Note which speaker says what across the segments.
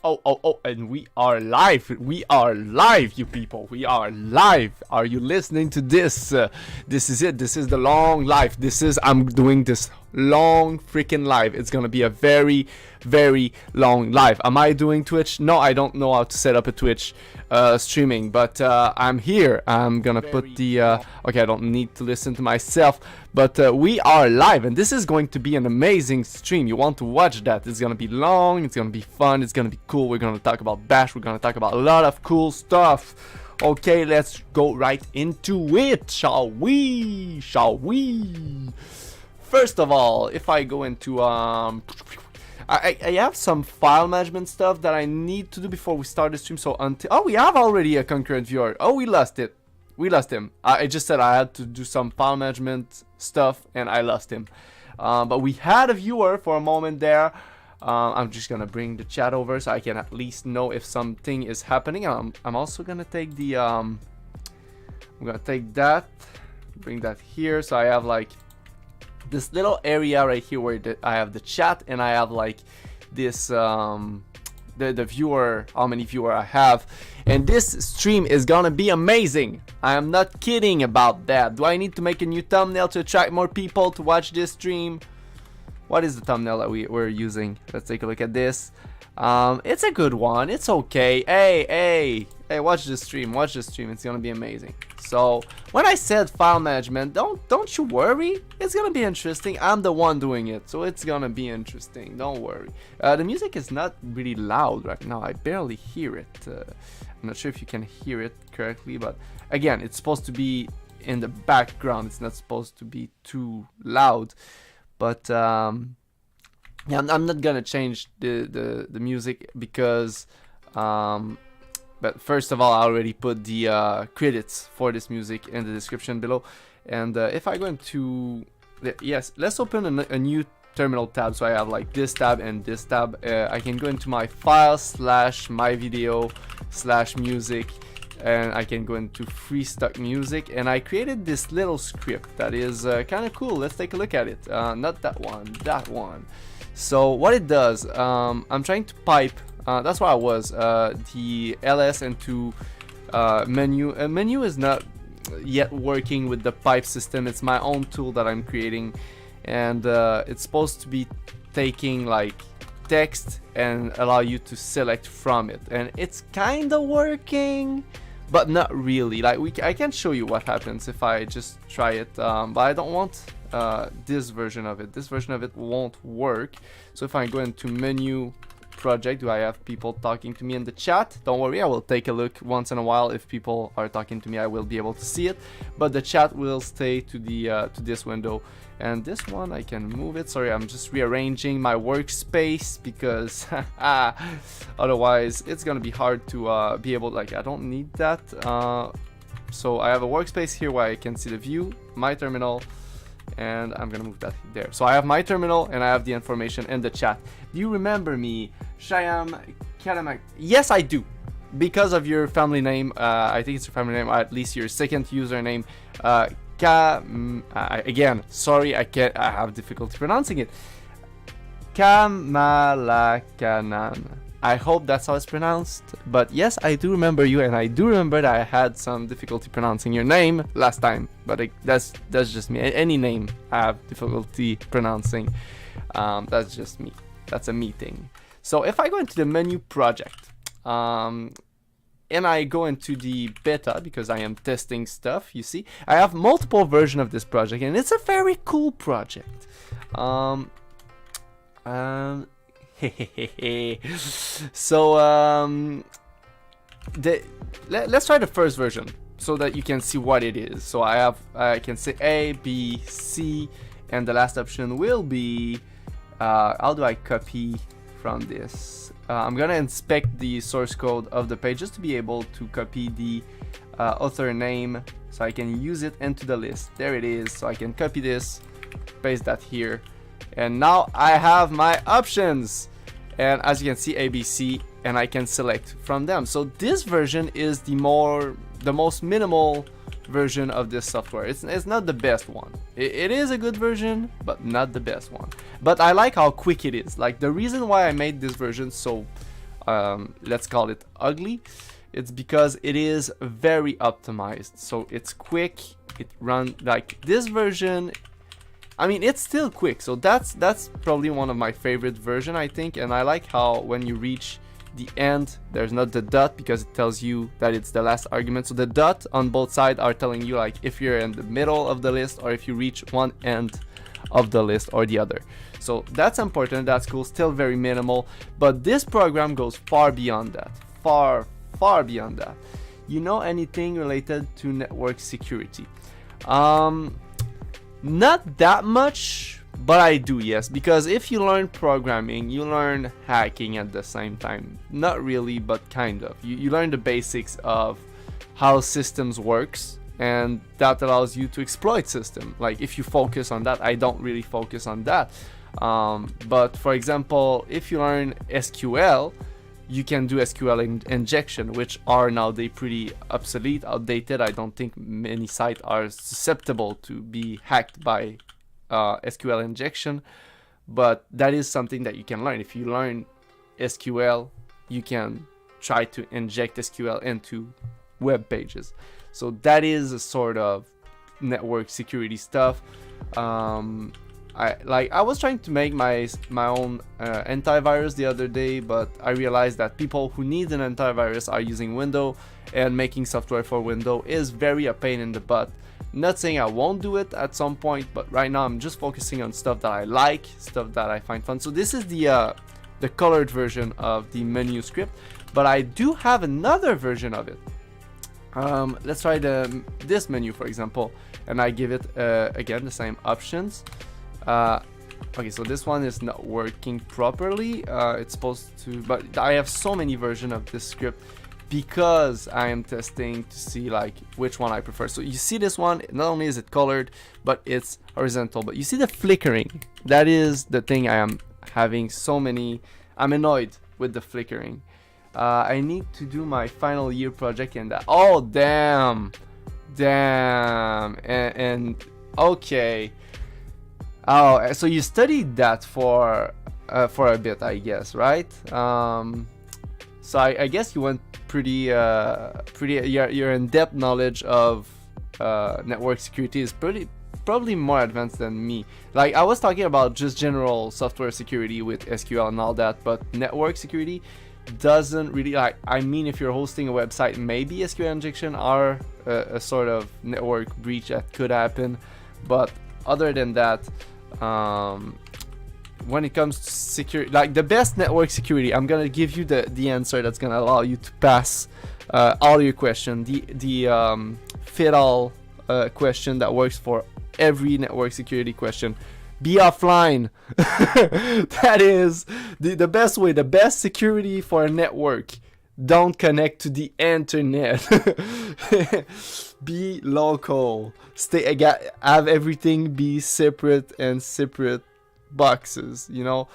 Speaker 1: And we are live. We are live, you people. We are live. Are you listening to this? This is it. This is the long live. I'm doing this long freaking live. It's gonna be a very, very long live. Am I doing Twitch? No, I don't know how to set up a Twitch streaming, but I'm here. I'm gonna put the okay, I don't need to listen to myself, but we are live, and this is going to be an amazing stream. You want to watch that? It's gonna be long, it's gonna be fun, it's gonna be cool. We're gonna talk about Bash, we're gonna talk about a lot of cool stuff. Okay, let's go right into it, shall we? First of all, if I go into I have some file management stuff that I need to do before we start the stream. So we have already a concurrent viewer. Oh, we lost it. We lost him. I just said I had to do some file management stuff and I lost him. But we had a viewer for a moment there. I'm just gonna bring the chat over so I can at least know if something is happening. I'm also gonna take the I'm gonna take that, bring that here, so I have like this little area right here where I have the chat, and I have like this the viewer, how many viewer I have, and this stream is gonna be amazing. I am not kidding about that. Do I need to make a new thumbnail to attract more people to watch this stream? What is the thumbnail that we're using? Let's take a look at this. It's a good one. It's okay. Hey, watch the stream. Watch the stream. It's gonna be amazing. So when I said file management, don't you worry. It's gonna be interesting. I'm the one doing it, so it's gonna be interesting. Don't worry. The music is not really loud right now. I barely hear it. I'm not sure if you can hear it correctly, but again, it's supposed to be in the background. It's not supposed to be too loud. But yeah, I'm not gonna change the music because but first of all, I already put the credits for this music in the description below. And if I go into yes, let's open a new terminal tab. So I have like this tab and this tab. I can go into my files / my video / music, and I can go into free stock music, and I created this little script that is kind of cool. Let's take a look at it. Not that one, that one. So what it does, I'm trying to pipe, that's what I was, the ls into menu. Menu is not yet working with the pipe system. It's my own tool that I'm creating, and it's supposed to be taking like text and allow you to select from it, and it's kind of working, but not really. Like I can show you what happens if I just try it, but I don't want this version of it. This version of it won't work. So if I go into menu project, do I have people talking to me in the chat? Don't worry, I will take a look once in a while. If people are talking to me, I will be able to see it, but the chat will stay to the to this window. And this one, I can move it. Sorry, I'm just rearranging my workspace because otherwise it's gonna be hard to be able, like, I don't need that. So I have a workspace here where I can see the view, my terminal, and I'm gonna move that there. So I have my terminal and I have the information in the chat. Do you remember me, Shyam Kalamak? Yes, I do, because of your family name. I think it's your family name, or at least your second username. Again, sorry, I have difficulty pronouncing it. Kamalakanan. I hope that's how it's pronounced. But yes, I do remember you, and I do remember that I had some difficulty pronouncing your name last time. But that's just me. Any name I have difficulty pronouncing. That's just me. That's a me thing. So if I go into the menu project, and I go into the beta because I am testing stuff, you see, I have multiple versions of this project, and it's a very cool project. So let's try the first version so that you can see what it is. So I can say A, B, C, and the last option will be how do I copy from this? I'm gonna inspect the source code of the page just to be able to copy the author name so I can use it into the list. There it is. So I can copy this, paste that here, and now I have my options. And as you can see, ABC, and I can select from them. So this version is the most minimal version of this software. It's not the best one. It is a good version, but not the best one. But I like how quick it is. Like, the reason why I made this version so let's call it ugly. It's because it is very optimized. So it's quick. It runs like this version. I mean, it's still quick. So that's probably one of my favorite version, I think. And I like how when you reach the end, there's not the dot because it tells you that it's the last argument. So the dot on both sides are telling you like if you're in the middle of the list or if you reach one end of the list or the other. So that's important. That's cool. Still very minimal. But this program goes far beyond that. Far beyond that. You know anything related to network security? Not that much, but I do, yes, because if you learn programming, you learn hacking at the same time. Not really, but kind of. You learn the basics of how systems works, and that allows you to exploit system. Like if you focus on that, I don't really focus on that. But for example, if you learn SQL, you can do SQL injection, which are nowadays pretty obsolete, outdated. I don't think many sites are susceptible to be hacked by SQL injection, but that is something that you can learn. If you learn SQL, you can try to inject SQL into web pages. So that is a sort of network security stuff. I was trying to make my own antivirus the other day, but I realized that people who need an antivirus are using Windows, and making software for Windows is very a pain in the butt. Not saying I won't do it at some point, but right now I'm just focusing on stuff that I like, stuff that I find fun. So this is the colored version of the menu script, but I do have another version of it. Let's try this menu, for example, and I give it again the same options. Okay, so this one is not working properly. It's supposed to, but I have so many versions of this script because I am testing to see like which one I prefer. So you see this one, not only is it colored, but it's horizontal. But you see the flickering. That is the thing I am having so many. I'm annoyed with the flickering. I need to do my final year project and that. Oh damn, and okay. Oh, so you studied that for a bit, I guess, right? So I guess you went pretty your in-depth knowledge of network security is probably more advanced than me. Like I was talking about just general software security with SQL and all that, but network security doesn't really, like, I mean, if you're hosting a website, maybe SQL injection are a sort of network breach that could happen, but other than that, when it comes to security, like the best network security, I'm gonna give you the answer that's gonna allow you to pass all your question, the fit-all question that works for every network security question. Be offline. That is the best way, the best security for a network. Don't connect to the internet. Be local. Have everything be separate and separate boxes. You know,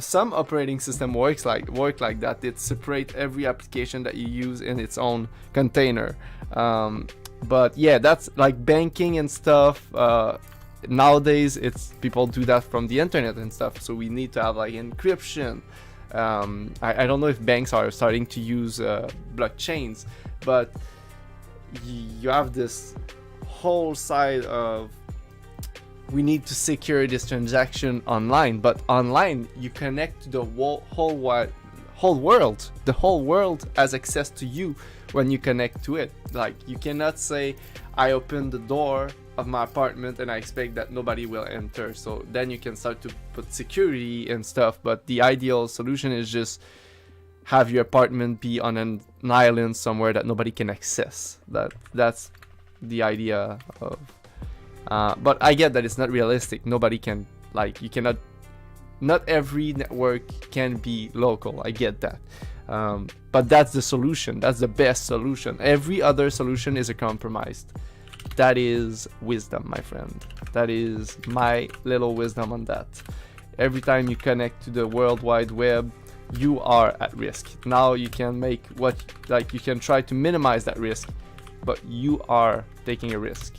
Speaker 1: some operating system work like that. It separate every application that you use in its own container. But yeah, that's like banking and stuff. Nowadays, people do that from the internet and stuff. So we need to have like encryption. I don't know if banks are starting to use blockchains, but you have this whole side of we need to secure this transaction online, but online you connect to the whole world. The whole world has access to you when you connect to it. Like you cannot say I open the door of my apartment and I expect that nobody will enter. So then you can start to put security and stuff, but the ideal solution is just have your apartment be on an island somewhere that nobody can access. That's the idea of but I get that it's not realistic. Nobody can, like, you cannot, not every network can be local. I get that, but that's the solution. That's the best solution. Every other solution is a compromise. That is wisdom, my friend. That is my little wisdom on that. Every time you connect to the World Wide Web, you are at risk. Now you can make you can try to minimize that risk, but you are taking a risk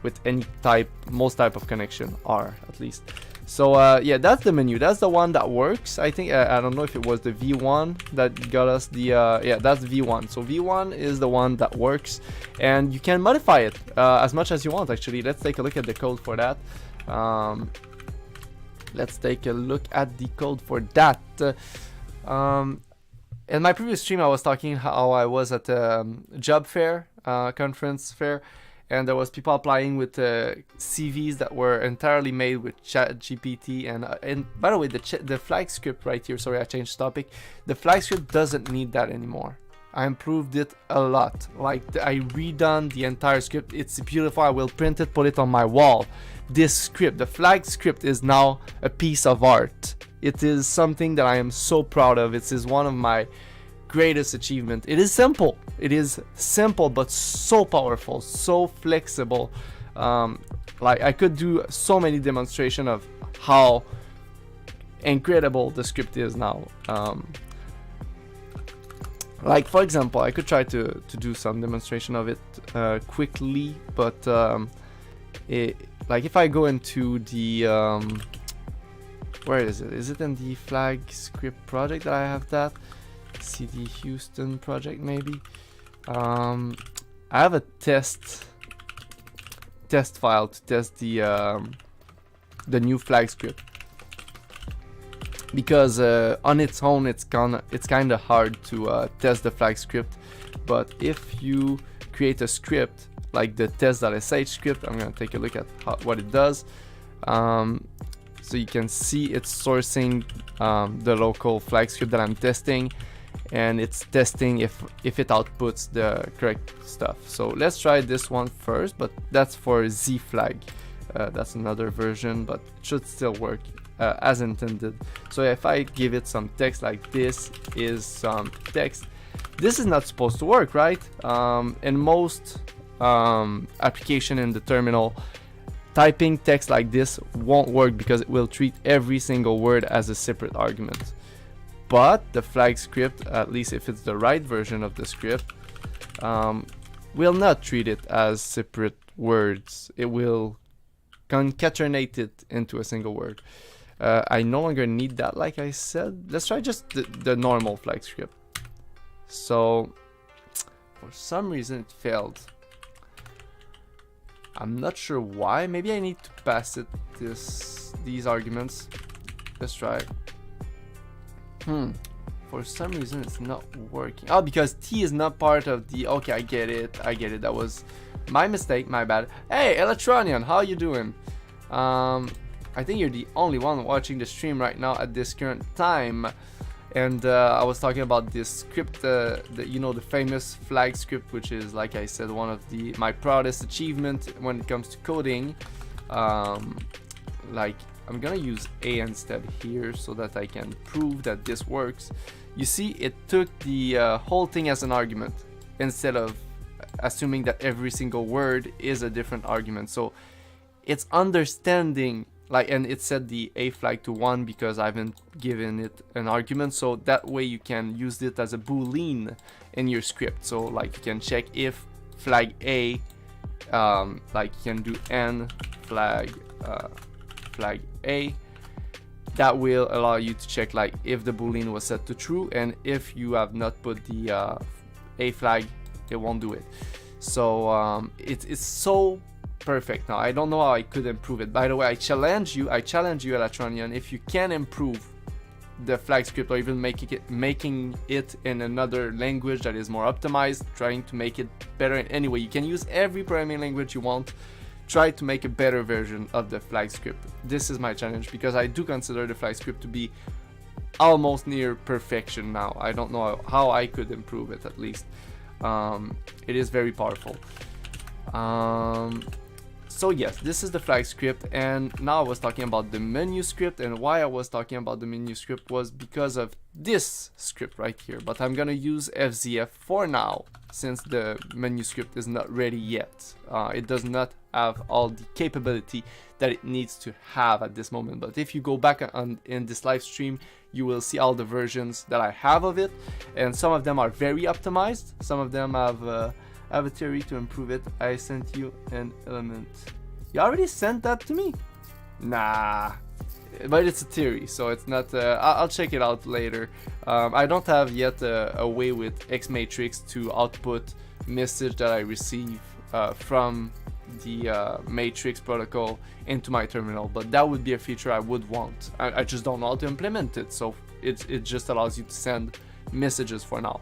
Speaker 1: with any type, most type of connection are at least. So yeah, that's the menu. That's the one that works. I think I don't know if it was the V1 that got us the yeah, that's V1. So V1 is the one that works, and you can modify it as much as you want. Actually, let's take a look at the code for that. Let's take a look at the code for that. In my previous stream, I was talking how I was at a job fair, conference fair, and there was people applying with CVs that were entirely made with ChatGPT. And by the way, the flag script right here, sorry, I changed topic. The flag script doesn't need that anymore. I improved it a lot. Like, I redone the entire script. It's beautiful. I will print it, put it on my wall. This script, the flag script, is now a piece of art. It is something that I am so proud of. It is one of my greatest achievements. It is simple. It is simple, but so powerful, so flexible. Like, I could do so many demonstrations of how incredible the script is now. Like, for example, I could try to do some demonstration of it quickly, but like if I go into the where is it? Is it in the flag script project that I have that? CD Houston project maybe. I have a test file to test the new flag script, because on its own it's kind of hard to test the flag script. But if you create a script like the test.sh script, I'm gonna take a look at what it does. So you can see it's sourcing the local flag script that I'm testing, and it's testing if it outputs the correct stuff. So let's try this one first, but that's for Z flag. That's another version, but it should still work as intended. So if I give it some text, like this is some text, this is not supposed to work, right? In most application in the terminal, typing text like this won't work because it will treat every single word as a separate argument. But the flag script, at least if it's the right version of the script, will not treat it as separate words. It will concatenate it into a single word. I no longer need that, like I said. Let's try just the normal flag script. So for some reason it failed. I'm not sure why. Maybe I need to pass it these arguments. Let's try. For some reason it's not working. Oh, because T is not part of the... Okay, I get it. That was my mistake, my bad. Hey, Elatronion, how you doing? I think you're the only one watching the stream right now at this current time. And I was talking about this script, you know, the famous flag script, which is, like I said, one of my proudest achievement when it comes to coding. Like, I'm gonna use A instead here so that I can prove that this works. You see, it took the whole thing as an argument instead of assuming that every single word is a different argument. So it's understanding, like, and it set the A flag to 1 because I haven't given it an argument. So that way you can use it as a boolean in your script. So like you can check if flag A, like you can do N flag A. That will allow you to check like if the boolean was set to true, and if you have not put the A flag, it won't do it. So it's so perfect now. I don't know how I could improve it. By the way, I challenge you, Elatronion, if you can improve the flag script or even making it in another language that is more optimized, trying to make it better in any way. You can use every programming language you want. Try to make a better version of the flag script. This is my challenge, because I do consider the flag script to be almost near perfection now. I don't know how I could improve it, at least. It is very powerful. So yes, this is the flag script, and now I was talking about the menu script, and why I was talking about the menu script was because of this script right here. But I'm gonna use FZF for now, since the menu script is not ready yet. It does not have all the capability that it needs to have at this moment. But if you go back in this live stream, you will see all the versions that I have of it, and some of them are very optimized. Some of them have a theory to improve it. I sent you an element. You already sent that to me? Nah, but it's a theory, so it's not. I'll check it out later. I don't have yet a way with Xmatrix to output message that I receive from the Matrix protocol into my terminal, but that would be a feature I would want. I just don't know how to implement it, so it just allows you to send messages for now.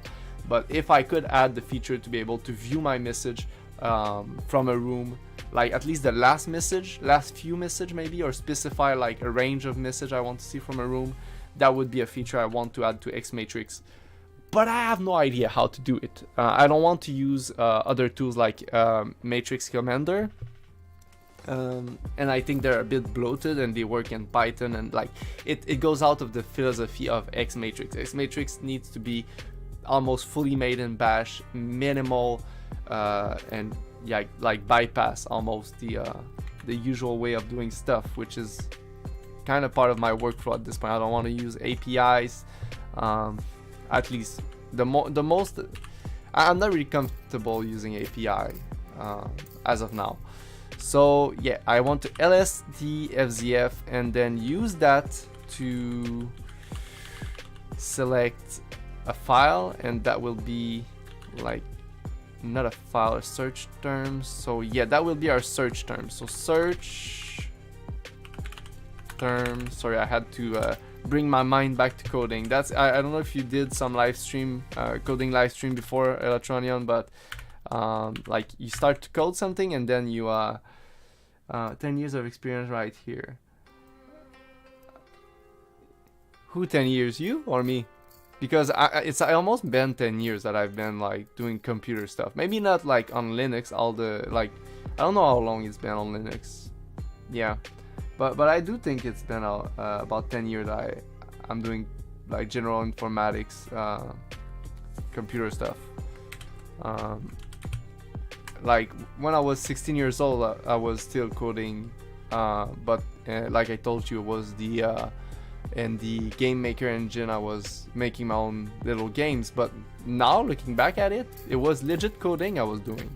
Speaker 1: But if I could add the feature to be able to view my message from a room, like at least the last few message maybe, or specify like a range of message I want to see from a room, that would be a feature I want to add to Xmatrix. But I have no idea how to do it. I don't want to use other tools like Matrix Commander, and I think they're a bit bloated and they work in Python, and like it goes out of the philosophy of Xmatrix. Xmatrix needs to be almost fully made in Bash, minimal, and yeah, like bypass almost the usual way of doing stuff, which is kind of part of my workflow at this point. I don't want to use APIs. At least the most, I'm not really comfortable using API as of now. So yeah, I want to LSD FZF and then use that to select a file, and that will be like not a file, a search term. So yeah, that will be our search term. So search term. Sorry, I had to bring my mind back to coding. That's I don't know if you did some live stream coding live stream before, Elatronion, but like you start to code something and then you 10 years of experience right here. Who 10 years, you or me? Because it's almost been 10 years that I've been like doing computer stuff. Maybe not like on Linux, all the like, I don't know how long it's been on Linux. Yeah, but I do think it's been about 10 years that I'm doing like general informatics, computer stuff. Like when I was 16 years old, I was still coding, but like I told you, it was in the game maker engine. I was making my own little games, but now looking back at it, it was legit coding I was doing.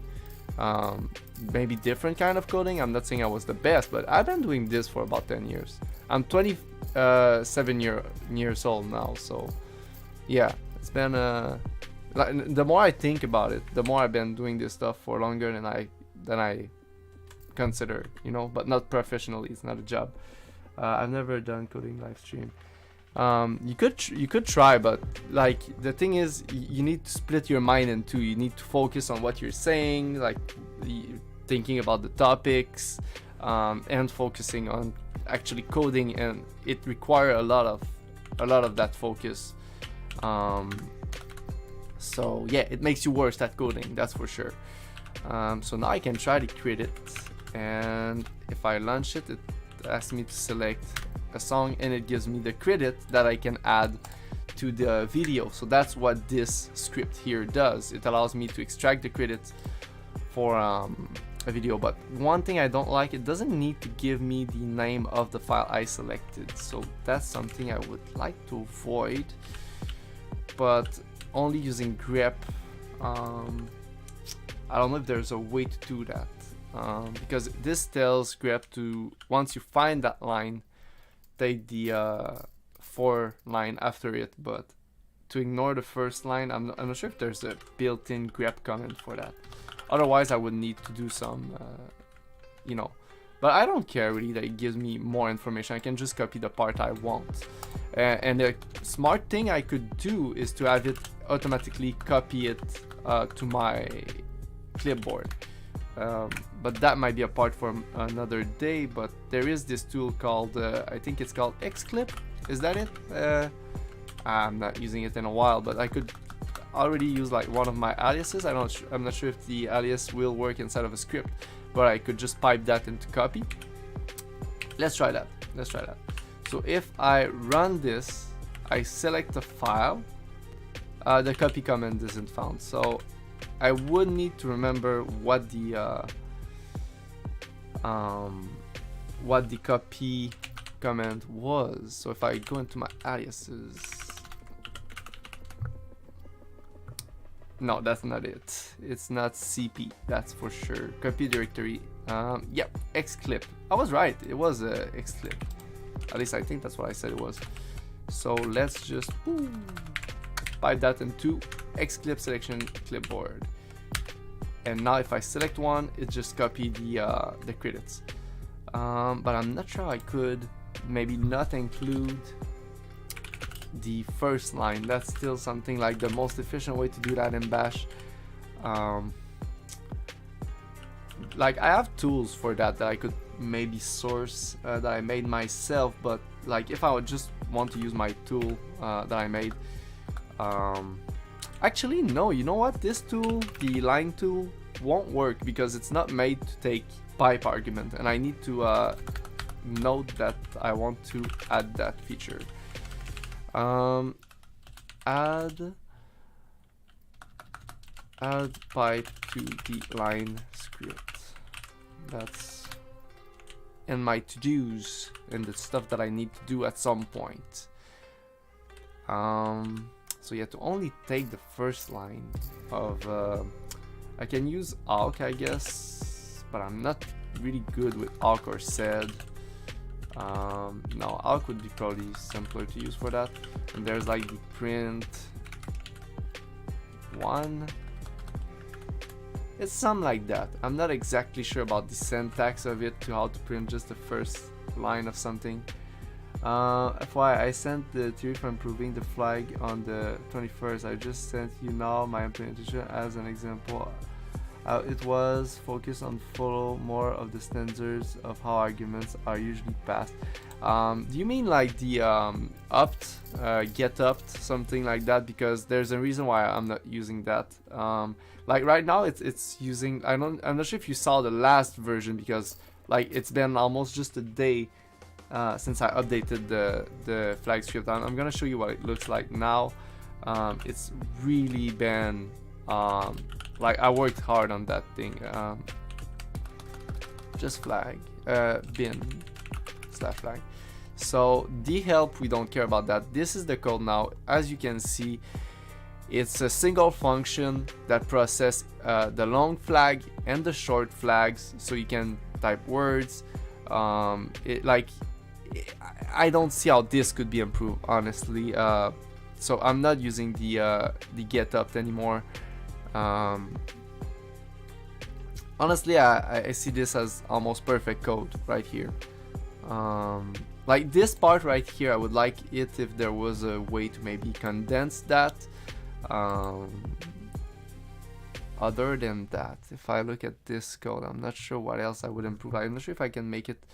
Speaker 1: Maybe different kind of coding. I'm not saying I was the best, but I've been doing this for about 10 years. I'm 27 years old now, so yeah, it's been like, the more I think about it, the more I've been doing this stuff for longer than I consider, you know, but not professionally. It's not a job. I've never done coding live stream. You could try, but like the thing is, you need to split your mind in two. You need to focus on what you're saying, like thinking about the topics, and focusing on actually coding, and it requires a lot of that focus. So yeah, it makes you worse at coding, that's for sure. So now I can try to create it, and if I launch it, it asks me to select a song, and it gives me the credit that I can add to the video. So that's what this script here does. It allows me to extract the credits for a video. But one thing I don't like, it doesn't need to give me the name of the file I selected. So that's something I would like to avoid, but only using grep. I don't know if there's a way to do that, because this tells grep to, once you find that line, take the 4 line after it, but to ignore the first line, I'm not sure if there's a built-in grep comment for that. Otherwise I would need to do some you know, but I don't care really that it gives me more information. I can just copy the part I want, and the smart thing I could do is to have it automatically copy it to my clipboard. But that might be a part for another day. But there is this tool called I think it's called Xclip. Is that it? I'm not using it in a while, but I could already use like one of my aliases. I'm not sure if the alias will work inside of a script, but I could just pipe that into copy. Let's try that. So if I run this, I select the file, the copy command isn't found, so I would need to remember what the copy command was. So if I go into my aliases, no, that's not it. It's not CP, that's for sure. Copy directory. Yep, Xclip. I was right. It was Xclip. At least I think that's what I said it was. So let's just pipe that into Xclip selection clipboard. And now if I select one, it just copy the credits. But I'm not sure I could maybe not include the first line. That's still something like the most efficient way to do that in Bash. Like I have tools for that I could maybe source that I made myself, but like if I would just want to use my tool that I made, actually no, you know what, this tool, the line tool, won't work because it's not made to take pipe argument, and I need to note that I want to add that feature. Add pipe to the line script. That's in my to-dos and the stuff that I need to do at some point. So yeah, to only take the first line of I can use awk, I guess, but I'm not really good with awk or sed. No, awk would be probably simpler to use for that. And there's like the print one. It's something like that. I'm not exactly sure about the syntax of it to how to print just the first line of something. FYI, I sent the theory for improving the flag on the 21st. I just sent you now my implementation as an example. It was focused on follow more of the standards of how arguments are usually passed. Do you mean like the opt, get opt, something like that? Because there's a reason why I'm not using that. Like right now it's using, I'm not sure if you saw the last version, because like it's been almost just a day since I updated the flag script. I'm gonna show you what it looks like now. It's really been like I worked hard on that thing. Just flag bin slash flag. So the help, we don't care about that. This is the code now. As you can see, it's a single function that processes the long flag and the short flags, so you can type words. I don't see how this could be improved, honestly. So I'm not using the get up anymore. Honestly, I see this as almost perfect code right here. Like this part right here, I would like it if there was a way to maybe condense that. Other than that, if I look at this code, I'm not sure what else I would improve. I'm not sure if I can make it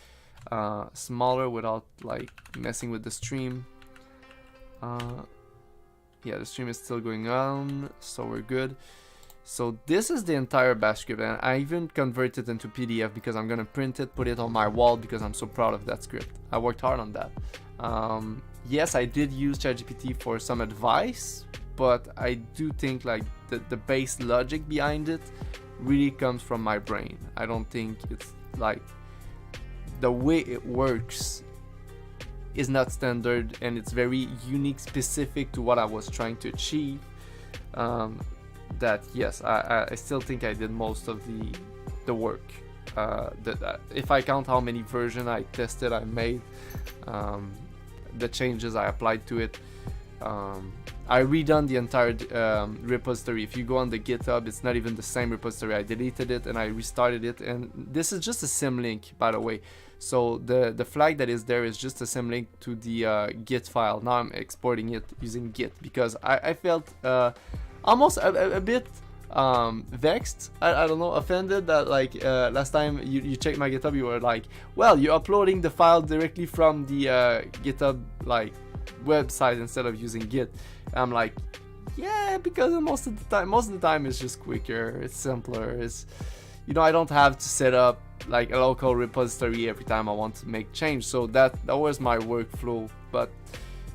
Speaker 1: smaller without like messing with the stream. Yeah, the stream is still going on, so we're good. So this is the entire bash script, and I even converted it into PDF because I'm gonna print it, put it on my wall because I'm so proud of that script. I worked hard on that. Yes, I did use ChatGPT for some advice, but I do think like the base logic behind it really comes from my brain. I don't think it's like the way it works is not standard, and it's very unique, specific to what I was trying to achieve. That yes, I still think I did most of the work. If I count how many versions I tested, I made, the changes I applied to it, I redone the entire repository. If you go on the GitHub, it's not even the same repository. I deleted it and I restarted it, and this is just a symlink, by the way. So the flag that is there is just a symlink to the Git file. Now I'm exporting it using Git because I felt almost a bit vexed, I don't know, offended that like last time you checked my GitHub, you were like, well, you're uploading the file directly from the GitHub like website instead of using Git. I'm like, yeah, because most of the time it's just quicker, it's simpler, it's, you know, I don't have to set up like a local repository every time I want to make change. So that was my workflow. But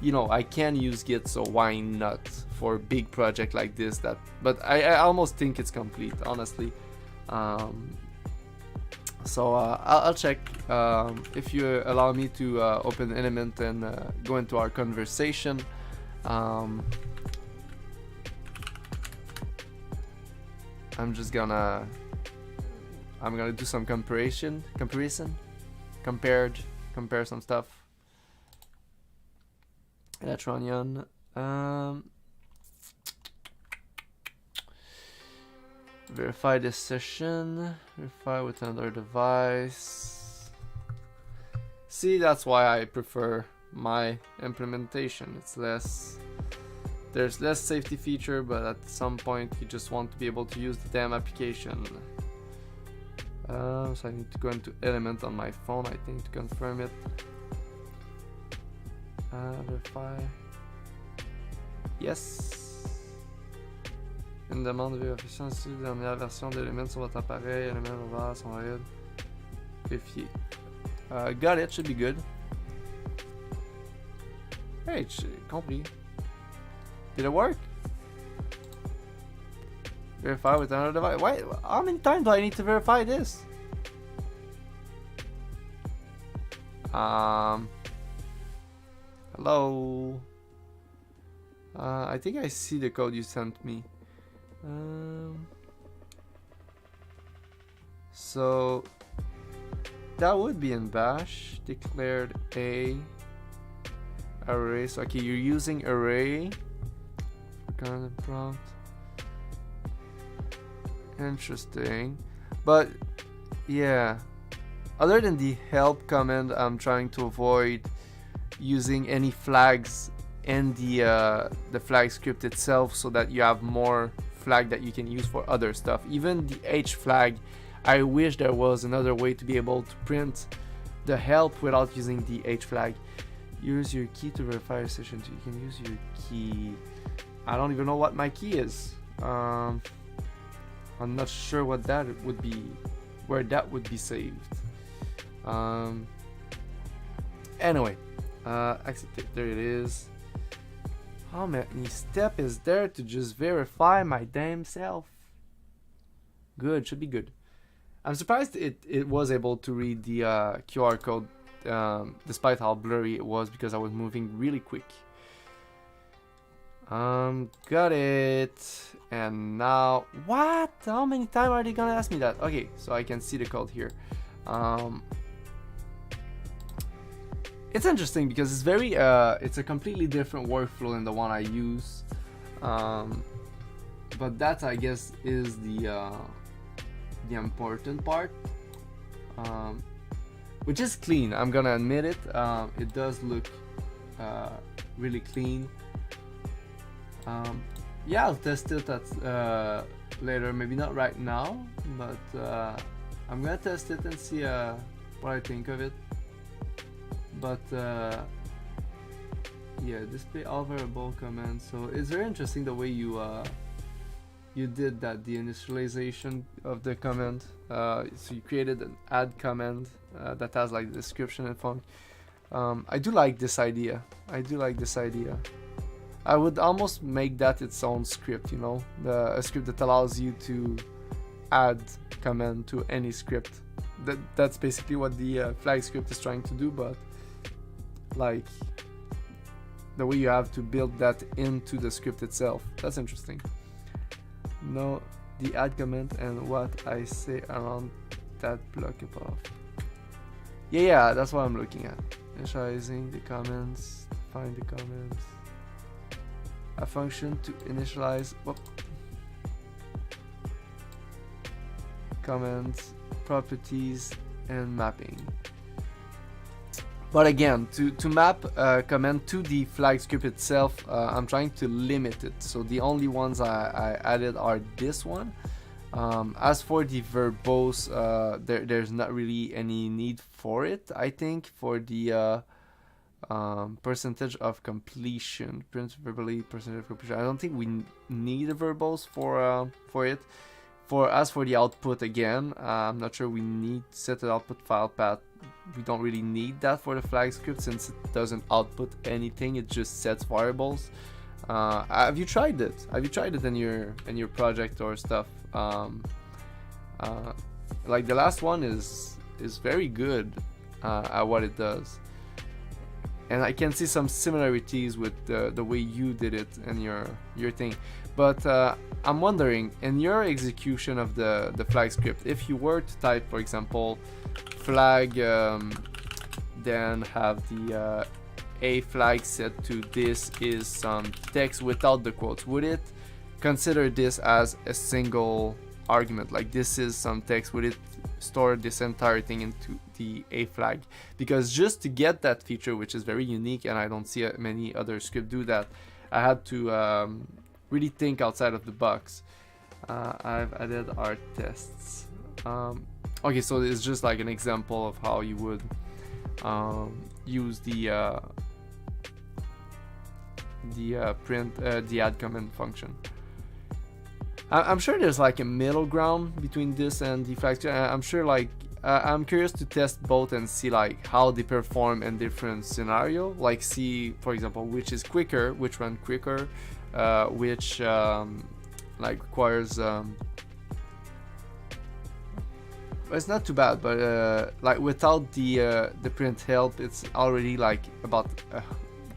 Speaker 1: you know, I can use Git, so why not for a big project like this? But I almost think it's complete, honestly. So I'll check if you allow me to open an element and go into our conversation. I'm gonna do some compare some stuff. Elatronion. Verify this session. Verify with another device. See, that's why I prefer my implementation. It's less. There's less safety feature, but at some point you just want to be able to use the damn application. So I need to go into Element on my phone, I think, to confirm it. Verify. Yes. Une demande de vérification ici, la dernière version d'Element sur votre appareil, Element ouvert, son raid. Vérifier. Got it, should be good. Hey, complete. Did it work? Verify with another device. Why? How many times do I need to verify this? Hello. I think I see the code you sent me. So that would be in Bash. Declared a array. So okay, you're using array. Kind of prompt. Interesting, but yeah. Other than the help command, I'm trying to avoid using any flags in the flag script itself, so that you have more flag that you can use for other stuff. Even the H flag, I wish there was another way to be able to print the help without using the H flag. Use your key to verify your session. So you can use your key. I don't even know what my key is. I'm not sure what that would be, where that would be saved. Anyway, accept it. There it is. How many steps is there to just verify my damn self? Good, should be good. I'm surprised it was able to read the QR code, despite how blurry it was, because I was moving really quick. Got it. And now, what? How many times are they gonna ask me that? Okay, so I can see the code here. It's interesting because it's very, it's a completely different workflow than the one I use. But that, I guess, is the important part. Which is clean. I'm gonna admit it. It does look really clean. Yeah, I'll test it at later, maybe not right now, but I'm gonna test it and see what I think of it. But yeah, display all variable commands. So it's very interesting the way you did that, the initialization of the command. So you created an add command that has like the description and func. I do like this idea. I would almost make that its own script, you know, a script that allows you to add command to any script. That's basically what the flag script is trying to do, but like the way you have to build that into the script itself. That's interesting. No, the add command and what I say around that block above. Yeah, that's what I'm looking at. Initializing the comments, find the comments. A function to initialize comments, properties, and mapping. But again, to map command to the flag script itself, I'm trying to limit it. So the only ones I added are this one. As for the verbose, there's not really any need for it. I think for the percentage of completion, print verbally percentage of completion. I don't think we need a verbose for it. As for the output, again, I'm not sure we need to set an output file path. We don't really need that for the flag script since it doesn't output anything. It just sets variables. Have you tried it? Have you tried it in your project or stuff? Like the last one is very good at what it does. And I can see some similarities with the way you did it and your thing. But I'm wondering, in your execution of the flag script, if you were to type, for example, flag, then have the a flag set to this is some text without the quotes, would it consider this as a single argument? Like this is some text, would it store this entire thing into the a flag? Because just to get that feature, which is very unique and I don't see many other scripts do that, I had to really think outside of the box. I've added our tests. Okay, so it's just like an example of how you would use the add comment function. I'm sure there's like a middle ground between this and the flag. I'm sure, like I'm curious to test both and see like how they perform in different scenario. Like see, for example, which is quicker, which one quicker, which like requires it's not too bad, but like without the print help, it's already like about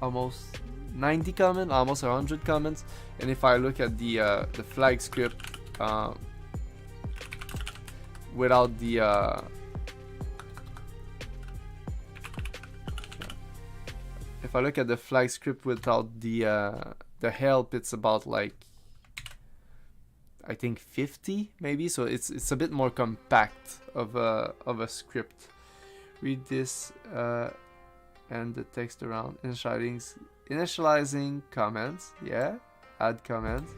Speaker 1: almost 90 comments, almost 100 comments. And if I look at the flag script without the if I look at the flag script without the help, it's about like I think 50 maybe, so it's a bit more compact of a script. Read this and the text around initializing comments, yeah, add comments.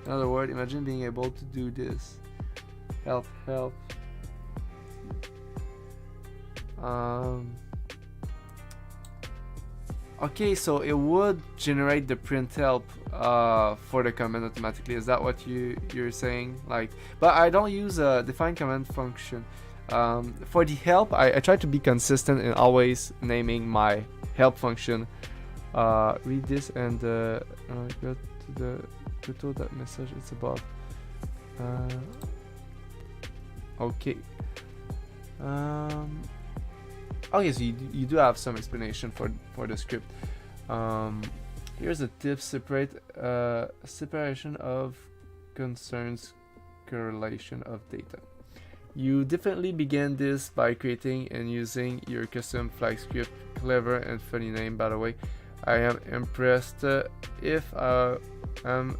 Speaker 1: In other words, imagine being able to do this. Help. Okay, so it would generate the print help for the comment automatically. Is that what you're saying? Like, but I don't use a define comment function. For the help, I try to be consistent in always naming my help function. Read this and go to the tutorial. That message it's above. Okay. Okay, so you do have some explanation for the script. Here's a tip: separation of concerns, correlation of data. You definitely begin this by creating and using your custom flag script. Clever and funny name, by the way. I am impressed. If I am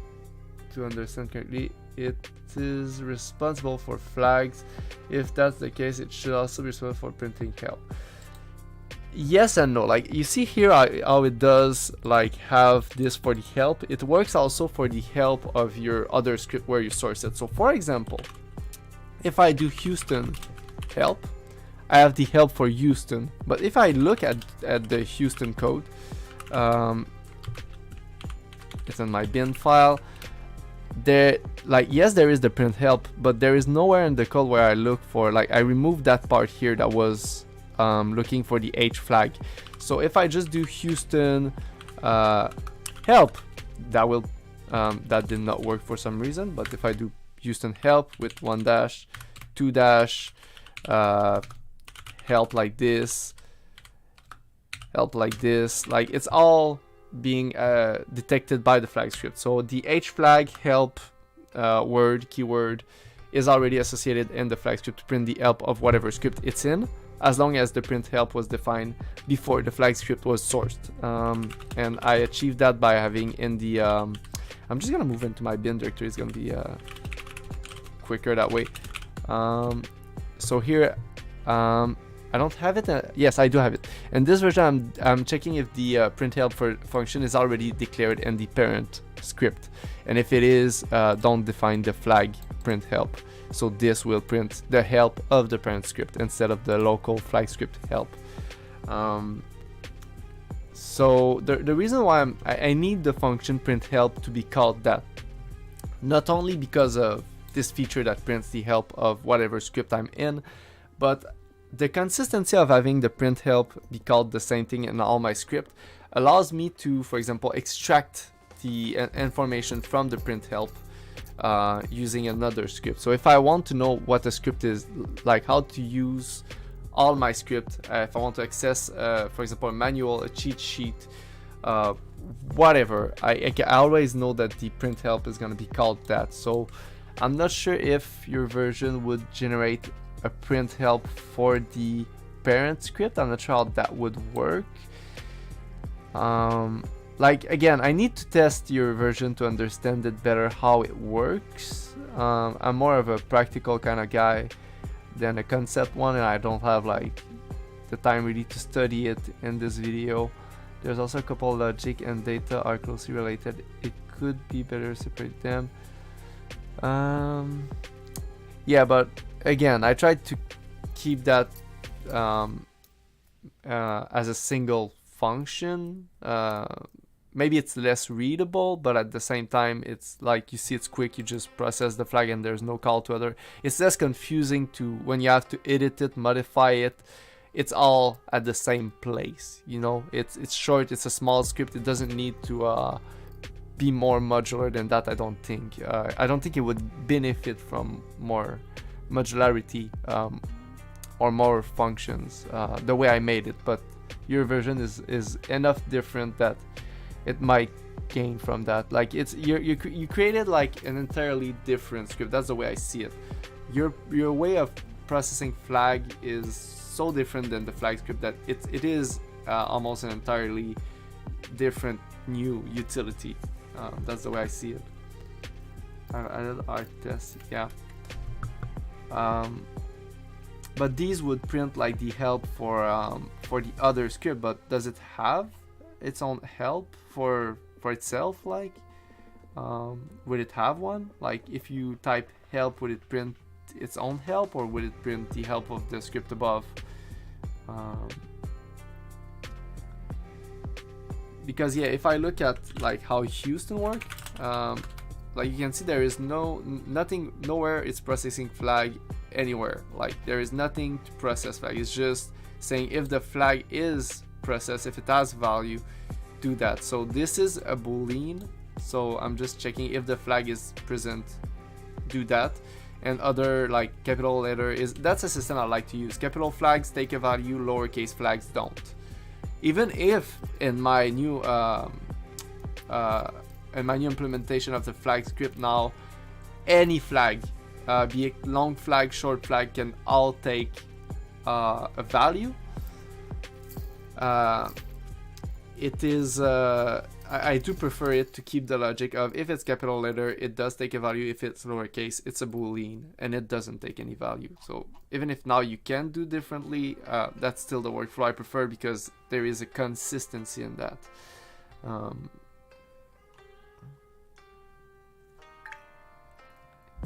Speaker 1: to understand correctly, it is responsible for flags. If that's the case, it should also be responsible for printing help. Yes and no. Like you see here how it does like have this for the help. It works also for the help of your other script where you source it. So for example, if I do Houston help, I have the help for Houston. But if I look at the Houston code, it's in my bin file. There, like, yes, there is the print help, but there is nowhere in the code where I look for, like, I removed that part here that was looking for the H flag. So if I just do Houston help, that will that did not work for some reason. But if I do Houston help with 1-, 2-, help like this, like it's all being detected by the flag script. So the H flag help keyword is already associated in the flag script to print the help of whatever script it's in, as long as the print help was defined before the flag script was sourced. And I achieved that by having in the I'm just gonna move into my bin directory. It's gonna be quicker that way. So here I don't have it. Yes, I do have it. In this version, I'm checking if the print help function is already declared in the parent script, and if it is, don't define the flag print help. So this will print the help of the parent script instead of the local flag script help. So the reason why I need the function print help to be called that, not only because of this feature that prints the help of whatever script I'm in, but the consistency of having the print help be called the same thing in all my script allows me to, for example, extract the information from the print help using another script. So if I want to know what the script is, like how to use all my script, if I want to access, for example, a manual, a cheat sheet, whatever, I always know that the print help is going to be called that. So I'm not sure if your version would generate a print help for the parent script. I'm not sure how that would work. Like again, I need to test your version to understand it better how it works. I'm more of a practical kind of guy than a concept one, and I don't have like the time really to study it in this video. There's also a couple logic and data are closely related. It could be better to separate them. Yeah, but again, I tried to keep that as a single function. Maybe it's less readable, but at the same time, it's like you see it's quick, you just process the flag and there's no call to other. It's less confusing to when you have to edit it, modify it. It's all at the same place, you know. It's short, it's a small script, it doesn't need to be more modular than that, I don't think. I don't think it would benefit from more modularity or more functions the way I made it, but your version is enough different that it might gain from that. Like it's you created like an entirely different script. That's the way I see it. Your way of processing flag is so different than the flag script that it is almost an entirely different new utility. That's the way I see it. Added art test, yeah. But these would print like the help for the other script. But does it have its own help for itself? Like, would it have one? Like, if you type help, would it print its own help, or would it print the help of the script above? Because yeah, if I look at like how Houston works, like you can see there is nothing, nowhere it's processing flag anywhere. Like there is nothing to process flag. It's just saying if the flag is processed, if it has value, do that. So this is a boolean, so I'm just checking if the flag is present, do that. And other like capital letter is, that's a system I like to use. Capital flags take a value, lowercase flags don't. Even if in my new implementation of the flag script now, any flag, be it long flag, short flag, can all take a value. It is I do prefer it to keep the logic of if it's capital letter, it does take a value. If it's lowercase, it's a boolean and it doesn't take any value. So even if now you can do differently, that's still the workflow I prefer because there is a consistency in that.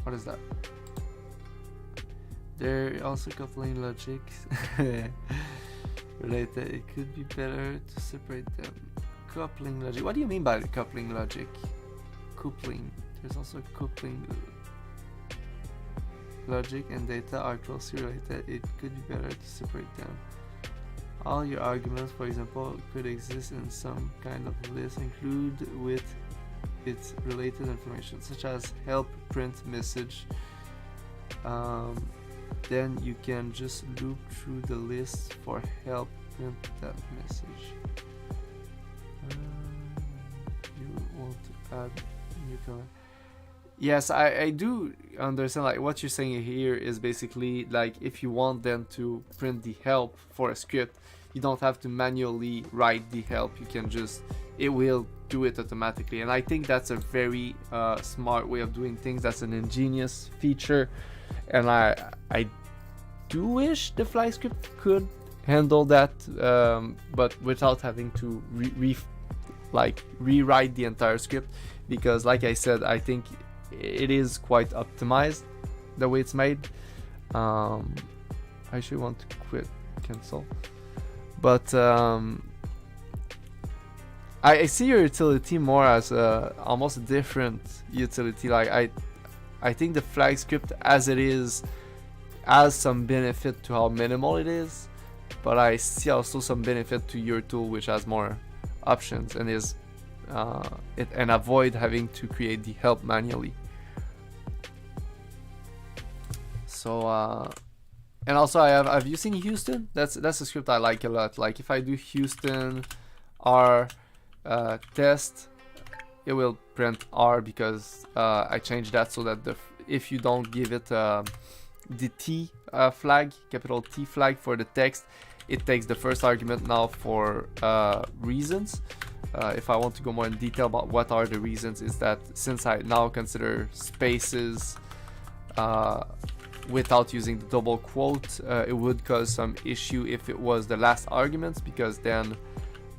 Speaker 1: What is that? There are also coupling logic related. It could be better to separate them. Coupling logic. What do you mean by the coupling logic? Coupling. There's also coupling logic and data are closely related. It could be better to separate them. All your arguments, for example, could exist in some kind of list, include with its related information, such as help print message. Then you can just loop through the list for help print that message. You want to add new comment? Yes, I do understand. Like what you're saying here is basically like if you want them to print the help for a script, you don't have to manually write the help. You can just, it will do it automatically. And I think that's a very smart way of doing things. That's an ingenious feature, and I do wish the flag script could handle that, but without having to rewrite the entire script, because like I said, I think it is quite optimized the way it's made. I actually want to quit, cancel, but I see your utility more as almost a different utility. Like I think the flag script as it is has some benefit to how minimal it is, but I see also some benefit to your tool, which has more options and is and avoid having to create the help manually. So and also have you seen Houston? That's a script I like a lot. Like if I do Houston R test, it will print R because I changed that so that if you don't give it the T flag, capital T flag for the text, it takes the first argument now for reasons. If I want to go more in detail about what are the reasons, is that since I now consider spaces without using the double quote, it would cause some issue if it was the last arguments, because then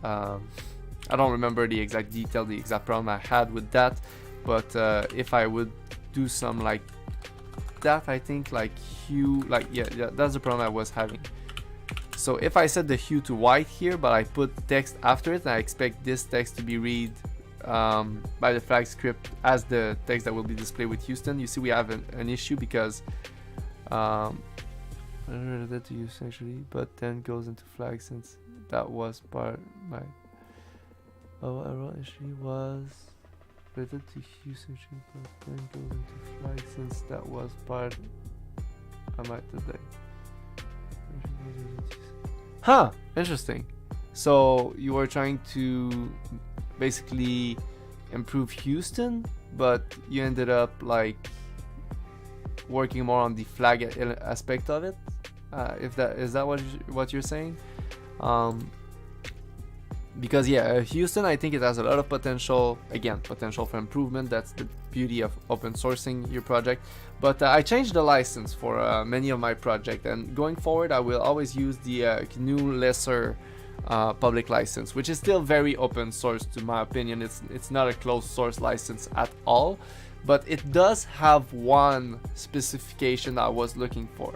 Speaker 1: I don't remember the exact detail, the exact problem I had with that, but if I would do some like that, I think like hue, like yeah, that's the problem I was having. So if I set the hue to white here, but I put text after it, and I expect this text to be read by the flag script as the text that will be displayed with Houston, you see we have an issue, because I read that to use actually, but then goes into flag since that was part of my issue was related to Houston, but then goes into flag since that was part of my today. Huh, interesting. So you were trying to basically improve Houston, but you ended up like working more on the flag aspect of it. If that is that what you're saying? Because yeah, Houston, I think it has a lot of potential. Again, potential for improvement. That's the beauty of open sourcing your project. But I changed the license for many of my projects, and going forward, I will always use the GNU lesser public license, which is still very open source to my opinion. It's not a closed source license at all, but it does have one specification that I was looking for.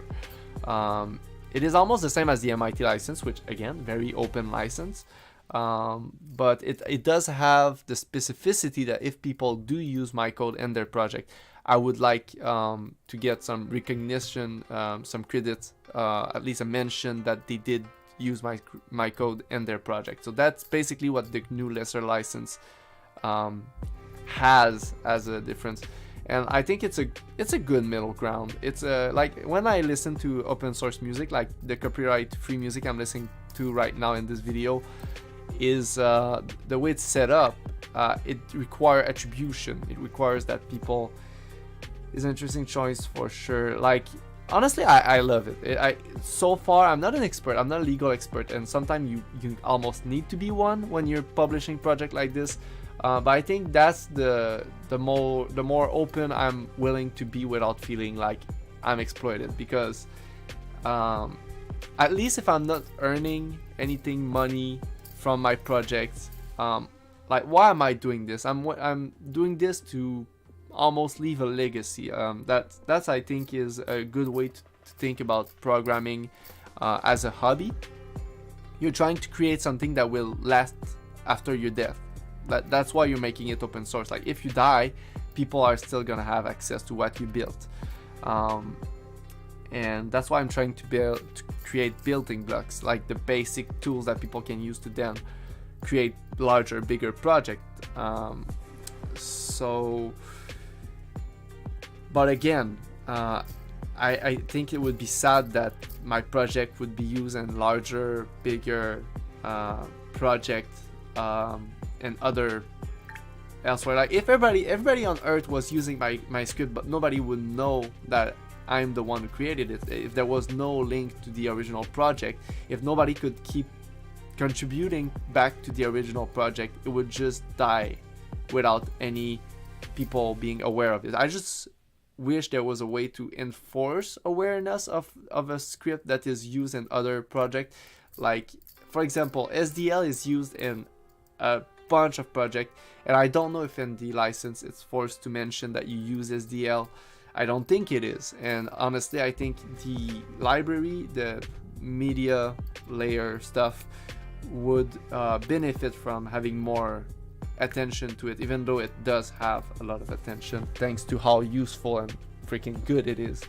Speaker 1: It is almost the same as the MIT license, which again, very open license. But it does have the specificity that if people do use my code in their project, I would like to get some recognition, some credits, at least a mention that they did use my code in their project. So that's basically what the GNU lesser license has as a difference. And I think it's a good middle ground. It's like when I listen to open source music, like the copyright free music I'm listening to right now in this video, is the way it's set up. It requires attribution. It requires that people is an interesting choice for sure. Like honestly, I love it. So far I'm not an expert. I'm not a legal expert, and sometimes you almost need to be one when you're publishing project like this. But I think that's the more open I'm willing to be without feeling like I'm exploited, because at least if I'm not earning anything money from my projects, like why am I doing this? I'm doing this to almost leave a legacy. That's I think is a good way to think about programming as a hobby. You're trying to create something that will last after your death. That's why you're making it open source. Like if you die, people are still gonna have access to what you built, and that's why I'm trying to create building blocks, like the basic tools that people can use to then create larger, bigger project. But again, I think it would be sad that my project would be used in larger, bigger project and other elsewhere. Like if everybody on Earth was using my script, but nobody would know that I'm the one who created it. If there was no link to the original project, if nobody could keep contributing back to the original project, it would just die without any people being aware of it. I just wish there was a way to enforce awareness of a script that is used in other projects. Like for example, SDL is used in a bunch of projects, and I don't know if in the license it's forced to mention that you use SDL. I don't think it is, and honestly I think the library, the media layer stuff would benefit from having more attention to it, even though it does have a lot of attention thanks to how useful and freaking good it is.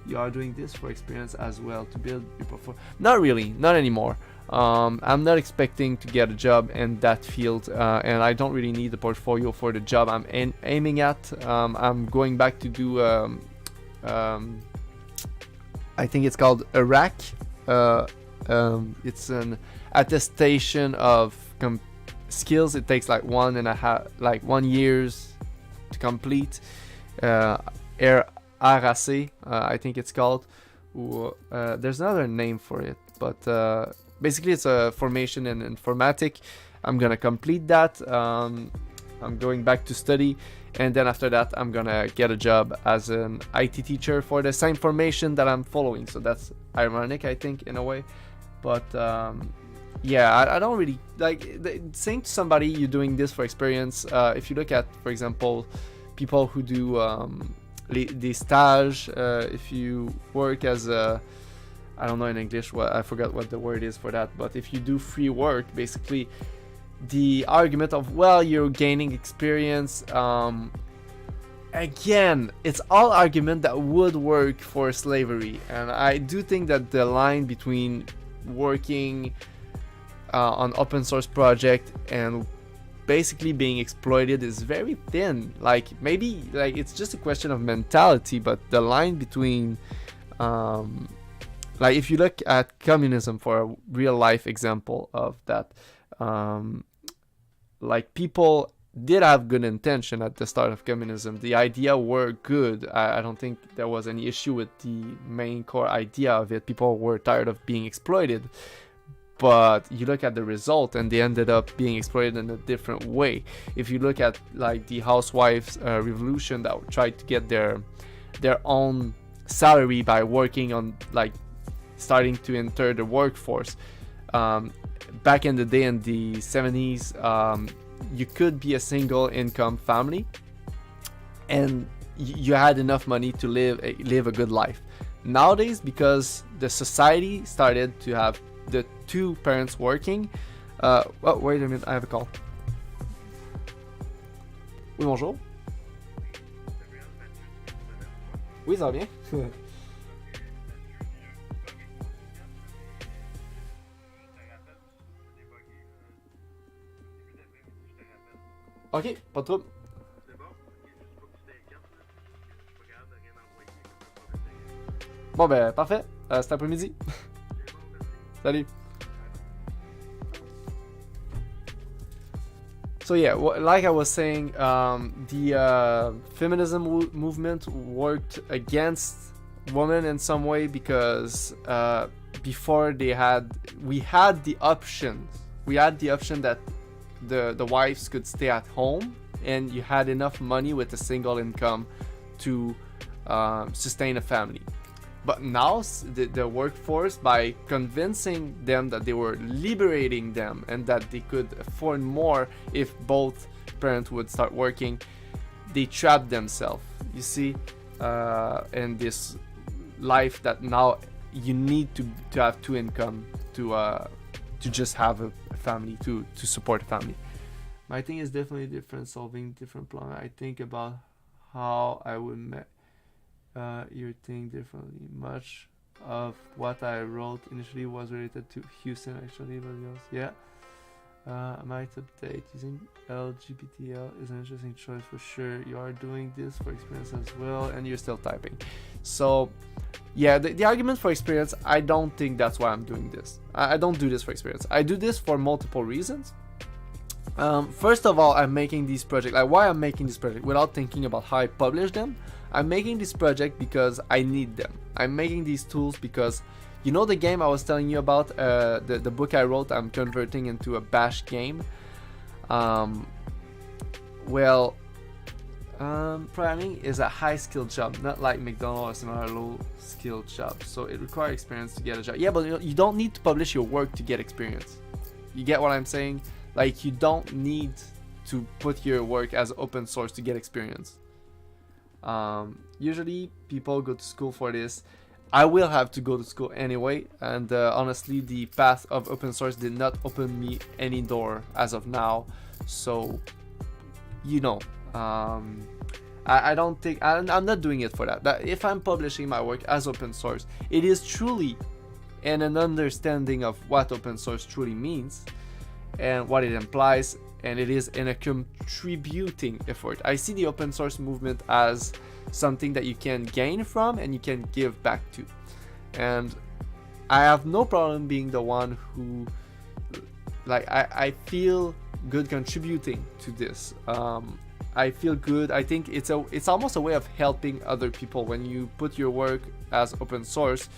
Speaker 1: You are doing this for experience as well to build your portfolio? Not really, not anymore. I'm not expecting to get a job in that field, and I don't really need the portfolio for the job I'm aiming at. I'm going back to do I think it's called Iraq. It's an attestation of skills. It takes like 1 years to complete. RAC, I think it's called. There's another name for it, but basically it's a formation in informatic. I'm gonna complete that. I'm going back to study, and then after that I'm gonna get a job as an IT teacher for the same formation that I'm following. So that's ironic, I think, in a way. But yeah, I don't really like saying to somebody you're doing this for experience. If you look at, for example, people who do the stage, if you work as a, I don't know in English, I forgot what the word is for that, but if you do free work, basically the argument of, well, you're gaining experience, again, it's all argument that would work for slavery. And I do think that the line between working on open source project and basically being exploited is very thin. Like, maybe like it's just a question of mentality, but the line between like if you look at communism for a real life example of that, like people did have good intention at the start of communism. The idea were good. I don't think there was any issue with the main core idea of it. People were tired of being exploited. But you look at the result, and they ended up being exploited in a different way. If you look at like the housewives revolution that tried to get their own salary by working on, like, starting to enter the workforce. Back in the day, in the 70s, you could be a single income family, and you had enough money to live a good life. Nowadays, because the society started to have the two parents working. Oh, wait a minute, I have a call. Oui, bonjour. Oui, ça va bien. Ok, pas de trouble. Bon ben, parfait. Cet après-midi. Salut. So yeah, like I was saying, the feminism movement worked against women in some way, because before we had the option that the wives could stay at home, and you had enough money with a single income to sustain a family. But now the workforce, by convincing them that they were liberating them and that they could afford more if both parents would start working, they trapped themselves, you see, in this life that now you need to have two income to just have a family, to support a family. My thing is definitely different, solving different problem. I think about how I would your thing differently. Much of what I wrote initially was related to Houston, actually, but yeah. I might update. Using LGBTL is an interesting choice for sure. You are doing this for experience as well, and you're still typing. So yeah, the argument for experience, I don't think that's why I'm doing this. I don't do this for experience. I do this for multiple reasons. First of all, I'm making these projects, like why I'm making this project without thinking about how I publish them. I'm making this project because I need them. I'm making these tools because, you know, the game I was telling you about, the book I wrote, I'm converting into a bash game. Programming is a high skill job, not like McDonald's or similar low skill job. So it requires experience to get a job. Yeah, but you don't need to publish your work to get experience. You get what I'm saying? Like, you don't need to put your work as open source to get experience. Usually people go to school for this. I will have to go to school anyway, and honestly, the path of open source did not open me any door as of now. So, you know, I don't think I'm not doing it for that. That if I'm publishing my work as open source, it is truly an understanding of what open source truly means and what it implies, and it is in a contributing effort. I see the open source movement as something that you can gain from and you can give back to, and I have no problem being the one who, like, I feel good contributing to this. I feel good. I think it's almost a way of helping other people. When you put your work as open source,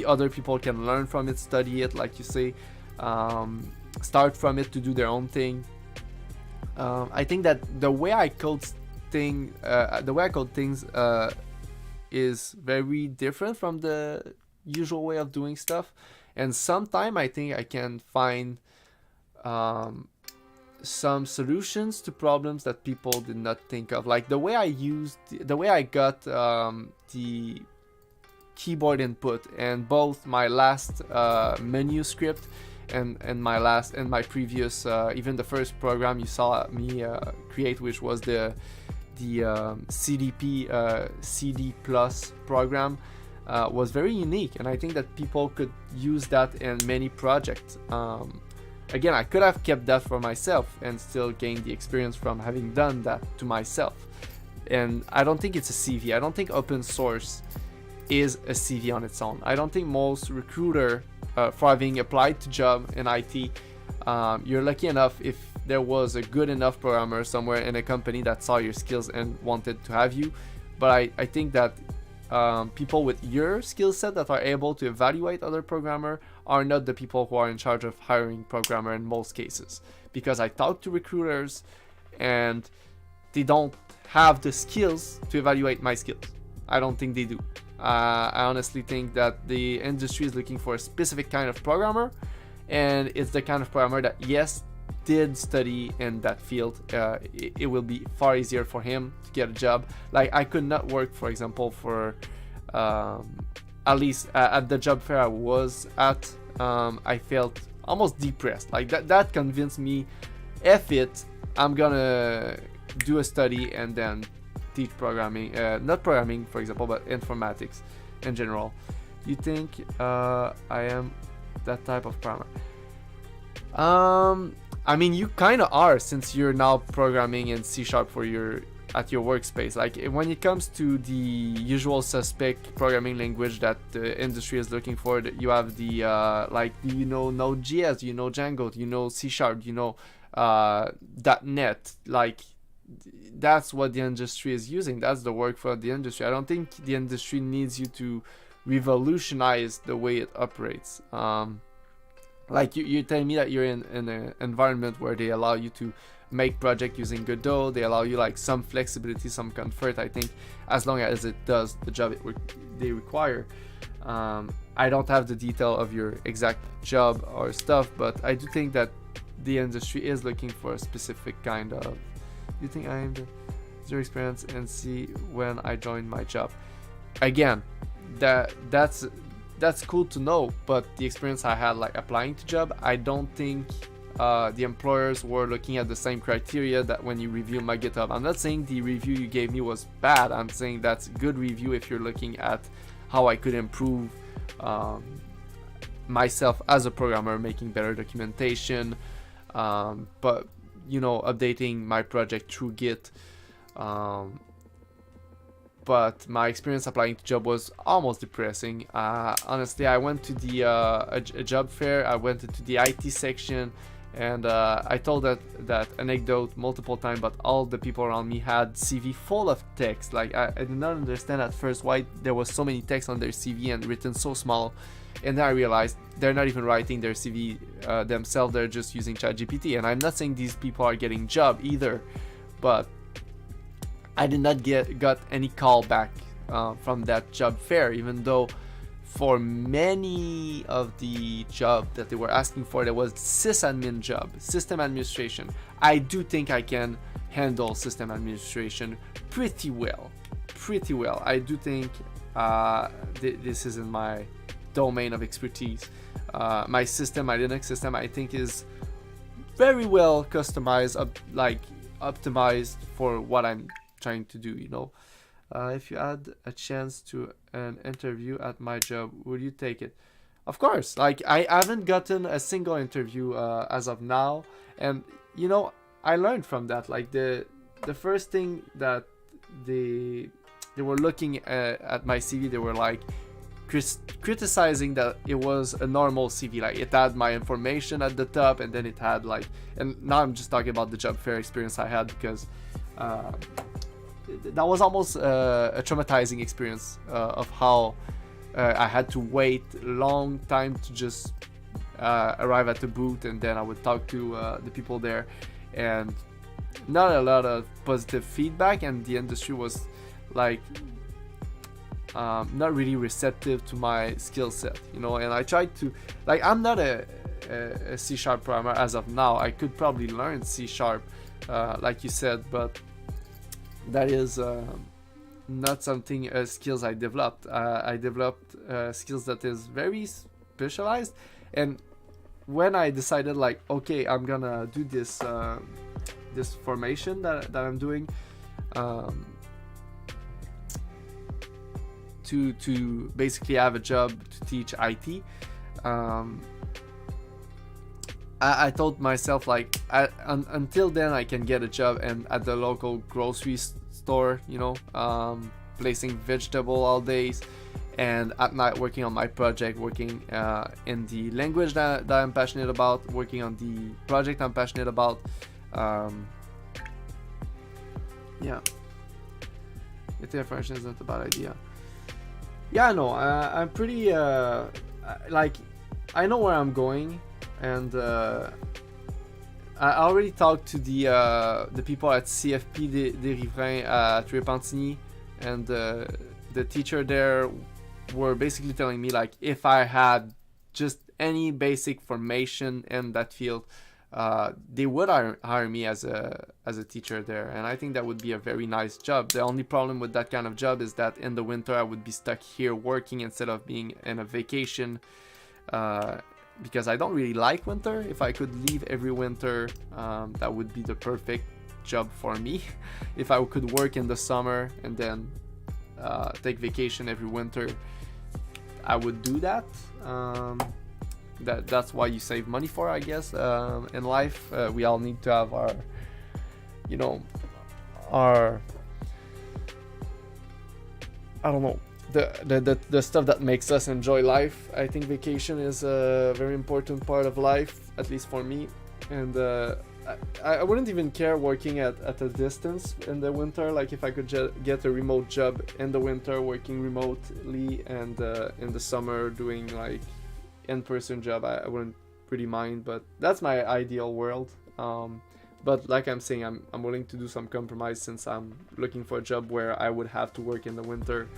Speaker 1: other people can learn from it, study it, like you say, start from it to do their own thing. I think that the way I code things is very different from the usual way of doing stuff, and sometimes I think I can find some solutions to problems that people did not think of. Like the way I got the keyboard input, and both my last menu script and my previous even the first program you saw me create, which was the CDP CD plus program, was very unique, and I think that people could use that in many projects. Again, I could have kept that for myself and still gained the experience from having done that to myself. And I don't think it's a CV. I don't think open source is a CV on its own. I don't think most recruiter, for having applied to job in IT, you're lucky enough if there was a good enough programmer somewhere in a company that saw your skills and wanted to have you. But I think that people with your skill set that are able to evaluate other programmer are not the people who are in charge of hiring programmer in most cases. Because I talk to recruiters and they don't have the skills to evaluate my skills. I don't think they do. I honestly think that the industry is looking for a specific kind of programmer, and it's the kind of programmer that, yes, did study in that field. It will be far easier for him to get a job. Like, I could not work, for example, for at least at the job fair I was at. I felt almost depressed. Like that convinced me, F it, I'm gonna do a study and then teach programming, not programming for example, but informatics in general. You think I am that type of programmer? I mean, you kind of are, since you're now programming in C# for at your workspace. Like, when it comes to the usual suspect programming language that the industry is looking for, that you have the like, do you know Node.js, do you know Django, do you know C#, do you know .NET? Like, that's what the industry is using. That's the work for the industry. I don't think the industry needs you to revolutionize the way it operates. Like, you're telling me that you're in an environment where they allow you to make project using Godot, they allow you like some flexibility, some comfort. I think as long as it does the job they require. I don't have the detail of your exact job or stuff, but I do think that the industry is looking for a specific kind of. You think I am the zero experience and see when I joined my job? Again, that's cool to know, but the experience I had like applying to job, I don't think the employers were looking at the same criteria that when you review my GitHub. I'm not saying the review you gave me was bad. I'm saying that's good review if you're looking at how I could improve myself as a programmer, making better documentation, but updating my project through Git. But my experience applying to job was almost depressing. Honestly, I went to the a job fair. I went into the IT section, and I told that anecdote multiple times. But all the people around me had CV full of text. Like, I did not understand at first why there was so many text on their CV and written so small. And then I realized they're not even writing their CV themselves. They're just using ChatGPT. And I'm not saying these people are getting job either, but I did not got any call back from that job fair, even though for many of the job that they were asking for, there was sysadmin job, system administration. I do think I can handle system administration pretty well. I do think this is in my domain of expertise. My Linux system, I think, is very well customized, optimized for what I'm trying to do. If you had a chance to an interview at my job, would you take it? Of course. Like, I haven't gotten a single interview as of now, and I learned from that. Like, the first thing that they were looking at my CV, they were like criticizing that it was a normal CV. Like, it had my information at the top, and then it had like, and now I'm just talking about the job fair experience I had, because that was almost a traumatizing experience of how I had to wait a long time to just arrive at the booth, and then I would talk to the people there, and not a lot of positive feedback, and the industry was like not really receptive to my skill set, you know. And I tried to, like, I'm not a C# programmer as of now. I could probably learn C#, like you said, but that is not something skills I developed. I developed skills that is very specialized, and when I decided, like, okay, I'm gonna do this this formation that I'm doing to basically have a job to teach IT, I told myself, like, until then I can get a job and at the local grocery store, you know, placing vegetable all days, and at night working on my project, working in the language that I'm passionate about, working on the project I'm passionate about. Yeah, if the information isn't a bad idea. Yeah, I know. I'm pretty like, I know where I'm going, and I already talked to the people at CFP des Riverains at Repentigny, and the teacher there were basically telling me, like, if I had just any basic formation in that field, they would hire me as a teacher there, and I think that would be a very nice job. The only problem with that kind of job is that in the winter I would be stuck here working instead of being in a vacation, because I don't really like winter. If I could leave every winter, that would be the perfect job for me. If I could work in the summer and then take vacation every winter, I would do that. That's why you save money for, I guess, in life. We all need to have our, you know, our, I don't know, the stuff that makes us enjoy life. I think vacation is a very important part of life, at least for me. And I wouldn't even care working at a distance in the winter. Like, if I could get a remote job in the winter, working remotely, and in the summer doing like in-person job, I wouldn't pretty mind. But that's my ideal world. But like I'm saying, I'm willing to do some compromise, since I'm looking for a job where I would have to work in the winter.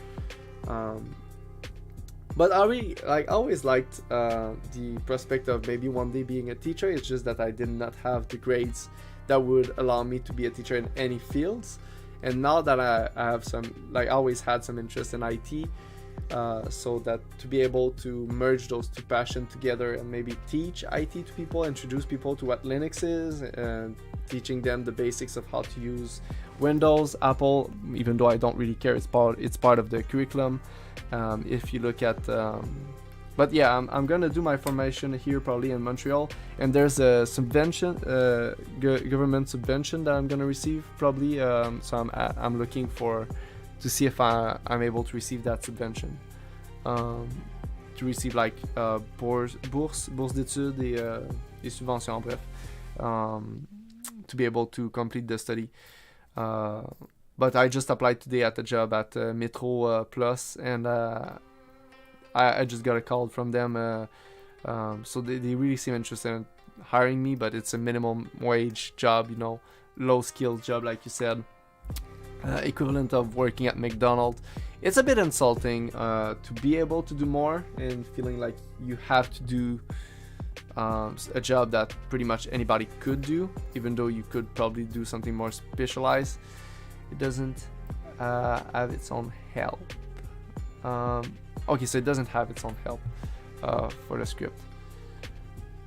Speaker 1: But I really, like, always liked the prospect of maybe one day being a teacher. It's just that I did not have the grades that would allow me to be a teacher in any fields. And now that I have some, like, I always had some interest in IT, so that to be able to merge those two passions together and maybe teach IT to people, introduce people to what Linux is, and teaching them the basics of how to use Windows, Apple, even though I don't really care, it's part of the curriculum. If you look at, but yeah, I'm gonna do my formation here probably in Montreal, and there's a subvention, government subvention that I'm gonna receive probably. So I'm looking to see if I'm able to receive that subvention, to receive like bourse d'études et des subventions, bref, to be able to complete the study. But I just applied today at a job at Metro Plus, and I just got a call from them. So they really seem interested in hiring me, but it's a minimum wage job, you know, low skilled job, like you said, equivalent of working at McDonald's. It's a bit insulting to be able to do more and feeling like you have to do a job that pretty much anybody could do, even though you could probably do something more specialized. It doesn't have its own help. Okay, so it doesn't have its own help for the script.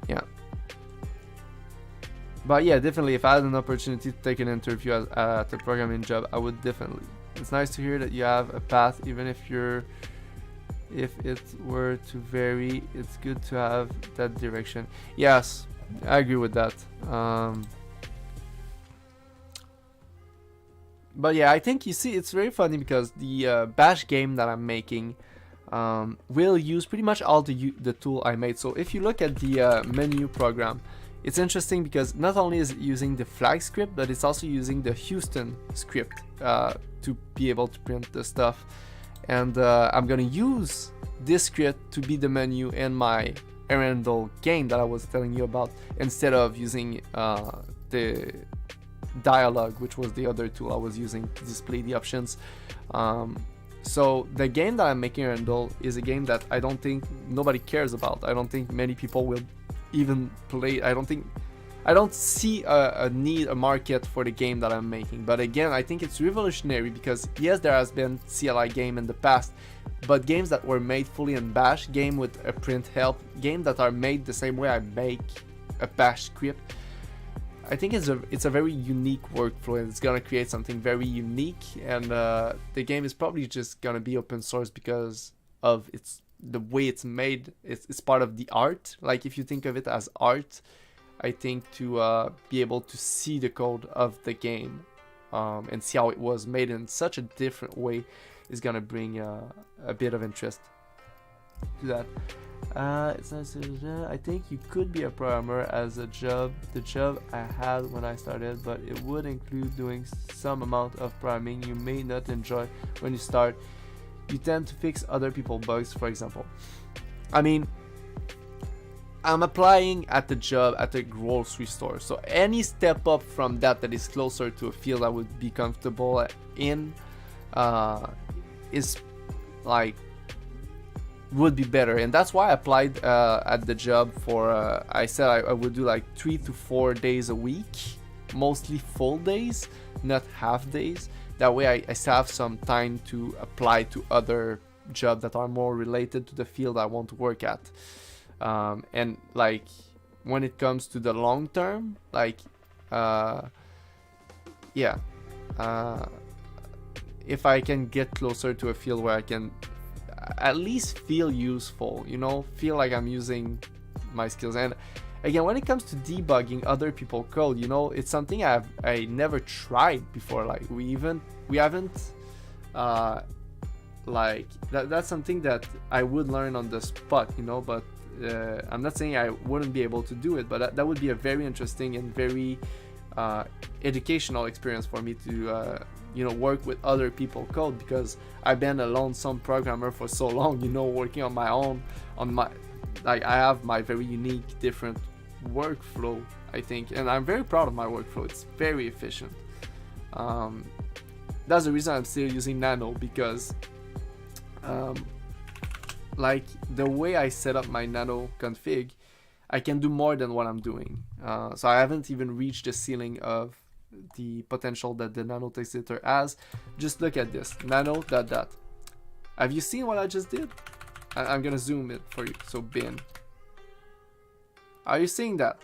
Speaker 1: Yeah. But yeah, definitely, if I had an opportunity to take an interview at a programming job, I would definitely. It's nice to hear that you have a path, even if it were to vary, it's good to have that direction. Yes, I agree with that. But yeah, I think, you see, it's very funny because the bash game that I'm making will use pretty much all the tool I made. So if you look at the menu program, it's interesting because not only is it using the flag script, but it's also using the Houston script to be able to print the stuff. and I'm gonna use this script to be the menu in my Arendelle game that I was telling you about, instead of using the dialogue, which was the other tool I was using to display the options. So the game that I'm making Arendelle is a game that I don't think nobody cares about. I don't think many people will even play. I don't see a need, a market for the game that I'm making. But again, I think it's revolutionary because yes, there has been CLI game in the past, but games that were made fully in Bash, game with a print help, game that are made the same way I make a Bash script, I think it's a very unique workflow, and it's gonna create something very unique. And the game is probably just gonna be open source because of the way it's made. It's part of the art. Like if you think of it as art, I think to be able to see the code of the game and see how it was made in such a different way is gonna bring a bit of interest to that. I think you could be a programmer as a job. The job I had when I started, but it would include doing some amount of programming you may not enjoy when you start. You tend to fix other people's bugs, for example. I mean, I'm applying at the job at a grocery store, so any step up from that is closer to a field I would be comfortable in is like would be better, and that's why I applied at the job for I said I would do like 3 to 4 days a week, mostly full days, not half days. That way I still have some time to apply to other jobs that are more related to the field I want to work at. And like when it comes to the long term, like if I can get closer to a field where I can at least feel useful, you know, feel like I'm using my skills. And again, when it comes to debugging other people's code, you know, it's something I never tried before. Like we haven't like that's something that I would learn on the spot, you know. But I'm not saying I wouldn't be able to do it, but that would be a very interesting and very educational experience for me to you know, work with other people's code, because I've been a lonesome programmer for so long, you know, working on my own, like I have my very unique, different workflow, I think, and I'm very proud of my workflow. It's very efficient. That's the reason I'm still using Nano, because like the way I set up my Nano config, I can do more than what I'm doing. So I haven't even reached the ceiling of the potential that the Nano text editor has. Just look at this, nano ... Have you seen what I just did? I'm gonna zoom it for you. So bin, are you seeing that?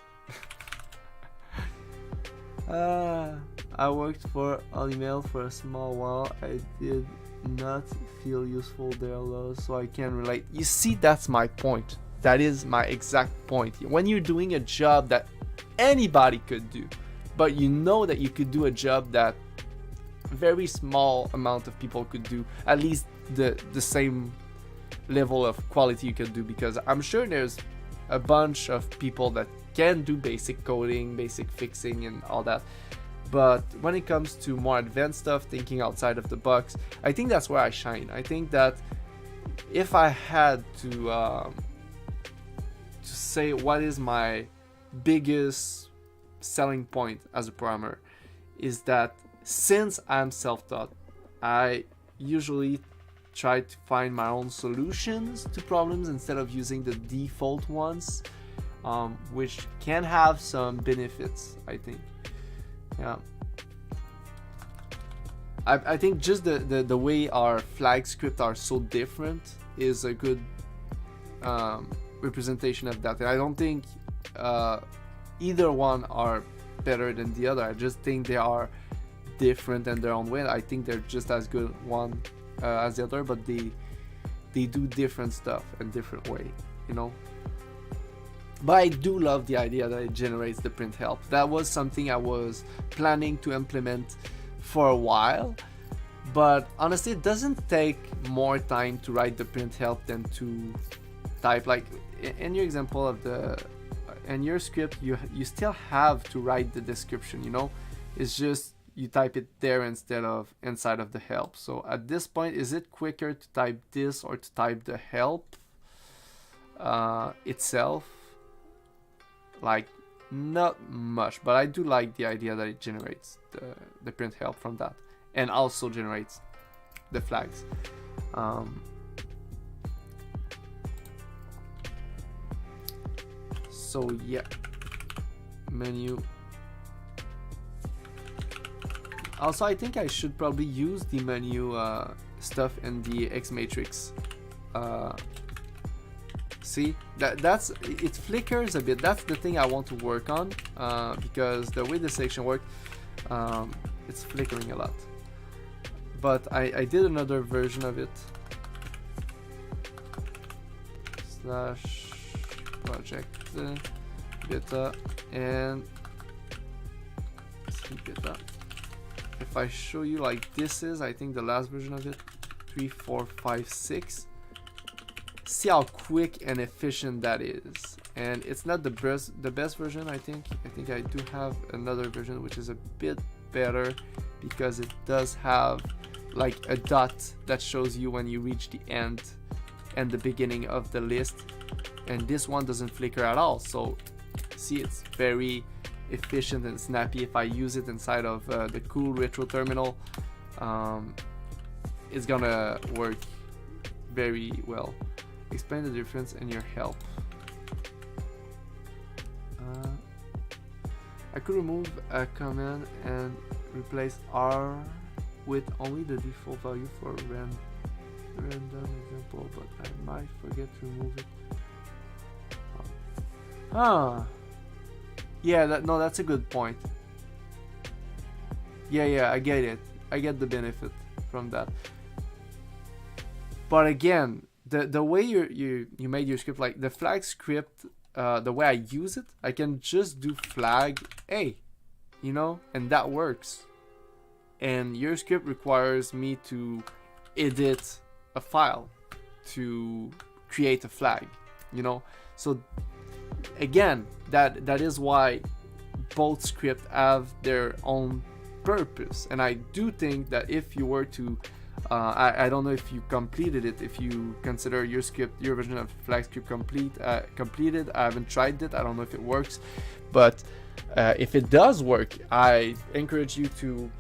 Speaker 1: I worked for Allemail for a small while. I did not feel useful there, so I can relate. You see, that's my point. That is my exact point. When you're doing a job that anybody could do, but you know that you could do a job that very small amount of people could do, at least the same level of quality you could do, because I'm sure there's a bunch of people that can do basic coding, basic fixing and all that, but when it comes to more advanced stuff, thinking outside of the box, I think that's where I shine. I think that if I had to say what is my biggest selling point as a programmer, is that since I'm self-taught, I usually try to find my own solutions to problems instead of using the default ones, which can have some benefits, I think. Yeah, I think just the way our flag script are so different is a good representation of that. And I don't think either one are better than the other. I just think they are different in their own way. I think they're just as good one as the other, but they do different stuff in different way, you know. But I do love the idea that it generates the print help. That was something I was planning to implement for a while, but honestly it doesn't take more time to write the print help than to type. Like in your example of in your script, you still have to write the description, you know. It's just you type it there instead of inside of the help. So at this point, is it quicker to type this or to type the help itself? Like, not much, but I do like the idea that it generates the print help from that, and also generates the flags. So yeah, menu. Also, I think I should probably use the menu stuff in the X matrix. See, that's it flickers a bit. That's the thing I want to work on, because the way the selection works, it's flickering a lot. But I did another version of it. / project beta and see beta. If I show you like this is, I think the last version of it, 3, 4, 5, 6. See how quick and efficient that is. And it's not the best version. I think I do have another version which is a bit better, because it does have like a dot that shows you when you reach the end and the beginning of the list, and this one doesn't flicker at all. So see, it's very efficient and snappy. If I use it inside of the cool retro terminal, it's gonna work very well. Explain the difference in your help. I could remove a command and replace R with only the default value for random example, but I might forget to remove it. Yeah, that's a good point. Yeah, I get it. I get the benefit from that. But again, the way you made your script, like the flag script, the way I use it, I can just do flag A, you know, and that works. And your script requires me to edit a file to create a flag, you know. So again, that is why both scripts have their own purpose. And I do think that if you were to I don't know if you completed it, if you consider your script, your version of flag script completed. I haven't tried it, I don't know if it works, but if it does work, I encourage you to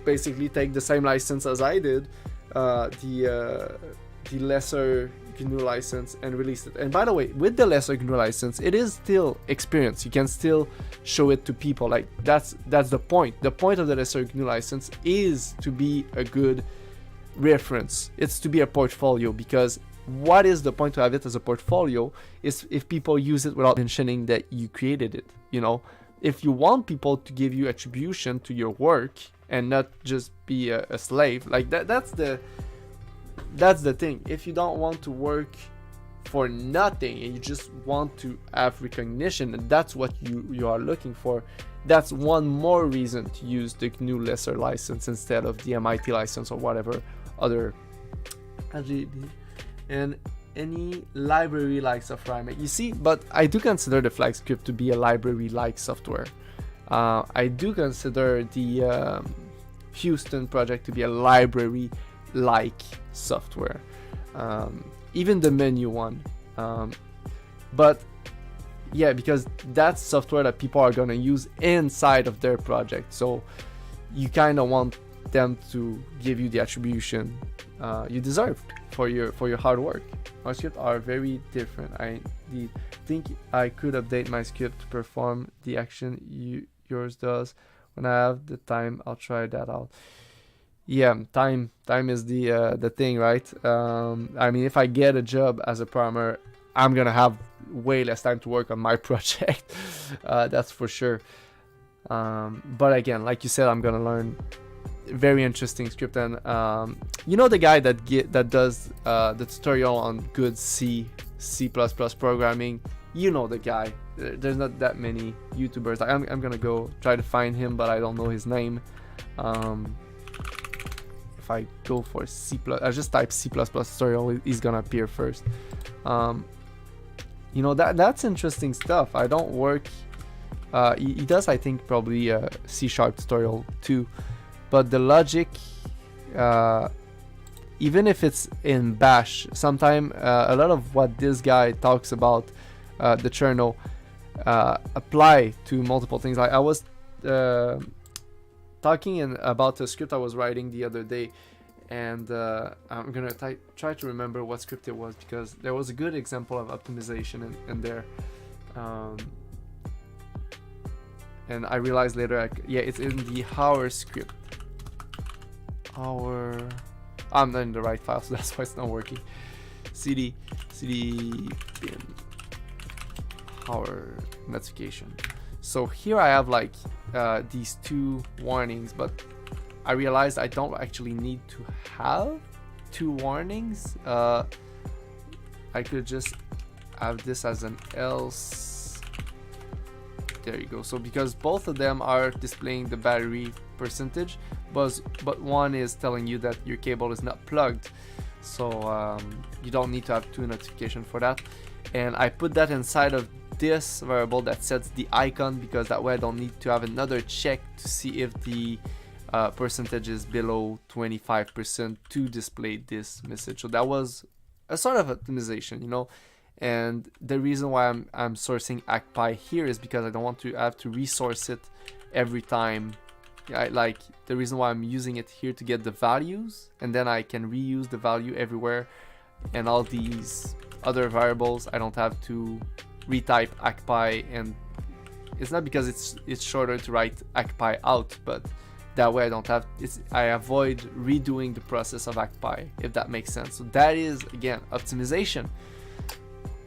Speaker 1: basically take the same license as I did, the lesser GNU license, and release it. And by the way, with the lesser GNU license, it is still experience. You can still show it to people. Like that's the point. The point of the lesser GNU license is to be a good reference. It's to be a portfolio, because what is the point to have it as a portfolio is if people use it without mentioning that you created it, you know. If you want people to give you attribution to your work and not just be a slave, like that's the thing. If you don't want to work for nothing and you just want to have recognition, and that's what you are looking for, that's one more reason to use the GNU lesser license instead of the MIT license or whatever other. And any library-like software I make. You see, but I do consider the flag script to be a library-like software. I do consider the Houston project to be a library-like software. Even the menu one. But yeah, because that's software that people are gonna use inside of their project. So you kind of want them to give you the attribution you deserve for your hard work. My scripts are very different. I think I could update my script to perform the action yours does. When I have the time, I'll try that out. Yeah, time is the thing, right? I mean, if I get a job as a programmer, I'm gonna have way less time to work on my project. That's for sure. But again, like you said, I'm gonna learn very interesting script. And you know the guy that does the tutorial on good C++ programming, you know the guy. There's not that many YouTubers. I'm gonna go try to find him, but I don't know his name. If I go for C++, I just type C++ tutorial, he's gonna appear first. You know, that's interesting stuff. I don't work. He does, I think, probably a C# tutorial too. but the logic, even if it's in Bash, sometimes a lot of what this guy talks about, the journal, apply to multiple things. Like I was talking about a script I was writing the other day, and I'm gonna try to remember what script it was, because there was a good example of optimization in there. And I realized later, yeah, it's in the Hour script. I'm not in the right file, so that's why it's not working. cd bin Hour notification. So here I have like these two warnings, but I realized I don't actually need to have two warnings. I could just have this as an else. There you go. So because both of them are displaying the battery percentage, but one is telling you that your cable is not plugged, so you don't need to have two notifications for that. And I put that inside of this variable that sets the icon, because that way I don't need to have another check to see if the percentage is below 25% to display this message. So that was a sort of optimization, you know. And the reason why I'm sourcing ActPy here is because I don't want to have to resource it every time. Like the reason why I'm using it here to get the values, and then I can reuse the value everywhere, and all these other variables I don't have to retype ActPy. And it's not because it's shorter to write ActPy out, but that way I avoid redoing the process of ActPy, if that makes sense. So that is again optimization.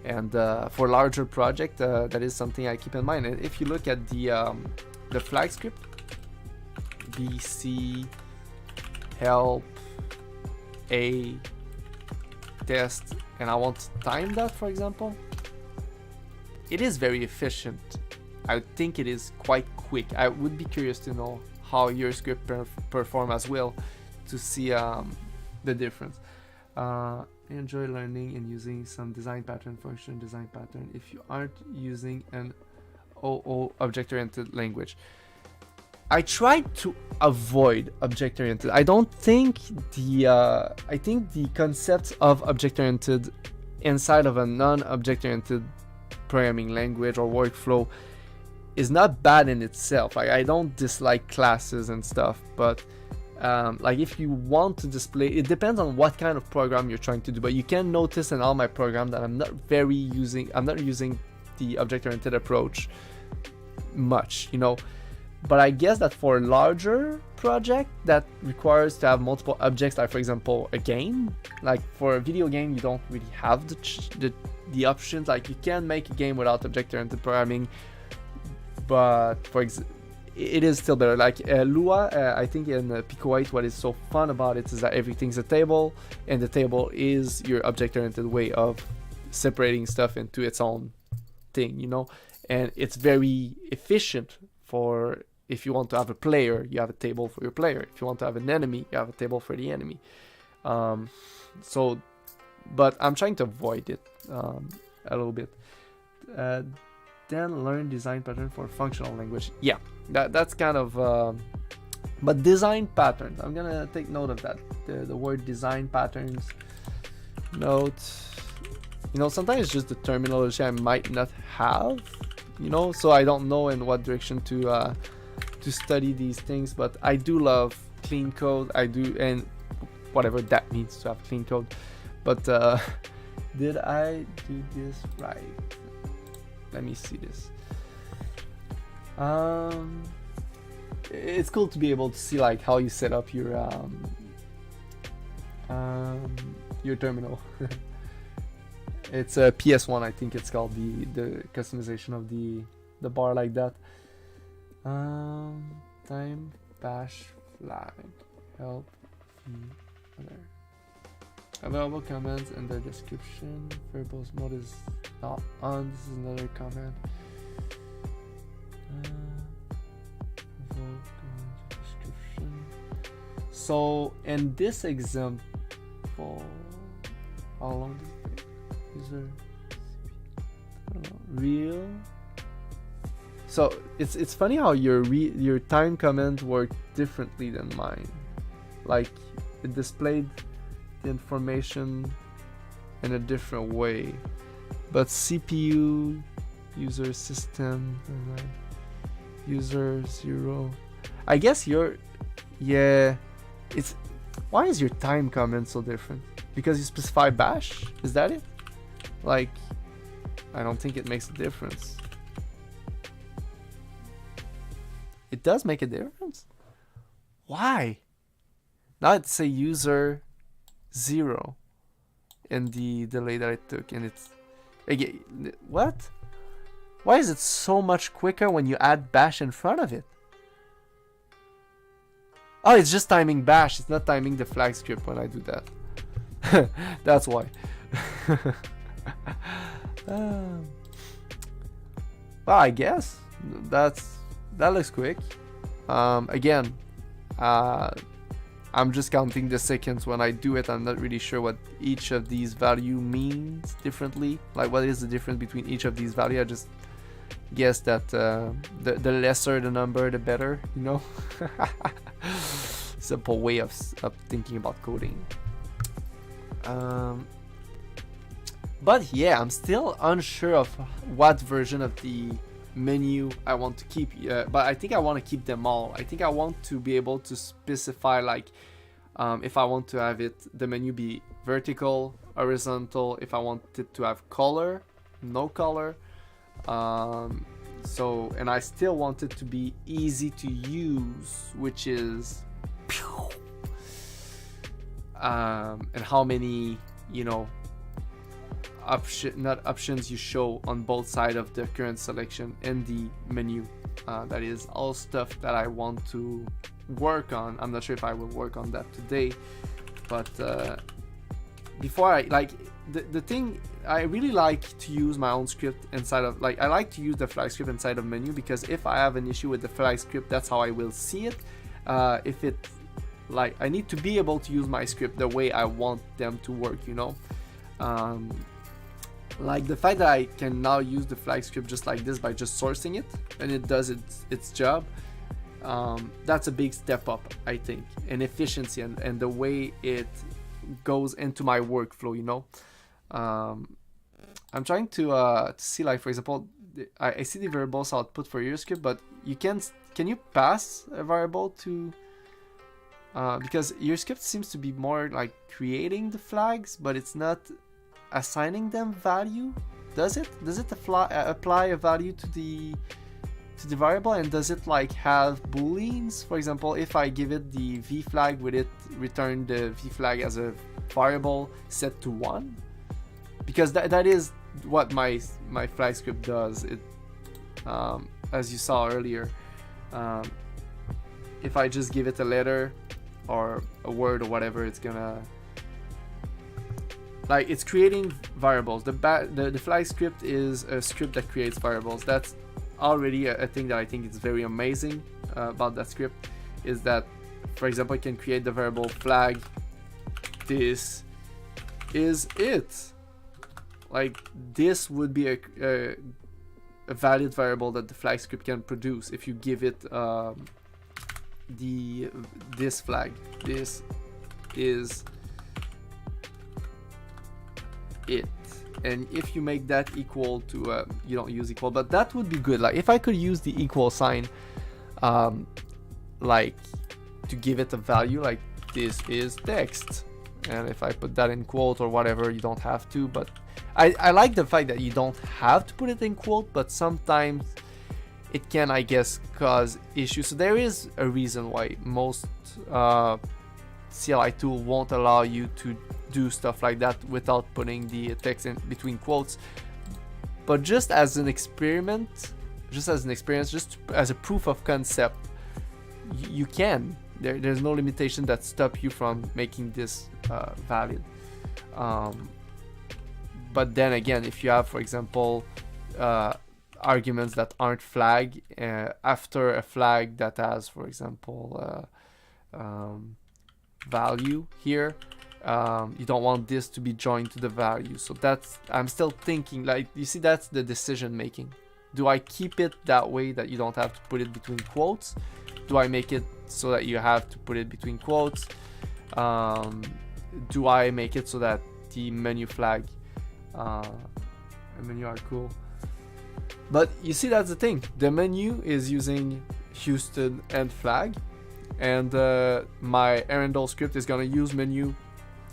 Speaker 1: And for larger project, that is something I keep in mind. And if you look at the flag script, BC help a test, and I want to time that, for example, it is very efficient. I think it is quite quick. I would be curious to know how your script perform as well, to see the difference. Enjoy learning and using some design pattern function design pattern if you aren't using an OO object-oriented language. I tried to avoid object-oriented. I think the concept of object-oriented inside of a non-object-oriented programming language or workflow is not bad in itself. I don't dislike classes and stuff, but like if you want to display, it depends on what kind of program you're trying to do. But you can notice in all my program that I'm not using the object-oriented approach much, you know. But I guess that for a larger project that requires to have multiple objects, like for example a game, like for a video game you don't really have the options. Like you can make a game without object-oriented programming, but it is still better. Like Lua, I think in Pico 8, what is so fun about it is that everything's a table, and the table is your object-oriented way of separating stuff into its own thing, you know. And it's very efficient for if you want to have a player, you have a table for your player. If you want to have an enemy, you have a table for the enemy. So, but I'm trying to avoid it a little bit. Then learn design pattern for functional language. Yeah, that's kind of but design patterns, I'm gonna take note of that, the word design patterns. Note, you know, sometimes it's just the terminology I might not have, you know, so I don't know in what direction to study these things. But I do love clean code, I do, and whatever that means to have clean code. But did I do this right? Let me see this. It's cool to be able to see like how you set up your terminal. It's a PS1, I think it's called, the customization of the bar like that. Time bash flag help other available commands in the description. Variables mode is not on. This is another command. Description. So in this example, how long does it take? User, I don't know, real So it's funny how your time comment worked differently than mine. Like it displayed the information in a different way. But CPU, user system, user 0. I guess yeah. It's why is your time comment so different? Because you specify bash? Is that it? Like, I don't think it makes a difference. It does make a difference? Why? Now it's a user 0 in the delay that I took, and it's again, what? Why is it so much quicker when you add bash in front of it? Oh, it's just timing bash. It's not timing the flag script when I do that. That's why. Well, I guess that looks quick. Again, I'm just counting the seconds when I do it. I'm not really sure what each of these value means differently. Like, what is the difference between each of these value? I just guess that the lesser the number, the better, you know. Simple way of thinking about coding. But yeah, I'm still unsure of what version of the menu I want to keep, but I think I want to keep them all. I think I want to be able to specify, like, if I want to have the menu be vertical, horizontal, if I want it to have color, no color, so, and I still want it to be easy to use, which is and how many, you know, not options you show on both sides of the current selection in the menu. That is all stuff that I want to work on. I'm not sure if I will work on that today, but before I, like, the thing, I really like to use my own script inside of, like, I like to use the flag script inside of menu, because if I have an issue with the flag script, that's how I will see it. If it, like, I need to be able to use my script the way I want them to work, you know. Like the fact that I can now use the flag script just like this by just sourcing it, and it does its job. That's a big step up, I think, in efficiency and the way it goes into my workflow, you know. I'm trying to see, like, for example, I see the variables output for your script, but can you pass a variable to, because your script seems to be more like creating the flags, but it's not assigning them value. Does it apply a value to the variable, and does it, like, have booleans? For example, if I give it the v flag, would it return the v flag as a variable set to 1? Because that is what my flag script does. It, as you saw earlier, if I just give it a letter or a word or whatever, it's gonna, like, it's creating variables. The flag script is a script that creates variables. That's already a thing that I think is very amazing about that script, is that, for example, it can create the variable flag. This is it. Like, this would be a valid variable that the flag script can produce if you give it this flag. This is it. And if you make that equal to, you don't use equal, but that would be good. Like, if I could use the equal sign, like, to give it a value, like, this is text, and if I put that in quote or whatever, you don't have to. But I like the fact that you don't have to put it in quote, but sometimes it can, I guess, cause issues. So there is a reason why most CLI tool won't allow you to do stuff like that without putting the text in between quotes. But just as an experiment, just as an experience, just as a proof of concept, you can. There's no limitation that stop you from making this valid. But then again, if you have, for example, arguments that aren't flag after a flag that has, for example, value here, you don't want this to be joined to the value. So that's, I'm still thinking, like, you see, that's the decision making. Do I keep it that way that you don't have to put it between quotes? Do I make it so that you have to put it between quotes? Do I make it so that the menu flag and menu are cool? But you see, that's the thing. The menu is using Houston and flag, and my Arundel script is gonna use menu,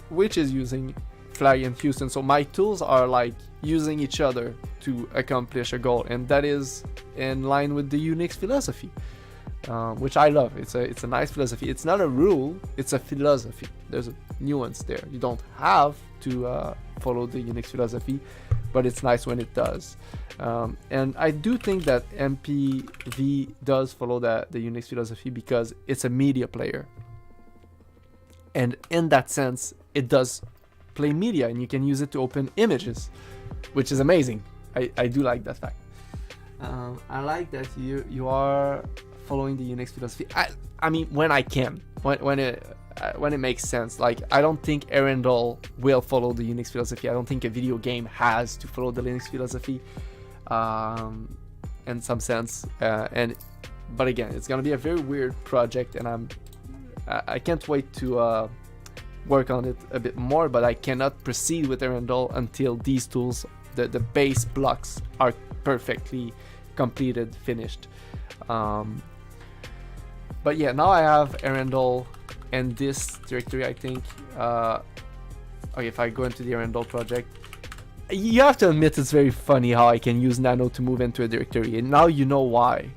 Speaker 1: which is using flag and Houston. So my tools are like using each other to accomplish a goal, and that is in line with the Unix philosophy, which I love. It's a nice philosophy. It's not a rule, it's a philosophy. There's a nuance there. You don't have to follow the Unix philosophy, but it's nice when it does. And I do think that MPV does follow the Unix philosophy because it's a media player, and in that sense it does play media, and you can use it to open images, which is amazing. I do like that fact. I like that you are following the Unix philosophy. I mean, when I can, when it makes sense. Like, I don't think Arundel will follow the Unix philosophy. I don't think a video game has to follow the Linux philosophy, in some sense. But again, it's gonna be a very weird project, and I can't wait to work on it a bit more. But I cannot proceed with Arundel until these tools, the base blocks, are perfectly completed, finished. But yeah, now I have Arundel and this directory, I think. Okay, if I go into the Arundel project, you have to admit it's very funny how I can use nano to move into a directory, and now you know why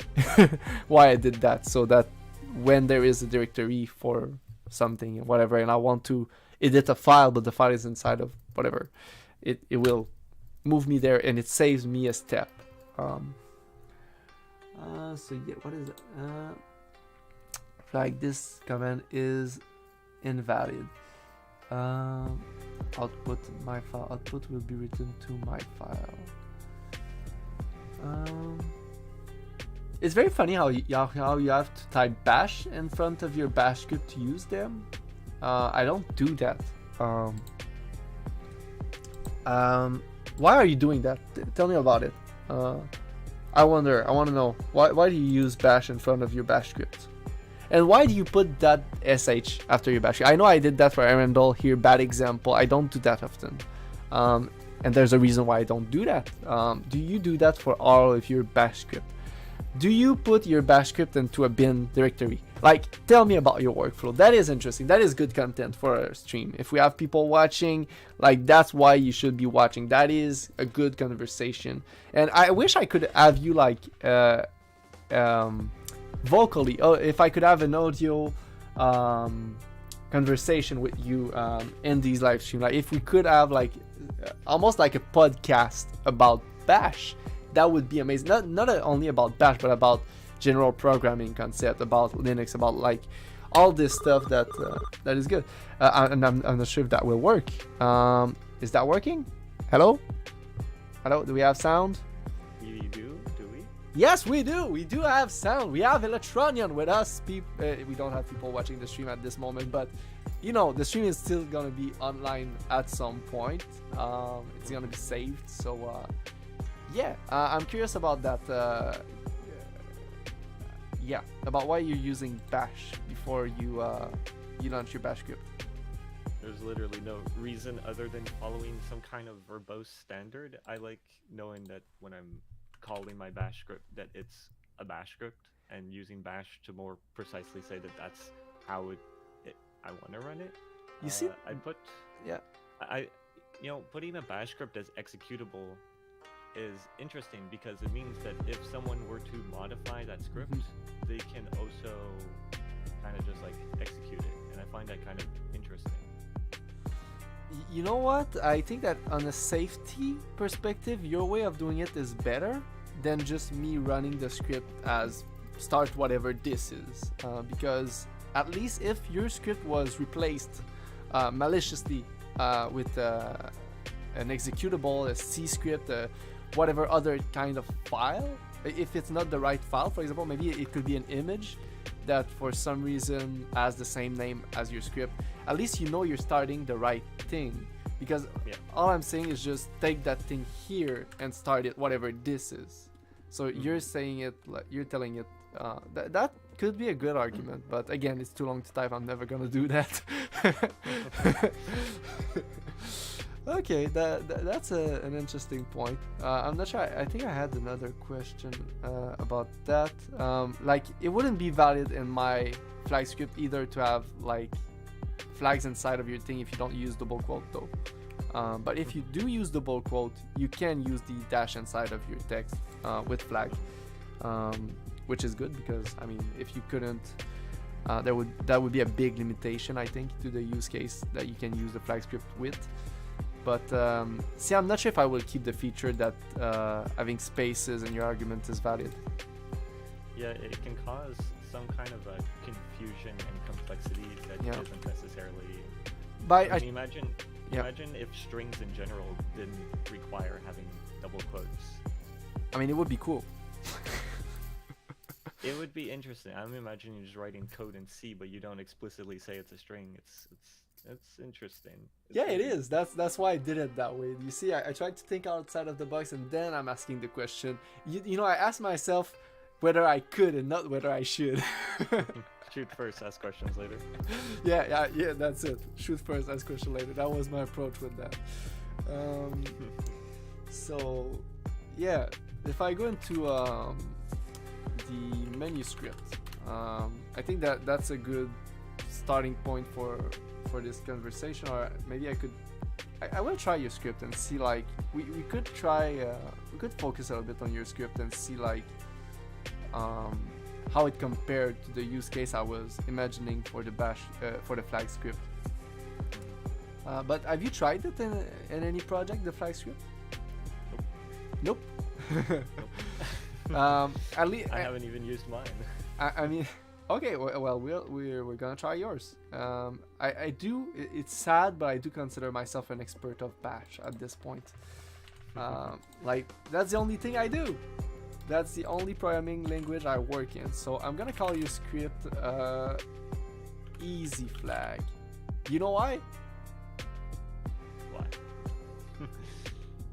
Speaker 1: why I did that, so that when there is a directory for something, whatever, and I want to edit a file, but the file is inside of whatever, it will move me there, and it saves me a step. So yeah, what is it? Flag this command is invalid. Output my file. Output will be written to my file. It's very funny how you have to type bash in front of your bash script to use them. I don't do that. Why are you doing that? Tell me about it. I want to know why do you use bash in front of your bash script? And why do you put that sh after your bash? I know I did that for Arundel here, bad example. I don't do that often. And there's a reason why I don't do that. Do you do that for all of your bash script? Do you put your bash script into a bin directory? Like, tell me about your workflow. That is interesting. That is good content for our stream. If we have people watching, like, that's why you should be watching. That is a good conversation. And I wish I could have you, like, vocally. Oh, if I could have an audio conversation with you in these live stream, like if we could have like almost like a podcast about bash, that would be amazing. Not only about bash, but about general programming concept, about Linux, about like all this stuff that is good. And I'm not sure if that will work. Is that working? Hello, do we have sound? Yes, we do. We do have sound. We have Elatronion with us. We don't have people watching the stream at this moment, but you know, the stream is still gonna be online at some point. It's gonna be saved. So yeah, I'm curious about that. Yeah, about why you're using bash before you launch your bash script.
Speaker 2: There's literally no reason other than following some kind of verbose standard. I like knowing that when I'm calling my bash script that it's a bash script, and using bash to more precisely say that that's how I want to run it.
Speaker 1: You see,
Speaker 2: putting a bash script as executable is interesting because it means that if someone were to modify that script, they can also kind of just like execute it, and I find that kind of interesting.
Speaker 1: You know what? I think that on a safety perspective, your way of doing it is better than just me running the script as start whatever this is. Because at least if your script was replaced maliciously with an executable, a C script, whatever other kind of file, if it's not the right file, for example, maybe it could be an image that for some reason has the same name as your script, at least you know you're starting the right thing. Because all I'm saying is just take that thing here and start it, whatever this is. So you're saying it, like you're telling it. That could be a good argument, but again, it's too long to type. I'm never gonna do that. Okay, that's an interesting point. I'm not sure. I think I had another question about that. Like, it wouldn't be valid in my flag script either to have like flags inside of your thing if you don't use double quote though. But if you do use double quote, you can use the dash inside of your text with flag, which is good because I mean, if you couldn't, that would be a big limitation, I think, to the use case that you can use the flag script with. But see, I'm not sure if I will keep the feature that having spaces in your argument is valid.
Speaker 2: Yeah, it can cause some kind of a confusion and complexity that isn't necessarily.
Speaker 1: But
Speaker 2: I mean, imagine if strings in general didn't require having double quotes.
Speaker 1: I mean, it would be cool.
Speaker 2: It would be interesting. I'm imagining just writing code in C, but you don't explicitly say it's a string. It's interesting.
Speaker 1: Yeah, it is. That's why I did it that way. You see, I tried to think outside of the box, and then I'm asking the question. You know, I asked myself whether I could and not whether I should.
Speaker 2: Shoot first, ask questions later.
Speaker 1: Yeah, that's it. Shoot first, ask question later. That was my approach with that. So, yeah, if I go into the menu script, I think that's a good starting point for this conversation. Or maybe I will try your script and see, like, we could try we could focus a little bit on your script and see, like, how it compared to the use case I was imagining for the bash for the flag script. But have you tried it in any project, the flag script? Nope. At least
Speaker 2: I haven't even used mine.
Speaker 1: I mean, okay, well, we're gonna try yours. I do. It's sad, but I do consider myself an expert of Bash at this point. Like, that's the only thing I do. That's the only programming language I work in. So I'm gonna call your script easy flag. You know why?
Speaker 2: Why?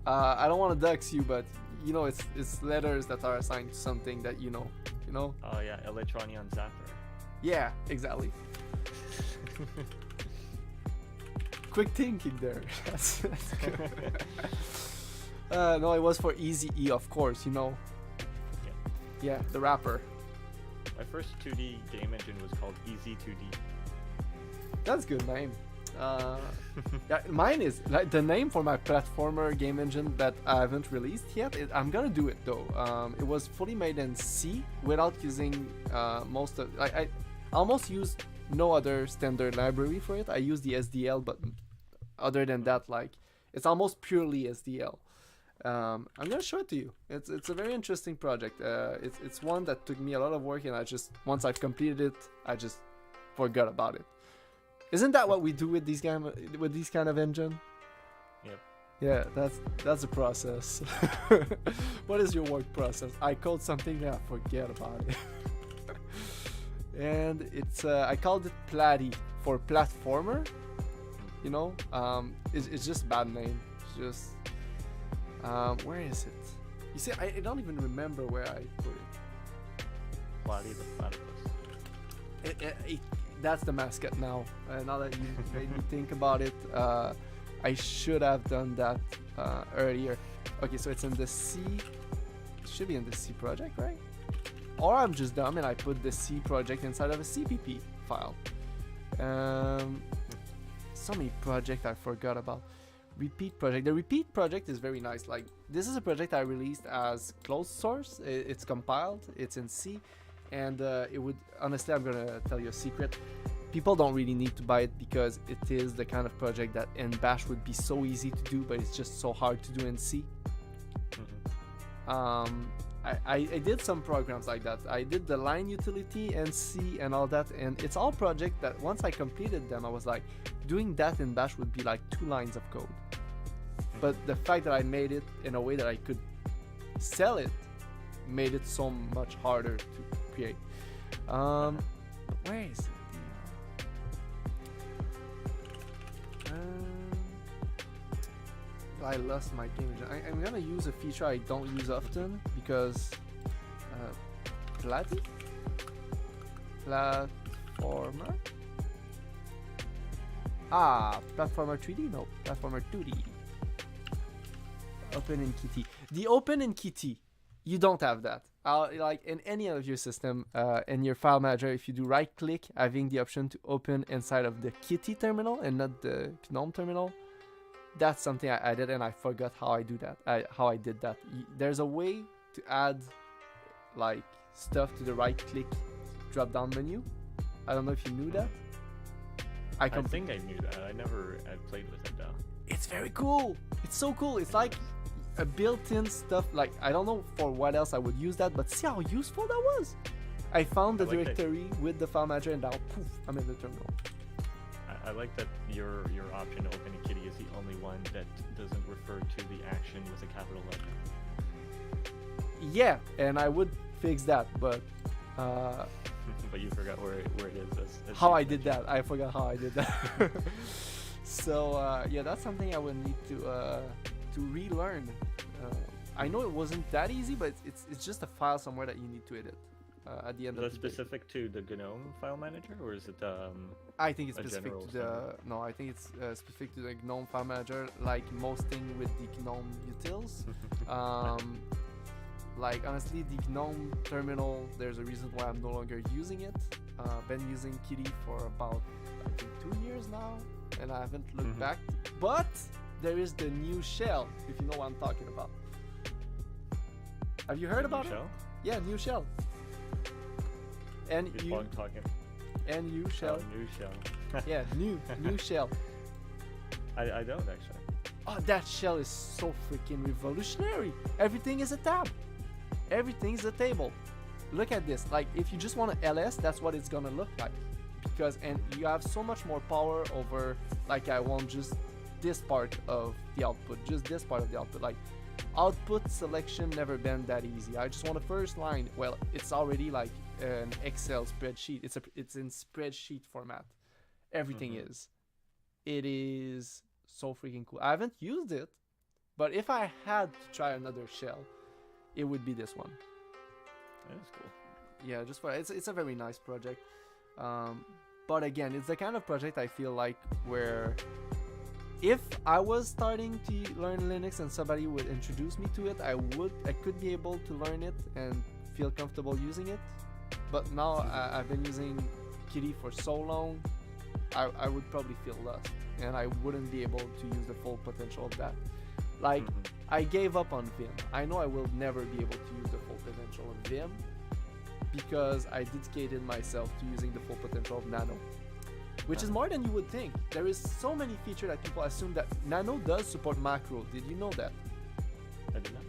Speaker 1: I don't want to dox you, but you know, it's letters that are assigned to something that you know.
Speaker 2: Oh yeah, Elatronion zapper.
Speaker 1: Yeah, exactly. Quick thinking there. That's good. No, it was for Easy E, of course. You know. Yeah, the rapper.
Speaker 2: My first 2D game engine was called Easy 2D.
Speaker 1: That's a good name. Yeah, mine is like the name for my platformer game engine that I haven't released yet. I'm gonna do it though. It was fully made in C without using most of. I almost used no other standard library for it. I used the SDL, but other than that, like, it's almost purely SDL. I'm gonna show it to you. It's a very interesting project. It's one that took me a lot of work, and once I've completed it, I just forgot about it. Isn't that what we do with these kind of engine?
Speaker 2: Yep.
Speaker 1: Yeah, that's the process. What is your work process? I code something, then I forget about it. And it's I called it Platty for platformer. You know, it's just a bad name. It's just where is it? You see, I don't even remember where I put it.
Speaker 2: Platty the platypus.
Speaker 1: That's the mascot now. Now that you made me think about it, I should have done that earlier. Okay, so it's in the C. It should be in the C project, right? Or I'm just dumb and I put the C project inside of a CPP file. So many projects I forgot about. Repeat project. The repeat project is very nice. Like, this is a project I released as closed source. It's compiled. It's in C. And it would, honestly, I'm gonna tell you a secret. People don't really need to buy it because it is the kind of project that in Bash would be so easy to do, but it's just so hard to do in C. I did some programs like that. I did the line utility and C and all that, and it's all project that once I completed them, I was like, doing that in Bash would be like 2 lines of code. But the fact that I made it in a way that I could sell it made it so much harder to create. Where is it? I lost my game engine. I'm gonna use a feature I don't use often because Platformer? Platformer 3D? No, platformer 2D. Open in Kitty. The open in Kitty, you don't have that. Like in any of your system, in your file manager, if you do right click, having the option to open inside of the Kitty terminal and not the GNOME terminal, that's something I did and I forgot how I do that. How I did that. There's a way to add like stuff to the right click drop down menu. I don't know if you knew that.
Speaker 2: I think I knew that. I never had played with it though.
Speaker 1: It's very cool. It's so cool. It's like a built-in stuff. Like I don't know for what else I would use that, but see how useful that was. I found the directory with the file manager and now poof, I'm in the terminal.
Speaker 2: I like that your option to open a Kitty is the only one that doesn't refer to the action with a capital letter.
Speaker 1: Yeah, and I would fix that, but
Speaker 2: but you forgot where it is. As
Speaker 1: how I did that. I forgot how I did that. So yeah, that's something I would need to relearn. I know it wasn't that easy, but it's just a file somewhere that you need to edit at the end of the day.
Speaker 2: Is that specific to the GNOME file manager, or is it
Speaker 1: I think it's specific to the no. I think it's specific to the GNOME file manager, like most thing with the GNOME utils. Like honestly, the GNOME terminal, there's a reason why I'm no longer using it. Been using Kitty for about I think 2 years now, and I haven't looked back. But there is the new shell, if you know what I'm talking about. Have you heard about it? Yeah, new shell. And you
Speaker 2: talking.
Speaker 1: And you shell.
Speaker 2: Oh, new shell.
Speaker 1: Yeah, new shell.
Speaker 2: I don't actually.
Speaker 1: Oh, that shell is so freaking revolutionary. Everything is a tab. Everything is a table. Look at this. Like if you just want to LS, that's what it's gonna look like. Because and you have so much more power over. Like I want just this part of the output, just this part of the output. Like output selection never been that easy. I just want the first line. Well, it's already like an Excel spreadsheet. It's in spreadsheet format. Everything is. It is so freaking cool. I haven't used it, but if I had to try another shell, it would be this one.
Speaker 2: That is cool.
Speaker 1: Yeah, just for it's a very nice project. But again, it's the kind of project I feel like where if I was starting to learn Linux and somebody would introduce me to it, I could be able to learn it and feel comfortable using it. But now I've been using Kitty for so long, I would probably feel lost and I wouldn't be able to use the full potential of that. Like I gave up on Vim. I know I will never be able to use the full potential of Vim because I dedicated myself to using the full potential of Nano, which is more than you would think. There is so many features that people assume that Nano does support macro. Did you know that?
Speaker 2: I did not.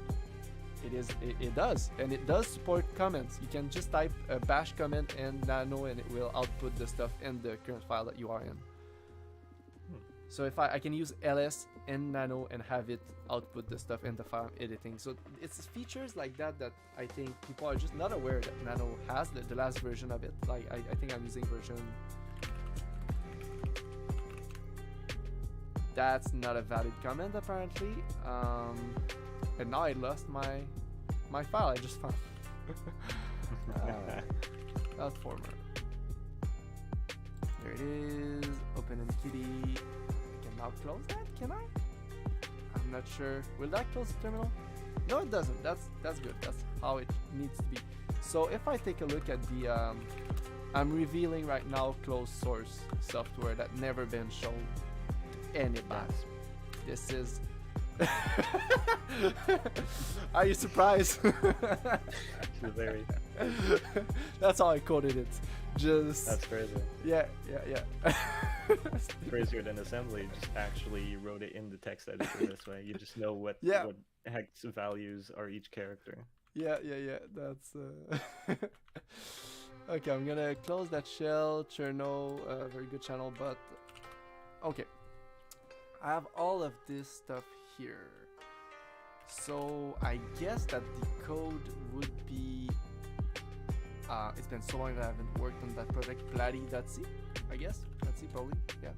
Speaker 1: It does, and it does support comments. You can just type a bash comment and Nano and it will output the stuff in the current file that you are in. So if I can use ls and Nano and have it output the stuff in the file I'm editing. So it's features like that that I think people are just not aware that Nano has the last version of it. Like I think I'm using version. That's not a valid comment apparently. And now I lost my file I just found. Platformer. There it is. Open in Kitty. I can now close that, can I? I'm not sure. Will that close the terminal? No, it doesn't. That's good. That's how it needs to be. So if I take a look at the I'm revealing right now closed source software that never been shown to anybody. This is Are you surprised?
Speaker 2: Very.
Speaker 1: That's how I coded it. Just
Speaker 2: That's crazy.
Speaker 1: Yeah.
Speaker 2: Crazier than assembly. Just actually wrote it in the text editor this way. You just know what hex values are each character.
Speaker 1: Yeah. That's okay. I'm gonna close that shell. Cherno, very good channel, but okay. I have all of this stuff here. So I guess that the code would be it's been so long that I haven't worked on that project. Platty.c, I guess. That's it, probably. Yeah.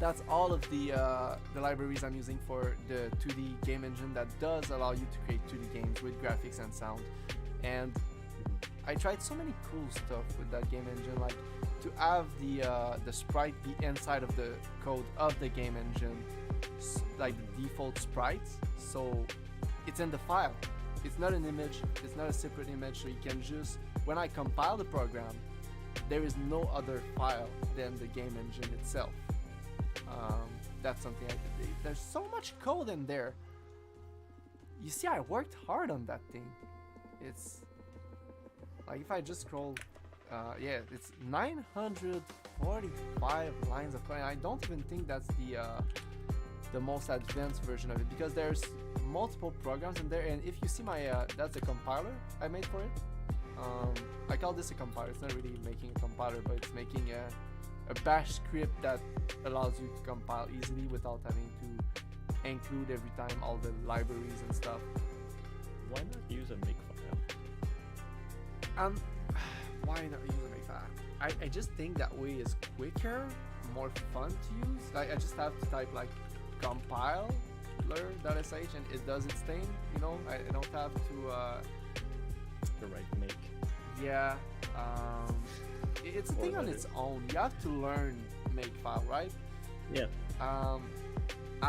Speaker 1: That's all of the libraries I'm using for the 2D game engine that does allow you to create 2D games with graphics and sound. And I tried so many cool stuff with that game engine, like to have the sprite be inside of the code of the game engine, like the default sprites, so it's in the file. It's not an image, it's not a separate image, so you can just, when I compile the program, there is no other file than the game engine itself. That's something I did. There's so much code in there. You see, I worked hard on that thing. It's like, if I just scroll, yeah, it's 945 lines of code. I don't even think that's the most advanced version of it, because there's multiple programs in there. And if you see my that's the compiler I made for it. I call this a compiler. It's not really making a compiler, but it's making a bash script that allows you to compile easily without having to include every time all the libraries and stuff.
Speaker 2: Why not use a makefile?
Speaker 1: Why not use a makefile? I just think that way is quicker, more fun to use. Like, I just have to type like compiler.sh and it does its thing. You know, I don't have to.
Speaker 2: The right make.
Speaker 1: Yeah. It's a thing on its own. You have to learn makefile, right?
Speaker 2: Yeah.
Speaker 1: I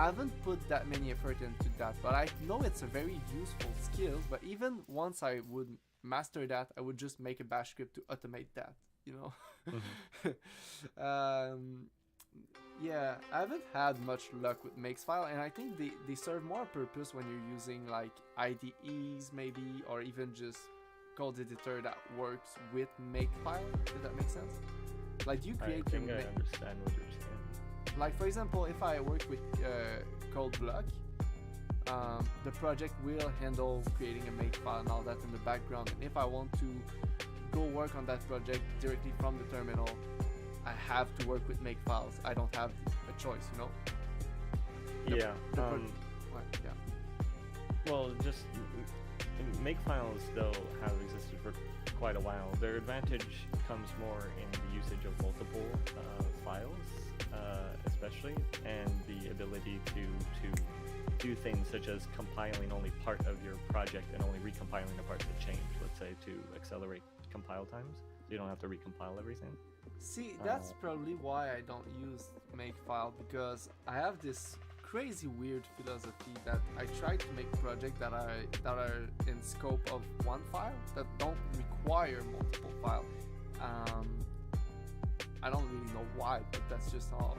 Speaker 1: haven't put that many effort into that, but I know it's a very useful skill. But even once I would master that, I would just make a bash script to automate that, you know. Yeah, I haven't had much luck with makefile, and I think they serve more purpose when you're using like IDEs maybe, or even just code editor that works with makefile. Does that make sense? Like, do you create
Speaker 2: I think I understand what you're saying.
Speaker 1: Like, for example, if I work with code block, the project will handle creating a makefile and all that in the background. And if I want to go work on that project directly from the terminal, I have to work with makefiles. I don't have a choice, you know?
Speaker 2: Yeah.
Speaker 1: Yeah.
Speaker 2: Well, just makefiles though have existed for quite a while. Their advantage comes more in the usage of multiple files, especially, and the ability to do things such as compiling only part of your project and only recompiling the parts that change. Let's say to accelerate compile times, so you don't have to recompile everything.
Speaker 1: See, that's probably why I don't use makefile, because I have this crazy weird philosophy that I try to make projects that are in scope of one file, that don't require multiple files. I don't really know why, but that's just how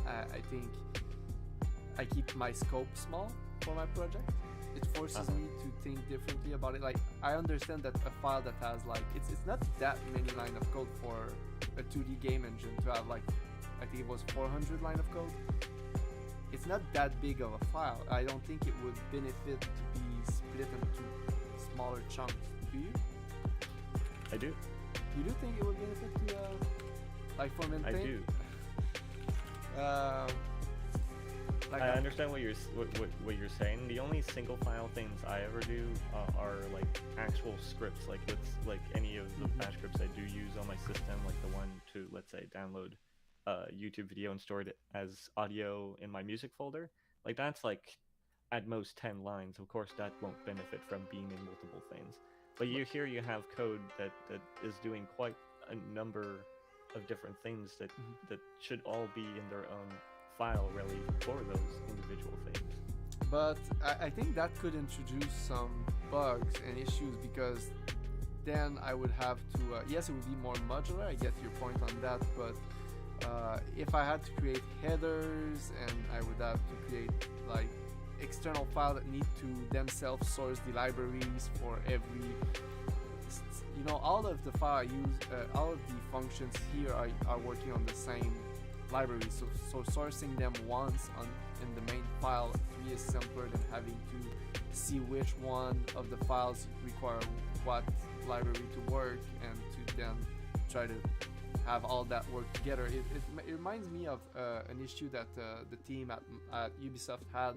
Speaker 1: I think I keep my scope small for my project. It forces me to think differently about it. Like, I understand that a file that has like, it's not that many lines of code for a 2D game engine to have like, I think it was 400 lines of code. It's not that big of a file. I don't think it would benefit to be split into smaller chunks. Do you?
Speaker 2: I do.
Speaker 1: You do think it would benefit to, like, for maintain?
Speaker 2: I do.
Speaker 1: Like
Speaker 2: I understand what you're saying. The only single file things I ever do are like actual scripts, like any of the bash scripts I do use on my system, like the one to, let's say, download YouTube video and store it as audio in my music folder. Like, that's like at most 10 lines. Of course, that won't benefit from being in multiple things. But you have code that is doing quite a number of different things that should all be in their own file, really, for those individual things.
Speaker 1: But I think that could introduce some bugs and issues, because then I would have to, yes, it would be more modular, I get your point on that, but if I had to create headers, and I would have to create like external files that need to themselves source the libraries for every, you know, all of the file I use, all of the functions here are working on the same library, so sourcing them once in the main file to me is simpler than having to see which one of the files require what library to work, and to then try to have all that work together. It reminds me of an issue that the team at Ubisoft had,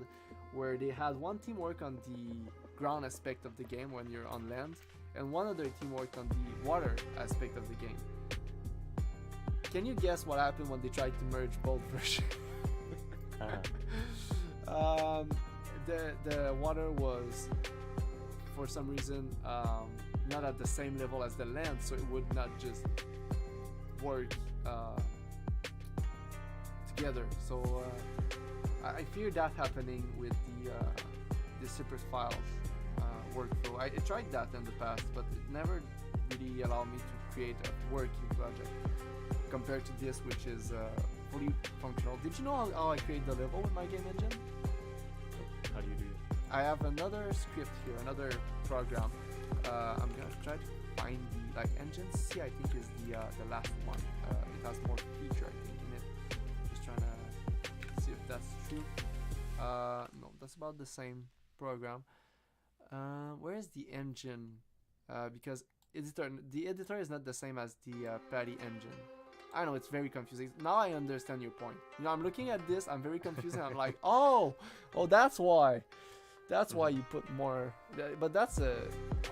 Speaker 1: where they had one team work on the ground aspect of the game when you're on land, and one other team worked on the water aspect of the game. Can you guess what happened when they tried to merge both versions? The water was, for some reason, not at the same level as the land, so it would not just work together. So I fear that happening with the separate files workflow. I tried that in the past, but it never really allowed me to create a working project compared to this, which is fully functional. Did you know how I create the level with my game engine?
Speaker 2: How do you do it?
Speaker 1: I have another script here, another program. I'm gonna try to find the engine C. I think is the last one. It has more feature, I think, in it. Just trying to see if that's true. No, that's about the same program. Where is the engine? Because the editor is not the same as the Patty engine. I know it's very confusing. Now I understand your point. I'm looking at this. I'm very confused. And I'm like, oh, that's why. That's why you put more. But that's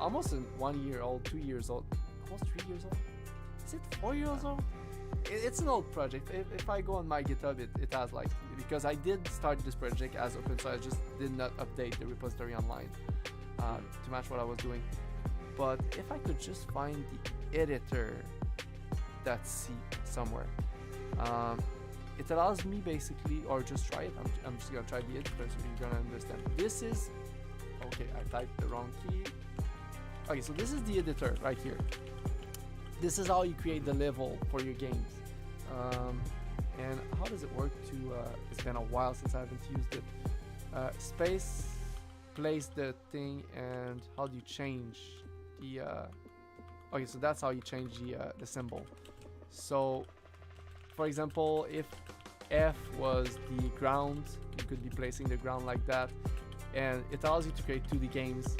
Speaker 1: almost a 1 year old, 2 years old, almost 3 years old. Is it 4 years old? It's an old project. If I go on my GitHub, it has because I did start this project as open, so I just did not update the repository online to match what I was doing. But if I could just find the editor that's C somewhere, it allows me basically, or just try it. I'm just gonna try the editor so you're gonna understand. This is okay. I typed the wrong key. Okay, so this is the editor right here. This is how you create the level for your games. And how does it work to it's been a while since I haven't used it. Space, place the thing, and how do you change the okay, so that's how you change the symbol. So for example, if F was the ground, you could be placing the ground like that, and it allows you to create 2D games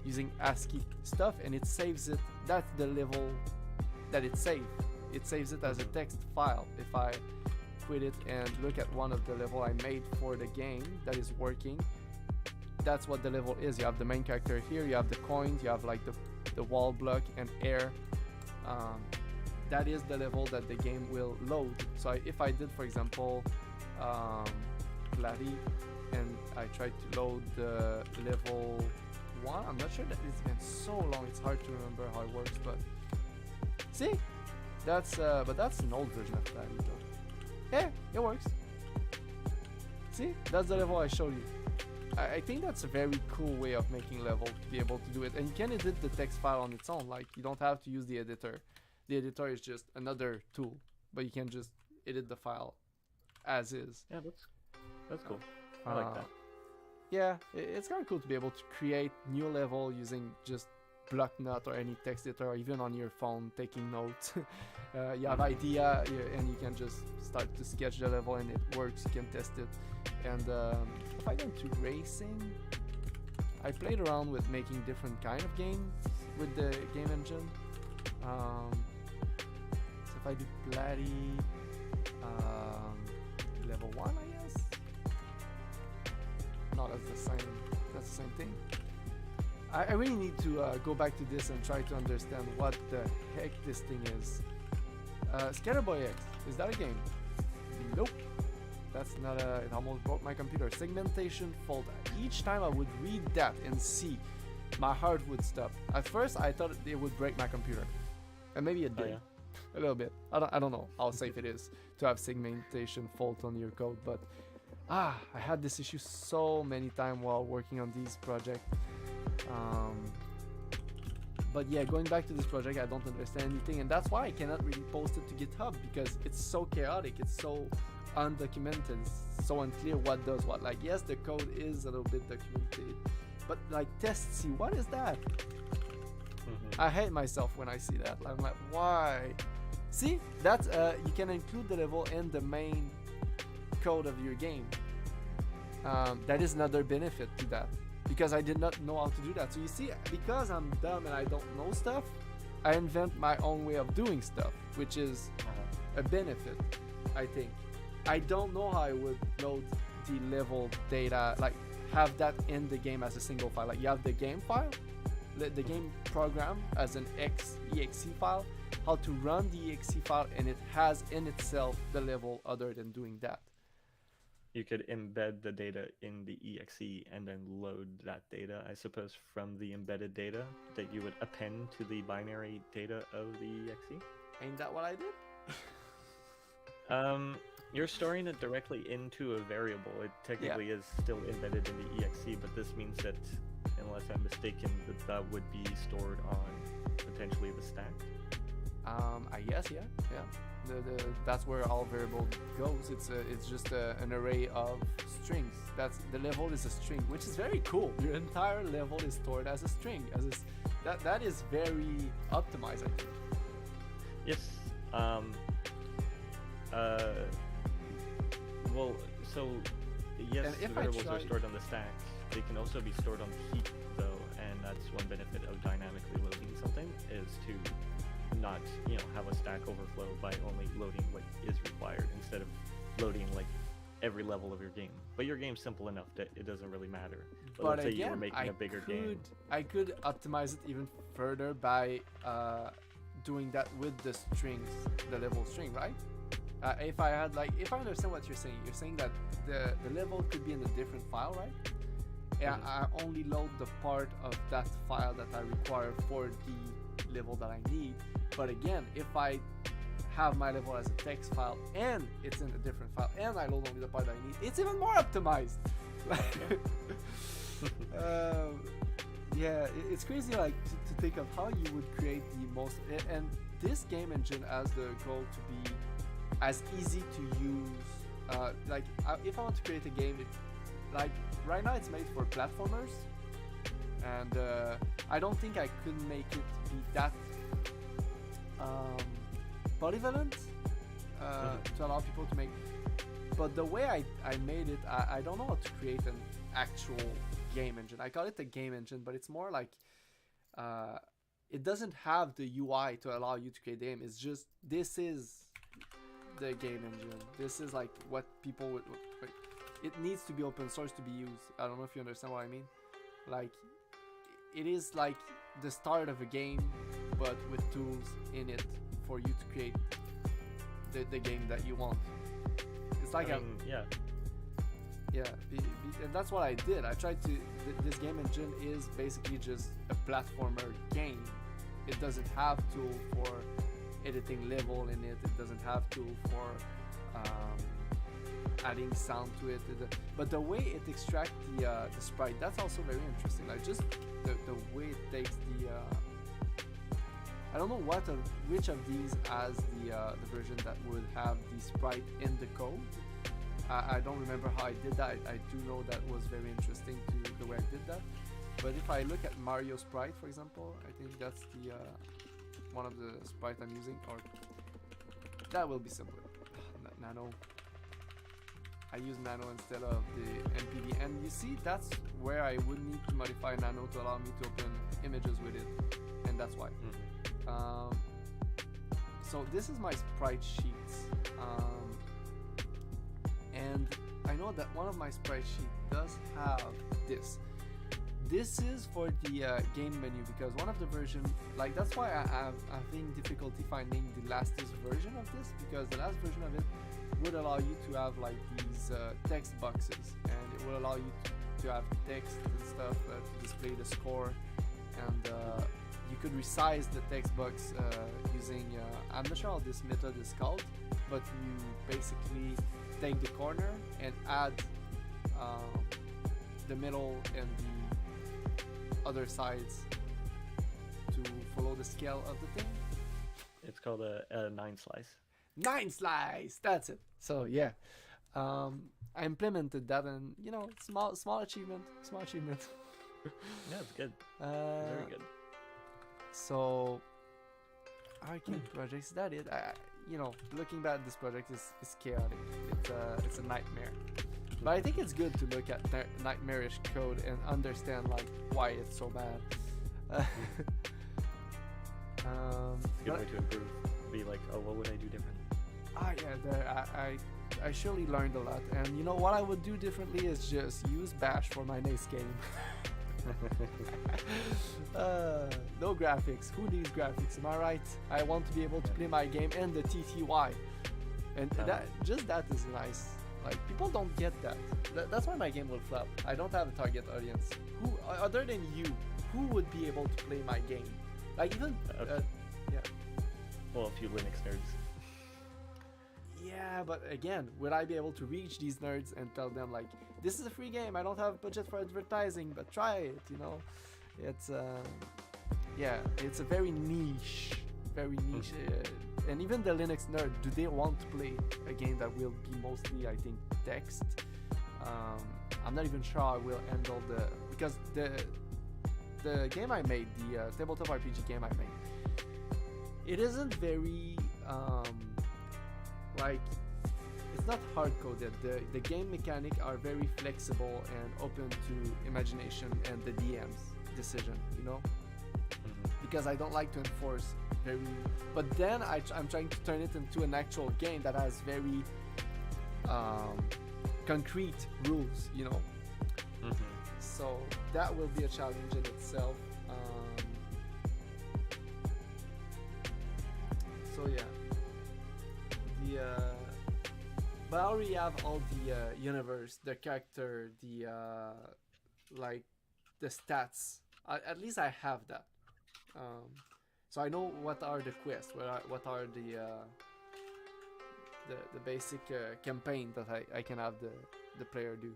Speaker 1: using ASCII stuff, and it saves it. That's the level that it saved. It saves it as a text file. If I quit it and look at one of the level I made for the game that is working, that's what the level is. You have the main character here, you have the coins, you have the wall block and air. That is the level that the game will load. So if I did, for example, Clary, and I tried to load the level 1, I'm not sure that it's been so long, it's hard to remember how it works, but see, but that's an old version of Clary though. Yeah, it works. See, that's the level I showed you. I think that's a very cool way of making level, to be able to do it, and you can edit the text file on its own. You don't have to use the editor. The editor is just another tool, but you can just edit the file as is.
Speaker 2: Yeah, that's cool. I like that.
Speaker 1: Yeah, it's kind of cool to be able to create new level using just Blocknot or any text editor, or even on your phone taking notes. You have idea, and you can just start to sketch the level, and it works. You can test it. And if I go into racing, I played around with making different kind of games with the game engine. So if I do Platty, level 1, I guess. No, that's the same. That's the same thing. I really need to go back to this and try to understand what the heck this thing is. Scatterboy X, is that a game? Nope. That's not a. It almost broke my computer. Segmentation fault. Each time I would read that and see, my heart would stop. At first, I thought it would break my computer, and maybe it did. Oh, yeah. A little bit. I don't know how safe it is to have segmentation fault on your code, but I had this issue so many times while working on these projects. But yeah, going back to this project, I don't understand anything, and that's why I cannot really post it to GitHub, because it's so chaotic, it's so undocumented, it's so unclear what does what. Yes, the code is a little bit documented, but test C, what is that? I hate myself when I see that. I'm like, why? See, that's you can include the level in the main code of your game. That is another benefit to that, because I did not know how to do that. So you see, because I'm dumb and I don't know stuff, I invent my own way of doing stuff, which is a benefit, I think. I don't know how I would load the level data, have that in the game as a single file. You have the game file, the game program as an exe file, how to run the exe file, and it has in itself the level other than doing that.
Speaker 2: you could embed the data in the exe and then load that data, I suppose, from the embedded data that you would append to the binary data of the exe.
Speaker 1: Ain't that what I did?
Speaker 2: You're storing it directly into a variable. It technically is still embedded in the exe, but this means that, unless I'm mistaken, that would be stored on potentially the stack.
Speaker 1: I guess, yeah. That's where all variable goes. It's just an array of strings. The level is a string, which is very cool. Your entire level is stored as a string. That is very optimized, I think.
Speaker 2: Yes. Well, so yes, the variables are stored on the stack. They can also be stored on the heap, though, and that's one benefit of dynamically loading something, is to not, have a stack overflow by only loading what is required instead of loading like every level of your game. But your game's simple enough that it doesn't really matter. But let's say you were making a bigger game.
Speaker 1: I could optimize it even further by doing that with the strings, the level string, right? If I understand what you're saying that the level could be in a different file, right? Yeah, I only load the part of that file that I require for the level that I need. But again, if I have my level as a text file and it's in a different file and I load only the part that I need, it's even more optimized. Yeah, it's crazy, like to think of how you would create the most. And this game engine has the goal to be as easy to use. If I want to create a game, like right now it's made for platformers, and I don't think I could make it be that polyvalent to allow people to make. But the way I made it, I don't know how to create an actual game engine. I call it a game engine, but it's more like it doesn't have the UI to allow you to create the game. It's just, this is the game engine. This is like what people would. It needs to be open source to be used. I don't know if you understand what I mean. Like, it is like the start of a game, but with tools in it for you to create the game that you want. It's like and that's what I did. I tried to. This game engine is basically just a platformer game. It doesn't have tool for editing level in it. It doesn't have tool for adding sound to it. But the way it extracts the sprite, that's also very interesting. Like just the way it takes the. I don't know which of these has the version that would have the sprite in the code. I don't remember how I did that. I do know that was very interesting to the way I did that. But if I look at Mario sprite, for example, I think that's the one of the sprite I'm using, or that will be simpler. Nano. I use Nano instead of the NPV, and you see that's where I would need to modify Nano to allow me to open images with it, and that's why. So this is my sprite sheets. And I know that one of my sprite sheets does have this. This is for the game menu, because one of the versions, like that's why I'm having difficulty finding the lastest version of this, because the last version of it would allow you to have like these text boxes, and it will allow you to have text and stuff to display the score, and you could resize the text box using, I'm not sure how this method is called, but you basically take the corner and add the middle and the other sides to follow the scale of the thing.
Speaker 2: It's called a 9 slice.
Speaker 1: 9 slice, that's it. So yeah, I implemented that, and small achievement.
Speaker 2: Yeah, it's good. Very good.
Speaker 1: So arcade projects, is that it? Looking back at this project is chaotic. It's a nightmare. But I think it's good to look at nightmarish code and understand like why it's so bad.
Speaker 2: It's a good way to improve. Be like, oh, what would I do different?
Speaker 1: I surely learned a lot. And what I would do differently is just use Bash for my next game. No graphics. Who needs graphics? Am I right? I want to be able to play my game in the TTY, and that is nice. Like people don't get that. That's why my game will flop. I don't have a target audience. Who other than you, who would be able to play my game? Like even yeah.
Speaker 2: Well, a few Linux nerds.
Speaker 1: Yeah, but again, would I be able to reach these nerds and tell them like, this is a free game, I don't have budget for advertising, but try it, you know? It's yeah, it's a very niche, and even the Linux nerd, do they want to play a game that will be mostly, I think, text? I'm not even sure I will handle because the game I made, the tabletop RPG game I made, it isn't very like, it's not hard coded. The game mechanics are very flexible and open to imagination and the DM's decision, you know? Because I don't like to enforce very, but then I'm trying to turn it into an actual game that has very concrete rules, you know? So that will be a challenge in itself. So yeah. But I already have all the universe, the character, the like the stats. At least I have that. So I know what are the quests, what are the basic campaign that I can have the player do.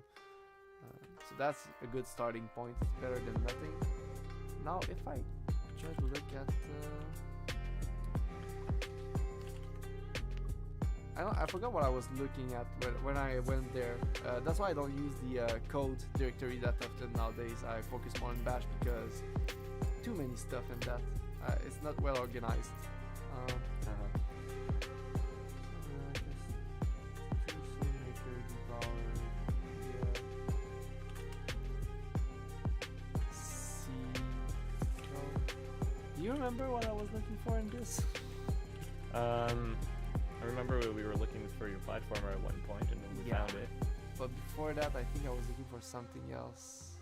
Speaker 1: So that's a good starting point. It's better than nothing. Now if I try to look at I forgot what I was looking at when I went there. That's why I don't use the code directory that often nowadays. I focus more on bash because too many stuff in that. It's not well organized. Do you remember what I was looking for in this?
Speaker 2: I remember we were looking for your platformer at one point, and then we found it.
Speaker 1: But before that, I think I was looking for something else.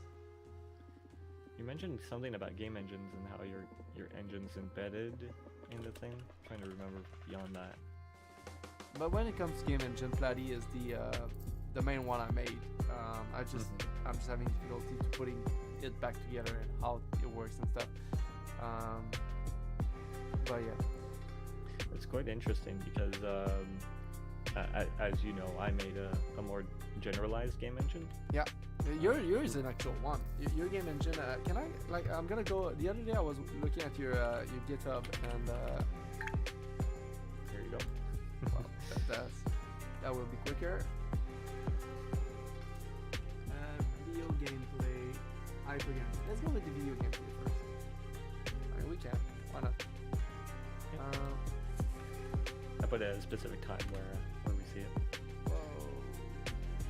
Speaker 2: You mentioned something about game engines and how your engine's embedded in the thing. I'm trying to remember beyond that.
Speaker 1: But when it comes to game engine, Platy is the main one I made. I'm just having difficulty to putting it back together and how it works and stuff. But yeah.
Speaker 2: It's quite interesting because, as you know, I made a more generalized game engine.
Speaker 1: Yeah, yours is an actual one. Your game engine. Can I I'm gonna go. The other day I was looking at your GitHub and
Speaker 2: here you go.
Speaker 1: Well, that will be quicker. Video gameplay. Hypergame. Let's go with the video gameplay first. I mean, we can. Why not?
Speaker 2: I put a specific time where we see it.
Speaker 1: Whoa.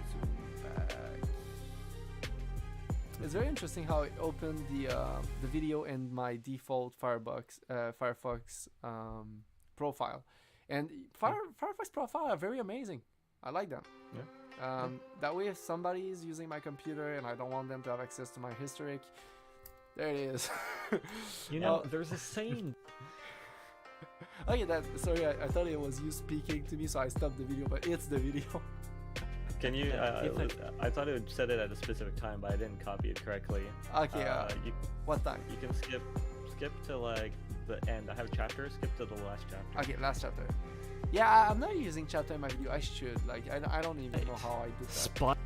Speaker 1: Zoom back. It's very interesting how it opened the video in my default Firefox profile, and Firefox profile are very amazing. I like them.
Speaker 2: Yeah.
Speaker 1: That way, if somebody is using my computer and I don't want them to have access to my historic, there it is.
Speaker 2: You know, there's a saying.
Speaker 1: Oh yeah, sorry, I thought it was you speaking to me, so I stopped the video, but it's the video.
Speaker 2: Can you, I thought it said it at a specific time, but I didn't copy it correctly.
Speaker 1: Okay, what time?
Speaker 2: You can skip to like the end. I have chapters, skip to the last chapter.
Speaker 1: Okay, last chapter. Yeah, I'm not using chapter in my video, I should, like, I don't even know how I did that.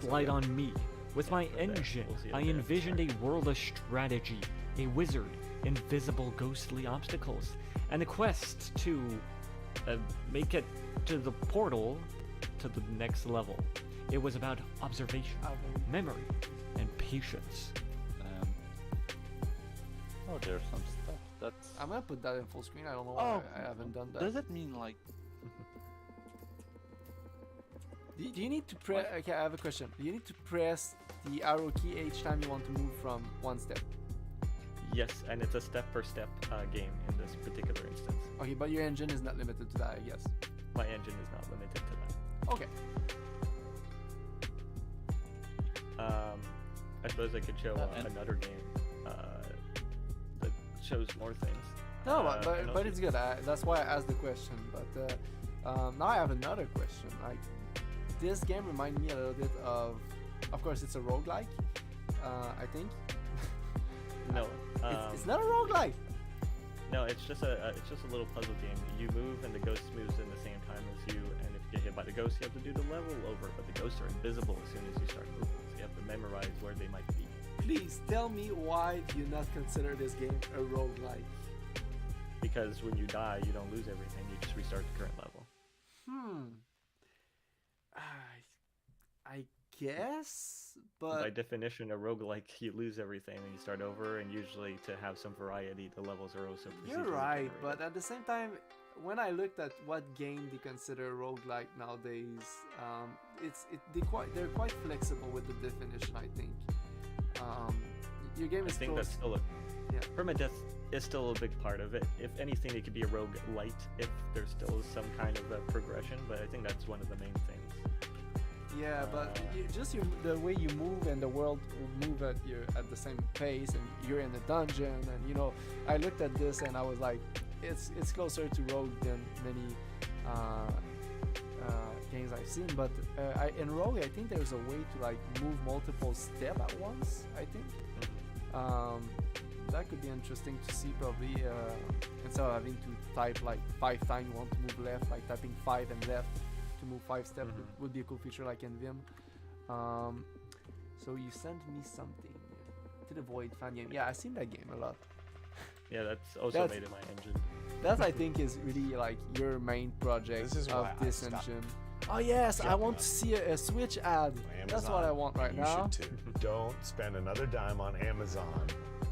Speaker 3: Spotlight on me. With my engine, I envisioned a world of strategy, a wizard, invisible ghostly obstacles, and a quest to make it to the portal to the next level. It was about observation, memory, and patience.
Speaker 4: Oh, there's some stuff that's...
Speaker 1: I'm gonna put that in full screen, I don't know why I haven't done that.
Speaker 4: Does it mean like...
Speaker 1: Do you need to press... Okay, I have a question. Do you need to press the arrow key each time you want to move from one step?
Speaker 2: Yes, and it's a step-per-step game in this particular instance.
Speaker 1: Okay, but your engine is not limited to that, I guess.
Speaker 2: My engine is not limited to that.
Speaker 1: Okay.
Speaker 2: I suppose I could show another game that shows more things.
Speaker 1: No, but it's good. That's why I asked the question. But now I have another question. Like, this game reminded me a little bit of course, it's a roguelike. I think.
Speaker 2: No,
Speaker 1: It's not a roguelike.
Speaker 2: no, it's just a little puzzle game. You move, and the ghost moves in the same time as you. And if you get hit by the ghost, you have to do the level over. But the ghosts are invisible as soon as you start moving, so you have to memorize where they might be.
Speaker 1: Please tell me why do you not consider this game a roguelike?
Speaker 2: Because when you die, you don't lose everything. You just restart the current level.
Speaker 1: I guess, but
Speaker 2: By definition, a roguelike, you lose everything and you start over, and usually to have some variety, the levels are also procedurally
Speaker 1: you're right.
Speaker 2: generated.
Speaker 1: But at the same time, when I looked at what game they consider roguelike nowadays, they're quite flexible with the definition. I think your game
Speaker 2: I
Speaker 1: is
Speaker 2: think that's still
Speaker 1: yeah.
Speaker 2: permadeath is still a big part of it. If anything, it could be a rogue light if there's still some kind of a progression, but I think that's one of the main things.
Speaker 1: Yeah, but the way you move and the world will move at the same pace, and you're in the dungeon, and I looked at this and I was like, it's closer to Rogue than many games I've seen. But in Rogue, I think there's a way to like move multiple steps at once. I think that could be interesting to see. Probably instead of having to type like 5 times you want to move left, like typing 5 and left. Move 5 steps would be a cool feature like in Vim. So you sent me something to the Void fan game. Yeah, I've seen that game a lot.
Speaker 2: Yeah, that's also made in my engine.
Speaker 1: That I think is really like your main project
Speaker 5: This is
Speaker 1: of
Speaker 5: why
Speaker 1: this
Speaker 5: I stopped
Speaker 1: engine. Oh yes, I want to see a Switch ad. That's what I want right
Speaker 5: you
Speaker 1: now.
Speaker 5: should too. Don't spend another dime on Amazon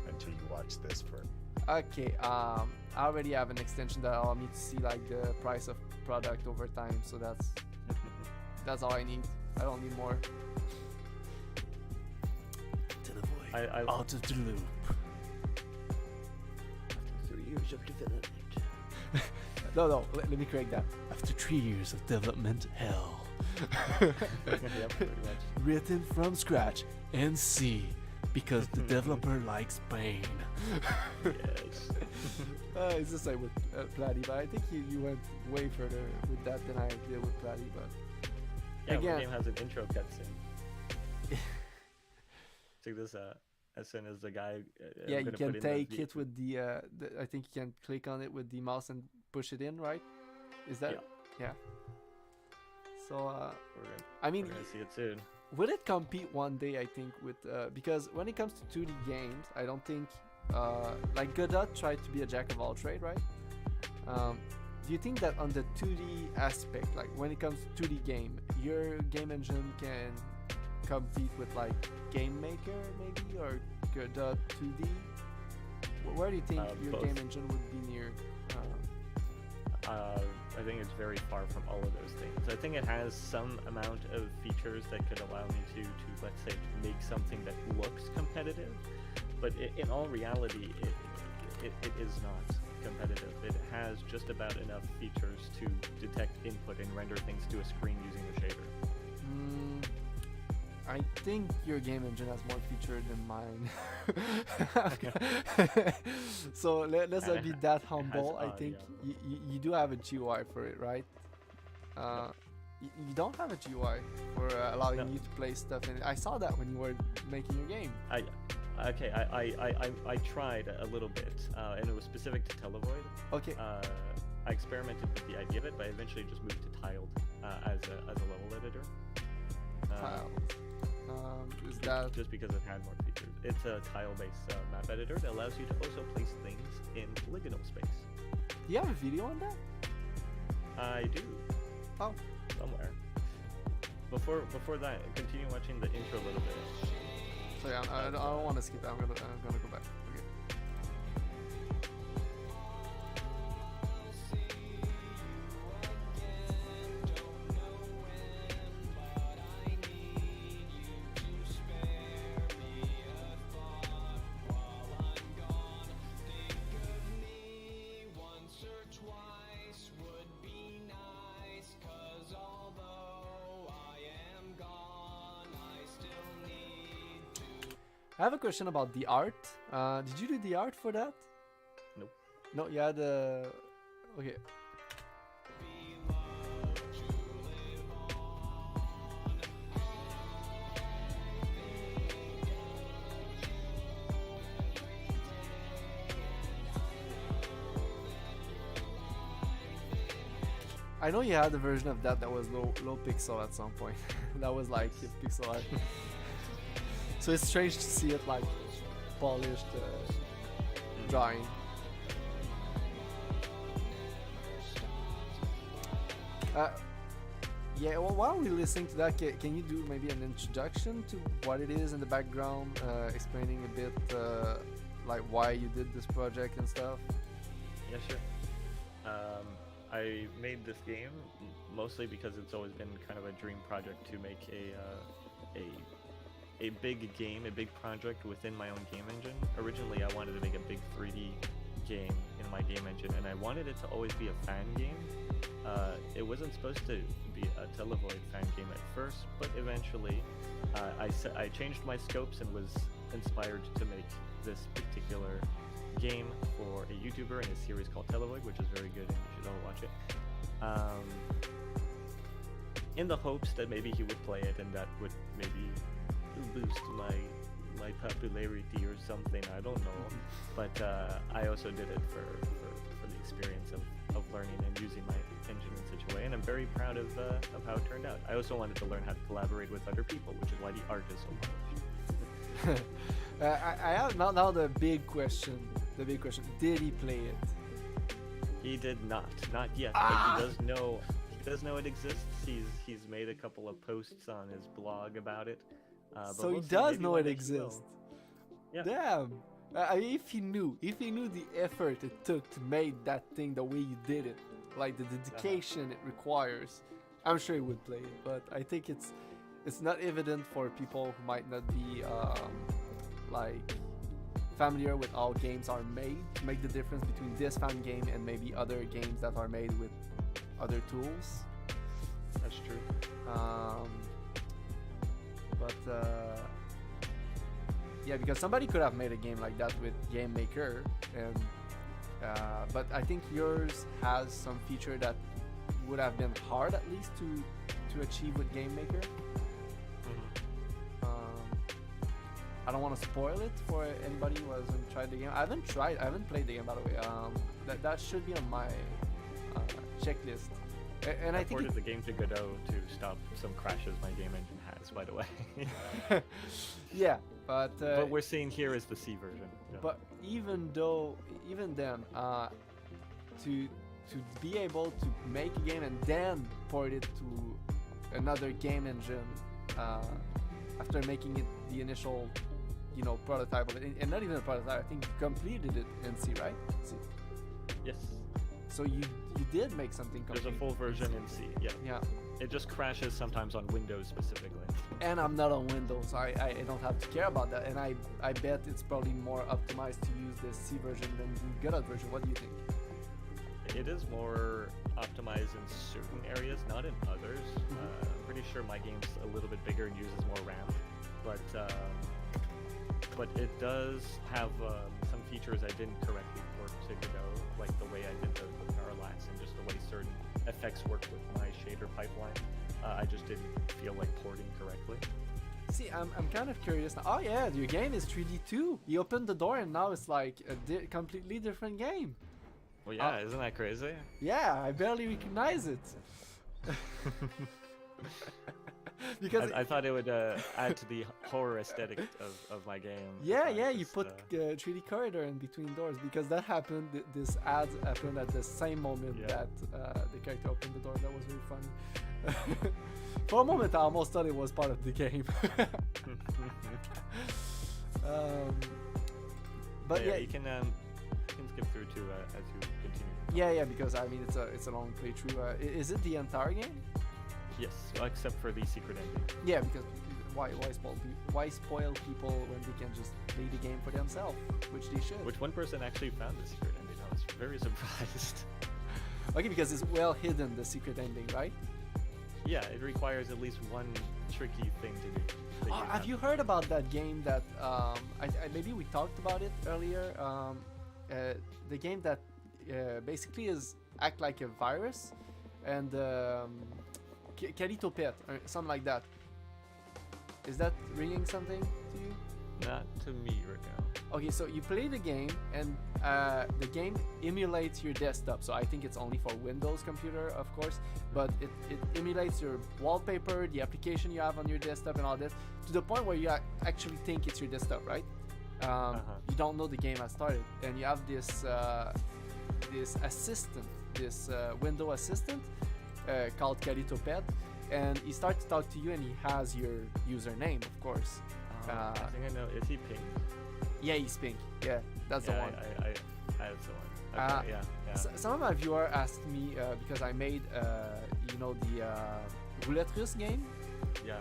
Speaker 5: until you watch this first.
Speaker 1: Okay, I already have an extension that allows me to see like the price of product over time, so that's all I need. I don't need more. To the void, out of the loop.
Speaker 3: After 3 years of development.
Speaker 1: No, let me correct that. After 3 years of development, hell.
Speaker 2: Yeah, pretty much.
Speaker 1: Written from scratch and C, because the developer likes pain.
Speaker 2: Yes.
Speaker 1: It's the same with Platy, but I think you went way further with that than I did with Platy. But
Speaker 2: Yeah,
Speaker 1: again,
Speaker 2: the game has an intro cutscene. Check this out. As soon as the guy,
Speaker 1: yeah,
Speaker 2: I'm
Speaker 1: you
Speaker 2: gonna
Speaker 1: can
Speaker 2: put in
Speaker 1: take it with the I think you can click on it with the mouse and push it in, right? Is that? Yeah. So I mean,
Speaker 2: we're gonna see it soon.
Speaker 1: will it compete one day? I think with because when it comes to 2D games, I don't think like Godot tried to be a jack of all trade, right? Do you think that on the 2D aspect, like when it comes to 2D game, your game engine can compete with like Game Maker maybe, or Godot 2D? Where do you think your
Speaker 2: Both.
Speaker 1: game engine would be near?
Speaker 2: I think it's very far from all of those things. I think it has some amount of features that could allow me to let's say make something that looks competitive, but in all reality, it is not competitive. It has just about enough features to detect input and render things to a screen using a shader.
Speaker 1: I think your game engine has more features than mine. So let's not be that humble. I think you do have a GUI for it, right? You don't have a GUI for allowing you to play stuff in it. I saw that when you were making your game.
Speaker 2: I tried a little bit, and it was specific to Televoid.
Speaker 1: Okay.
Speaker 2: I experimented with the idea of it, but I eventually just moved to Tiled as a level editor.
Speaker 1: Tiled. Is that
Speaker 2: just because it had more features? It's a tile-based map editor that allows you to also place things in polygonal space.
Speaker 1: Do you have a video on that?
Speaker 2: I do.
Speaker 1: Oh.
Speaker 2: Somewhere. Before that, continue watching the intro a little bit.
Speaker 1: Sorry, I don't want to skip it. I'm gonna go back. Okay. I have a question about the art. Did you do the art for that?
Speaker 2: Nope.
Speaker 1: No, you had okay. I know you had a version of that was low pixel at some point. That was like pixel art. So it's strange to see it like polished drawing. Yeah, well, while we're listening to that, can you do maybe an introduction to what it is in the background, explaining a bit like why you did this project and stuff?
Speaker 2: Yeah, sure. I made this game mostly because it's always been kind of a dream project to make a big game, a big project within my own game engine. Originally, I wanted to make a big 3D game in my game engine, and I wanted it to always be a fan game. It wasn't supposed to be a Televoid fan game at first, but eventually I changed my scopes and was inspired to make this particular game for a YouTuber in a series called Televoid, which is very good and you should all watch it. In the hopes that maybe he would play it and that would maybe boost my popularity or something, I don't know. But I also did it for the experience of learning and using my engine in such a way, and I'm very proud of how it turned out. I also wanted to learn how to collaborate with other people, which is why the art is so polished.
Speaker 1: I have now the big question. Did he play it?
Speaker 2: He did not yet, but he does know it exists. He's made a couple of posts on his blog about it.
Speaker 1: So he
Speaker 2: we'll see,
Speaker 1: does
Speaker 2: maybe
Speaker 1: know
Speaker 2: one
Speaker 1: it
Speaker 2: day he
Speaker 1: exists.
Speaker 2: will. Yeah.
Speaker 1: Damn. If he knew the effort it took to make that thing the way you did it, like the dedication it requires, I'm sure he would play it. But I think it's not evident for people who might not be like familiar with how games are made to make the difference between this fan game and maybe other games that are made with other tools.
Speaker 2: That's true.
Speaker 1: Yeah, because somebody could have made a game like that with Game Maker, and but I think yours has some feature that would have been hard at least to achieve with Game Maker. I don't want to spoil it for anybody who hasn't tried the game. I haven't played the game, by the way. That should be on my checklist. And I think
Speaker 2: ported the game to Godot to stop some crashes my game engine has, by the way.
Speaker 1: Yeah, but
Speaker 2: what we're seeing here is the C version. Yeah.
Speaker 1: But even then, to be able to make a game and then port it to another game engine after making it the initial, prototype of it, and not even a prototype. I think you completed it in C, right? C.
Speaker 2: Yes.
Speaker 1: So you did make something complete.
Speaker 2: There's a full version in C. Yeah.
Speaker 1: Yeah.
Speaker 2: It just crashes sometimes on Windows specifically.
Speaker 1: And I'm not on Windows. I don't have to care about that. And I bet it's probably more optimized to use the C version than the Godot version. What do you think?
Speaker 2: It is more optimized in certain areas, not in others. I'm pretty sure my game's a little bit bigger and uses more RAM, but it does have some features I didn't correctly port to Godot, like the way I did the parallax and just the way certain effects work with my shader pipeline. I just didn't feel like porting correctly.
Speaker 1: See, I'm kind of curious now. Oh yeah, your game is 3D too. You opened the door and now it's like a completely different game.
Speaker 2: Well, yeah, isn't that crazy?
Speaker 1: Yeah, I barely recognize it. Because
Speaker 2: I thought it would add to the horror aesthetic of my game.
Speaker 1: Yeah, you put 3D corridor in between doors because that happened. This ad happened at the same moment that the character opened the door. That was really funny. For a moment, I almost thought it was part of the game. But yeah,
Speaker 2: you can skip through to as you continue.
Speaker 1: Yeah, because I mean it's a long playthrough. Is it the entire game?
Speaker 2: Yes, well, except for the secret ending.
Speaker 1: Yeah, because why spoil people when they can just play the game for themselves, which they should.
Speaker 2: Which one person actually found the secret ending? I was very surprised.
Speaker 1: Okay, because it's well hidden, the secret ending, right?
Speaker 2: Yeah, it requires at least one tricky thing to do.
Speaker 1: Have you heard about that game that maybe we talked about it earlier? The game that basically act like a virus, and Calito Pet or something like that. Is that ringing something to you?
Speaker 2: Not to me right now.
Speaker 1: Okay, so you play the game, and the game emulates your desktop. So I think it's only for Windows computer, of course, but it emulates your wallpaper, the application you have on your desktop, and all that, to the point where you actually think it's your desktop, right? You don't know the game has started, and you have this this assistant, this window assistant called Calitoped, and he starts to talk to you, and he has your username, of course.
Speaker 2: I think I know. Is he pink?
Speaker 1: Yeah, he's pink. Yeah, that's the one.
Speaker 2: That's the one. Okay, yeah.
Speaker 1: Some of my viewers asked me because I made, you know, the roulette russe game.
Speaker 2: Yeah.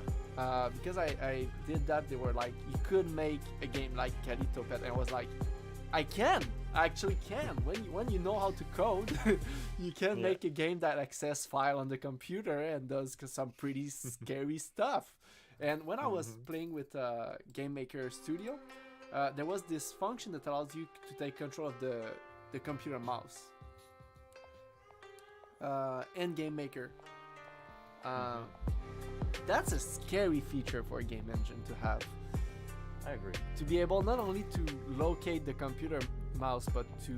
Speaker 1: Because I did that, they were like, you could make a game like Calitopet, and I was like, I actually can. When you know how to code, you can make a game that access file on the computer and does some pretty scary stuff. And when I was playing with Game Maker Studio, there was this function that allows you to take control of the computer mouse in Game Maker. That's a scary feature for a game engine to have.
Speaker 2: I agree.
Speaker 1: To be able not only to locate the computer mouse, but to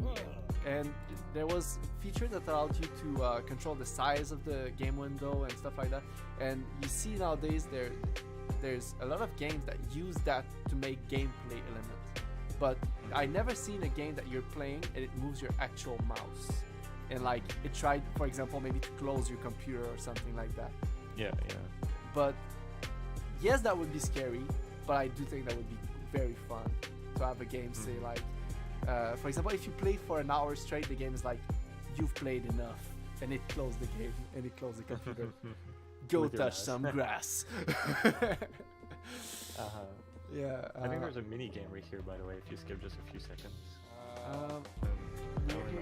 Speaker 1: and there was feature that allowed you to control the size of the game window and stuff like that. And you see nowadays there's a lot of games that use that to make gameplay elements. But I never seen a game that you're playing and it moves your actual mouse. And like it tried, for example, maybe to close your computer or something like that.
Speaker 2: Yeah.
Speaker 1: But yes, that would be scary, but I do think that would be very fun to have a game say like, for example, if you play for an hour straight, the game is like, you've played enough, and it closed the game, and it closed the computer. Go touch some grass. Yeah.
Speaker 2: I think there's a mini game right here, by the way, if you skip just a few seconds.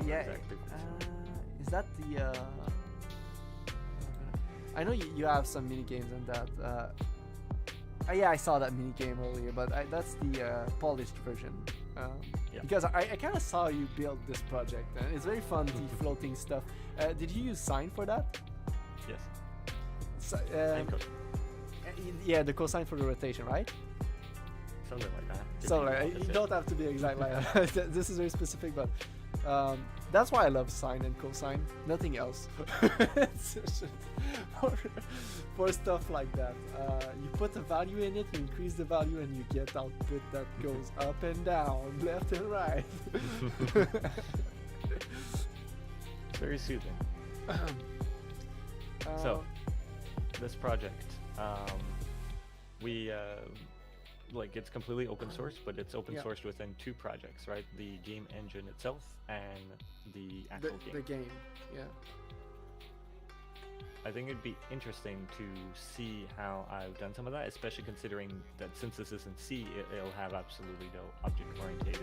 Speaker 1: Yeah.
Speaker 2: Exactly.
Speaker 1: Is that the? I know you have some mini games in that. Yeah, I saw that mini game earlier, but that's the polished version. Because I kind of saw you build this project, and it's very fun, the floating stuff. Did you use Sign for that?
Speaker 2: Yes.
Speaker 1: So,
Speaker 2: And code.
Speaker 1: yeah, the cosine for the rotation, right?
Speaker 2: Something like that.
Speaker 1: So you don't have to be exact like that. This is very specific, but that's why I love sine and cosine. Nothing else. It's just for stuff like that. You put a value in it, you increase the value, and you get output that goes up and down, left and right.
Speaker 2: It's very soothing. So, this project, we like it's completely open source, but it's open sourced within two projects, right? The game engine itself and the actual game.
Speaker 1: The game, yeah.
Speaker 2: I think it'd be interesting to see how I've done some of that, especially considering that since this isn't C, it'll have absolutely no object-oriented.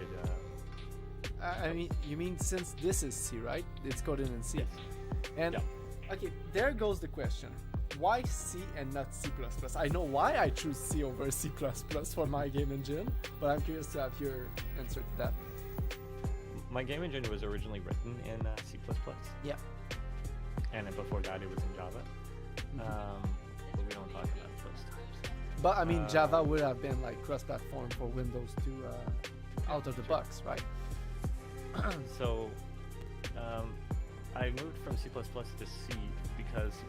Speaker 1: I mean, you mean since this is C, right? It's coded in C.
Speaker 2: Yes.
Speaker 1: And okay, there goes the question. Why C and not C++? I know why I choose C over C++ for my game engine, but I'm curious to have your answer to that.
Speaker 2: My game engine was originally written in C++.
Speaker 1: Yeah.
Speaker 2: And then before that, it was in Java. But we don't talk about those times.
Speaker 1: But I mean, Java would have been like cross-platform for Windows 2 out of the box, right?
Speaker 2: So, I moved from C++ to C because C++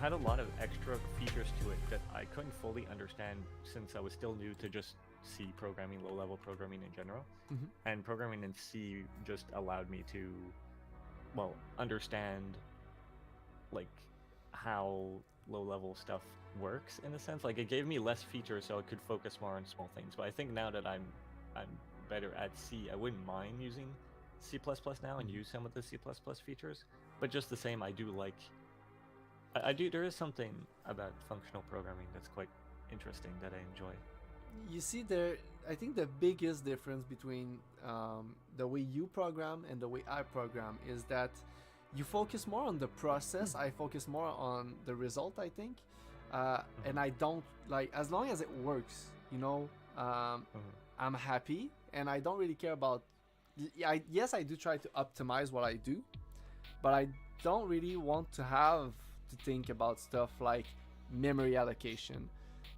Speaker 2: had a lot of extra features to it that I couldn't fully understand since I was still new to just C programming, low-level programming in general. And programming in C just allowed me to, well, understand like how low-level stuff works in a sense. Like it gave me less features so I could focus more on small things. But I think now that I'm better at C, I wouldn't mind using C++ now and use some of the C++ features. But just the same, I do like there is something about functional programming that's quite interesting that I enjoy.
Speaker 1: You see, I think the biggest difference between the way you program and the way I program is that you focus more on the process. I focus more on the result, I think. And I don't like, as long as it works, you know, I'm happy, and I don't really care about. Yes, I do try to optimize what I do, but I don't really want to have to think about stuff like memory allocation,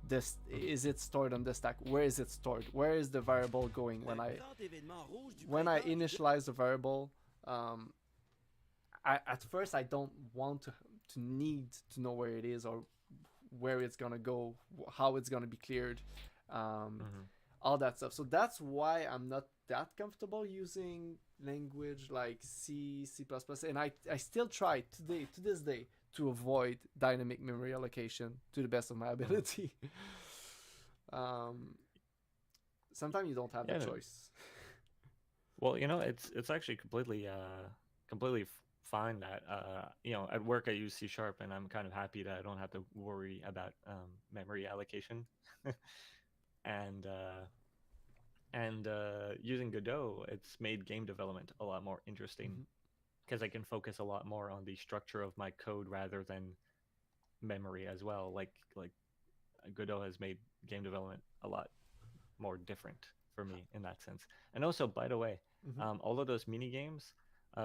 Speaker 1: this is it stored on the stack? Where is it stored? Where is the variable going when I initialize the variable? At first I don't want to need to know where it is or where it's gonna go, how it's gonna be cleared, all that stuff. So that's why I'm not that comfortable using language like C, C++, and I still try to this day to avoid dynamic memory allocation to the best of my ability. Sometimes you don't have a choice.
Speaker 2: Well, it's actually completely fine that at work I use C#, and I'm kind of happy that I don't have to worry about memory allocation. and using Godot, it's made game development a lot more interesting because I can focus a lot more on the structure of my code rather than memory as well. Like Godot has made game development a lot more different for me in that sense. And also, by the way, all of those mini games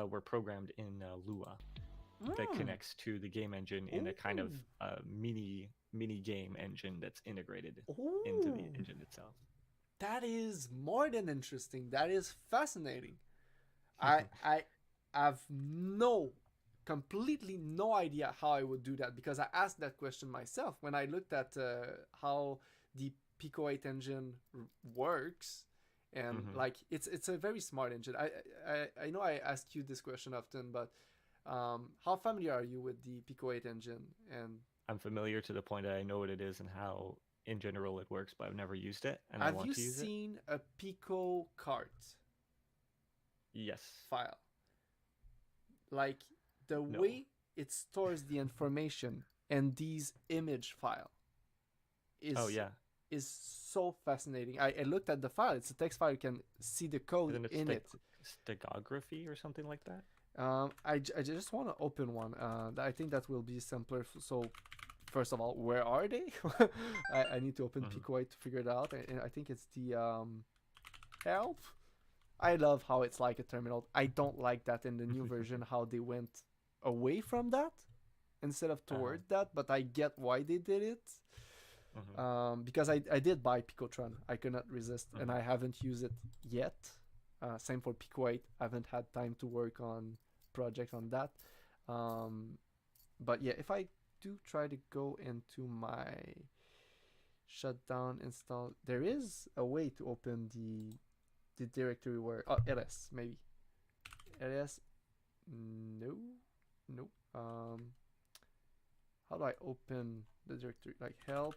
Speaker 2: were programmed in Lua that connects to the game engine in a kind of mini game engine that's integrated into the engine itself.
Speaker 1: That is more than interesting. That is fascinating. I have completely no idea how I would do that, because I asked that question myself when I looked at how the Pico 8 engine works, and like it's a very smart engine. I know I ask you this question often, but how familiar are you with the Pico 8 engine? And
Speaker 2: I'm familiar to the point that I know what it is and how in general it works, but I've never used it, and I want to use it.
Speaker 1: Have you seen a Pico cart?
Speaker 2: Yes.
Speaker 1: File. Like the way it stores the information and these image file is so fascinating. I looked at the file. It's a text file. You can see the code in it.
Speaker 2: Stegography or something like that?
Speaker 1: I just want to open one. I think that will be simpler. So first of all, where are they? I need to open Pico 8 to figure it out. And I think it's the help. I love how it's like a terminal. I don't like that in the new version, how they went away from that instead of toward that, but I get why they did it. Because I did buy Picotron. I could not resist, and I haven't used it yet. Same for Pico 8. I haven't had time to work on projects on that. But yeah, if I do try to go into my shutdown install, there is a way to open the directory where ls maybe ls no how do I open the directory? Like help.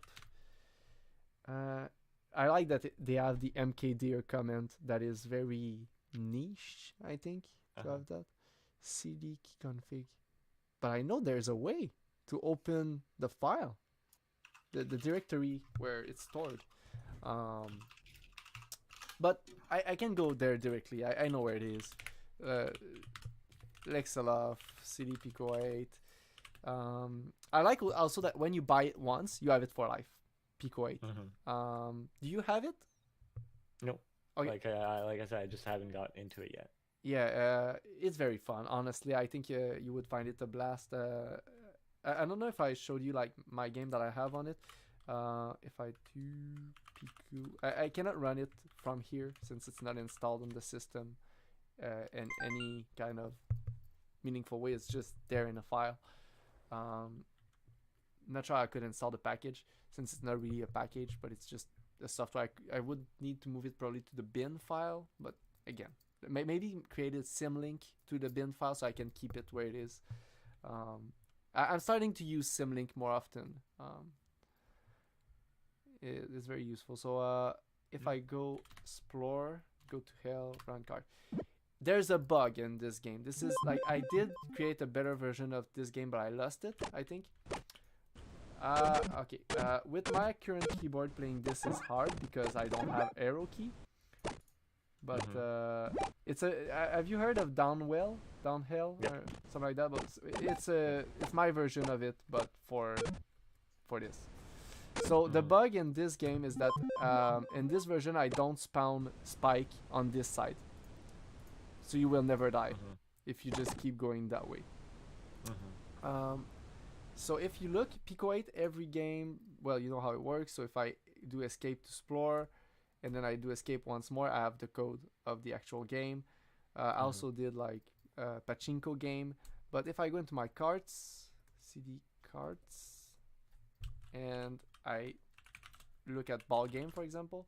Speaker 1: I like that they have the mkdir comment that is very niche, I think, to have that cd key config, but I know there's a way to open the file, the directory where it's stored. But I can go there directly. I know where it is. Lexaloff, CD Pico 8. I like also that when you buy it once, you have it for life. Pico 8. Do you have it?
Speaker 2: No.
Speaker 1: Okay.
Speaker 2: Like I said, I just haven't got into it yet.
Speaker 1: Yeah, it's very fun. Honestly, I think you would find it a blast. I don't know if I showed you like my game that I have on it. If I do Pico, I cannot run it from here since it's not installed on the system in any kind of meaningful way. It's just there in a file. Not sure I could install the package since it's not really a package, but it's just a software. I would need to move it probably to the bin file, but again, maybe create a symlink to the bin file so I can keep it where it is. I'm starting to use symlink more often. It is very useful. So if I go explore, go to hell, run card. There's a bug in this game. This is like, I did create a better version of this game, but I lost it, I think. Okay. With my current keyboard, playing this is hard because I don't have arrow key. But it's a. Have you heard of downhill, or something like that? But it's my version of it, but for this. So the bug in this game is that in this version I don't spawn spike on this side, so you will never die if you just keep going that way. So if you look, Pico 8, every game, well, you know how it works. So if I do escape to explore, and then I do escape once more, I have the code of the actual game. I also did like pachinko game. But if I go into my carts, CD carts, and I look at ball game, for example,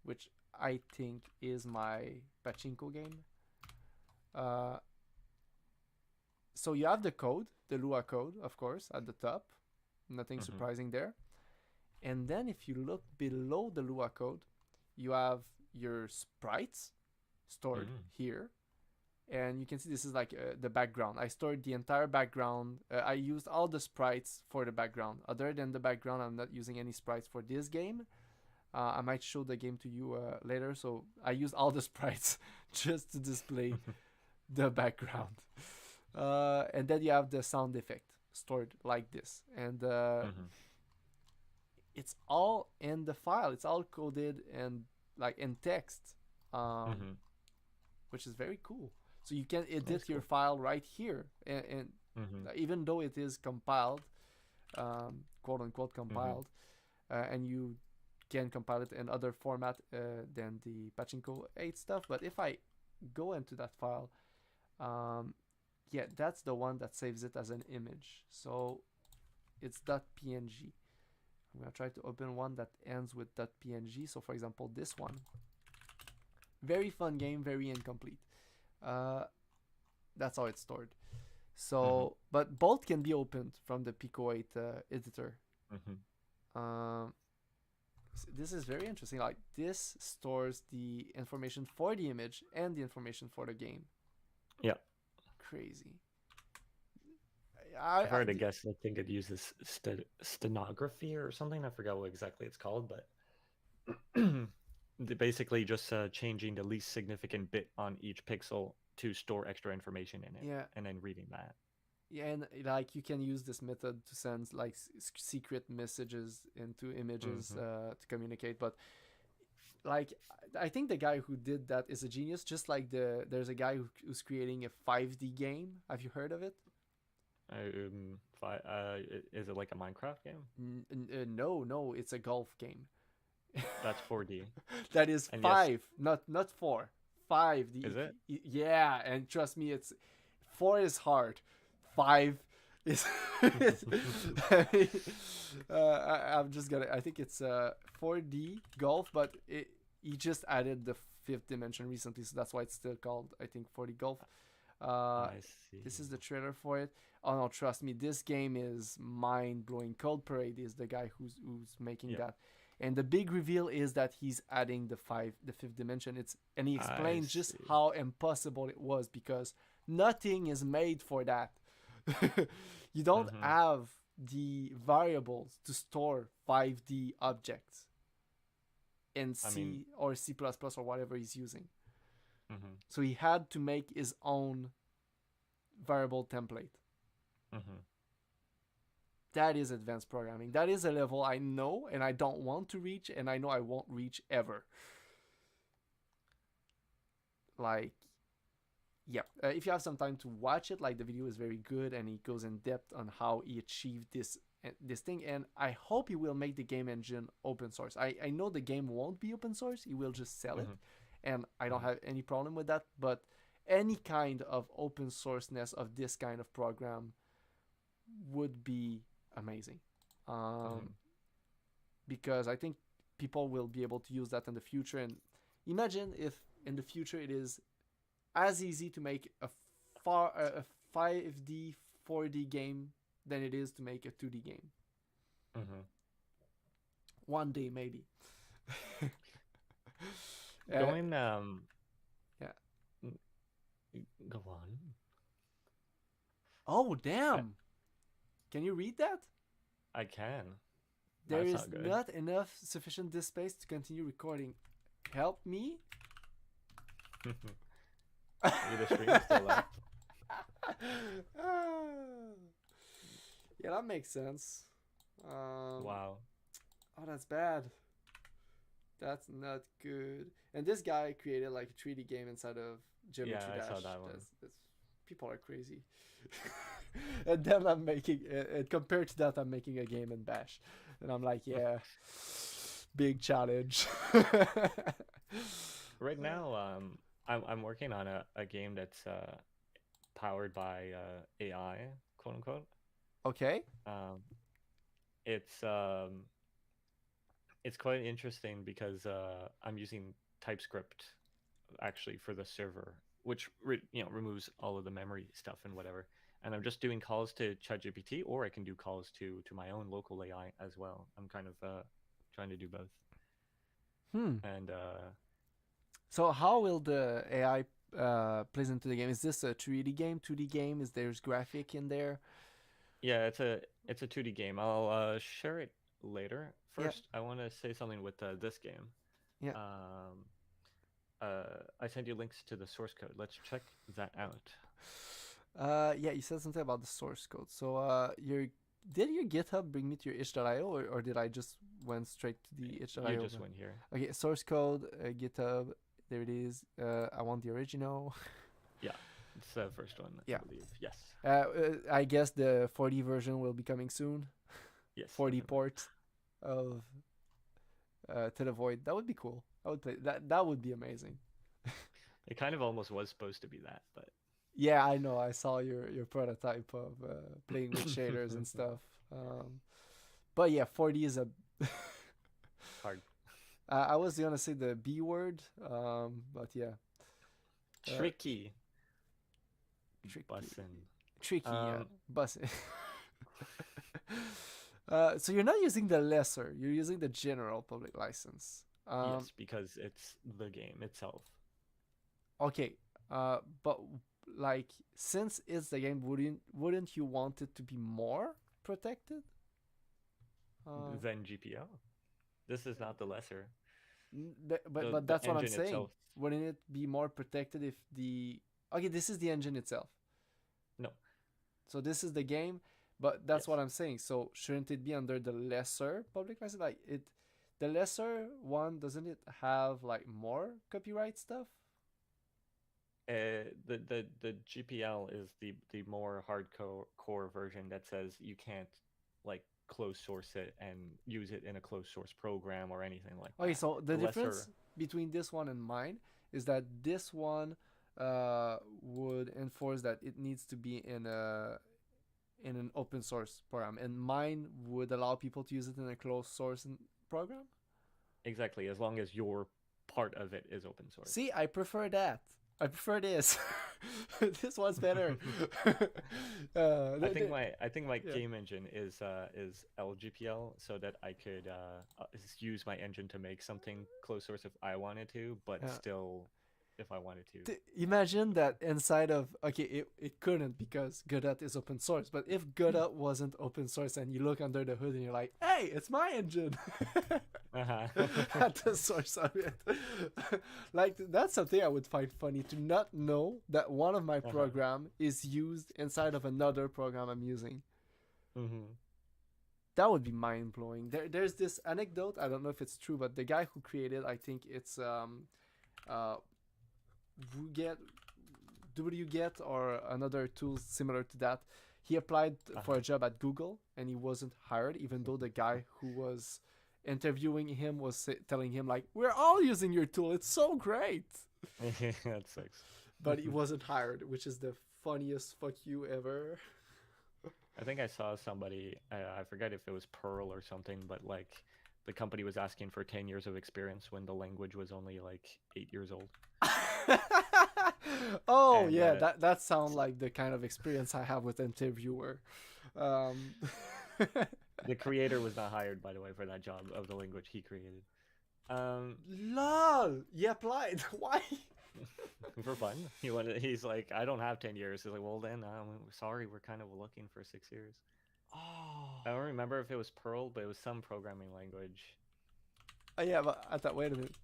Speaker 1: which I think is my pachinko game. So you have the code, the Lua code, of course, at the top. Nothing surprising there. And then if you look below the Lua code, you have your sprites stored here. And you can see this is like the background. I stored the entire background. I used all the sprites for the background. Other than the background, I'm not using any sprites for this game. I might show the game to you later. So I used all the sprites just to display the background. And then you have the sound effect stored like this. And it's all in the file. It's all coded and like in text, which is very cool. So you can edit your file right here. And even though it is compiled, quote unquote compiled, and you can compile it in other format than the Pachinko 8 stuff. But if I go into that file, yeah, that's the one that saves it as an image. So it's .png. I'm gonna try to open one that ends with .png. So for example, this one. Very fun game, very incomplete. That's how it's stored. So, but both can be opened from the Pico 8 editor. This is very interesting. Like this stores the information for the image and the information for the game.
Speaker 3: Yeah.
Speaker 1: Crazy.
Speaker 3: I've heard a guess. I think it uses stenography or something. I forgot what exactly it's called, but basically just changing the least significant bit on each pixel to store extra information in it.
Speaker 1: Yeah.
Speaker 3: And then reading that.
Speaker 1: Yeah, and like you can use this method to send like secret messages into images to communicate. But like I think the guy who did that is a genius. Just like there's a guy who's creating a 5D game. Have you heard of it?
Speaker 3: Is it like a Minecraft game?
Speaker 1: No, it's a golf game.
Speaker 3: That's 4D.
Speaker 1: That is
Speaker 3: And
Speaker 1: 5, not 4. 5.
Speaker 3: Is it?
Speaker 1: Yeah, and trust me, 4 is hard. 5 is. I'm just gonna. I think it's 4D golf, but he just added the 5th dimension recently, so that's why it's still called, I think, 4D golf.
Speaker 3: I see.
Speaker 1: This is the trailer for it. Oh no, trust me, this game is mind blowing. Cold Parade is the guy who's making that. And the big reveal is that he's adding the 5th dimension. And he explains just how impossible it was because nothing is made for that. You don't have the variables to store 5D objects in C or C++ or whatever he's using. So he had to make his own variable template. That is advanced programming. That is a level I know and I don't want to reach, and I know I won't reach ever. Like, yeah. If you have some time to watch it, like the video is very good and he goes in depth on how he achieved this thing, and I hope he will make the game engine open source. I know the game won't be open source. He will just sell it, and I don't have any problem with that, but any kind of open sourceness of this kind of program would be amazing, because I think people will be able to use that in the future. And imagine if in the future it is as easy to make a 5D 4D game than it is to make a 2D game. One day maybe.
Speaker 3: Going
Speaker 1: yeah.
Speaker 3: Go on.
Speaker 1: Oh damn. Can you read that?
Speaker 3: I can.
Speaker 1: There
Speaker 3: That's
Speaker 1: is
Speaker 3: not good.
Speaker 1: not enough sufficient disk space to continue recording. Help me.
Speaker 3: Maybe the stream's still up.
Speaker 1: Yeah, that makes sense.
Speaker 3: Wow.
Speaker 1: Oh, that's bad. That's not good. And this guy created like a 3D game inside of Geometry
Speaker 3: Yeah, I
Speaker 1: Dash.
Speaker 3: saw that one.
Speaker 1: People are crazy. And then I'm making compared to that, I'm making a game in Bash, and I'm like, yeah, big challenge.
Speaker 2: Right now, I'm working on a game that's powered by AI, quote unquote.
Speaker 1: Okay.
Speaker 2: Um, it's um, it's quite interesting because I'm using TypeScript actually for the server, which removes all of the memory stuff and whatever. And I'm just doing calls to ChatGPT, or I can do calls to my own local AI as well. I'm kind of trying to do both.
Speaker 1: Hmm.
Speaker 2: And
Speaker 1: So how will the AI plays into the game? Is this a 3D game, 2D game? Is there's graphic in there?
Speaker 2: yeah, it's a 2D game. I'll share it later.
Speaker 1: Yeah.
Speaker 2: First, I want to say something with this game.
Speaker 1: Yeah.
Speaker 2: I sent you links to the source code. Let's check that out.
Speaker 1: Yeah, you said something about the source code. So, did your GitHub bring me to your itch.io, or did I just went straight to the itch.io?
Speaker 2: You just went here.
Speaker 1: Okay, source code, GitHub. There it is. I want the original.
Speaker 2: Yeah, it's the first one.
Speaker 1: Yeah.
Speaker 2: I believe. Yes.
Speaker 1: I guess the 4D version will be coming soon.
Speaker 2: Yes.
Speaker 1: 4D
Speaker 2: definitely.
Speaker 1: port of to the void. That would be cool. I would play that. That would be amazing.
Speaker 2: It kind of almost was supposed to be that, but
Speaker 1: Yeah, I know. I saw your prototype of playing with shaders and stuff. But yeah, 4D is a
Speaker 2: hard.
Speaker 1: I was gonna say the B word, but yeah,
Speaker 2: Tricky.
Speaker 1: tricky,
Speaker 2: Bussin'.
Speaker 1: tricky, yeah,
Speaker 2: Um,
Speaker 1: bus. So you're not using the lesser. You're using the general public license.
Speaker 2: Yes, because it's the game itself.
Speaker 1: Okay. But like since it's the game, wouldn't you want it to be more protected?
Speaker 2: Than GPL. This is not the lesser.
Speaker 1: But
Speaker 2: The
Speaker 1: that's what I'm
Speaker 2: engine
Speaker 1: saying.
Speaker 2: itself.
Speaker 1: Wouldn't it be more protected if the okay? This is the engine itself.
Speaker 2: No.
Speaker 1: So this is the game, but that's
Speaker 2: Yes.
Speaker 1: what I'm saying. So shouldn't it be under the lesser public license? Like the lesser one, doesn't it have like more copyright stuff?
Speaker 2: The GPL is the more hardcore core version that says you can't like close source it and use it in a closed source program or anything like
Speaker 1: Okay,
Speaker 2: that.
Speaker 1: so the
Speaker 2: lesser-
Speaker 1: difference between this one and mine is that this one would enforce that it needs to be in an open source program, and mine would allow people to use it in a closed source program.
Speaker 2: Exactly, as long as your part of it is open source.
Speaker 1: See, I prefer that. I prefer this. This one's better.
Speaker 2: I think my
Speaker 1: yeah.
Speaker 2: game engine is LGPL, so that I could use my engine to make something closed source if I wanted to, but
Speaker 1: Yeah.
Speaker 2: still, if I wanted to.
Speaker 1: Imagine that inside of it couldn't because Godot is open source, but if Godot wasn't open source and you look under the hood and you're like, hey, it's my engine.
Speaker 2: Uh-huh.
Speaker 1: At the source of it. Like that's something I would find funny, to not know that one of my program is used inside of another program I'm using.
Speaker 2: Mm-hmm.
Speaker 1: That would be mind blowing. There's this anecdote, I don't know if it's true, but the guy who created, I think it's WGET or another tool similar to that. He applied for a job at Google and he wasn't hired, even though the guy who was interviewing him was telling him like, we're all using your tool, it's so great.
Speaker 2: That sucks.
Speaker 1: But he wasn't hired, which is the funniest fuck you ever.
Speaker 2: I think I saw somebody, I forget if it was Perl or something, but like the company was asking for 10 years of experience when the language was only like 8 years old.
Speaker 1: Oh,
Speaker 2: And,
Speaker 1: yeah, that sounds like the kind of experience I have with interviewer.
Speaker 2: The creator was not hired, by the way, for that job of the language he created.
Speaker 1: Lol, you applied. Why?
Speaker 2: For fun. He's like, I don't have 10 years. He's like, well then, sorry, we're kind of looking for 6 years.
Speaker 1: Oh.
Speaker 2: I don't remember if it was Perl, but it was some programming language.
Speaker 1: Oh yeah, but I thought, wait a minute.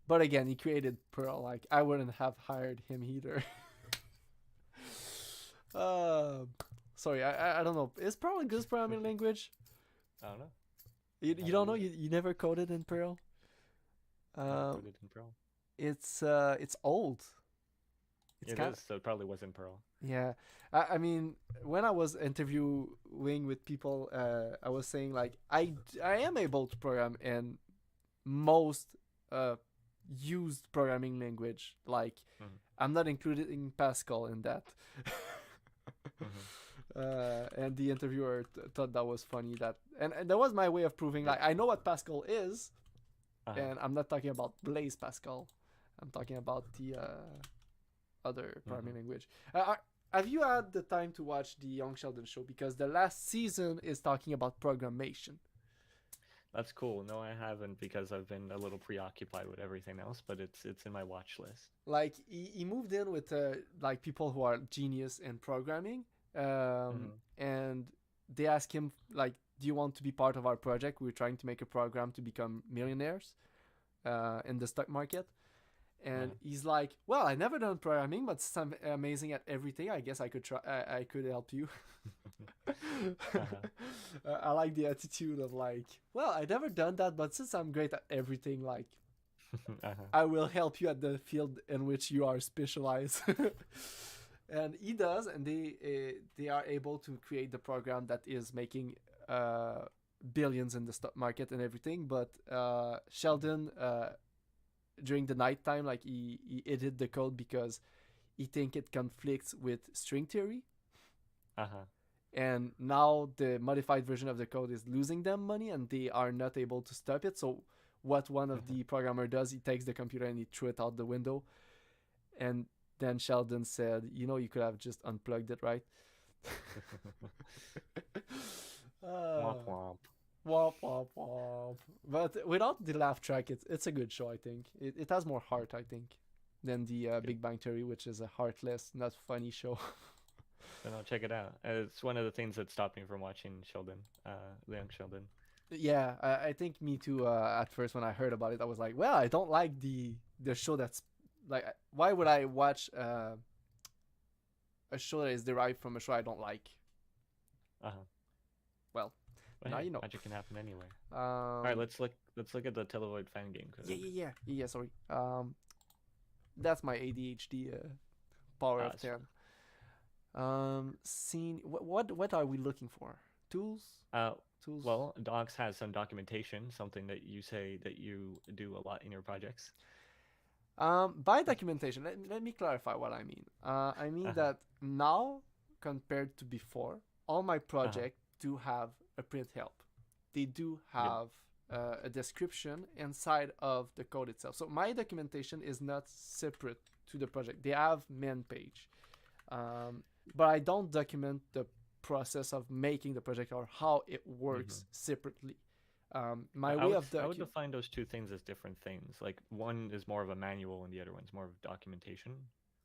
Speaker 1: But again, he created Perl. Like, I wouldn't have hired him either. Sorry, I don't know. Is Perl a good programming language?
Speaker 2: I don't know.
Speaker 1: You don't know? You never coded in Perl?
Speaker 2: I coded in Perl.
Speaker 1: It's old. It's
Speaker 2: It
Speaker 1: kind
Speaker 2: is, so it probably was in Perl.
Speaker 1: Yeah, I mean, when I was interviewing with people, I was saying like I am able to program in most used programming language. Like
Speaker 2: Mhm.
Speaker 1: I'm not including Pascal in that. And the interviewer thought that was funny. And that was my way of proving like I know what Pascal is,
Speaker 2: Uh-huh.
Speaker 1: and I'm not talking about Blaze Pascal. I'm talking about the other programming language. Have you had the time to watch the Young Sheldon show? Because the last season is talking about programmation.
Speaker 2: That's cool. No, I haven't because I've been a little preoccupied with everything else, but it's in my watch list.
Speaker 1: Like he moved in with like people who are genius in programming, and they ask him like, "Do you want to be part of our project? We're trying to make a program to become millionaires in the stock market." And he's like, "Well, I never done programming, but since I'm amazing at everything, I guess I could try. I could help you." I like the attitude of like, "Well, I never done that, but since I'm great at everything, like, I will help you at the field in which you are specialized." And he does, and they are able to create the program that is making billions in the stock market and everything. But Sheldon. During the nighttime, like he edit the code because he think it conflicts with string theory. And now the modified version of the code is losing them money, and they are not able to stop it. So what one of the programmer does, he takes the computer and he threw it out the window. And then Sheldon said, "You could have just unplugged it, right?"
Speaker 2: Womp womp.
Speaker 1: Womp womp womp. But without the laugh track, it's a good show. I think it has more heart. I think than the Big Bang Theory, which is a heartless, not funny show.
Speaker 2: So no, check it out. It's one of the things that stopped me from watching Sheldon, the Young Sheldon.
Speaker 1: Yeah, I think me too. At first, when I heard about it, I was like, "Well, I don't like the show that's like. Why would I watch a show that is derived from a show I don't like?" Well.
Speaker 2: But
Speaker 1: Now
Speaker 2: hey,
Speaker 1: you know.
Speaker 2: magic can happen anyway.
Speaker 1: All
Speaker 2: right, let's look at the Televoid fan game code.
Speaker 1: Yeah. Sorry. That's my ADHD power of 10. Scene. What are we looking for? Tools. Tools.
Speaker 2: Well, Docs has some documentation, something that you say that you do a lot in your projects.
Speaker 1: By documentation, let me clarify what I mean. I mean that now compared to before, all my projects do have a print help. They do have a description inside of the code itself. So my documentation is not separate to the project. They have main page, but I don't document the process of making the project or how it works separately. I would
Speaker 2: define those two things as different things. Like one is more of a manual and the other one's more of documentation.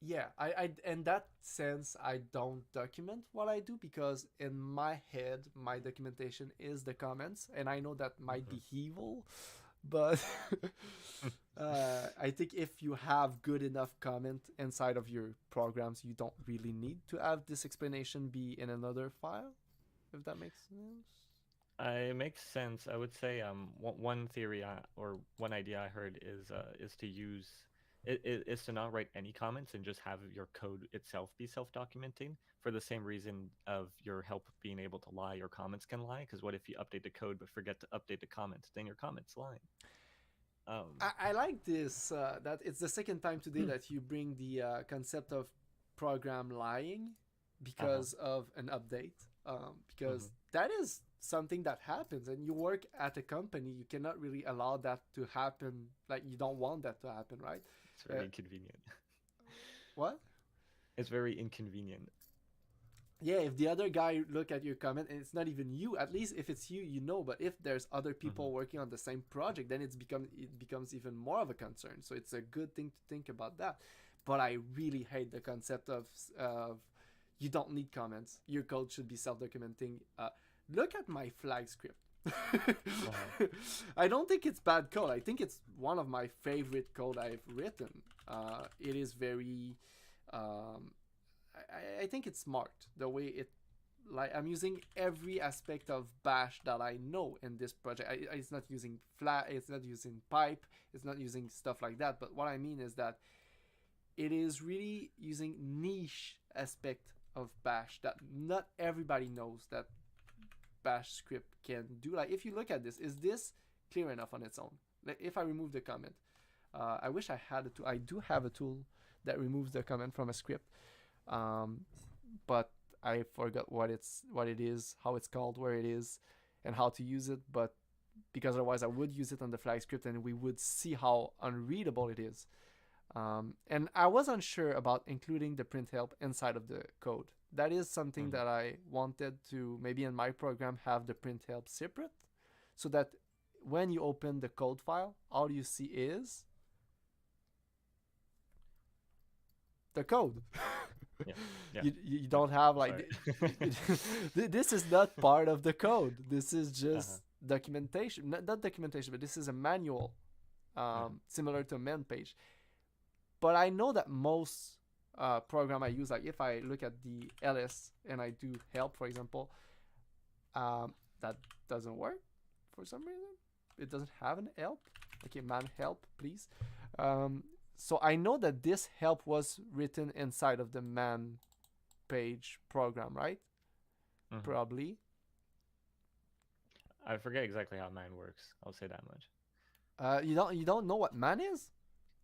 Speaker 1: Yeah, I in that sense I don't document what I do because in my head my documentation is the comments, and I know that might be evil, but I think if you have good enough comment inside of your programs, you don't really need to have this explanation be in another file, if that makes sense.
Speaker 2: It makes sense. I would say one theory or one idea I heard is to use is to not write any comments and just have your code itself be self-documenting, for the same reason of your help being able to lie. Your comments can lie, because what if you update the code but forget to update the comments? Then your comments lie.
Speaker 1: I like this, that it's the second time today that you bring the concept of program lying because of an update, because that is something that happens, and you work at a company, you cannot really allow that to happen. Like, you don't want that to happen, right?
Speaker 2: It's very inconvenient.
Speaker 1: What?
Speaker 2: It's very inconvenient.
Speaker 1: Yeah, if the other guy look at your comment and it's not even you, at least if it's you, but if there's other people working on the same project, then it becomes even more of a concern. So it's a good thing to think about that. But I really hate the concept of you don't need comments. Your code should be self-documenting. Look at my flag script. I don't think it's bad code. I think it's one of my favorite code I've written. It is very I think it's smart the way it, like, I'm using every aspect of bash that I know in this project. It's not using it's not using pipe, it's not using stuff like that, but what I mean is that it is really using niche aspect of Bash that not everybody knows that Bash script can do. Like, if you look at this, is this clear enough on its own? Like, if I remove the comment, I wish I had a tool. I do have a tool that removes the comment from a script, but I forgot what it is, how it's called, where it is, and how to use it. But because otherwise I would use it on the flag script and we would see how unreadable it is. And I was unsure about including the print help inside of the code. That is something that I wanted to maybe in my program have the print help separate, so that when you open the code file, all you see is the code.
Speaker 2: Yeah.
Speaker 1: You don't have like this is not part of the code. This is just documentation, not documentation, but this is a manual, similar to a man page. But I know that most program I use, like if I look at the ls and I do help, for example, that doesn't work for some reason. It doesn't have an help. Okay, man help, please. So I know that this help was written inside of the man page program, right? Probably.
Speaker 2: I forget exactly how man works. I'll say that much.
Speaker 1: You don't know what man is?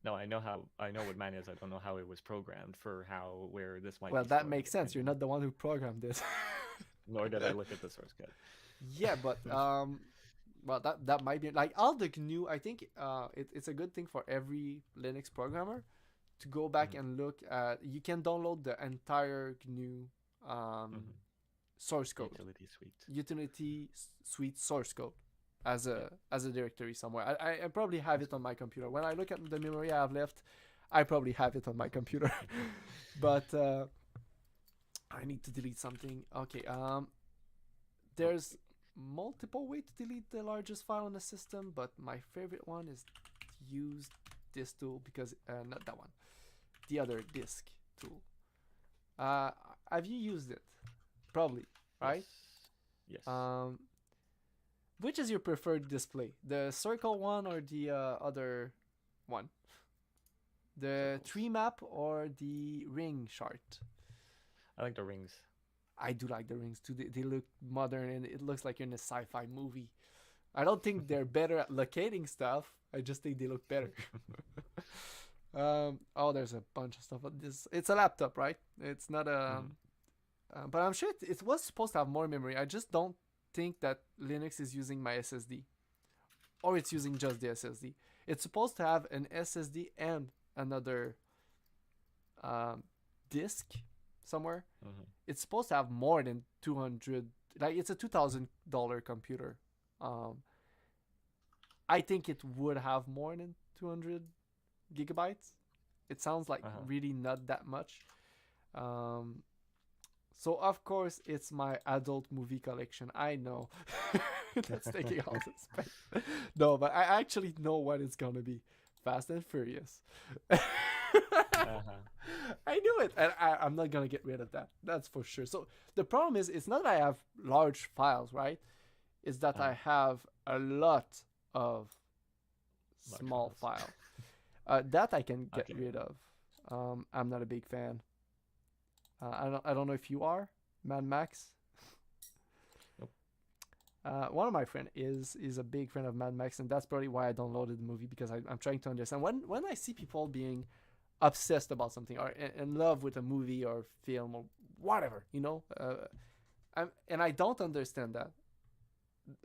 Speaker 2: No, I know what man is. I don't know how it was programmed for where this might.
Speaker 1: Well,
Speaker 2: be
Speaker 1: that
Speaker 2: stored.
Speaker 1: makes sense. You're not the one who programmed this.
Speaker 2: Nor did I look at the source code.
Speaker 1: Yeah, but well, that might be like all the GNU. I think it's a good thing for every Linux programmer to go back and look at. You can download the entire GNU source code, utility suite source code as a directory somewhere. I probably have it on my computer. When I look at the memory I have left, I probably have it on my computer. But I need to delete something. Okay. There's multiple ways to delete the largest file in the system, but my favorite one is to use this tool because not that one, the other disk tool. Have you used it? Probably, right?
Speaker 2: Yes.
Speaker 1: Which is your preferred display, the circle one or the other one, the tree map or the ring chart?
Speaker 2: I like the rings.
Speaker 1: I do like the rings too. They look modern and it looks like you're in a sci-fi movie. I don't think they're better at locating stuff. I just think they look better. Oh, there's a bunch of stuff on this. It's a laptop, right? It's not a... but I'm sure it was supposed to have more memory. I just don't think that Linux is using my SSD. Or it's using just the SSD. It's supposed to have an SSD and another disk somewhere. It's supposed to have more than 200. Like, it's a $2,000 computer. I think it would have more than 200 gigabytes. It sounds like really not that much. So of course it's my adult movie collection. I know that's taking all the space. No, but I actually know what it's gonna be. Fast and Furious. I knew it, and I'm not gonna get rid of that. That's for sure. So the problem is, it's not that I have large files, right? It's that I have a lot of small files. That I can get rid of. I'm not a big fan. I don't know if you are, Mad Max.
Speaker 2: Nope.
Speaker 1: One of my friends is a big fan of Mad Max, and that's probably why I downloaded the movie, because I'm trying to understand when I see people being obsessed about something or in love with a movie or film or whatever, you know, and I don't understand that.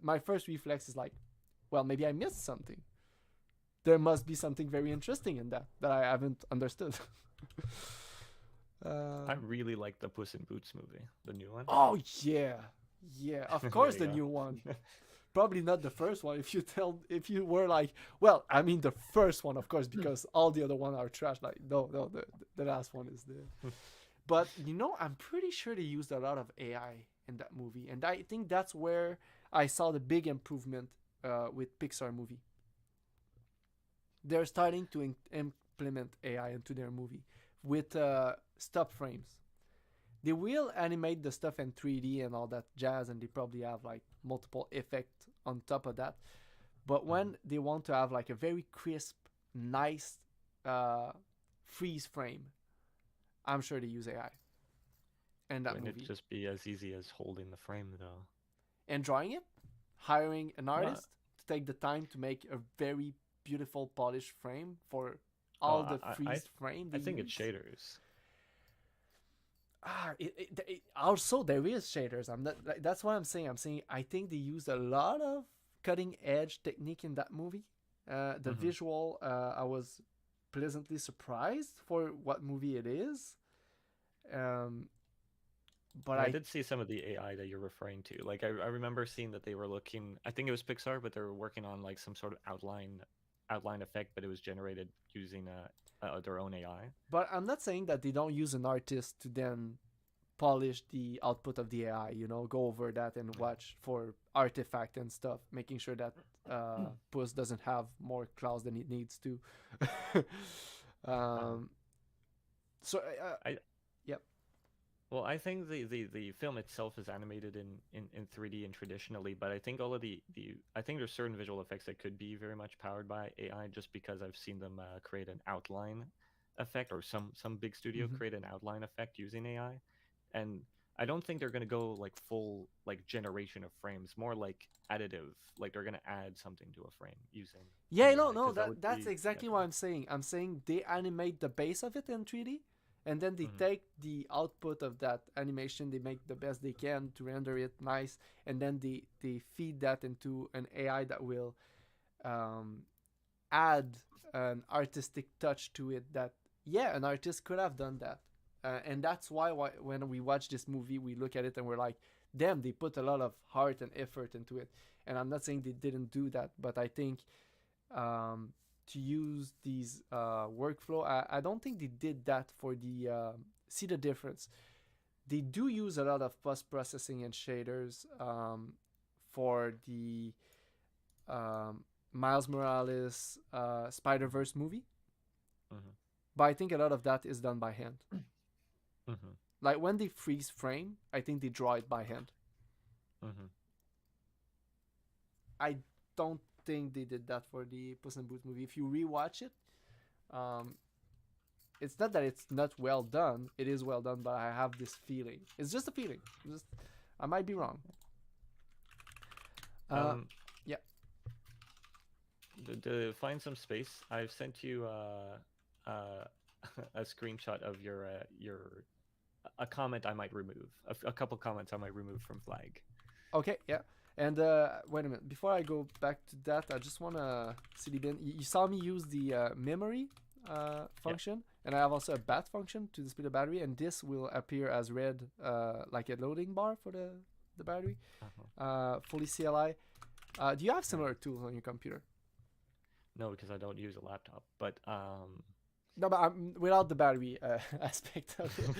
Speaker 1: My first reflex is like, well, maybe I missed something. There must be something very interesting in that I haven't understood.
Speaker 2: I really like the Puss in Boots movie, the new one.
Speaker 1: Oh yeah, of course the new one. Probably not the first one. If you were like, well, I mean the first one, of course, because all the other ones are trash. Like no, the last one is there. But you know, I'm pretty sure they used a lot of AI in that movie, and I think that's where I saw the big improvement with Pixar movie. They're starting to implement AI into their movie with stop frames. They will animate the stuff in 3D and all that jazz, and they probably have like multiple effects on top of that. But when they want to have like a very crisp, nice freeze frame, I'm sure they use AI. And that
Speaker 2: Wouldn't
Speaker 1: movie.
Speaker 2: it just be as easy as holding the frame though?
Speaker 1: And drawing it, hiring an
Speaker 2: Well,
Speaker 1: artist to take the time to make a very beautiful polished frame for all the freeze frame.
Speaker 2: I think it's shaders.
Speaker 1: Also there is shaders. I'm not. That's what I'm saying. I think they used a lot of cutting edge technique in that movie. The visual, I was pleasantly surprised for what movie it is. But
Speaker 2: I did see some of the AI that you're referring to. Like I remember seeing that they were looking. I think it was Pixar, but they were working on like some sort of outline effect, but it was generated using their own AI.
Speaker 1: But I'm not saying that they don't use an artist to then polish the output of the AI, go over that and watch for artifact and stuff, making sure that Puss doesn't have more claws than it needs to. Yep.
Speaker 2: Well, I think the film itself is animated in 3D and traditionally, but I think all of I think there's certain visual effects that could be very much powered by AI, just because I've seen them create an outline effect, or some big studio create an outline effect using AI, and I don't think they're gonna go like full like generation of frames, more like additive, like they're gonna add something to a frame using.
Speaker 1: Yeah,
Speaker 2: AI,
Speaker 1: no,
Speaker 2: 'cause
Speaker 1: that's exactly what I'm saying. I'm saying they animate the base of it in 3D, and then they take the output of that animation, they make the best they can to render it nice, and then they feed that into an AI that will add an artistic touch to it that, an artist could have done that. And that's why when we watch this movie, we look at it and we're like, damn, they put a lot of heart and effort into it. And I'm not saying they didn't do that, but I think to use these workflow, I don't think they did that for the see the difference. They do use a lot of post-processing and shaders for the Miles Morales Spider-Verse movie, but I think a lot of that is done by hand. Like when they freeze frame, I think they draw it by hand. I don't think they did that for the Puss in Boots movie. If you rewatch it, it's not that it's not well done. It is well done, but I have this feeling. It's just a feeling. I might be wrong. Yeah.
Speaker 2: To find some space, I've sent you a screenshot of a comment I might remove, a couple comments I might remove from Flag.
Speaker 1: Okay, yeah. And wait a minute. Before I go back to that, I just want to see Ben. You saw me use the memory function, and I have also a bat function to display the battery, and this will appear as red, like a loading bar for the battery, fully CLI. Do you have similar tools on your computer?
Speaker 2: No, because I don't use a laptop. But
Speaker 1: no, but without the battery aspect of it.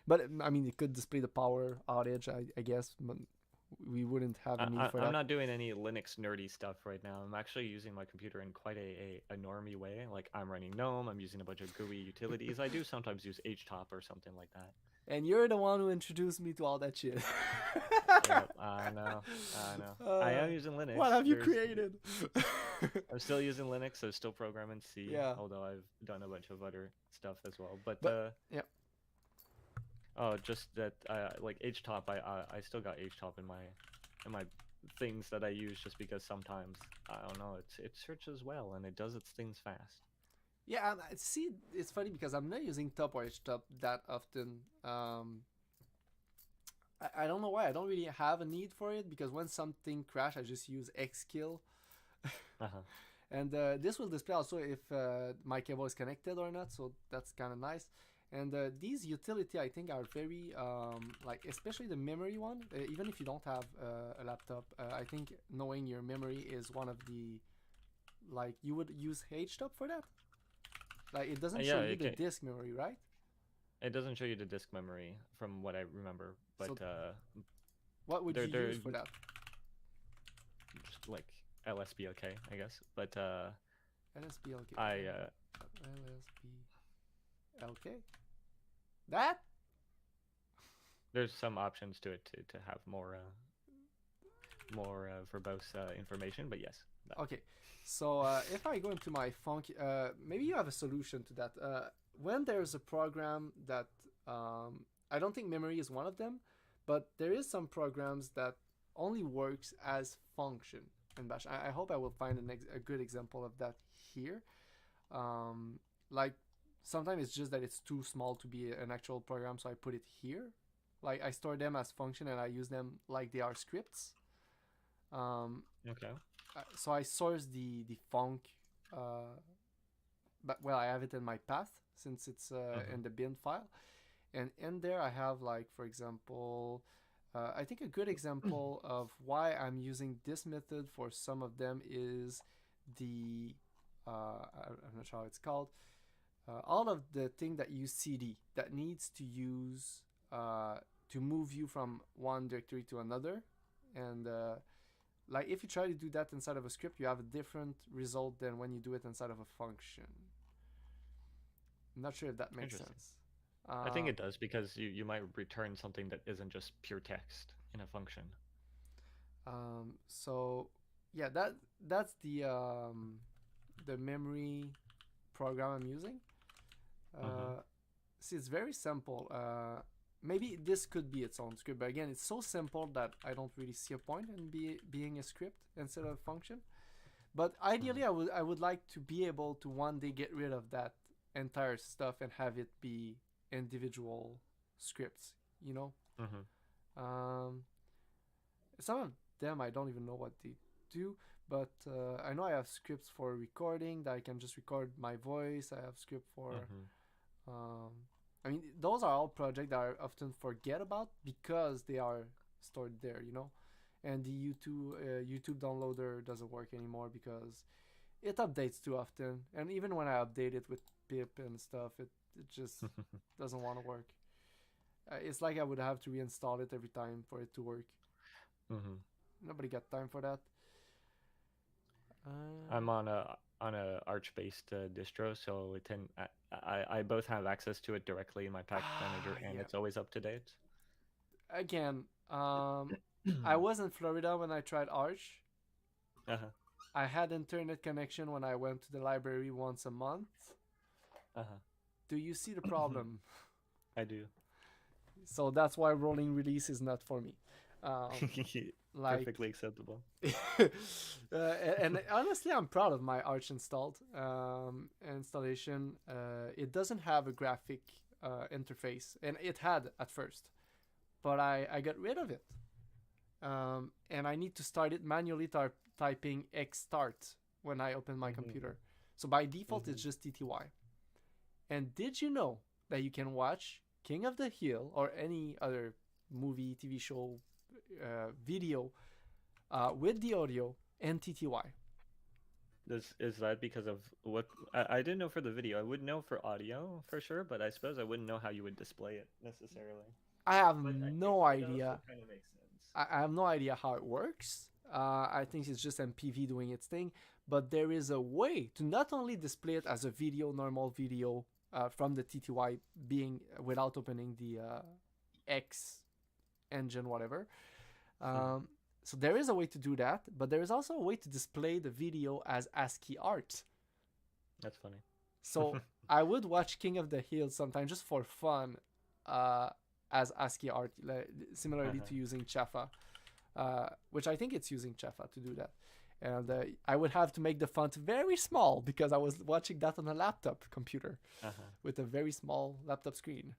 Speaker 1: But I mean, it could display the power outage, I guess. But we wouldn't have a need for that.
Speaker 2: I'm not doing any Linux nerdy stuff right now. I'm actually using my computer in quite a normie way. Like I'm running GNOME. I'm using a bunch of GUI utilities. I do sometimes use HTOP or something like that.
Speaker 1: And you're the one who introduced me to all that shit.
Speaker 2: Yep, I know. I am using Linux.
Speaker 1: What have you created?
Speaker 2: I'm still using Linux. I'm still programming C.
Speaker 1: Yeah.
Speaker 2: Although I've done a bunch of other stuff as well. But
Speaker 1: yeah.
Speaker 2: Oh, just that like HTOP. I still got HTOP in my things that I use, just because sometimes I don't know, it searches well and it does its things fast.
Speaker 1: Yeah, see, it's funny because I'm not using top or HTOP that often. I don't know why. I don't really have a need for it, because when something crash, I just use Xkill. And this will display also if my cable is connected or not, so that's kind of nice. And these utility, I think, are very like, especially the memory one. Even if you don't have a laptop, I think knowing your memory is one of the, like, you would use HTOP for that. Like, it doesn't show you the disk memory, right?
Speaker 2: It doesn't show you the disk memory, from what I remember. But
Speaker 1: so what would you use for that?
Speaker 2: Just like LSBLK, I guess. But
Speaker 1: LSBLK. LSBLK. That?
Speaker 2: There's some options to it to have more verbose information, but yes,
Speaker 1: Okay, so if I go into my funky, maybe you have a solution to that. When there's a program that I don't think memory is one of them, but there is some programs that only works as function in Bash. I hope I will find a good example of that here. Like sometimes it's just that it's too small to be an actual program, so I put it here. Like I store them as function and I use them like they are scripts.
Speaker 2: Okay.
Speaker 1: So I source the func, but well I have it in my path since it's in the bin file, and in there I have like for example, I think a good example of why I'm using this method for some of them is the I'm not sure how it's called. All of the thing that use CD that needs to use to move you from one directory to another, and like if you try to do that inside of a script, you have a different result than when you do it inside of a function. I'm not sure if that makes sense.
Speaker 2: I think it does because you might return something that isn't just pure text in a function.
Speaker 1: So yeah, that's the memory program I'm using. See, it's very simple. Maybe this could be its own script, but again, it's so simple that I don't really see a point in being a script instead of a function. But ideally, I would like to be able to one day get rid of that entire stuff and have it be individual scripts. You know. Some of them I don't even know what they do, but I know I have scripts for recording that I can just record my voice. I have script for. I mean, those are all projects that I often forget about because they are stored there, you know. And the YouTube downloader doesn't work anymore because it updates too often. And even when I update it with pip and stuff, it just doesn't want to work. It's like I would have to reinstall it every time for it to work. Nobody got time for that.
Speaker 2: I'm on a Arch-based distro, so I both have access to it directly in my package manager, and it's always up to date.
Speaker 1: Again, I was in Florida when I tried Arch. I had internet connection when I went to the library once a month. Do you see the problem?
Speaker 2: I do.
Speaker 1: So that's why rolling release is not for me.
Speaker 2: Perfectly acceptable.
Speaker 1: And honestly, I'm proud of my Arch installed installation. It doesn't have a graphic interface, and it had at first, but I got rid of it. And I need to start it manually typing xstart when I open my computer. So by default, it's just TTY. And did you know that you can watch King of the Hill or any other movie, TV show, video with the audio and TTY?
Speaker 2: Is that because of what? I didn't know for the video. I would know for audio for sure, but I suppose I wouldn't know how you would display it necessarily.
Speaker 1: I have no idea.
Speaker 2: It also kind of makes sense.
Speaker 1: I have no idea how it works. I think it's just MPV doing its thing, but there is a way to not only display it as a video, normal video from the TTY being without opening the X engine, whatever. So there is a way to do that, but there is also a way to display the video as ASCII art.
Speaker 2: That's funny.
Speaker 1: So I would watch King of the Hill sometimes just for fun as ASCII art, similarly to using Chaffa, which I think it's using Chaffa to do that. And I would have to make the font very small because I was watching that on a laptop computer with a very small laptop screen.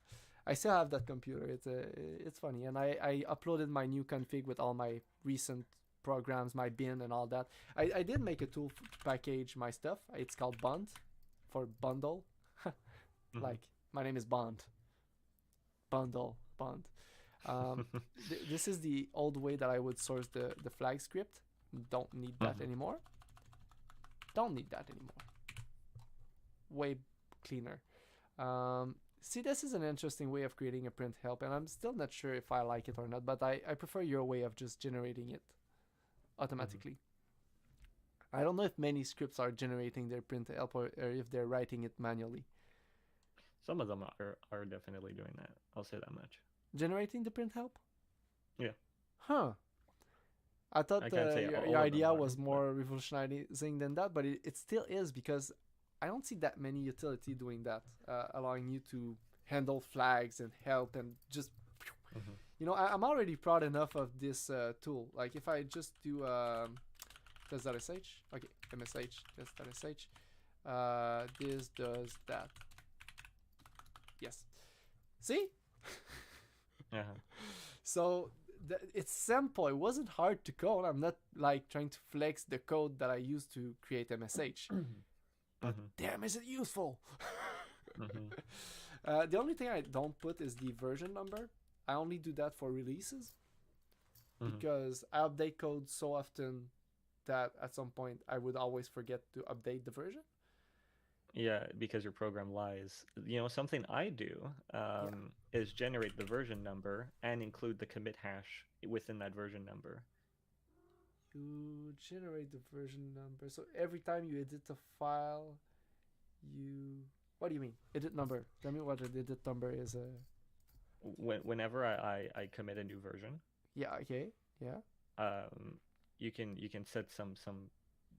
Speaker 1: I still have that computer. It's funny, and I uploaded my new config with all my recent programs, my bin and all that. I did make a tool to package my stuff. It's called Bond for bundle. Like my name is Bond. Bundle Bond. This is the old way that I would source the flag script. Don't need that anymore. Don't need that anymore. Way cleaner. See, this is an interesting way of creating a print help, and I'm still not sure if I like it or not, but I prefer your way of just generating it automatically. I don't know if many scripts are generating their print help or if they're writing it manually.
Speaker 2: Some of them are definitely doing that. I'll say that much.
Speaker 1: Generating the print help?
Speaker 2: Yeah.
Speaker 1: Huh. I thought
Speaker 2: I can't say all
Speaker 1: your
Speaker 2: of them
Speaker 1: idea
Speaker 2: are,
Speaker 1: was
Speaker 2: but-
Speaker 1: more revolutionizing than that, but it still is because I don't see that many utility doing that, allowing you to handle flags and help and just,
Speaker 2: Mhm.
Speaker 1: you know, I'm already proud enough of this tool. Like if I just do test.sh, okay, msh test.sh, this does that. Yes. See?
Speaker 2: Uh-huh.
Speaker 1: So it's simple. It wasn't hard to code. I'm not like trying to flex the code that I used to create MSH. But
Speaker 2: Mhm.
Speaker 1: damn, is it useful?
Speaker 2: Mhm.
Speaker 1: The only thing I don't put is the version number. I only do that for releases
Speaker 2: Mhm.
Speaker 1: because I update code so often that at some point I would always forget to update the version.
Speaker 2: Yeah, because your program lies. You know, something I do is generate the version number and include the commit hash within that version number.
Speaker 1: You generate the version number. So every time you edit a file, you... What do you mean? Edit number. Tell me what an edit number is.
Speaker 2: Whenever I commit a new version,
Speaker 1: Yeah, okay. Yeah.
Speaker 2: you can set some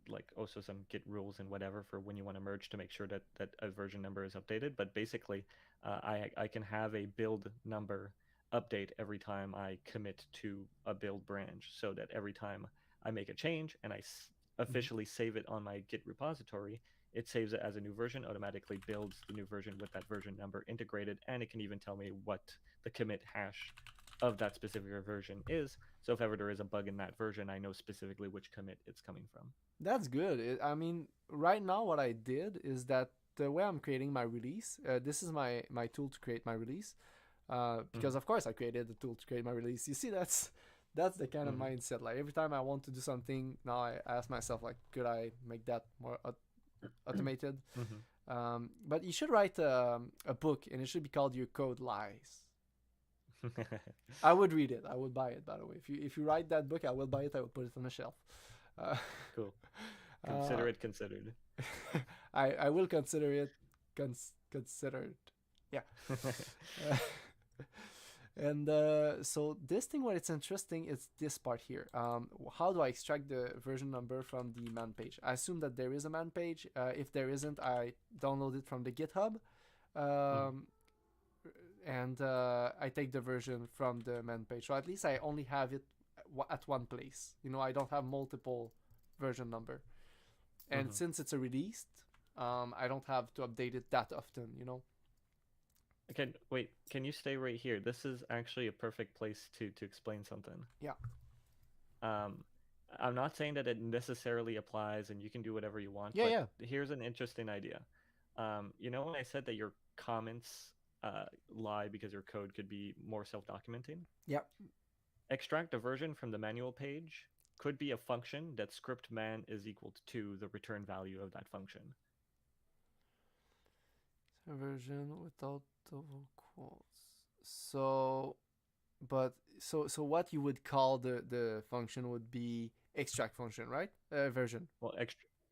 Speaker 2: like also some git rules and whatever for when you want to merge to make sure that a version number is updated. But basically, I can have a build number update every time I commit to a build branch, so that every time I make a change and I officially save it on my Git repository, it saves it as a new version, automatically builds the new version with that version number integrated, and it can even tell me what the commit hash of that specific version is. So if ever there is a bug in that version, I know specifically which commit it's coming from.
Speaker 1: That's good. I mean, right now what I did is that the way I'm creating my release, this is my tool to create my release. Because of course I created the tool to create my release. You see, that's the kind of mindset. Like every time I want to do something, now I ask myself like, could I make that more automated? But you should write a book, and it should be called Your Code Lies. I would read it. I would buy it. By the way, if you write that book, I will buy it. I will put it on the shelf.
Speaker 2: Cool. Consider it considered.
Speaker 1: I will consider it considered. Yeah. And so this thing, where it's interesting, is this part here. How do I extract the version number from the man page? I assume that there is a man page. If there isn't, I download it from the GitHub. And I take the version from the man page. So at least I only have it at one place. You know, I don't have multiple version number. And since it's a released, I don't have to update it that often, you know.
Speaker 2: Okay, wait, can you stay right here? This is actually a perfect place to explain something.
Speaker 1: Yeah.
Speaker 2: I'm not saying that it necessarily applies and you can do whatever you want,
Speaker 1: Yeah,
Speaker 2: but here's an interesting idea. You know when I said that your comments lie because your code could be more self-documenting?
Speaker 1: Yeah.
Speaker 2: Extract a version from the manual page could be a function that script man is equal to the return value of that function.
Speaker 1: Version without double quotes. So what you would call the function would be extract function, right? Version.
Speaker 2: Well,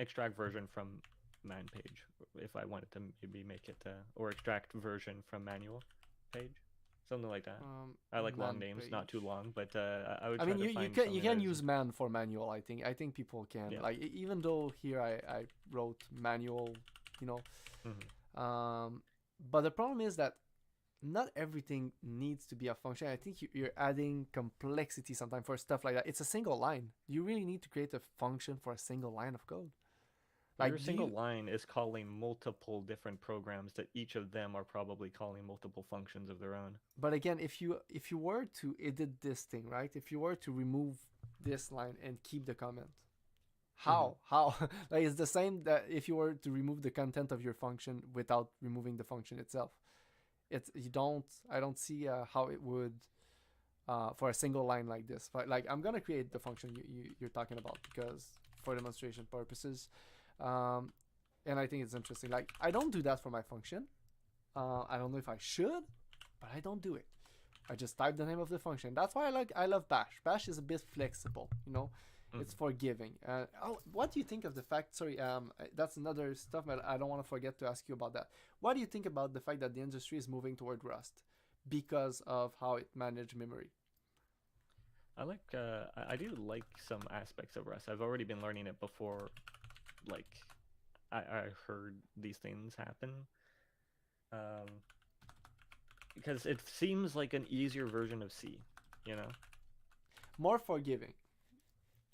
Speaker 2: extract version from man page if I wanted to maybe make it or extract version from manual page, something like that. I like long names,
Speaker 1: page.
Speaker 2: not too long, but I would.
Speaker 1: I
Speaker 2: Try
Speaker 1: mean,
Speaker 2: to
Speaker 1: you
Speaker 2: find
Speaker 1: can
Speaker 2: something
Speaker 1: you can
Speaker 2: that
Speaker 1: use
Speaker 2: is-
Speaker 1: man for manual. I think people can.
Speaker 2: Yeah.
Speaker 1: Like even though here I wrote manual, you know. But the problem is that not everything needs to be a function. I think you're adding complexity sometimes for stuff like that. It's a single line. You really need to create a function for a single line of code.
Speaker 2: Your single line is calling multiple different programs that each of them are probably calling multiple functions of their own.
Speaker 1: But again, if you were to edit this thing, right? If you were to remove this line and keep the comment, how like it's the same that if you were to remove the content of your function without removing the function itself. I don't see how it would for a single line like this. But like I'm gonna create the function you're talking about because for demonstration purposes, and I think it's interesting. Like I don't do that for my function. I don't know if I should, but I don't do it. I just type the name of the function. That's why I love Bash. Bash is a bit flexible, you know. It's forgiving. What do you think of the fact? Sorry, that's another stuff, but I don't want to forget to ask you about that. What do you think about the fact that the industry is moving toward Rust because of how it managed memory?
Speaker 2: I like I do like some aspects of Rust. I've already been learning it before, like I heard these things happen. Because it seems like an easier version of C, you know?
Speaker 1: More forgiving.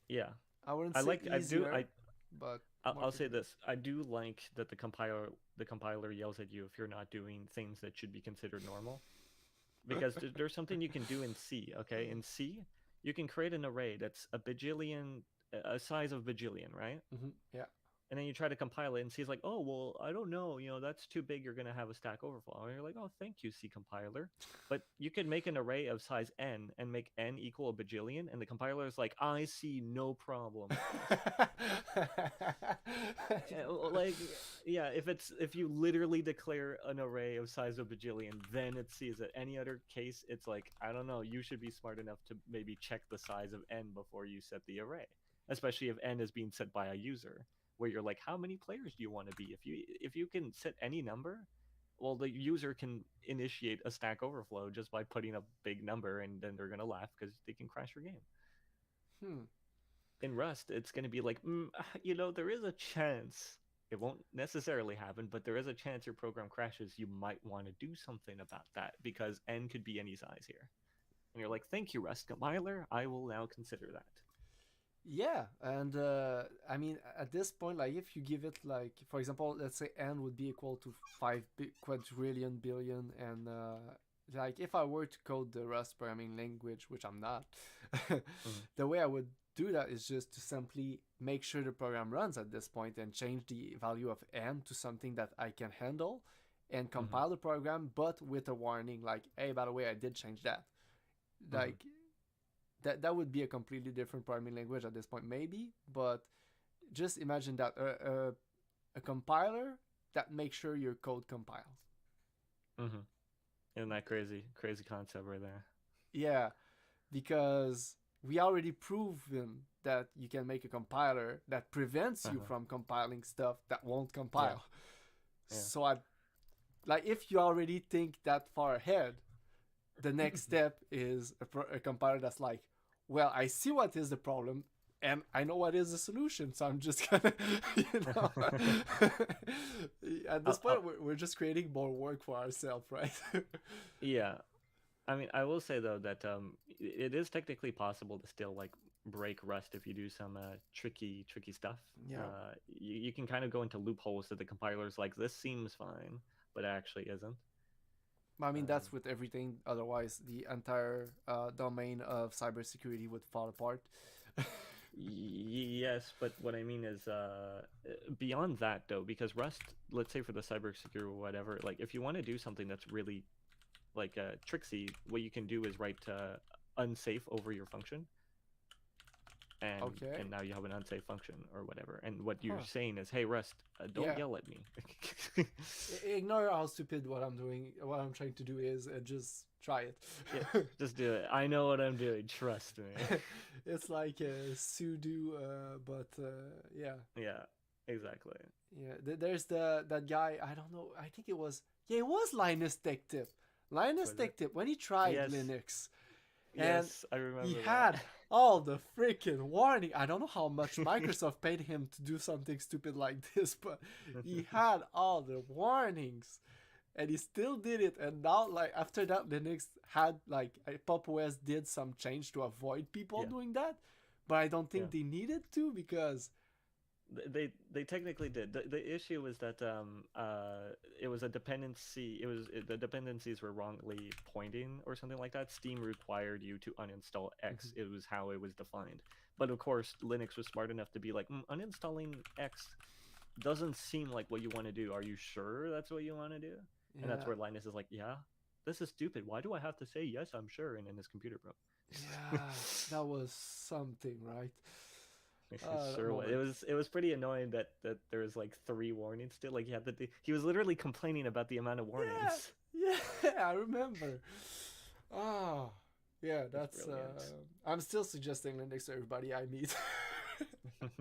Speaker 2: Yeah.
Speaker 1: I wouldn't
Speaker 2: I
Speaker 1: say
Speaker 2: like
Speaker 1: easier, but more
Speaker 2: I'll say
Speaker 1: forgiving.
Speaker 2: this. I do like that the compiler yells at you if you're not doing things that should be considered normal. Because there's something you can do in C, okay? In C, you can create an array that's a size of bajillion, right?
Speaker 1: Yeah.
Speaker 2: And then you try to compile it, and C's like, oh, well, I don't know, that's too big, you're going to have a stack overflow. And you're like, oh, thank you, C compiler. But you could make an array of size n and make n equal a bajillion, and the compiler is like, I see no problem. Like, yeah, if you literally declare an array of size of bajillion, then it sees it. Any other case, it's like, I don't know, you should be smart enough to maybe check the size of n before you set the array, especially if n is being set by a user, where you're like, how many players do you want to be? If you can set any number, well, the user can initiate a stack overflow just by putting a big number, and then they're gonna laugh because they can crash your game. In Rust, it's gonna be like, there is a chance. It won't necessarily happen, but there is a chance your program crashes. You might want to do something about that because n could be any size here. And you're like, thank you, Rust compiler. I will now consider that.
Speaker 1: Yeah, and I mean, at this point, like, if you give it, like, for example, let's say n would be equal to 5 quadrillion billion, and like, if I were to code the Rust programming language, which I'm not, the way I would do that is just to simply make sure the program runs at this point and change the value of n to something that I can handle, and compile the program, but with a warning, like, hey, by the way, I did change that. Like, that would be a completely different programming language at this point, maybe, but just imagine that a compiler that makes sure your code compiles.
Speaker 2: Isn't that crazy concept right there?
Speaker 1: Yeah, because we already proven that you can make a compiler that prevents you from compiling stuff that won't compile.
Speaker 2: Yeah.
Speaker 1: So if you already think that far ahead, the next step is a compiler that's like, well, I see what is the problem, and I know what is the solution, so I'm just gonna, at this point, we're just creating more work for ourselves, right?
Speaker 2: Yeah. I mean, I will say, though, that it is technically possible to still, like, break Rust if you do some tricky stuff.
Speaker 1: Yeah.
Speaker 2: You can kind of go into loopholes that the compiler's like, this seems fine, but it actually isn't.
Speaker 1: I mean, that's with everything. Otherwise, the entire domain of cybersecurity would fall apart.
Speaker 2: Yes, but what I mean is beyond that, though, because Rust, let's say for the cybersecurity or whatever, like, if you want to do something that's really, like, tricksy, what you can do is write unsafe over your function. And now you have an unsafe function or whatever. And what you're saying is, hey, Rust, don't yell at me.
Speaker 1: Ignore how stupid what I'm doing. What I'm trying to do is just try it.
Speaker 2: Yeah, just do it. I know what I'm doing. Trust me.
Speaker 1: It's like a sudo, but yeah.
Speaker 2: Yeah, exactly.
Speaker 1: Yeah, there's that guy. I don't know. I think it was Linus Tech Tip. Linus Tech Tip when he tried Linux. And
Speaker 2: yes, I remember.
Speaker 1: He had all the freaking warning. I don't know how much Microsoft paid him to do something stupid like this, but he had all the warnings, and he still did it. And now, like, after that, Linux had, like, Pop OS did some change to avoid people doing that, but I don't think they needed to, because
Speaker 2: they technically did. The issue was that it was a dependency. The dependencies were wrongly pointing or something like that. Steam required you to uninstall X. It was how it was defined. But of course, Linux was smart enough to be like, uninstalling X doesn't seem like what you want to do. Are you sure that's what you want to do? Yeah. And that's where Linus is like, yeah, this is stupid. Why do I have to say yes? I'm sure. And then his computer broke.
Speaker 1: Yeah, that was something, right?
Speaker 2: Sure. It was pretty annoying that there was like 3 warnings still. Like he was literally complaining about the amount of warnings.
Speaker 1: Yeah, I remember. Oh, yeah, that's. I'm still suggesting Linux to everybody I meet.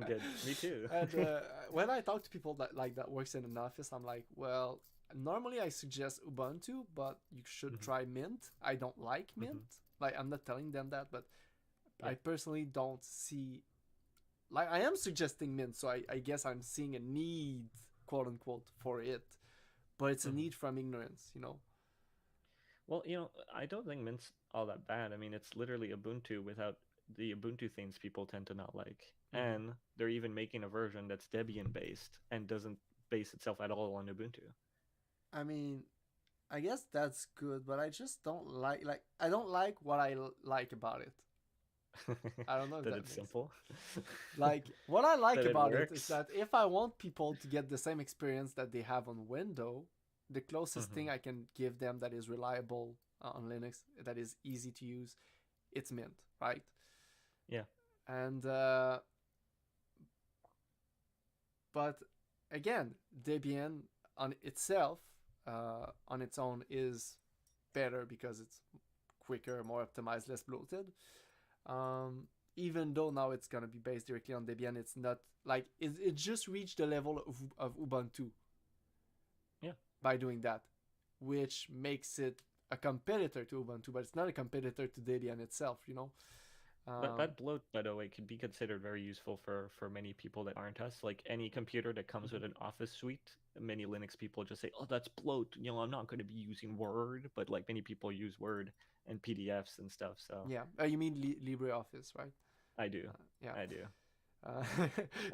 Speaker 2: Good, me too.
Speaker 1: And when I talk to people that works in an office, I'm like, well, normally I suggest Ubuntu, but you should try Mint. I don't like Mint. Like, I'm not telling them that, but I personally don't see. Like, I am suggesting mint, so I guess I'm seeing a need, quote unquote, for it, but it's a need from ignorance, you know.
Speaker 2: Well, I don't think Mint's all that bad. I mean, it's literally Ubuntu without the Ubuntu things people tend to not like. And they're even making a version that's Debian based and doesn't base itself at all on Ubuntu.
Speaker 1: I mean, I guess that's good, but I just don't like I don't like what I like about it. I don't know if
Speaker 2: that
Speaker 1: that
Speaker 2: it's
Speaker 1: makes
Speaker 2: simple.
Speaker 1: Like, what I like
Speaker 2: That it
Speaker 1: about it is
Speaker 2: works.
Speaker 1: that if I want people to get the same experience that they have on Windows, the closest thing I can give them that is reliable on Linux, that is easy to use, it's Mint, right?
Speaker 2: Yeah.
Speaker 1: And but again, Debian on itself, on its own, is better because it's quicker, more optimized, less bloated. Even though now it's gonna be based directly on Debian, it's not like it just reached the level of Ubuntu.
Speaker 2: Yeah.
Speaker 1: By doing that, which makes it a competitor to Ubuntu, but it's not a competitor to Debian itself, you know.
Speaker 2: But that bloat, by the way, could be considered very useful for many people that aren't us. Like any computer that comes with an Office suite, many Linux people just say, "Oh, that's bloat." I'm not going to be using Word, but like many people use Word and PDFs and stuff. So
Speaker 1: Yeah, you mean LibreOffice, right?
Speaker 2: I do.
Speaker 1: Yeah,
Speaker 2: I do.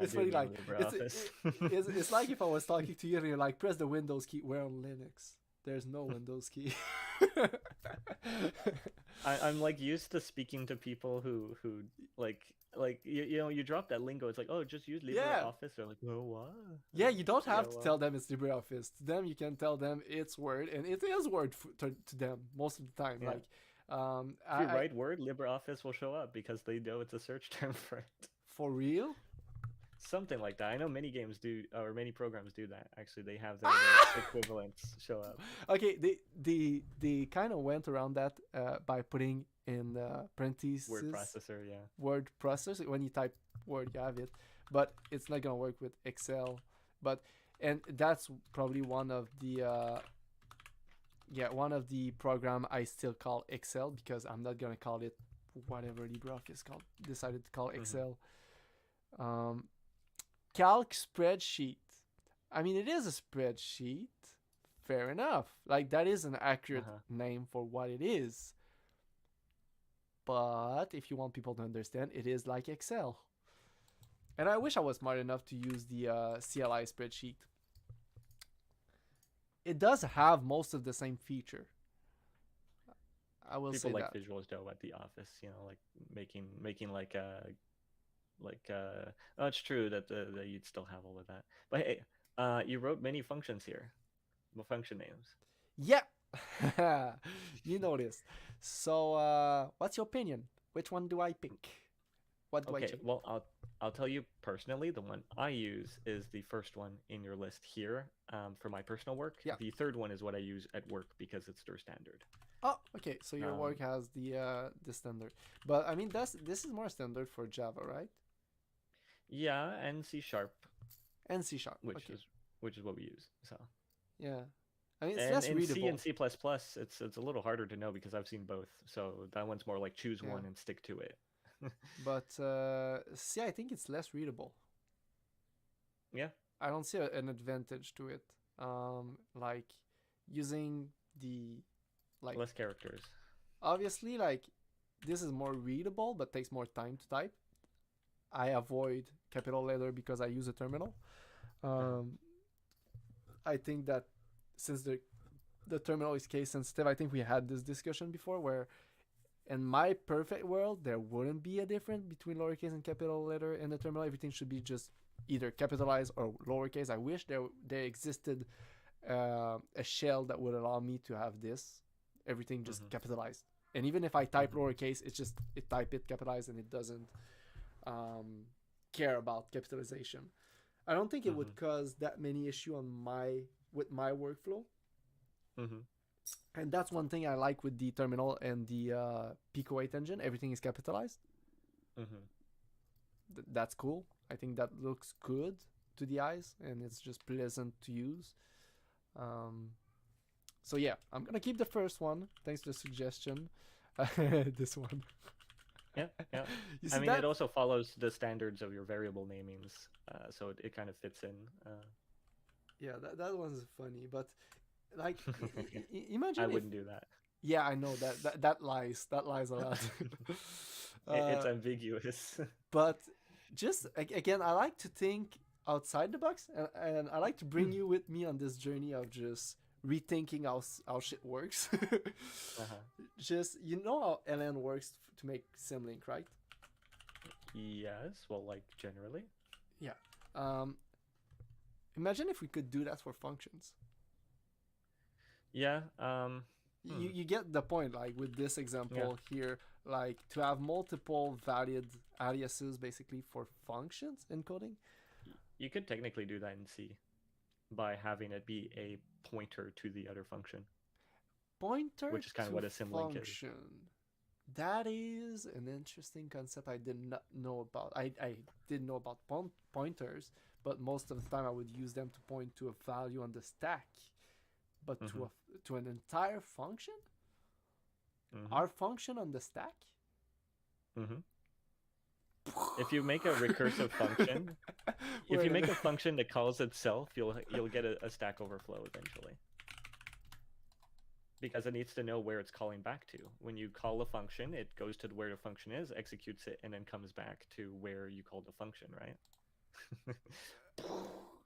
Speaker 1: it's
Speaker 2: I do
Speaker 1: funny.
Speaker 2: mean
Speaker 1: Like
Speaker 2: LibreOffice.
Speaker 1: it's like if I was talking to you and you're like, press the Windows key. We're on Linux. There's no Windows key.
Speaker 2: I'm like used to speaking to people who like you drop that lingo. It's like, oh, just use
Speaker 1: Yeah.
Speaker 2: LibreOffice. They're like, oh, what?
Speaker 1: Yeah, you don't have
Speaker 2: Yeah,
Speaker 1: to
Speaker 2: well.
Speaker 1: tell them it's LibreOffice. To them, you can tell them it's Word, and it is Word to them most of the time.
Speaker 2: Yeah.
Speaker 1: Like,
Speaker 2: If you write Word, LibreOffice will show up because they know it's a search term for it.
Speaker 1: for real.
Speaker 2: Something like that. I know many games do, or many programs do that. Actually, they have their equivalents show up.
Speaker 1: Okay, they kind of went around that by putting in parentheses
Speaker 2: Word processor, yeah.
Speaker 1: word processor. When you type Word, you have it, but it's not gonna work with Excel. And that's probably one of the program I still call Excel, because I'm not gonna call it whatever LibreOffice decided to call Excel. Calc spreadsheet. I mean, it is a spreadsheet. Fair enough. Like, that is an accurate name for what it is. But if you want people to understand, it is like Excel. And I wish I was smart enough to use the CLI spreadsheet. It does have most of the same feature. I will say
Speaker 2: People like
Speaker 1: that.
Speaker 2: visuals though at the office, like making like oh, it's true that you'd still have all of that. But hey, you wrote many functions here, function names.
Speaker 1: Yeah, you know this. So, what's your opinion? Which one do I pick? What do I choose?
Speaker 2: Well, I'll tell you personally. The one I use is the first one in your list here for my personal work.
Speaker 1: Yeah.
Speaker 2: The third one is what I use at work because it's their standard.
Speaker 1: Oh, okay. So your work has the standard, but I mean this is more standard for Java, right?
Speaker 2: Yeah, and C#.
Speaker 1: And C#,
Speaker 2: which is what we use. So
Speaker 1: yeah, I mean it's
Speaker 2: and
Speaker 1: less
Speaker 2: in
Speaker 1: readable.
Speaker 2: C and C++, it's a little harder to know because I've seen both. So that one's more like choose one and stick to it.
Speaker 1: But C, I think it's less readable.
Speaker 2: Yeah,
Speaker 1: I don't see an advantage to it. Like using the
Speaker 2: less characters.
Speaker 1: Obviously, like this is more readable, but takes more time to type. I avoid capital letter because I use a terminal. I think that since the terminal is case sensitive, I think we had this discussion before where in my perfect world, there wouldn't be a difference between lowercase and capital letter in the terminal. Everything should be just either capitalized or lowercase. I wish there existed a shell that would allow me to have this. Everything just capitalized. And even if I type lowercase, it type it capitalized and it doesn't care about capitalization. I don't think it would cause that many issue with my workflow. And that's one thing I like with the terminal and the Pico 8 engine. Everything is capitalized. That's cool. I think that looks good to the eyes and it's just pleasant to use. So yeah, I'm gonna keep the first one. Thanks for the suggestion. This one.
Speaker 2: Yeah, yeah.
Speaker 1: You
Speaker 2: I
Speaker 1: see
Speaker 2: mean,
Speaker 1: that?
Speaker 2: it also follows the standards of your variable namings, so it kind of fits in.
Speaker 1: Yeah, that one's funny, but like,
Speaker 2: I
Speaker 1: imagine if.
Speaker 2: wouldn't do that.
Speaker 1: Yeah, I know that lies. That lies a lot.
Speaker 2: It's
Speaker 1: uh,
Speaker 2: ambiguous.
Speaker 1: but just again, I like to think outside the box, and I like to bring you with me on this journey of just rethinking how shit works.
Speaker 2: Uh-huh.
Speaker 1: Just you know how LN works to make Symlink, right?
Speaker 2: Yes, well, like generally.
Speaker 1: Yeah. Um, Imagine if we could do that for functions.
Speaker 2: Yeah.
Speaker 1: You get the point, like with this example
Speaker 2: Yeah.
Speaker 1: here, like to have multiple valid aliases basically for functions encoding.
Speaker 2: You could technically do that in C by having it be a pointer to the other function,
Speaker 1: Pointer
Speaker 2: which is kind of
Speaker 1: to
Speaker 2: what a symlink is.
Speaker 1: function. That is an interesting concept I did not know about. I did know about pointers, but most of the time I would use them to point to a value on the stack. But to an entire function? Our function on the stack?
Speaker 2: If you make a recursive function, if you make a function that calls itself, you'll get a stack overflow eventually. Because it needs to know where it's calling back to. When you call a function, it goes to where the function is, executes it, and then comes back to where you called the function, right?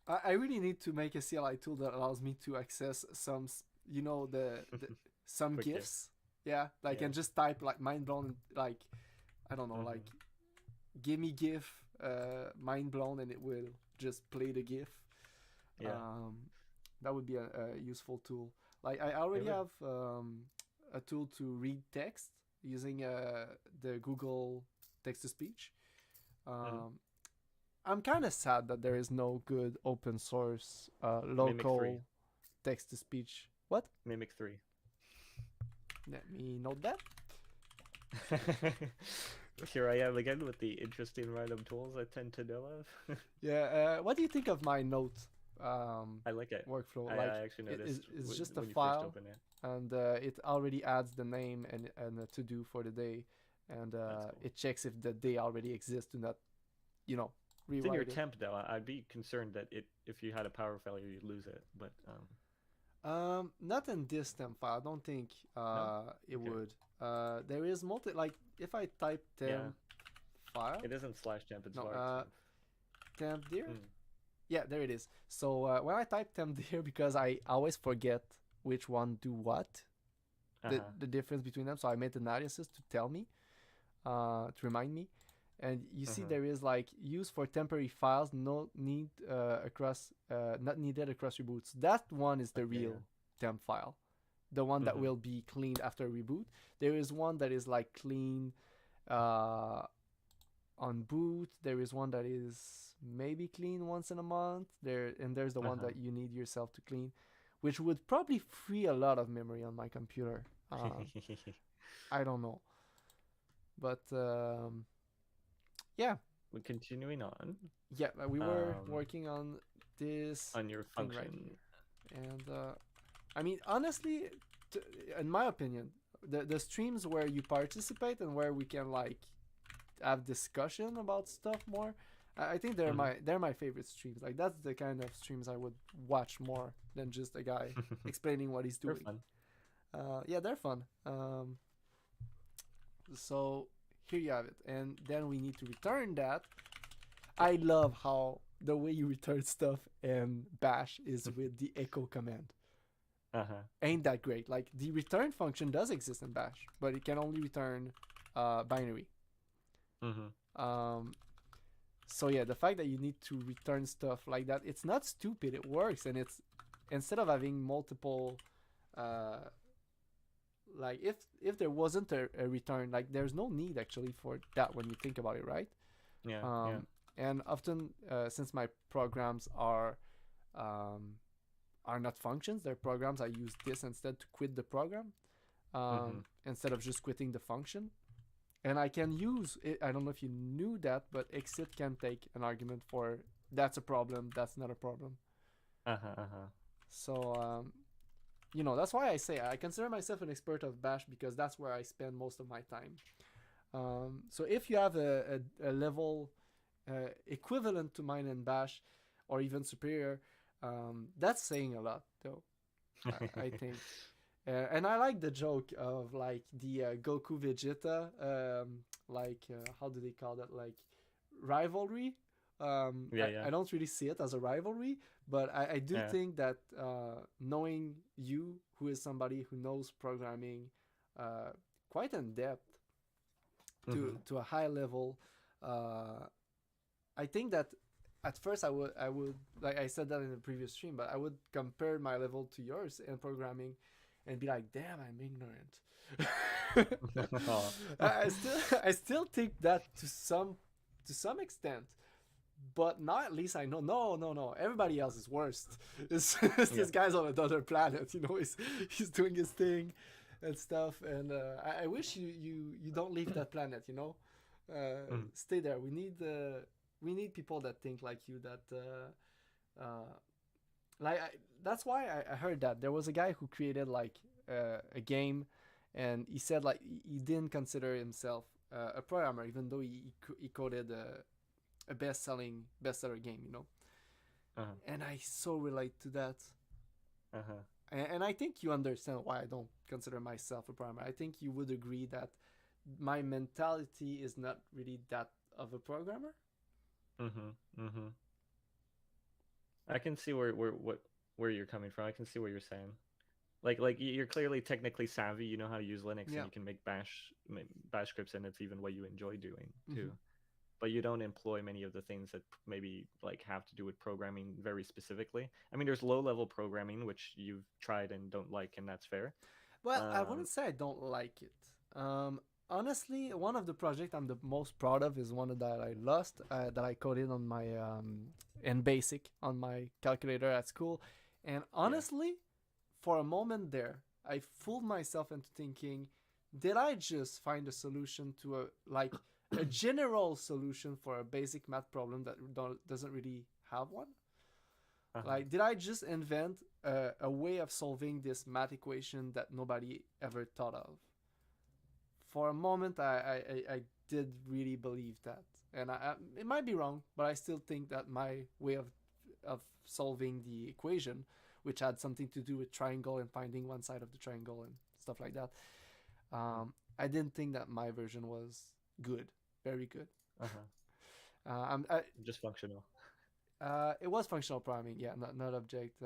Speaker 1: I really need to make a CLI tool that allows me to access some, some
Speaker 2: Quick
Speaker 1: GIFs. Yeah, like and just type like mind blown, like I don't know, like give me GIF, mind blown, and it will just play the GIF.
Speaker 2: Yeah.
Speaker 1: That would be a useful tool. Like I already have a tool to read text using the Google text to speech. I'm kind of sad that there is no good open source local text to speech. What?
Speaker 2: Mimic 3.
Speaker 1: Let me note that.
Speaker 2: Here I am again with the interesting random tools I tend to know of.
Speaker 1: Yeah. What do you think of my note?
Speaker 2: I like it.
Speaker 1: Workflow.
Speaker 2: I actually noticed.
Speaker 1: It's just a
Speaker 2: when you
Speaker 1: file,
Speaker 2: first open it.
Speaker 1: and it already adds the name and a to do for the day, and
Speaker 2: Cool.
Speaker 1: it checks if the day already exists to not, rewrite
Speaker 2: It's in your
Speaker 1: it.
Speaker 2: temp though. I'd be concerned that if you had a power failure, you'd lose it. But
Speaker 1: Not in this temp file. I don't think it would. There is like if I type temp file.
Speaker 2: it isn't /temp. It's
Speaker 1: No,
Speaker 2: var
Speaker 1: temp dir. Yeah, there it is. So when I type temp dir, because I always forget which one do what, the difference between them. So I made an aliases to tell me, to remind me. And you see there is like use for temporary files, not needed across reboots. That one is the real temp file, the one that will be cleaned after reboot. There is one that is like clean on boot. There is one that is maybe clean once in a month. There's the one that you need yourself to clean, which would probably free a lot of memory on my computer. I don't know, but yeah.
Speaker 2: We're continuing on.
Speaker 1: Yeah, we were working on this
Speaker 2: on your
Speaker 1: thing
Speaker 2: function,
Speaker 1: right here. And I mean, honestly, in my opinion, the streams where you participate and where we can like have discussion about stuff more, I think they're my favorite streams. Like that's the kind of streams I would watch more than just a guy explaining what he's doing.
Speaker 2: They're fun.
Speaker 1: Yeah, they're fun. So here you have it, and then we need to return that. I love how the way you return stuff in Bash is with the echo command. Ain't that great? Like the return function does exist in Bash, but it can only return binary. So yeah, the fact that you need to return stuff like that, it's not stupid. It works, and it's instead of having multiple like if there wasn't a return, like there's no need actually for that when you think about it, right?
Speaker 2: Yeah.
Speaker 1: And often since my programs are not functions, they're programs, I use this instead to quit the program instead of just quitting the function. And I can use it, I don't know if you knew that, but exit can take an argument for that's a problem, that's not a problem. So that's why I say I consider myself an expert of Bash, because that's where I spend most of my time. So if you have a level equivalent to mine in Bash, or even superior, that's saying a lot, though. I think. And I like the joke of like the Goku Vegeta, how do they call that? Like rivalry.
Speaker 2: Yeah.
Speaker 1: I don't really see it as a rivalry, but I do
Speaker 2: Yeah.
Speaker 1: think that knowing you, who is somebody who knows programming quite in depth to a high level, I think that at first I would like I said that in the previous stream, but I would compare my level to yours in programming and be like, damn, I'm ignorant. I still think that to some extent, but now at least I know. No, everybody else is worst. This guy's on another planet. He's doing his thing and stuff. And I wish you don't leave that planet. Stay there. We need people that think like you. That's why I heard that there was a guy who created like a game, and he said like he didn't consider himself a programmer, even though he coded a bestseller game, and I so relate to that. And I think you understand why I don't consider myself a programmer. I think you would agree that my mentality is not really that of a programmer.
Speaker 2: I can see where you're coming from. I can see what you're saying. Like you're clearly technically savvy. You know how to use Linux,
Speaker 1: Yeah.
Speaker 2: and you can make bash scripts, and it's even what you enjoy doing too. But you don't employ many of the things that maybe like have to do with programming very specifically. I mean, there's low-level programming which you've tried and don't like, and that's fair.
Speaker 1: Well, I wouldn't say I don't like it. Honestly, one of the projects I'm the most proud of is one that I lost, that I coded on my in BASIC on my calculator at school. And honestly, for a moment there, I fooled myself into thinking, did I just find a solution to a general solution for a basic math problem that doesn't really have one? Like, did I just invent a way of solving this math equation that nobody ever thought of? For a moment, I did really believe that, and it might be wrong, but I still think that my way of solving the equation, which had something to do with triangle and finding one side of the triangle and stuff like that, I didn't think that my version was good, very good.
Speaker 2: Just functional.
Speaker 1: It was functional programming, yeah, not object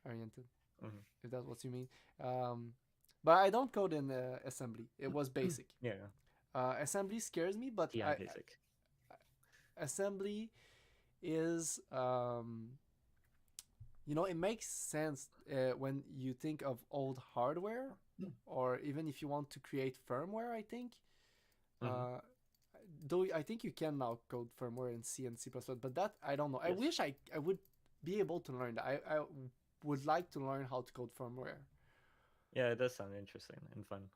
Speaker 1: oriented, if that's what you mean. But I don't code in assembly. It was basic. Assembly scares me, but
Speaker 2: basic.
Speaker 1: Assembly is it makes sense when you think of old hardware, or even if you want to create firmware. I think though I think you can now code firmware in C and C++, but that I don't know. I wish I would be able to learn that. I would like to learn how to code firmware.
Speaker 2: Yeah, it does sound interesting and fun.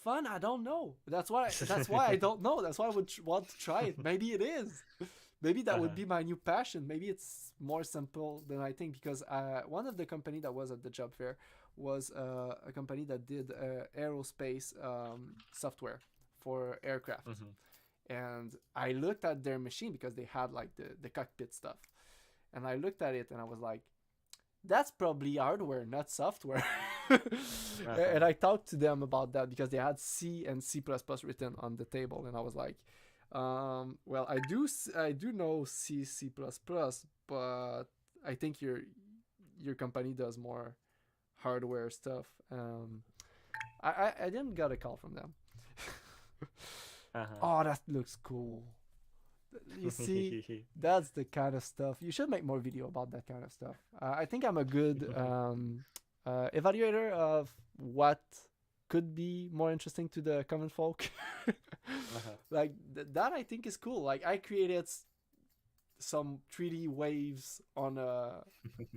Speaker 1: Fun? I don't know. That's why I don't know. That's why I would want to try it. Maybe it is. Maybe that would be my new passion. Maybe it's more simple than I think, because one of the company that was at the job fair was a company that did aerospace software for aircraft. And I looked at their machine because they had like the cockpit stuff. And I looked at it and I was like, that's probably hardware, not software. And I talked to them about that because they had C and C++ written on the table. And I was like, well, I do know C, but I think your company does more hardware stuff. I didn't get a call from them. Oh, that looks cool. You see, that's the kind of stuff. You should make more video about that kind of stuff. I think I'm a good evaluator of what could be more interesting to the common folk. Like that I think is cool. Like I created some 3D waves on a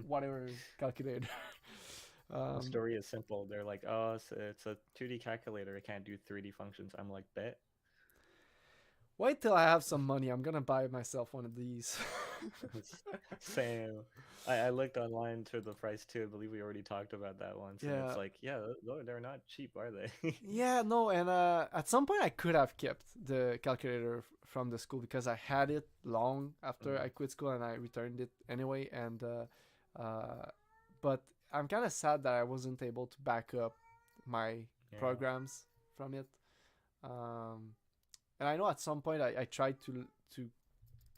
Speaker 1: whatever calculator.
Speaker 2: The story is simple. They're like, oh, so it's a 2D calculator. It can't do 3D functions. I'm like, bet.
Speaker 1: Wait till I have some money. I'm gonna buy myself one of these.
Speaker 2: Same. I looked online to the price too. I believe we already talked about that once, and it's
Speaker 1: Yeah.
Speaker 2: like, yeah, they're not cheap, are they?
Speaker 1: Yeah, no, and at some point I could have kept the calculator from the school because I had it long after I quit school and I returned it anyway. And but I'm kind of sad that I wasn't able to back up my
Speaker 2: Yeah.
Speaker 1: programs from it. Um, and I know at some point I tried to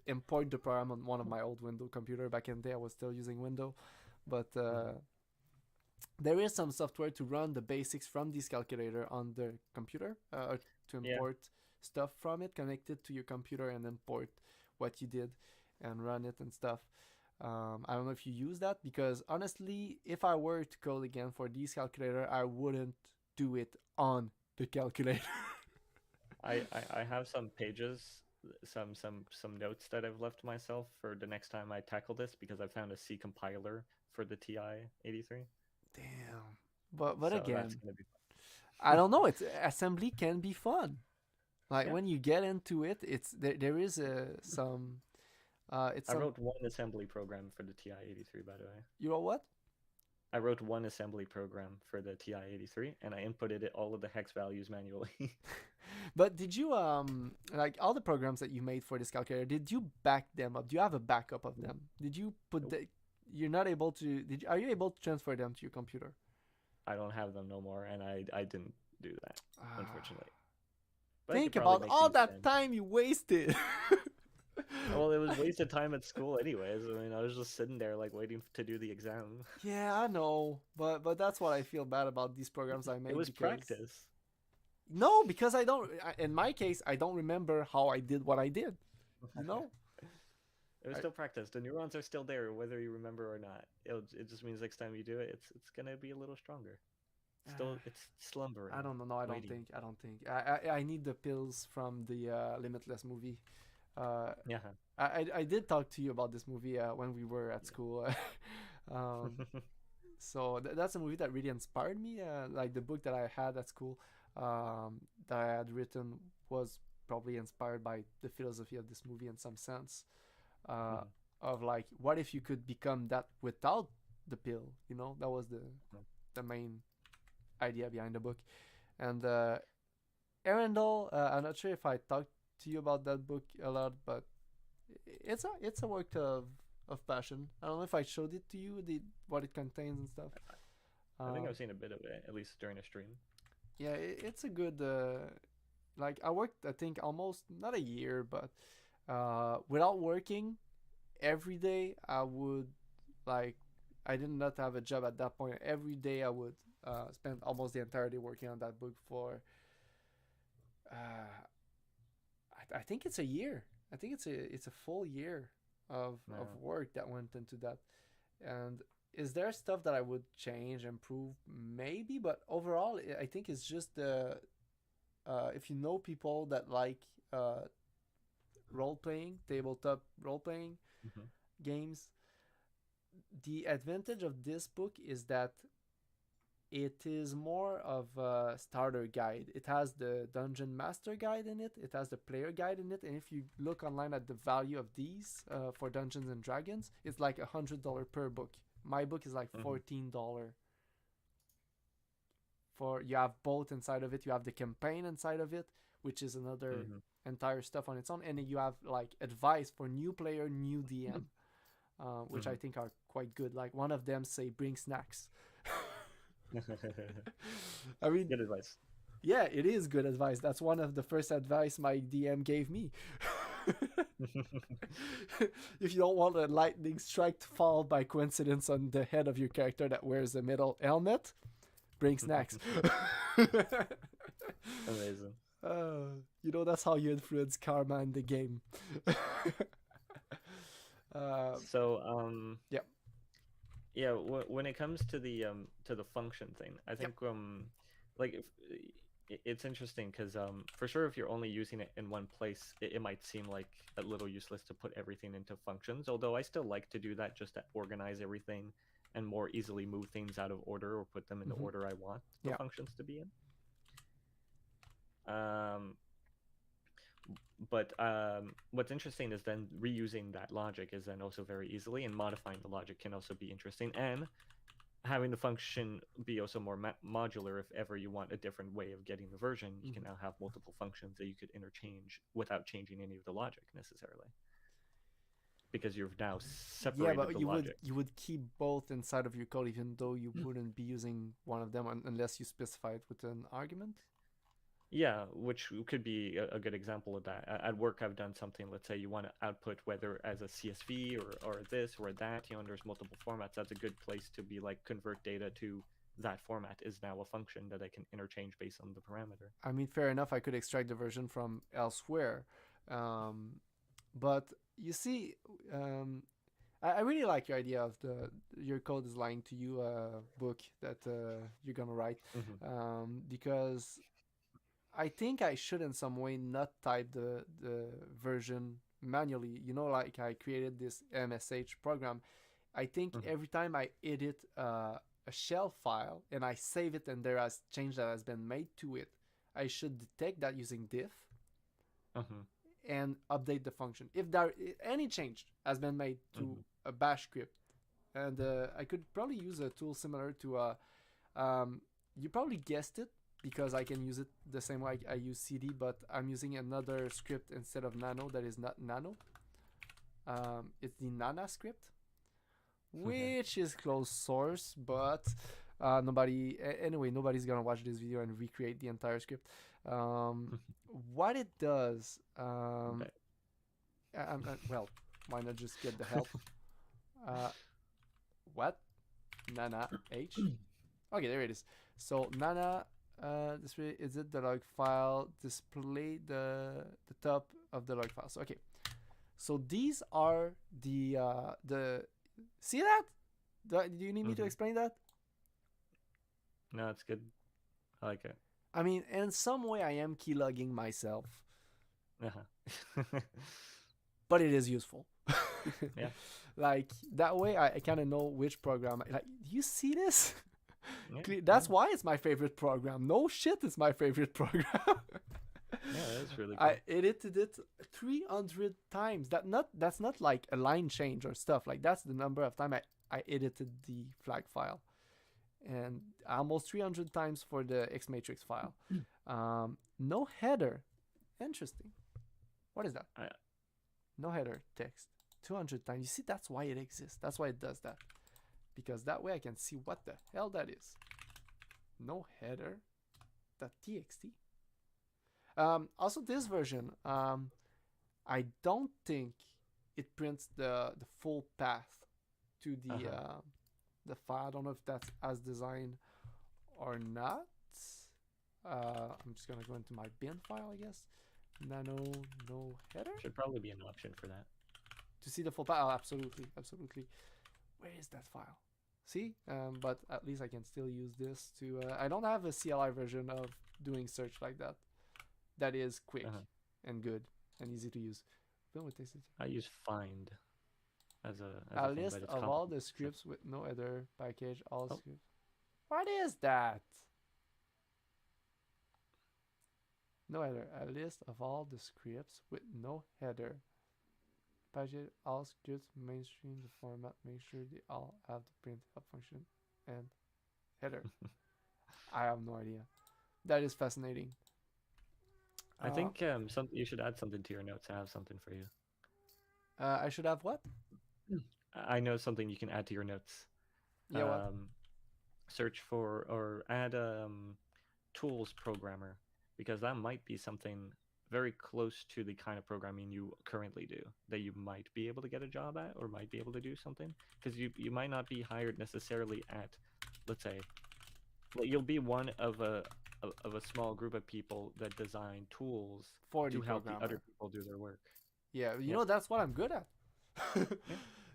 Speaker 1: import the program on one of my old Windows computer. Back in the day, I was still using Windows, but there is some software to run the basics from this calculator on the computer, to import stuff from it, connect it to your computer, and then port what you did and run it and stuff. I don't know if you use that, because honestly, if I were to code again for this calculator, I wouldn't do it on the calculator.
Speaker 2: I have some pages, some notes that I've left myself for the next time I tackle this, because I found a C compiler for the TI-83.
Speaker 1: Damn. But
Speaker 2: So that's
Speaker 1: again,
Speaker 2: gonna be
Speaker 1: I don't know. It's assembly can be fun. Like
Speaker 2: Yeah.
Speaker 1: when you get into it, it's there is some it's
Speaker 2: I
Speaker 1: some,
Speaker 2: wrote one assembly program for the TI-83, by the way.
Speaker 1: you know what?
Speaker 2: I wrote one assembly program for the TI-83, and I inputted all of the hex values manually.
Speaker 1: But did you like all the programs that you made for this calculator, did you back them up? Do you have a backup of them? Did you put the you're not able to are you able to transfer them to your computer?
Speaker 2: I don't have them no more, and I didn't do that, unfortunately. But I
Speaker 1: Think
Speaker 2: could probably
Speaker 1: about
Speaker 2: make
Speaker 1: all
Speaker 2: these
Speaker 1: that
Speaker 2: again.
Speaker 1: time you wasted.
Speaker 2: Well, it was wasted time at school anyways. I mean, I was just sitting there like waiting to do the exam.
Speaker 1: Yeah, I know, but that's what I feel bad about these programs I made.
Speaker 2: It was
Speaker 1: because
Speaker 2: practice.
Speaker 1: No, because I don't. In my case, I don't remember how I did what I did. You know.
Speaker 2: It was
Speaker 1: I-
Speaker 2: still practice. The neurons are still there, whether you remember or not. It just means next time you do it, it's gonna be a little stronger. Still, it's slumbering.
Speaker 1: I don't know. No, I don't
Speaker 2: waiting.
Speaker 1: think. I don't think. I need the pills from the Limitless movie.
Speaker 2: Yeah.
Speaker 1: I did talk to you about this movie when we were at school. So that's a movie that really inspired me. Like the book that I had at school, that I had written, was probably inspired by the philosophy of this movie in some sense. Of like, what if you could become that without the pill? You know, that was the main idea behind the book. And Arundel, I'm not sure if I talked to you about that book a lot, but it's a work of passion. I don't know if I showed it to you, the what it contains and stuff.
Speaker 2: I think I've seen a bit of it, at least during a stream.
Speaker 1: Yeah, it's a good like I worked, I think, almost not a year, but without working every day, I would, like, I did not have a job at that point. Every day I would spend almost the entire day working on that book for I think it's a year. I think it's a full year of work that went into that. And is there stuff that I would change, improve? Maybe, but overall, I think it's just the if you know people that like role playing, tabletop role playing games, the advantage of this book is that it is more of a starter guide. It has the dungeon master guide in it. It has the player guide in it. And if you look online at the value of these for Dungeons and Dragons, it's like $100 per book. My book is like $14. For you have both inside of it. You have the campaign inside of it, which is another entire stuff on its own, and then you have like advice for new player, new DM, which I think are quite good. Like one of them say, bring snacks. I mean,
Speaker 2: Good advice.
Speaker 1: yeah, it is good advice. That's one of the first advice my DM gave me. If you don't want a lightning strike to fall by coincidence on the head of your character that wears a metal helmet, bring snacks.
Speaker 2: Amazing.
Speaker 1: You know, that's how you influence karma in the game.
Speaker 2: Yeah.
Speaker 1: Yep.
Speaker 2: Yeah, when it comes to the function thing, I think like it's interesting because for sure if you're only using it in one place, it might seem like a little useless to put everything into functions. Although I still like to do that just to organize everything and more easily move things out of order or put them in the order I want the functions to be in. But what's interesting is then reusing that logic is then also very easily, and modifying the logic can also be interesting, and having the function be also more modular. If ever you want a different way of getting the version, you can now have multiple functions that you could interchange without changing any of the logic necessarily, because you've now separated
Speaker 1: Yeah, but
Speaker 2: the
Speaker 1: you
Speaker 2: logic.
Speaker 1: would keep both inside of your code, even though you wouldn't be using one of them unless you specify it with an argument.
Speaker 2: Yeah, which could be a good example of that. At work, I've done something. Let's say you want to output whether as a CSV or this or that. And there's multiple formats. That's a good place to be like convert data to that format is now a function that I can interchange based on the parameter.
Speaker 1: I mean, fair enough. I could extract the version from elsewhere, but you see, I really like your idea of your code is lying to you book that you're gonna write, because I think I should in some way not type the version manually. Like I created this MSH program. I think every time I edit a shell file and I save it and there has change that has been made to it, I should detect that using diff and update the function. If there any change has been made to a bash script, and I could probably use a tool similar to you probably guessed it, because I can use it the same way I use CD, but I'm using another script instead of Nano that is not Nano. It's the Nana script, which is closed source, but nobody's gonna watch this video and recreate the entire script. What it does, well, why not just get the help? What? Nana H. Okay, there it is. So Nana, this way is it the log file display the top of the log file. So okay, so these are the see that? Do you need me to explain that?
Speaker 2: No, it's good. I like it.
Speaker 1: I mean, in some way, I am keylogging myself, but it is useful.
Speaker 2: Yeah.
Speaker 1: Like that way, I kind of know which program. Like, do you see this?
Speaker 2: Yeah,
Speaker 1: That's why it's my favorite program. No shit, it's my favorite program.
Speaker 2: Yeah, that's really cool.
Speaker 1: I edited it 300 times. That's not like a line change or stuff. Like that's the number of time I edited the flag file, and almost 300 times for the X matrix file. No header. Interesting. What is that? No header text. 200 times. You see, that's why it exists. That's why it does that. Because that way I can see what the hell that is. No header. .txt. Also, this version, I don't think it prints the full path to the file. I don't know if that's as designed or not. I'm just gonna go into my bin file, I guess. Nano no header.
Speaker 2: Should probably be an option for that.
Speaker 1: To see the full file, absolutely. Where is that file? See, but at least I can still use this to. I don't have a CLI version of doing search like that. That is quick and good and easy to use.
Speaker 2: I use find as a
Speaker 1: list
Speaker 2: thing,
Speaker 1: of all the scripts with no header package. All scripts. What is that? No header. A list of all the scripts with no header. Package all scripts, mainstream the format, make sure they all have the print up function and header. I have no idea. That is fascinating.
Speaker 2: I think you should add something to your notes. I have something for you.
Speaker 1: I should have what?
Speaker 2: I know something you can add to your notes.
Speaker 1: Yeah, what?
Speaker 2: Search for or add tools programmer, because that might be something very close to the kind of programming you currently do that you might be able to get a job at or might be able to do something, because you might not be hired necessarily at, let's say, you'll be one of a small group of people that design tools to help the other people do their work.
Speaker 1: Yeah, you know, that's what I'm good at.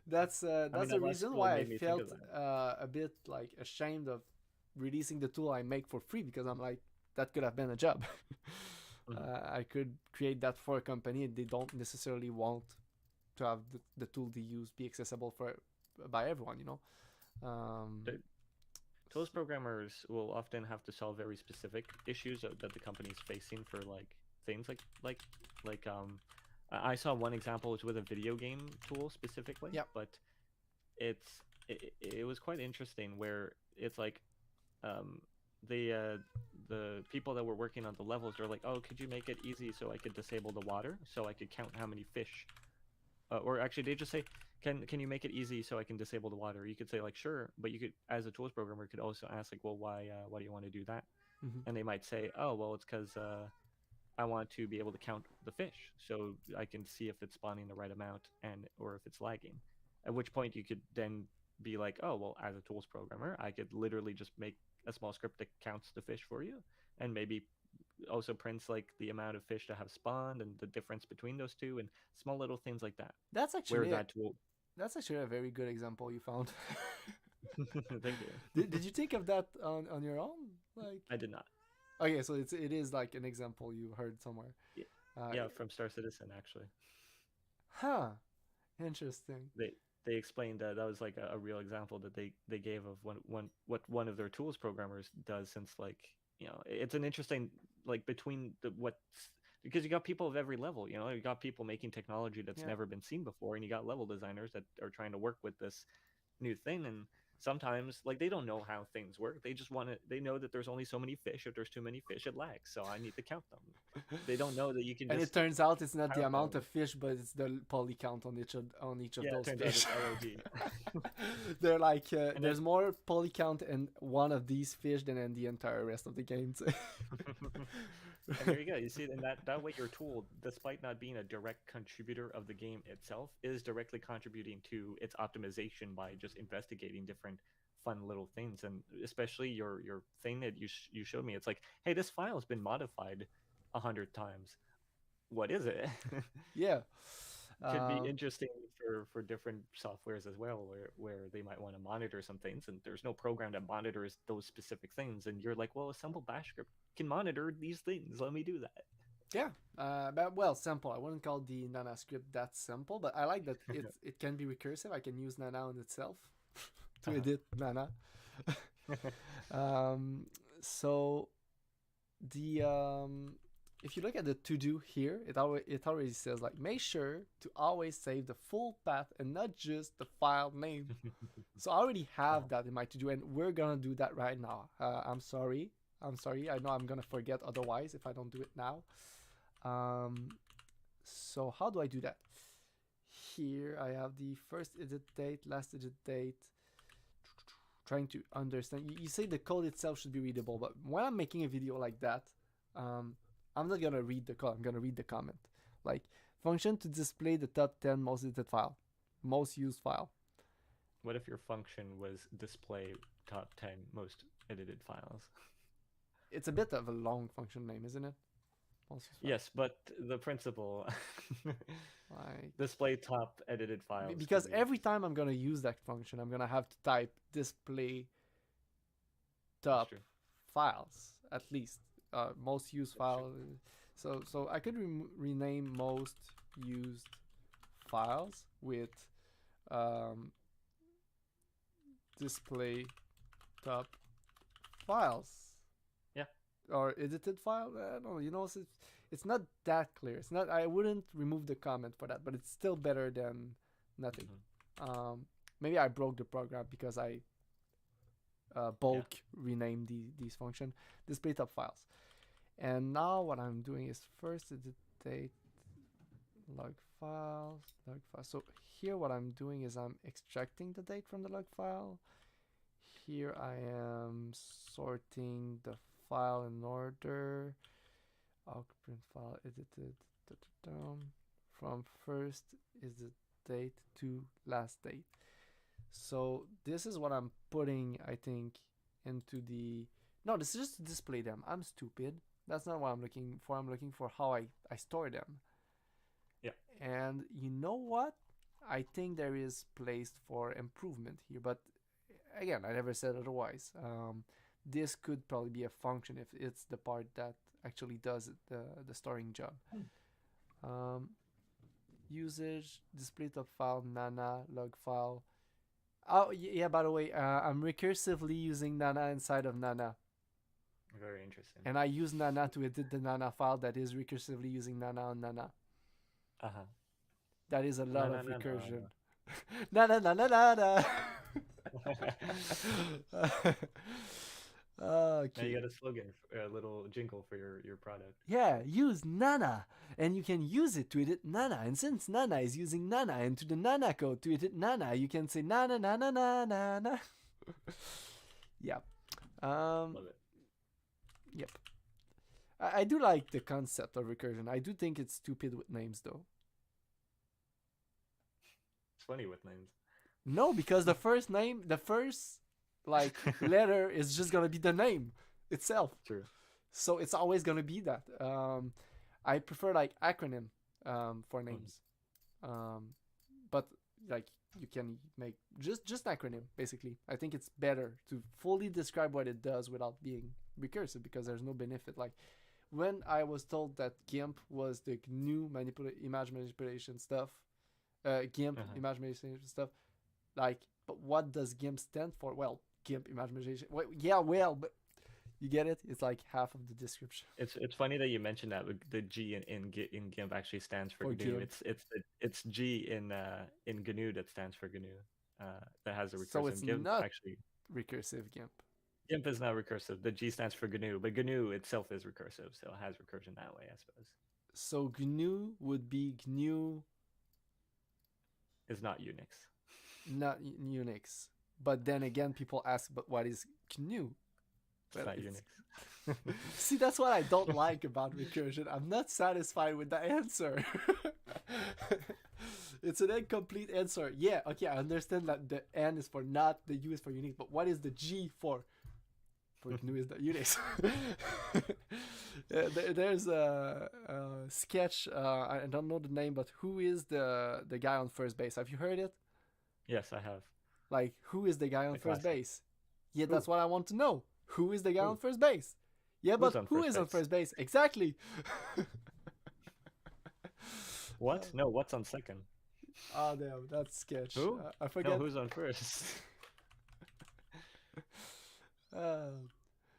Speaker 1: That's the reason why I felt a bit like ashamed of releasing the tool I make for free, because I'm like, that could have been a job. I could create that for a company. They don't necessarily want to have the tool they use be accessible by everyone, you know.
Speaker 2: Tools programmers will often have to solve very specific issues that the company is facing for like things like Like I saw one example was with a video game tool specifically.
Speaker 1: Yep.
Speaker 2: But it was quite interesting where it's like um, the people that were working on the levels are like, oh, could you make it easy so I could disable the water so I could count how many fish, or actually they just say, can you make it easy so I can disable the water? You could say like sure, but you could, as a tools programmer, could also ask like, well, why do you want to do that?
Speaker 1: Mhm.
Speaker 2: And they might say, oh, well, it's because I want to be able to count the fish so I can see if it's spawning the right amount and or if it's lagging. At which point you could then be like, oh, well, as a tools programmer, I could literally just make a small script that counts the fish for you and maybe also prints like the amount of fish that have spawned and the difference between those two and small little things like that.
Speaker 1: That's
Speaker 2: Where
Speaker 1: actually
Speaker 2: that tool
Speaker 1: that's actually a very good example you found.
Speaker 2: thank you.
Speaker 1: Did you think of that on your own? Like,
Speaker 2: I did not.
Speaker 1: okay, so it is like an example you heard somewhere.
Speaker 2: Yeah.
Speaker 1: Uh,
Speaker 2: Yeah, from Star Citizen actually.
Speaker 1: Huh. Interesting.
Speaker 2: They explained that that was like a real example that they gave of what one of their tools programmers does, since like it's an interesting like between the what's because you got people of every level, you got people making technology that's
Speaker 1: Yeah.
Speaker 2: never been seen before, and you got level designers that are trying to work with this new thing, and sometimes like they don't know how things work. They just they know that there's only so many fish. If there's too many fish, it lags, so I need to count them. They don't know that you can
Speaker 1: And
Speaker 2: just
Speaker 1: it turns out it's not the
Speaker 2: count
Speaker 1: amount
Speaker 2: them.
Speaker 1: of fish, but it's the poly count on each of
Speaker 2: Yeah,
Speaker 1: those
Speaker 2: it turns out
Speaker 1: fish.
Speaker 2: it's LOD.
Speaker 1: They're like
Speaker 2: And
Speaker 1: there's more poly count in one of these fish than in the entire rest of the games.
Speaker 2: And there you go. You see, and that way your tool, despite not being a direct contributor of the game itself, is directly contributing to its optimization by just investigating different fun little things. And especially your thing that you showed me, it's like, hey, this file has been modified 100 times. What is it?
Speaker 1: Yeah.
Speaker 2: Could be interesting for different softwares as well, where they might want to monitor some things, and there's no program that monitors those specific things, and you're like, well, a simple bash script can monitor these things. Let me do that.
Speaker 1: Yeah, but well, simple. I wouldn't call the Nana script that simple, but I like that it can be recursive. I can use Nana in itself to edit Nana. So the if you look at the to do here, it already says like make sure to always save the full path and not just the file name. So I already have that in my to do, and we're gonna do that right now. I'm sorry. I know I'm gonna forget otherwise if I don't do it now. So how do I do that? Here I have the first edit date, last edit date. Trying to understand. You say the code itself should be readable, but when I'm making a video like that, I'm not gonna read the code. I'm gonna read the comment. Like function to display the top 10 most edited file, most used file.
Speaker 2: What if your function was display top 10 most edited files?
Speaker 1: It's a bit of a long function name, isn't it? Most used file.
Speaker 2: Yes, but the principle
Speaker 1: Like
Speaker 2: display top edited files.
Speaker 1: because
Speaker 2: could be-
Speaker 1: every time I'm gonna use that function, I'm gonna have to type display top
Speaker 2: true.
Speaker 1: files at least. Most used file. So I could rename most used files with display top files.
Speaker 2: Yeah.
Speaker 1: Or edited file. I don't know. It's not that clear. It's not. I wouldn't remove the comment for that, but it's still better than nothing. Maybe I broke the program because I bulk rename these function display top files. And now what I'm doing is first edit date log files. So here what I'm doing is I'm extracting the date from the log file. Here I am sorting the file in order. Print file edited from first is the date to last date. So this is what I'm putting, I think, into the... No, this is just to display them. I'm stupid. That's not what I'm looking for. I'm looking for how I store them.
Speaker 2: Yeah.
Speaker 1: And you know what? I think there is place for improvement here. But again, I never said otherwise. This could probably be a function if it's the part that actually does the storing job. Usage, display top file, Nana, log file. Oh, yeah, by the way, I'm recursively using Nana inside of Nana.
Speaker 2: Very interesting.
Speaker 1: And I use Nana to edit the Nana file that is recursively using Nana on Nana.
Speaker 2: Uh-huh.
Speaker 1: That is a lot
Speaker 2: Na,
Speaker 1: of
Speaker 2: na, na,
Speaker 1: recursion. Nana Nana Nana.
Speaker 2: Now you
Speaker 1: Okay.
Speaker 2: got a slogan, a little jingle for your product.
Speaker 1: Yeah, use Nana, and you can use it to edit Nana. And since Nana is using Nana, and to the Nana code to edit Nana, you can say Nana Nana Nana Nana. Yeah.
Speaker 2: Love it.
Speaker 1: Yep. I do like the concept of recursion. I do think it's stupid with names, though.
Speaker 2: It's funny with names.
Speaker 1: No, because the first like letter is just gonna be the name itself.
Speaker 2: True.
Speaker 1: So it's always gonna be that. I prefer like acronym for names, but like you can make just acronym basically. I think it's better to fully describe what it does without being recursive because there's no benefit. Like when I was told that GIMP was the GNU image manipulation stuff, GIMP image manipulation stuff, like, but what does GIMP stand for? Well, GIMP image manipulation. Well, but you get it. It's like half of the description.
Speaker 2: It's funny that you mentioned that the G in GIMP actually stands for GNU.
Speaker 1: GIMP.
Speaker 2: It's G in GNU that stands for GNU. That has a recursive.
Speaker 1: So it's
Speaker 2: GIMP
Speaker 1: not
Speaker 2: actually.
Speaker 1: recursive GIMP.
Speaker 2: GIMP is not recursive. The G stands for GNU, but GNU itself is recursive, so it has recursion that way, I suppose.
Speaker 1: So GNU would be GNU.
Speaker 2: It's not Unix.
Speaker 1: Not Unix. But then again, people ask, but what is GNU?
Speaker 2: It's not Unix.
Speaker 1: See, that's what I don't like about recursion. I'm not satisfied with the answer. It's an incomplete answer. Yeah, okay, I understand that the N is for not, the U is for Unix, but what is the G for? For GNU is the Unix. There's a sketch, I don't know the name, but who is the guy on first base? Have you heard it?
Speaker 2: Yes, I have.
Speaker 1: Like, who is the guy on
Speaker 2: The
Speaker 1: first
Speaker 2: classic.
Speaker 1: base? Yeah, that's what I want to know. Who is the guy on first base? Yeah,
Speaker 2: Who's
Speaker 1: but
Speaker 2: on
Speaker 1: who
Speaker 2: first
Speaker 1: is on
Speaker 2: base?
Speaker 1: first base? Exactly.
Speaker 2: What? No, what's on second?
Speaker 1: Oh, damn, that's sketch.
Speaker 2: Who?
Speaker 1: I forget.
Speaker 2: No, who's on first?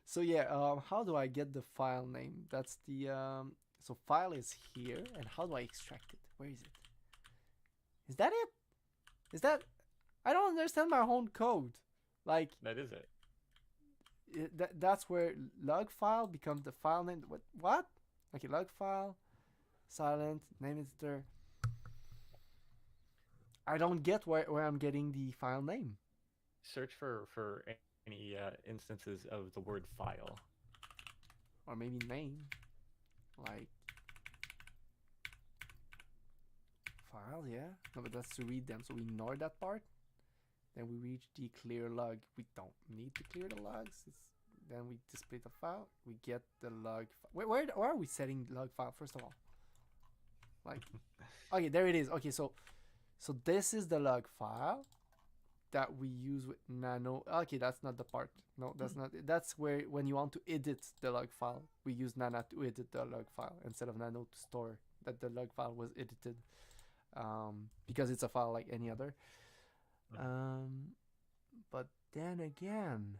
Speaker 1: So yeah, how do I get the file name? That's the so file is here, and how do I extract it? Where is it? Is that it? Is that? I don't understand my own code. Like
Speaker 2: That is it.
Speaker 1: that's where log file becomes the file name. What? Okay, log file, silent name editor. I don't get where I'm getting the file name.
Speaker 2: Search for any instances of the word file.
Speaker 1: Or maybe name, like file, yeah. No, but that's to read them, so we ignore that part. Then we reach the clear log. We don't need to clear the logs. Then we display the file. We get the log. Where are we setting log file first of all? Like, okay, there it is. Okay, so this is the log file that we use with nano. Okay, that's not the part. No, that's not. That's where when you want to edit the log file, we use nana to edit the log file instead of nano to store that the log file was edited, because it's a file like any other. But then again,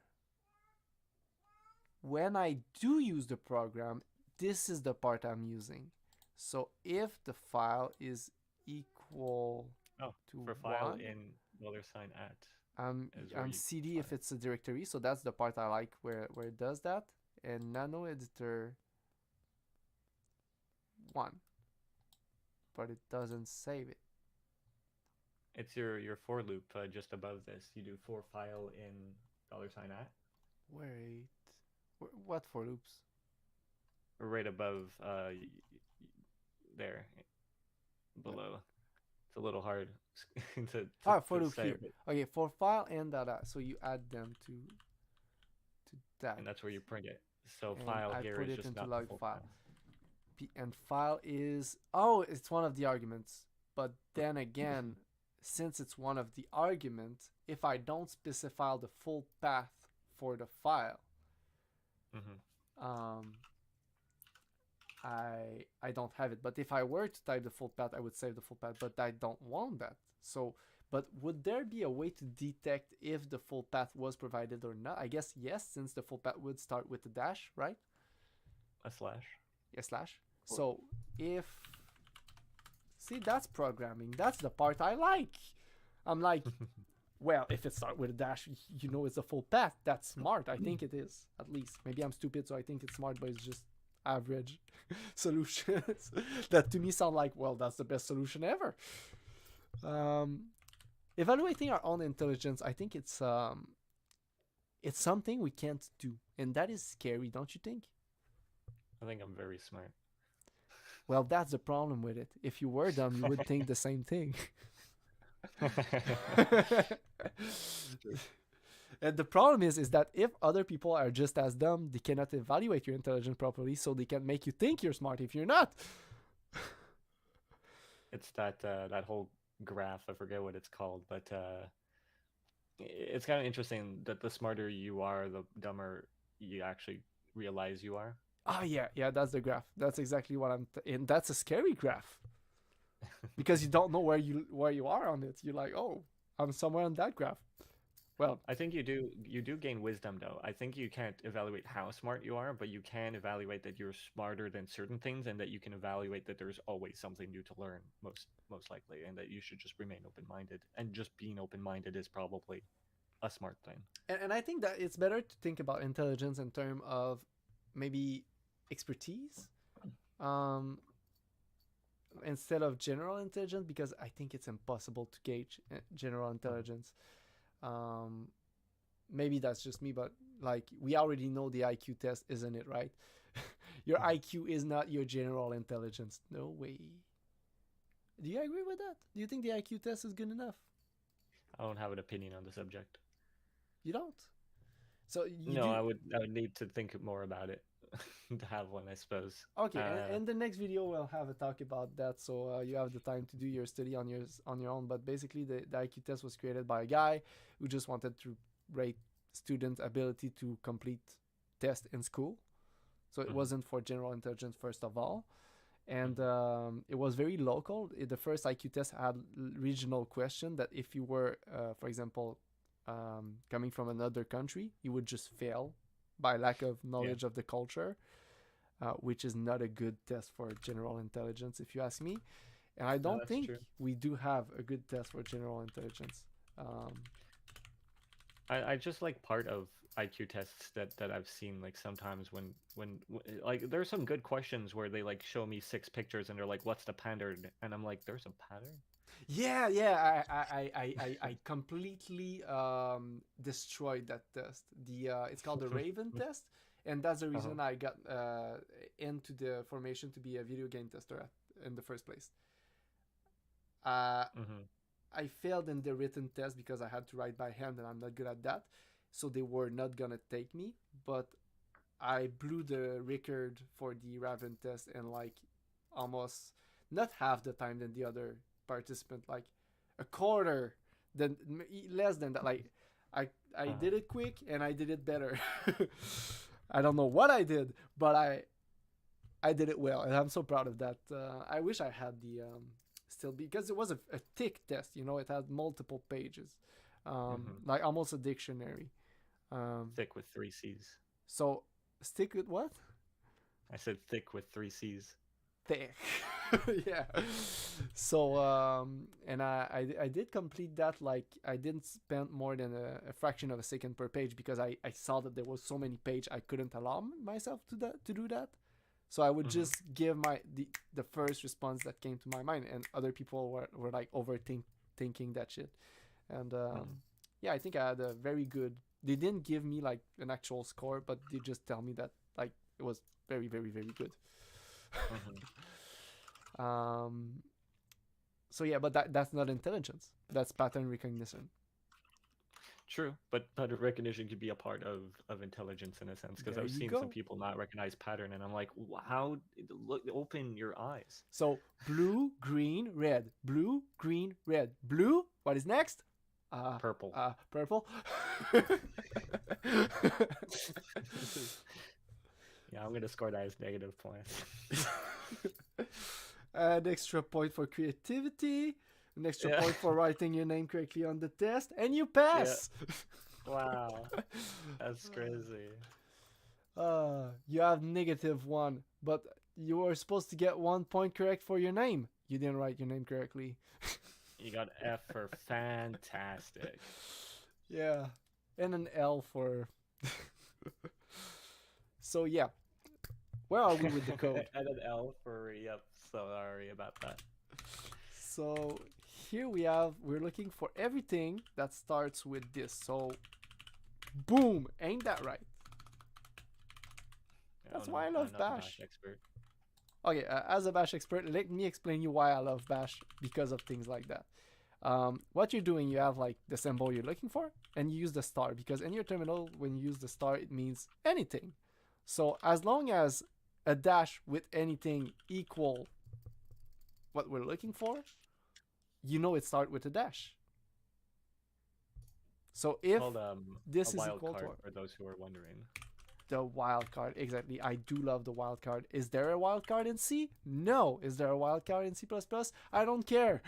Speaker 1: when I do use the program, this is the part I'm using. So if the file is equal to
Speaker 2: for file
Speaker 1: 1,
Speaker 2: in $@ at.
Speaker 1: I'm
Speaker 2: you
Speaker 1: cd if it's a directory, so that's the part I like where it does that. And nano editor 1, but it doesn't save it.
Speaker 2: It's your for loop just above this. You do for file in $@ at.
Speaker 1: Wait, what for loops?
Speaker 2: Right above there, below. It's a little hard to
Speaker 1: For
Speaker 2: to
Speaker 1: loop
Speaker 2: say,
Speaker 1: here. Okay, for file and data. So you add them to that.
Speaker 2: and that's where you print it. So
Speaker 1: And
Speaker 2: file
Speaker 1: I
Speaker 2: here
Speaker 1: put
Speaker 2: is
Speaker 1: it
Speaker 2: just
Speaker 1: into
Speaker 2: not
Speaker 1: log
Speaker 2: the full
Speaker 1: file. And file is it's one of the arguments. But then again, since it's one of the arguments, if I don't specify the full path for the file, I don't have it. But if I were to type the full path, I would save the full path. But I don't want that. So, But would there be a way to detect if the full path was provided or not? I guess yes, since the full path would start with the dash, right?
Speaker 2: A slash.
Speaker 1: Yeah, slash. So if... See, that's programming. That's the part I like. I'm like, well, if it starts with a dash, you know it's a full path. That's smart. I think it is, at least. Maybe I'm stupid, so I think it's smart, but it's just average solutions that to me sound like, well, that's the best solution ever. Evaluating our own intelligence, I think it's something we can't do, and that is scary, don't you think?
Speaker 2: I think I'm very smart.
Speaker 1: Well, that's the problem with it. If you were dumb, you would think the same thing. And the problem is that if other people are just as dumb, they cannot evaluate your intelligence properly, so they can make you think you're smart if you're not.
Speaker 2: It's that whole graph. I forget what it's called, but it's kind of interesting that the smarter you are, the dumber you actually realize you are.
Speaker 1: Oh yeah, that's the graph. That's exactly what and that's a scary graph. Because you don't know where you are on it. You're like, oh, I'm somewhere on that graph. Well,
Speaker 2: I think you do gain wisdom though. I think you can't evaluate how smart you are, but you can evaluate that you're smarter than certain things, and that you can evaluate that there's always something new to learn, most likely, and that you should just remain open-minded. And just being open-minded is probably a smart thing.
Speaker 1: and I think that it's better to think about intelligence in terms of maybe expertise, instead of general intelligence, because I think it's impossible to gauge general intelligence. Maybe that's just me, but like we already know the IQ test, isn't it, right? Your IQ is not your general intelligence. No way. Do you agree with that? Do you think the IQ test is good enough?
Speaker 2: I don't have an opinion on the subject.
Speaker 1: You don't? So you
Speaker 2: No,
Speaker 1: do...
Speaker 2: I would need to think more about it to have one, I suppose.
Speaker 1: Okay, in the next video we'll have a talk about that, so you have the time to do your study on your own. But basically, the IQ test was created by a guy who just wanted to rate student ability to complete test in school. So it wasn't for general intelligence first of all, and it was very local. The first IQ test had regional question that if you were, for example, coming from another country, you would just fail by lack of knowledge of the culture, which is not a good test for general intelligence, if you ask me. And I don't think we do have a good test for general intelligence.
Speaker 2: I just like part of IQ tests that I've seen, like sometimes when like there's some good questions where they like show me 6 pictures and they're like, what's the pattern? And I'm like, there's a pattern?
Speaker 1: Yeah, I completely destroyed that test. It's called the Raven test, and that's the reason I got into the formation to be a video game tester in the first place. I failed in the written test because I had to write by hand, and I'm not good at that, so they were not gonna take me. But I blew the record for the Raven test in like almost not half the time than the other participant, like a quarter, then less than that. Like I did it quick and I did it better. I don't know what I did, but I did it well, and I'm so proud of that. I wish I had the still, because it was a thick test, it had multiple pages, like almost a dictionary.
Speaker 2: Thick with 3 C's.
Speaker 1: So stick with what?
Speaker 2: I said thick with 3 C's.
Speaker 1: Thick. Yeah. So and I did complete that. Like I didn't spend more than a fraction of a second per page, because I saw that there was so many pages I couldn't allow myself to do that. So I would just give the first response that came to my mind, and other people were like overthinking that shit. And yeah, I think I had a very good... They didn't give me like an actual score, but they just tell me that like it was very, very, very good. So yeah, but that's not intelligence. That's pattern recognition.
Speaker 2: True, but pattern recognition could be a part of intelligence in a sense, because I've seen some people not recognize pattern, and I'm like, how? Look, open your eyes.
Speaker 1: So blue, green, red. Blue, green, red. Blue. What is next?
Speaker 2: Purple.
Speaker 1: Purple.
Speaker 2: Yeah, I'm gonna score that as negative points.
Speaker 1: An extra point for creativity. an extra
Speaker 2: Yeah.
Speaker 1: point for writing your name correctly on the test, and you pass.
Speaker 2: Wow, that's crazy.
Speaker 1: You have -1, but you were supposed to get 1 point correct for your name. You didn't write your name correctly.
Speaker 2: You got F for fantastic.
Speaker 1: Yeah, and an L for. So yeah, where are we with the code?
Speaker 2: And an L for yep. Sorry about that.
Speaker 1: So here we're looking for everything that starts with this. So boom, ain't that right? That's why I love
Speaker 2: I'm not the
Speaker 1: Bash.
Speaker 2: expert.
Speaker 1: Okay, as a Bash expert, let me explain you why I love Bash because of things like that. What you're doing, you have like the symbol you're looking for, and you use the star because in your terminal, when you use the star, it means anything. So as long as a dash with anything equal what we're looking for, you know it starts with a dash. So if
Speaker 2: Called
Speaker 1: this
Speaker 2: a
Speaker 1: is
Speaker 2: wild
Speaker 1: equal
Speaker 2: card
Speaker 1: to
Speaker 2: for those who are wondering.
Speaker 1: the wild card, exactly. I do love the wild card. Is there a wild card in C? No. Is there a wild card in C++? I don't care.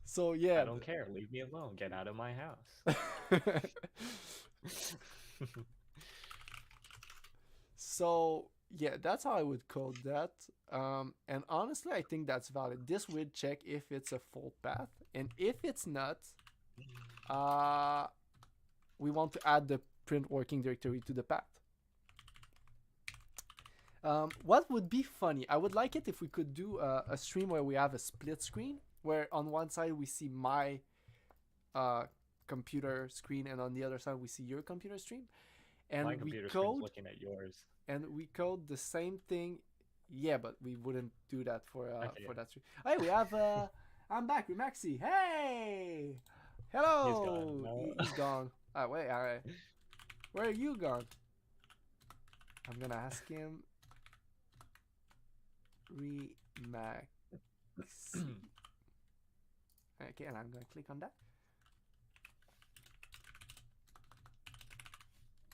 Speaker 1: So yeah.
Speaker 2: I don't care. Leave me alone. Get out of my house.
Speaker 1: So yeah, that's how I would code that. And honestly, I think that's valid. This would check if it's a full path, and if it's not, we want to add the print working directory to the path. What would be funny? I would like it if we could do a stream where we have a split screen, where on one side we see my computer screen, and on the other side we see your computer screen, and
Speaker 2: My
Speaker 1: we
Speaker 2: computer screen's
Speaker 1: code
Speaker 2: looking at yours.
Speaker 1: and we code the same thing. Yeah, but we wouldn't do that for
Speaker 2: Okay,
Speaker 1: for
Speaker 2: yeah.
Speaker 1: that stream. Hey, we have I'm back with Maxi. Hey, hello.
Speaker 2: gone. No.
Speaker 1: He's gone. Wait, all right. Where are you gone? I'm gonna ask him. Remaxi. Okay, and I'm gonna click on that.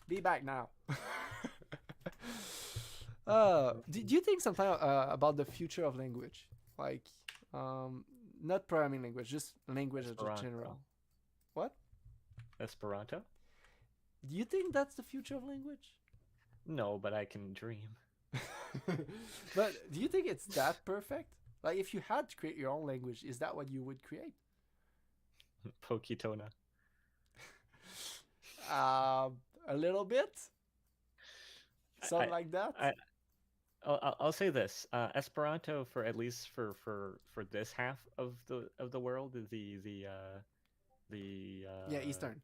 Speaker 1: Be back now. Do you think sometimes about the future of language, like not programming language, just language in
Speaker 2: Esperanto.
Speaker 1: general? What?
Speaker 2: Esperanto?
Speaker 1: Do you think that's the future of language?
Speaker 2: No, but I can dream.
Speaker 1: But do you think it's that perfect? Like, if you had to create your own language, is that what you would create?
Speaker 2: Pokitona.
Speaker 1: A little bit, something like that.
Speaker 2: I'll say this: Esperanto, for at least for this half of the world, is the
Speaker 1: Yeah, Eastern.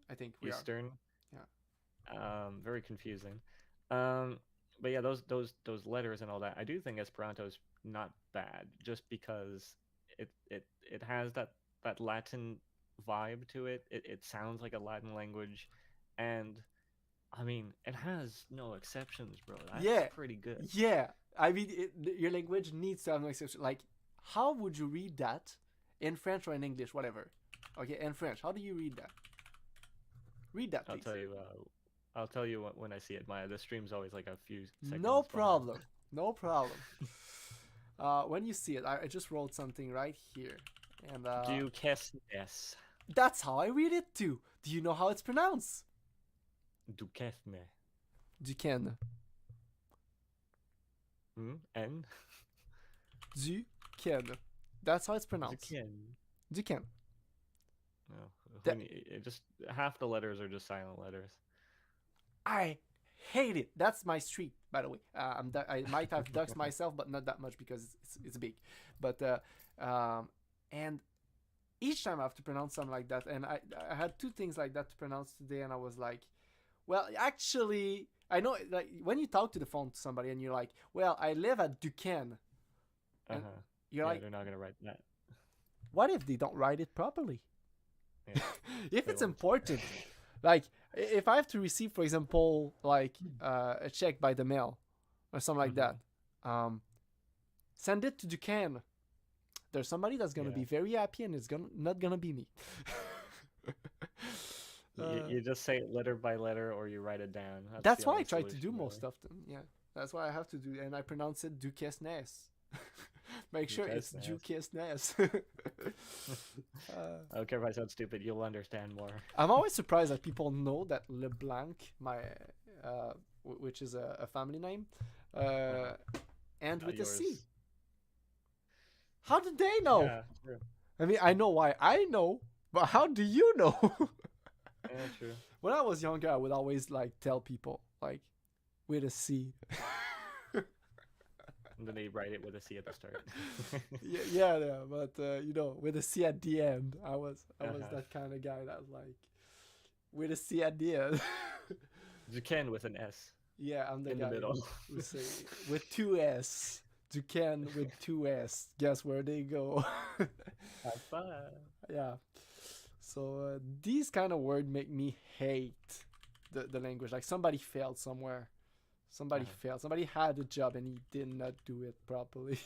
Speaker 1: I think we
Speaker 2: Eastern.
Speaker 1: Yeah.
Speaker 2: Very confusing. But yeah, those letters and all that. I do think Esperanto's not bad, just because it has that Latin vibe to it. It sounds like a Latin language, and I mean, it has no exceptions, bro. That's pretty good.
Speaker 1: Yeah, I mean, your language needs to have no exception. Like, how would you read that in French or in English, whatever? Okay, in French, how do you read that? Read that, please.
Speaker 2: I'll tell you when I see it. The stream's always like a few seconds.
Speaker 1: No
Speaker 2: behind.
Speaker 1: problem. No problem. When you see it, I just wrote something right here, and
Speaker 2: Duquesnes.
Speaker 1: that's how I read it too. Do you know how it's pronounced?
Speaker 2: Duquesne.
Speaker 1: Duquesne.
Speaker 2: N.
Speaker 1: Duquesne. That's how it's pronounced.
Speaker 2: Duquesne.
Speaker 1: Duquesne.
Speaker 2: No, just half the letters are just silent letters.
Speaker 1: I hate it. That's my street, by the way. I might have ducks myself, but not that much because it's big. But and each time I have to pronounce something like that, and I had two things like that to pronounce today, and I was like, well, actually, I know, like, when you talk to the phone to somebody and you're like, well, I live at Duquesne, and you're like,
Speaker 2: they're not gonna write that.
Speaker 1: What if they don't write it properly?
Speaker 2: Yeah,
Speaker 1: if it's
Speaker 2: won't.
Speaker 1: important, like if I have to receive, for example, like a check by the mail or something like that, send it to Duquesne. There's somebody that's gonna be very happy, and it's not gonna be me.
Speaker 2: You just say it letter by letter, or you write it down.
Speaker 1: That's
Speaker 2: the
Speaker 1: what I
Speaker 2: only
Speaker 1: try to
Speaker 2: solution,
Speaker 1: do
Speaker 2: really.
Speaker 1: most often. Yeah. That's what I have to do, and I pronounce it Duquesnes. Make sure it's Duquesnes.
Speaker 3: Okay, if I sound stupid, you'll understand more.
Speaker 1: I'm always surprised that people know that LeBlanc, which is a family name, and with a C. How did they know?
Speaker 3: Yeah, true.
Speaker 1: I mean, I know why I know, but how do you know?
Speaker 3: Yeah, true.
Speaker 1: When I was younger, I would always like tell people like with a C.
Speaker 3: And then they write it with a C at the start.
Speaker 1: yeah, but you know, with a C at the end, I was that kind of guy that like with a C at the end.
Speaker 3: Duquesne with an S.
Speaker 1: Yeah, I'm the
Speaker 3: In
Speaker 1: guy
Speaker 3: the middle.
Speaker 1: who say with two S. Duquesne with two S. Guess where they go?
Speaker 3: High five.
Speaker 1: Yeah. So these kind of words make me hate the language. Like somebody failed somewhere. Somebody failed. Somebody had a job and he did not do it properly.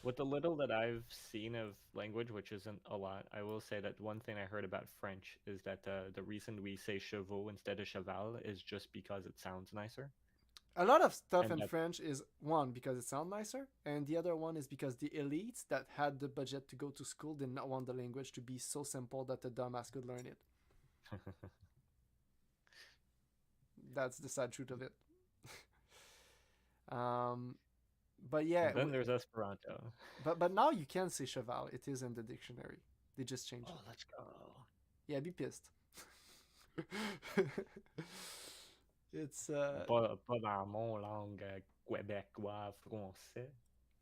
Speaker 3: With the little that I've seen of language, which isn't a lot, I will say that one thing I heard about French is that the reason we say chevaux instead of cheval is just because it sounds nicer.
Speaker 1: A lot of stuff
Speaker 3: And
Speaker 1: in French is one because it sounds nicer, and the other one is because the elites that had the budget to go to school did not want the language to be so simple that the dumbass could learn it. That's the sad truth of it. But yeah,
Speaker 3: And then there's Esperanto.
Speaker 1: but now you can say cheval. It is in the dictionary. They just changed it.
Speaker 3: Oh, let's go.
Speaker 1: Yeah, be pissed. It's
Speaker 3: Pas dans mon langue québécois français.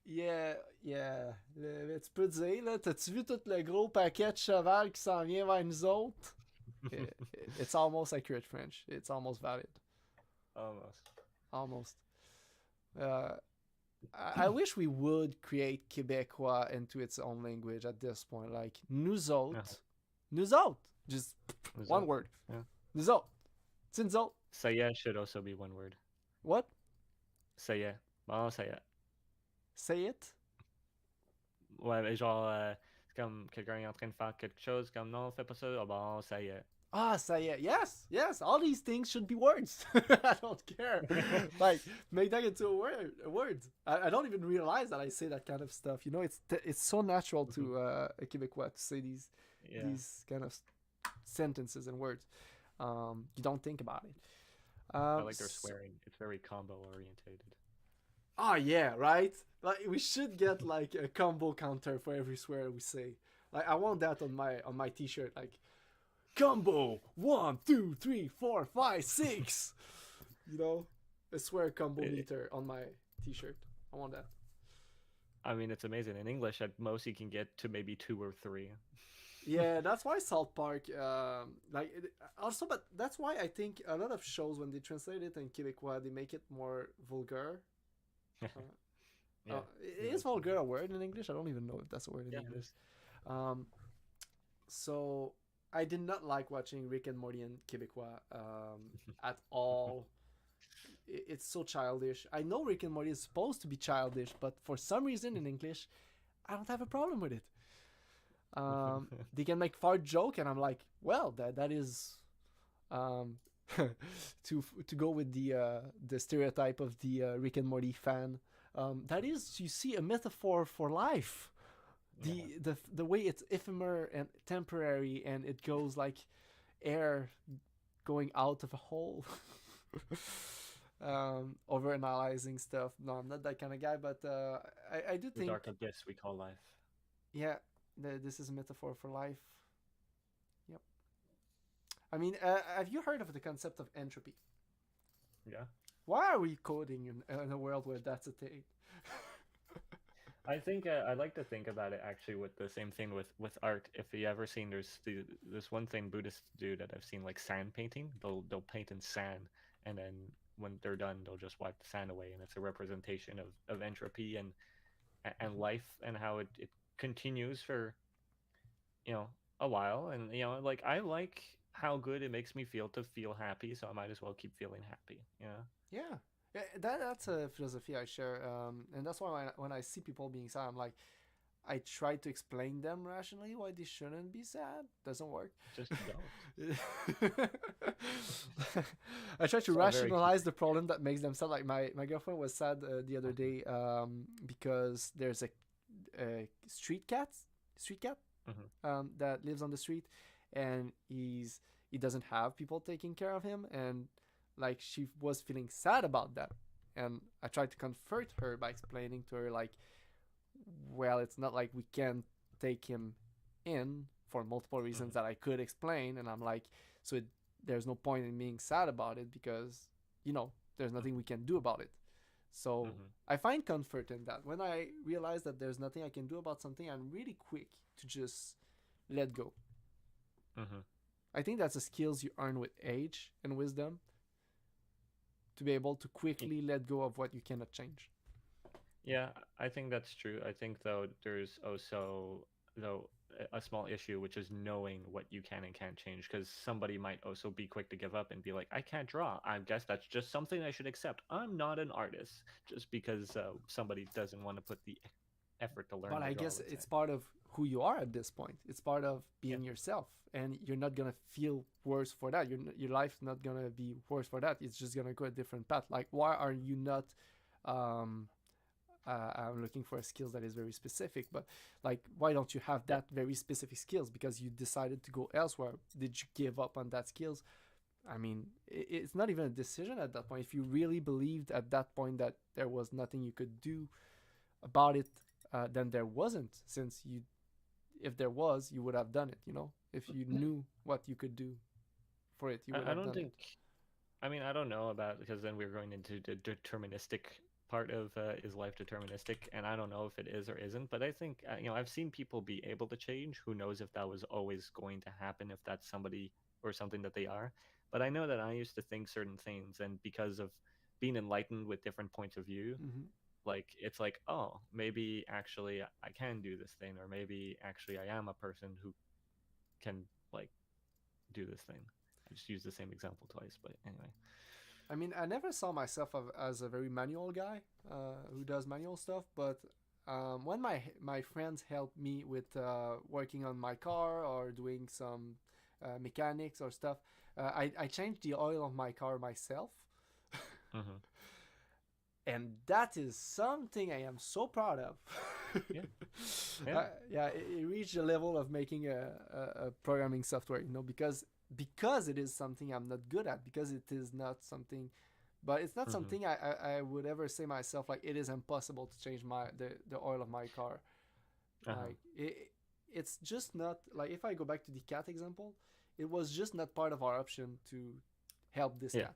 Speaker 1: yeah. Tu peux dire là, t'as-tu vu tout le gros paquet de cheval qui s'en vient vers nous autres? It's almost accurate French. It's almost valid. Almost. I wish we would create Québécois into its own language at this point. Like nous autres, just
Speaker 3: Nous
Speaker 1: one
Speaker 3: autres.
Speaker 1: word.
Speaker 3: Yeah.
Speaker 1: Nous autres, c'est nous autres.
Speaker 3: Ça y est should also be one word.
Speaker 1: What?
Speaker 3: Ça y est. Bon, ça y est.
Speaker 1: Say it.
Speaker 3: Ouais, mais genre, c'est comme quelqu'un est en train de faire quelque chose, comme non, fais pas ça. Ah bon, ça y est.
Speaker 1: Ah, say it. Yes. All these things should be words. I don't care. Like, make that into a word. I don't even realize that I say that kind of stuff. You know, it's so natural to a Québécois to say these kind of sentences and words. You don't think about it.
Speaker 3: I like their swearing. It's very combo orientated.
Speaker 1: Oh yeah, right. Like we should get like a combo counter for every swear we say. Like I want that on my T-shirt. Like combo 1, 2, 3, 4, 5, 6. You know, a swear combo meter on my T-shirt. I want that.
Speaker 3: I mean, it's amazing. In English, at most you can get to maybe 2 or 3.
Speaker 1: Yeah, that's why South Park, also, but that's why I think a lot of shows when they translate it in Québécois, they make it more vulgar. Is vulgar a word in English? I don't even know if that's a word in English. So I did not like watching Rick and Morty in Québécois at all. It's so childish. I know Rick and Morty is supposed to be childish, but for some reason in English, I don't have a problem with it. They can make fart joke, and I'm like, well, that is to go with the stereotype of the Rick and Morty fan. That is, you see, a metaphor for life. The way it's ephemeral and temporary, and it goes like air going out of a hole. Over analyzing stuff. No, I'm not that kind of guy, but I do
Speaker 3: The
Speaker 1: think
Speaker 3: dark abyss we call life.
Speaker 1: yeah, this is a metaphor for life. Yep. I mean, have you heard of the concept of entropy?
Speaker 3: Yeah.
Speaker 1: Why are we coding in a world where that's a thing?
Speaker 3: I think I like to think about it actually with the same thing with art. If you ever seen, there's this one thing Buddhists do that I've seen, like sand painting. They'll paint in sand, and then when they're done, they'll just wipe the sand away, and it's a representation of entropy and life, and how it continues for a while. And like I like how good it makes me feel to feel happy, so I might as well keep feeling happy.
Speaker 1: Yeah, that's a philosophy I share, and that's why when I see people being sad, I'm like, I try to explain them rationally why they shouldn't be sad. Doesn't work.
Speaker 2: Just don't.
Speaker 1: I try to
Speaker 2: It's not very
Speaker 1: rationalize the problem that makes them sad. Like my girlfriend was sad the other day because there's a street cat that lives on the street, and he doesn't have people taking care of him, and like she was feeling sad about that, and I tried to comfort her by explaining to her like, well, it's not like we can't take him in for multiple reasons that I could explain, and I'm like, so there's no point in being sad about it because there's nothing we can do about it. So I find comfort in that. When I realize that there's nothing I can do about something, I'm really quick to just let go. I think that's the skills you earn with age and wisdom, to be able to quickly let go of what you cannot change.
Speaker 2: Yeah, I think that's true. I think though there's also a small issue, which is knowing what you can and can't change, because somebody might also be quick to give up and be like, I can't draw. I guess that's just something I should accept. I'm not an artist, just because somebody doesn't want to put the effort to learn.
Speaker 1: But
Speaker 2: to
Speaker 1: I
Speaker 2: draw,
Speaker 1: guess
Speaker 2: let's
Speaker 1: it's
Speaker 2: say.
Speaker 1: part of who you are at this point. It's part of being yourself, and you're not gonna feel worse for that. Your life's not gonna be worse for that. It's just gonna go a different path. Like, why are you not? I'm looking for a skills that is very specific, but like, why don't you have that very specific skills? Because you decided to go elsewhere. Did you give up on that skills? I mean, it's not even a decision at that point. If you really believed at that point that there was nothing you could do about it, then there wasn't. Since if there was, you would have done it. If you knew what you could do for it, you would
Speaker 2: I
Speaker 1: have
Speaker 2: don't
Speaker 1: done
Speaker 2: think.
Speaker 1: it.
Speaker 2: I mean, I don't know about, because then we're going into the deterministic part of is life deterministic, and I don't know if it is or isn't. But I think I've seen people be able to change. Who knows if that was always going to happen, if that's somebody or something that they are. But I know that I used to think certain things, and because of being enlightened with different points of view, like it's like, oh, maybe actually I can do this thing, or maybe actually I am a person who can like do this thing. I just used the same example twice, but anyway.
Speaker 1: I mean, I never saw myself as a very manual guy who does manual stuff, but when my friends helped me with working on my car or doing some mechanics or stuff, I changed the oil of my car myself. And that is something I am so proud of.
Speaker 2: Yeah.
Speaker 1: It reached the level of making a programming software, because it is something I'm not good at, because it is not something, but it's not something I would ever say myself like it is impossible to change the oil of my car. Like it's just not, like, if I go back to the cat example, it was just not part of our option to help this cat.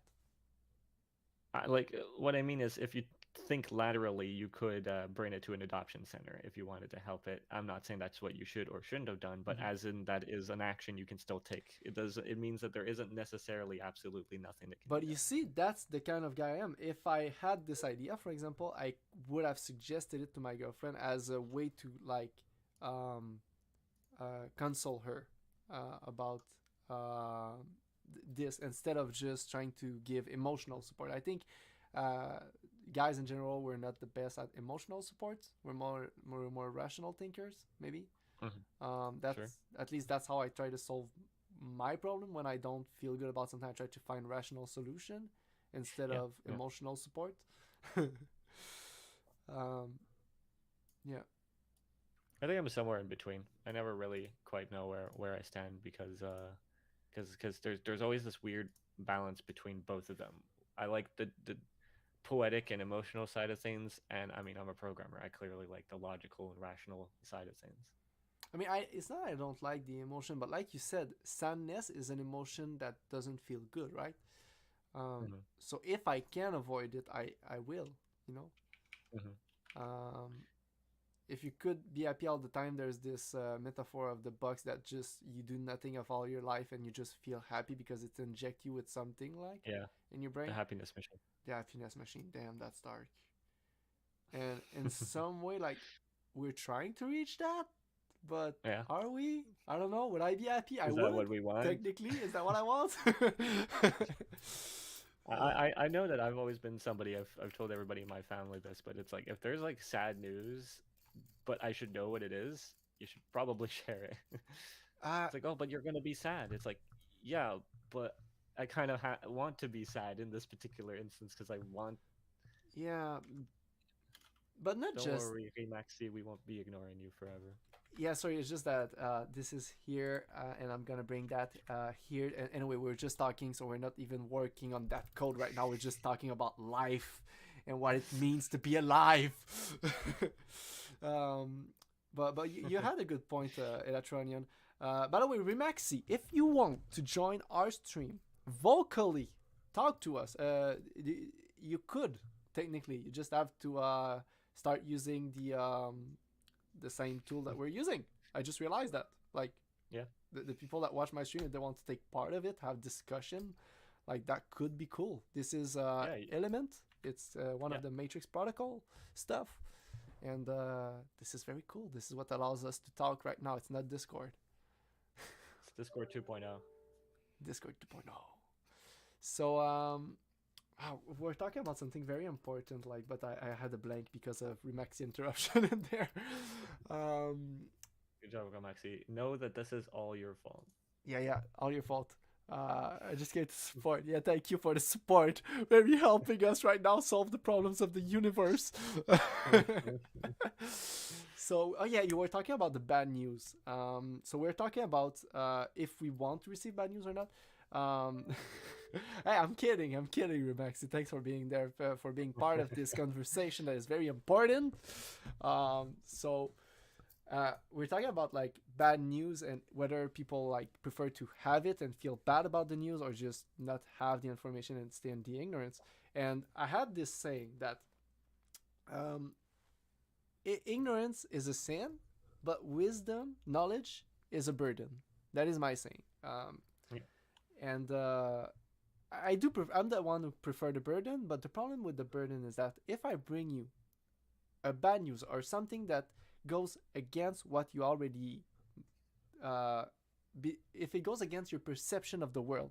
Speaker 2: What I mean is, if you think laterally, you could bring it to an adoption center if you wanted to help it. I'm not saying that's what you should or shouldn't have done, but as in that is an action you can still take. It means that there isn't necessarily absolutely nothing that can
Speaker 1: But
Speaker 2: be
Speaker 1: you
Speaker 2: done.
Speaker 1: see, that's the kind of guy I am. If I had this idea, for example, I would have suggested it to my girlfriend as a way to console her about this, instead of just trying to give emotional support. I think guys in general, we're not the best at emotional support. We're more rational thinkers, maybe. That's
Speaker 2: Sure.
Speaker 1: At least that's how I try to solve my problem. When I don't feel good about something, I try to find rational solution instead of emotional support. Yeah.
Speaker 2: I think I'm somewhere in between. I never really quite know where I stand, because there's always this weird balance between both of them. I like the poetic and emotional side of things, and I mean, I'm a programmer. I clearly like the logical and rational side of things.
Speaker 1: I mean, it's not I don't like the emotion, but like you said, sadness is an emotion that doesn't feel good, right? So if I can avoid it, I will, If you could be happy all the time, there's this metaphor of the box that just you do nothing of all your life and you just feel happy because it injects you with something in your brain.
Speaker 2: The happiness machine.
Speaker 1: The happiness machine. Damn, that's dark. And in some way, like, we're trying to reach that, but are we? I don't know. Would I be happy? I
Speaker 2: Is
Speaker 1: would.
Speaker 2: that what we want?
Speaker 1: Technically, is that what I want?
Speaker 2: I know that I've always been somebody, I've told everybody in my family this, but it's like, if there's like sad news, but I should know what it is, you should probably share it.
Speaker 1: Uh,
Speaker 2: It's like, oh, but you're gonna be sad. It's like, yeah, but I kind of want to be sad in this particular instance because I want.
Speaker 1: yeah, but not
Speaker 2: Don't
Speaker 1: just.
Speaker 2: worry, Remaxi, we won't be ignoring you forever.
Speaker 1: Yeah, sorry, it's just that this is here, and I'm gonna bring that here. And anyway, we're just talking, so we're not even working on that code right now. We're just talking about life and what it means to be alive. But you had a good point, Elatronion. By the way, Remaxi, if you want to join our stream vocally, talk to us. You could technically. You just have to start using the same tool that we're using. I just realized that. Like,
Speaker 2: Yeah.
Speaker 1: the people that watch my stream, if they want to take part of it, have discussion, like that could be cool. This is Element. It's one of the Matrix Protocol stuff. And this is very cool. This is what allows us to talk right now. It's not Discord.
Speaker 2: It's Discord 2.0.
Speaker 1: Discord 2.0. So, we're talking about something very important, like, but I had a blank because of Remaxi interruption in there.
Speaker 2: Good job, Remaxi. Know that this is all your fault.
Speaker 1: Yeah, all your fault. I just get support. Yeah, thank you for the support. Maybe helping us right now solve the problems of the universe. So, oh yeah, you were talking about the bad news. So we're talking about if we want to receive bad news or not. Hey, I'm kidding, Remaxi. Thanks for being there, for being part of this conversation that is very important. So we're talking about like bad news and whether people like prefer to have it and feel bad about the news or just not have the information and stay in the ignorance. And I had this saying that ignorance is a sin, but wisdom, knowledge is a burden. That is my saying. And I'm the one who prefer the burden, but the problem with the burden is that if I bring you a bad news or something that goes against what you already if it goes against your perception of the world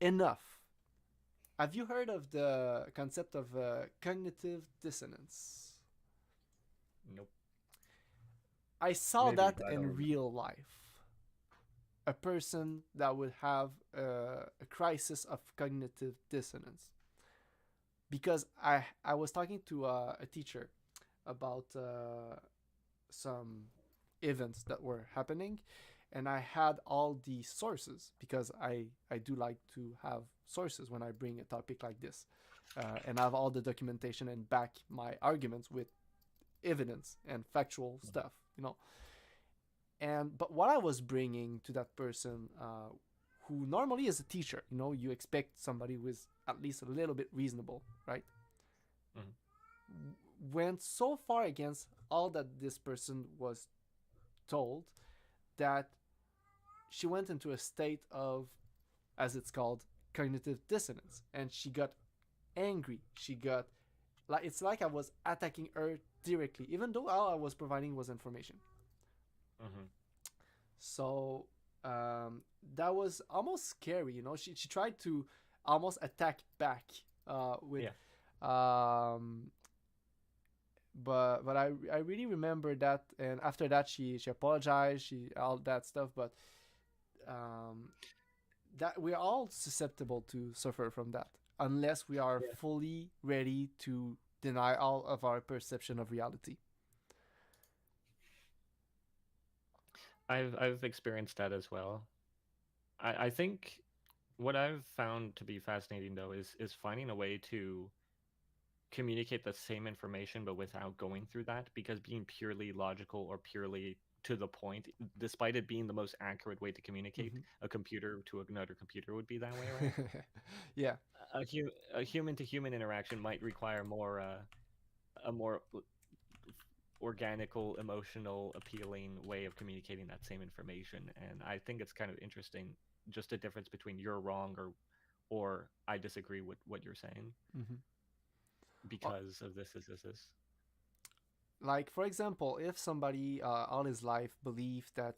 Speaker 1: enough. Have you heard of the concept of cognitive dissonance?
Speaker 2: Nope.
Speaker 1: I saw
Speaker 2: Maybe,
Speaker 1: that
Speaker 2: but I
Speaker 1: in
Speaker 2: don't
Speaker 1: real life. A person that would have a crisis of cognitive dissonance. Because I was talking to a teacher about some events that were happening, and I had all the sources because I do like to have sources when I bring a topic like this, and I have all the documentation and back my arguments with evidence and factual stuff, but what I was bringing to that person, who normally is a teacher, you expect somebody who is at least a little bit reasonable, right? Went so far against all that this person was told that she went into a state of, as it's called, cognitive dissonance, and she got angry. She got it's like I was attacking her directly, even though all I was providing was information. So that was almost scary, she tried to almost attack back with but I really remember that, and after that she apologized, all that stuff, but that we're all susceptible to suffer from that unless we are fully ready to deny all of our perception of reality.
Speaker 2: I've experienced that as well. I think what I've found to be fascinating though is finding a way to communicate the same information but without going through that, because being purely logical or purely to the point, despite it being the most accurate way to communicate, a computer to another computer would be that way, right?
Speaker 1: Yeah.
Speaker 2: A human to human interaction might require a more organical, emotional, appealing way of communicating that same information. And I think it's kind of interesting, just the difference between you're wrong or I disagree with what you're saying because of this.
Speaker 1: Like, for example, if somebody all his life believed that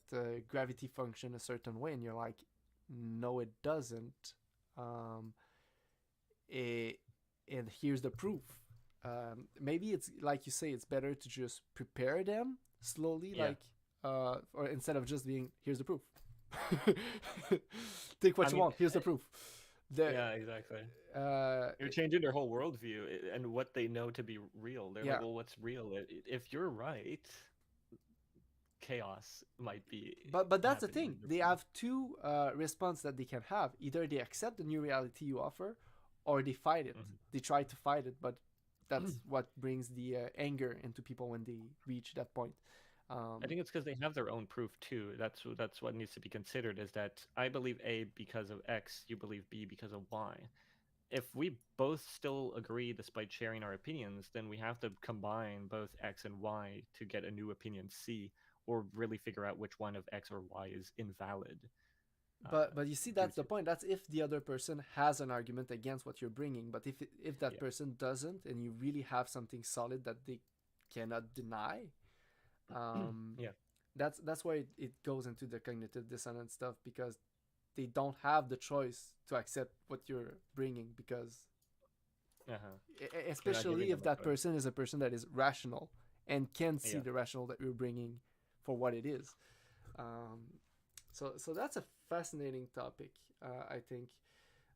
Speaker 1: gravity functioned a certain way, and you're like, no, it doesn't. And here's the proof. maybe it's like you say, it's better to just prepare them slowly,
Speaker 2: Yeah.
Speaker 1: like or instead of just being, here's the proof. Take what
Speaker 2: I
Speaker 1: you
Speaker 2: mean,
Speaker 1: want. Here's the proof.
Speaker 2: Yeah, exactly. You're changing their whole worldview and what they know to be real. They're
Speaker 1: Yeah.
Speaker 2: like, well, what's real? If you're right, chaos might be.
Speaker 1: But that's the
Speaker 2: happening in
Speaker 1: thing.
Speaker 2: their
Speaker 1: They
Speaker 2: brain.
Speaker 1: have two responses that they can have. Either they accept the new reality you offer, or they fight it.
Speaker 2: Mhm.
Speaker 1: They try to fight it, but that's what brings the anger into people when they reach that point.
Speaker 2: I think it's because they have their own proof too. That's what needs to be considered. Is that I believe A because of X, you believe B because of Y. If we both still agree despite sharing our opinions, then we have to combine both X and Y to get a new opinion C, or really figure out which one of X or Y is invalid.
Speaker 1: But you see,
Speaker 2: due
Speaker 1: that's the
Speaker 2: to-
Speaker 1: point. That's if the other person has an argument against what you're bringing. But if that
Speaker 2: Yeah.
Speaker 1: person doesn't, and you really have something solid that they cannot deny,
Speaker 2: Yeah.
Speaker 1: that's why it goes into the cognitive dissonance stuff, because they don't have the choice to accept what you're bringing, because
Speaker 2: Uh-huh.
Speaker 1: especially
Speaker 2: giving
Speaker 1: if
Speaker 2: them a
Speaker 1: that
Speaker 2: choice.
Speaker 1: person is a person that is rational and can see
Speaker 2: Yeah.
Speaker 1: the rational that you're bringing for what it is. So that's a fascinating topic, I think.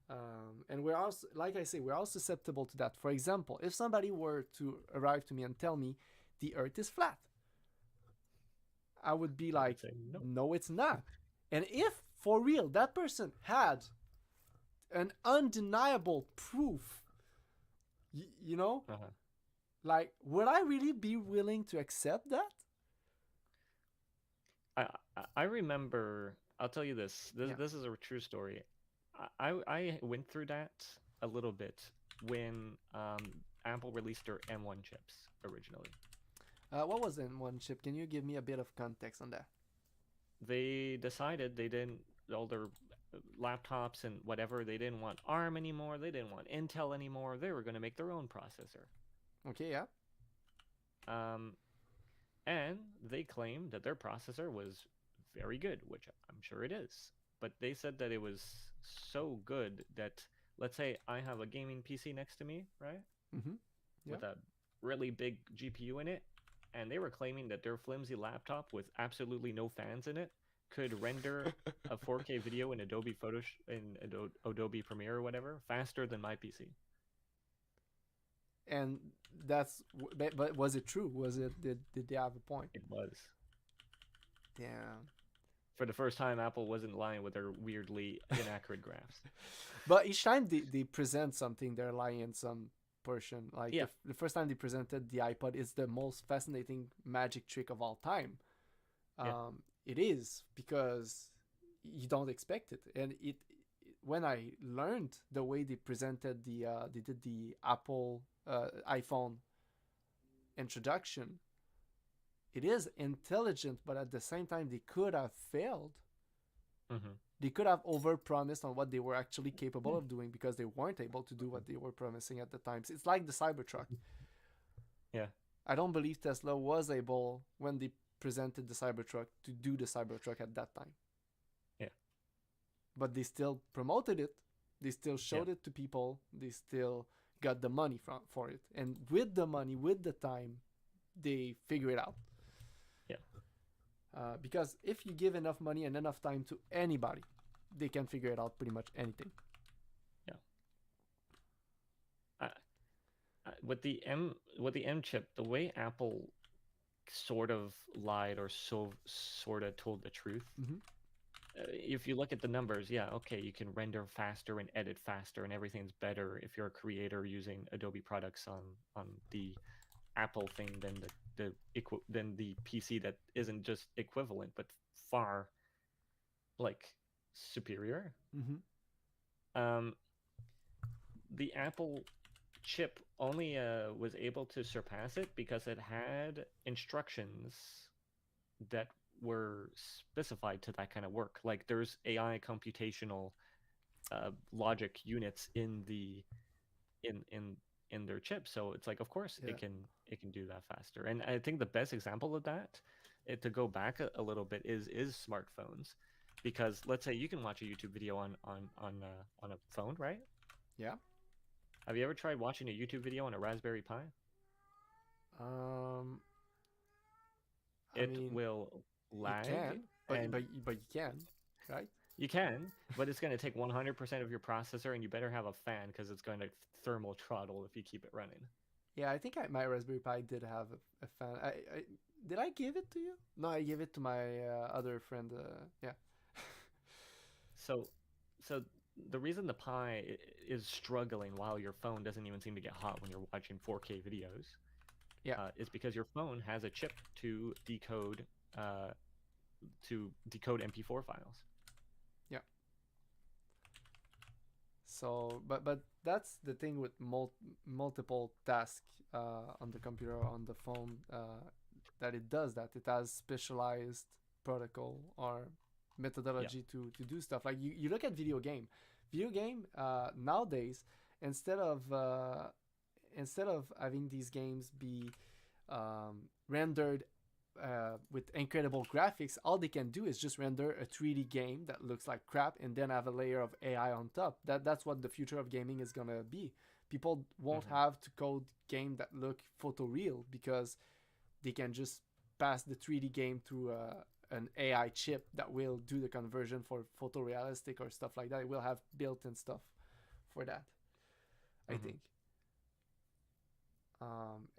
Speaker 1: And we're also, like I say, we're all susceptible to that. For example, if somebody were to arrive to me and tell me the earth is flat, I would be
Speaker 2: I would
Speaker 1: like,
Speaker 2: say no.
Speaker 1: no, it's not. And if for real that person had an undeniable proof, you know,
Speaker 2: Uh-huh.
Speaker 1: like, would I really be willing to accept that?
Speaker 2: I remember. I'll tell you this.
Speaker 1: Yeah.
Speaker 2: This is a true story. I went through that a little bit when Apple released their M1 chips originally.
Speaker 1: What was in one chip? Can you give me a bit of context on that?
Speaker 2: They decided they didn't all their laptops and whatever. They didn't want ARM anymore. They didn't want Intel anymore. They were going to make their own processor.
Speaker 1: Okay, yeah.
Speaker 2: And they claimed that their processor was very good, which I'm sure it is. But they said that it was so good that, let's say I have a gaming PC next to me, right?
Speaker 1: Mm-hmm.
Speaker 2: With a really big GPU in it, and they were claiming that their flimsy laptop with absolutely no fans in it could render a 4K video in Adobe Adobe Premiere or whatever faster than my PC.
Speaker 1: And but was it true? Was it, did they have a point?
Speaker 2: It was.
Speaker 1: Damn.
Speaker 2: For the first time, Apple wasn't lying with their weirdly inaccurate graphs.
Speaker 1: But each time they present something, they're lying in some portion. Like,
Speaker 2: Yeah.
Speaker 1: the first time they presented the iPod is the most fascinating magic trick of all time. It is, because you don't expect it. And when I learned the way they presented they did the Apple iPhone introduction, it is intelligent, but at the same time they could have failed.
Speaker 2: Mm-hmm.
Speaker 1: They could have overpromised on what they were actually capable of doing, because they weren't able to do what they were promising at the time. It's like the Cybertruck.
Speaker 2: Yeah.
Speaker 1: I don't believe Tesla was able, when they presented the Cybertruck, to do the Cybertruck at that time.
Speaker 2: Yeah.
Speaker 1: But they still promoted it. They still showed it to people. They still got the money for it. And with the money, with the time, they figure it out.
Speaker 2: Yeah.
Speaker 1: Because if you give enough money and enough time to anybody, they can figure it out pretty much anything.
Speaker 2: With the M chip, the way Apple sort of lied or sort of told the truth.
Speaker 1: Mm-hmm.
Speaker 2: If you look at the numbers, yeah, okay, you can render faster and edit faster, and everything's better if you're a creator using Adobe products on the Apple thing than the PC that isn't just equivalent but far like superior.
Speaker 1: Mm-hmm.
Speaker 2: The Apple chip only was able to surpass it because it had instructions that were specified to that kind of work. Like, there's AI computational logic units in their chip, so it's like, of course,
Speaker 1: Yeah.
Speaker 2: it can do that faster. And I think the best example of that, to go back a little bit, is smartphones, because let's say you can watch a YouTube video on a phone, right?
Speaker 1: Yeah.
Speaker 2: Have you ever tried watching a YouTube video on a Raspberry Pi?
Speaker 1: Um, I
Speaker 2: It
Speaker 1: mean,
Speaker 2: will
Speaker 1: you
Speaker 2: lag,
Speaker 1: can, but
Speaker 2: and
Speaker 1: you can, right?
Speaker 2: you can, but it's going to take 100% of your processor, and you better have a fan because it's going to thermal throttle if you keep it running.
Speaker 1: Yeah, I think my Raspberry Pi did have a fan. Did I give it to you? No, I gave it to my other friend. Yeah.
Speaker 2: So, so the reason the Pi is struggling while your phone doesn't even seem to get hot when you're watching 4K videos,
Speaker 1: Yeah.
Speaker 2: is because your phone has a chip uh, to decode MP4 files.
Speaker 1: Yeah. So, but that's the thing with multiple tasks on the computer or on the phone, that it does that. It has specialized protocol or methodology to do stuff. Like you look at video game nowadays, instead of uh, instead of having these games be rendered with incredible graphics, all they can do is just render a 3D game that looks like crap and then have a layer of AI on top. That's what the future of gaming is gonna be. People won't have to code game that look photoreal because they can just pass the 3D game through an AI chip that will do the conversion for photorealistic or stuff like that. It will have built-in stuff for that, I think.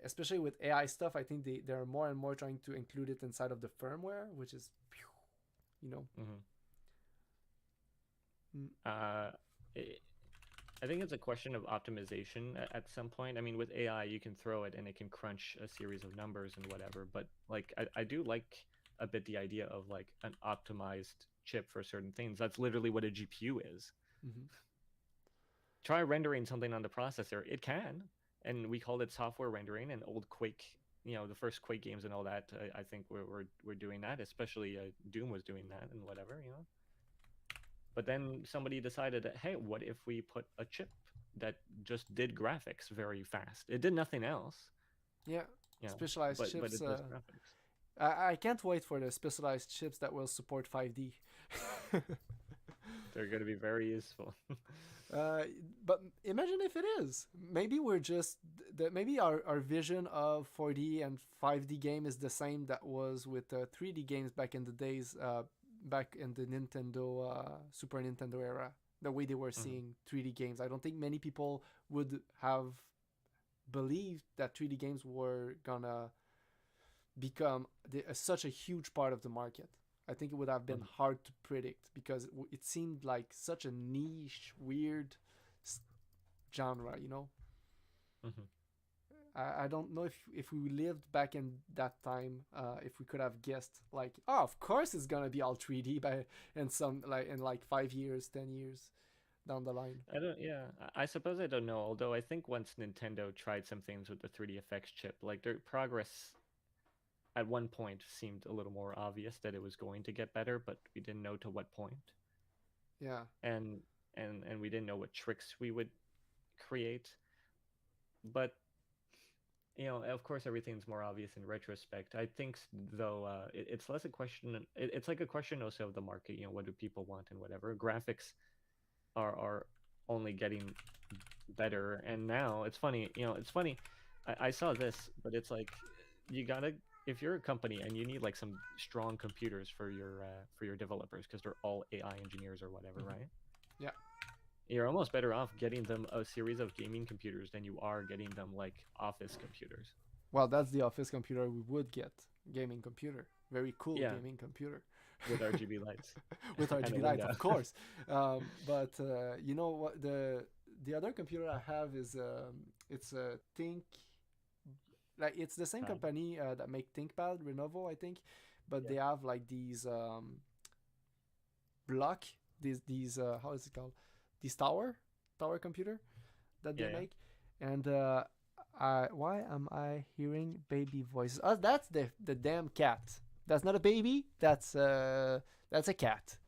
Speaker 1: Especially with AI stuff, I think they're more and more trying to include it inside of the firmware, which is, you know.
Speaker 2: I think it's a question of optimization at some point. I mean, with AI, you can throw it and it can crunch a series of numbers and whatever. But like, I do like a bit the idea of like an optimized chip for certain things. That's literally what a GPU is. Try rendering something on the processor. It can, and we called it software rendering. And old Quake, the first Quake games and all that, I think we're doing that. Especially Doom was doing that and whatever. But then somebody decided that, hey, what if we put a chip that just did graphics very fast? It did nothing else.
Speaker 1: Yeah, specialized
Speaker 2: but
Speaker 1: chips.
Speaker 2: it does graphics.
Speaker 1: I can't wait for the specialized chips that will support 5D.
Speaker 2: They're going to be very useful.
Speaker 1: But imagine if it is. Maybe we're just maybe our vision of 4D and 5D game is the same that was with 3D games back in the days. Back in the Nintendo, Super Nintendo era, the way they were seeing 3D games. I don't think many people would have believed that 3D games were gonna become such a huge part of the market. I think it would have been hard to predict because it seemed like such a niche, weird genre, I don't know if we lived back in that time, if we could have guessed like, oh, of course it's gonna be all 3D in 5 years, 10 years down the line.
Speaker 2: I suppose I don't know. Although I think once Nintendo tried some things with the 3D effects chip, like their progress at one point seemed a little more obvious that it was going to get better, but we didn't know to what point.
Speaker 1: Yeah.
Speaker 2: And we didn't know what tricks we would create, but. Of course, everything's more obvious in retrospect. I think, though, it's less a question. It's like a question also of the market. What do people want and whatever. Graphics are only getting better, and now it's funny. It's funny. I saw this, but it's like you gotta, if you're a company and you need like some strong computers for your developers because they're all AI engineers or whatever, right?
Speaker 1: Yeah.
Speaker 2: You're almost better off getting them a series of gaming computers than you are getting them like office computers.
Speaker 1: Well, that's the office computer we would get. Gaming computer. Very cool gaming computer.
Speaker 2: With RGB lights.
Speaker 1: With RGB lights, of course. But you know what? The other computer I have is it's a Think. Like it's the same company that make ThinkPad, Lenovo, I think, but they have like these block. These how is it called? This tower computer that they make, and why am I hearing baby voices? Oh, that's the damn cat. That's not a baby. That's a cat.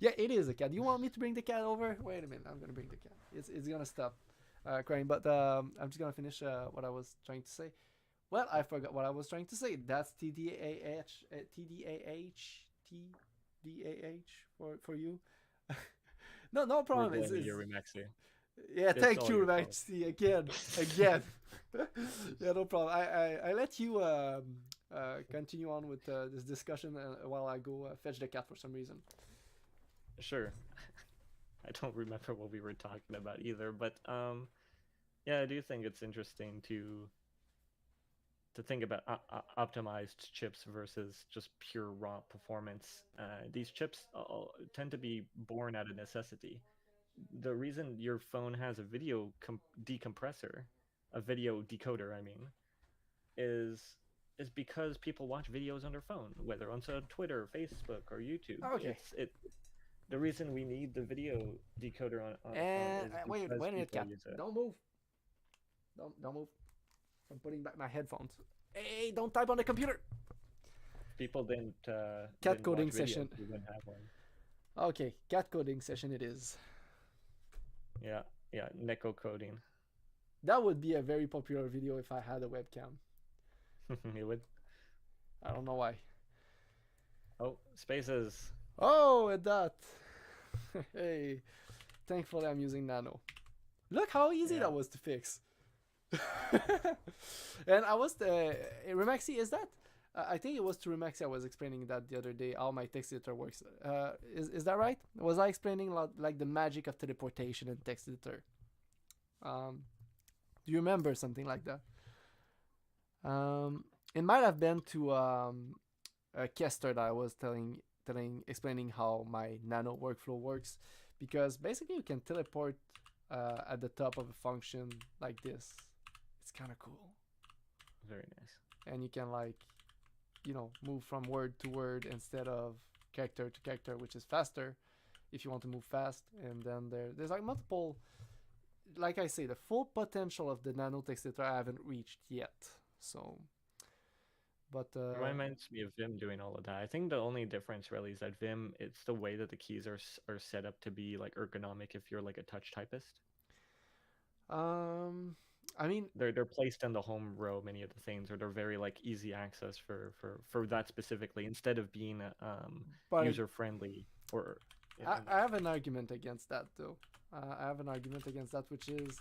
Speaker 1: Yeah, it is a cat. You want me to bring the cat over? Wait a minute, I'm gonna bring the cat. It's gonna stop crying, but I'm just gonna finish what I was trying to say. Well, I forgot what I was trying to say. That's TDAH for you. No problem.
Speaker 2: You're remixing.
Speaker 1: Yeah,
Speaker 2: It's
Speaker 1: thank
Speaker 2: all
Speaker 1: you,
Speaker 2: your fault.
Speaker 1: Maxi, again. Yeah, no problem. I let you continue on with this discussion while I go fetch the cat for some reason.
Speaker 2: Sure. I don't remember what we were talking about either, but yeah, I do think it's interesting to think about optimized chips versus just pure raw performance. These chips tend to be born out of necessity. The reason your phone has a video decompressor, a video decoder, I mean, is because people watch videos on their phone, whether on Twitter, Facebook, or YouTube.
Speaker 1: Okay.
Speaker 2: The reason we need the video decoder on phone
Speaker 1: And
Speaker 2: is
Speaker 1: wait
Speaker 2: because
Speaker 1: a minute,
Speaker 2: people
Speaker 1: cat.
Speaker 2: use it.
Speaker 1: Don't move. Don't move. I'm putting back my headphones. Hey, don't type on the computer.
Speaker 2: If people didn't
Speaker 1: Cat
Speaker 2: didn't
Speaker 1: coding
Speaker 2: watch videos,
Speaker 1: session.
Speaker 2: we wouldn't have one.
Speaker 1: Okay, cat coding session it is.
Speaker 2: Yeah, yeah, Neko coding.
Speaker 1: That would be a very popular video if I had a webcam.
Speaker 2: It would.
Speaker 1: I don't know why.
Speaker 2: Oh, spaces.
Speaker 1: Oh, and that. Hey, thankfully I'm using Nano. Look how easy
Speaker 2: Yeah.
Speaker 1: that was to fix. And I was Remaxi, is that? I think it was to Remaxi I was explaining that the other day how my text editor works. Is that right? Was I explaining like the magic of teleportation in text editor? Do you remember something like that? It might have been to a Kester that I was explaining how my Nano workflow works, because basically you can teleport at the top of a function like this. It's kind of cool,
Speaker 2: Very nice.
Speaker 1: and you can move from word to word instead of character to character, which is faster if you want to move fast. And then there's like multiple, like I say, the full potential of the Nano text editor I haven't reached yet. So, but
Speaker 2: It reminds me of Vim doing all of that. I think the only difference really is that Vim, it's the way that the keys are set up to be like ergonomic if you're like a touch typist.
Speaker 1: I mean,
Speaker 2: They're placed in the home row, many of the things, or they're very like easy access for that specifically, instead of being
Speaker 1: but
Speaker 2: user friendly or.
Speaker 1: I have an argument against that though. I have an argument against that, which is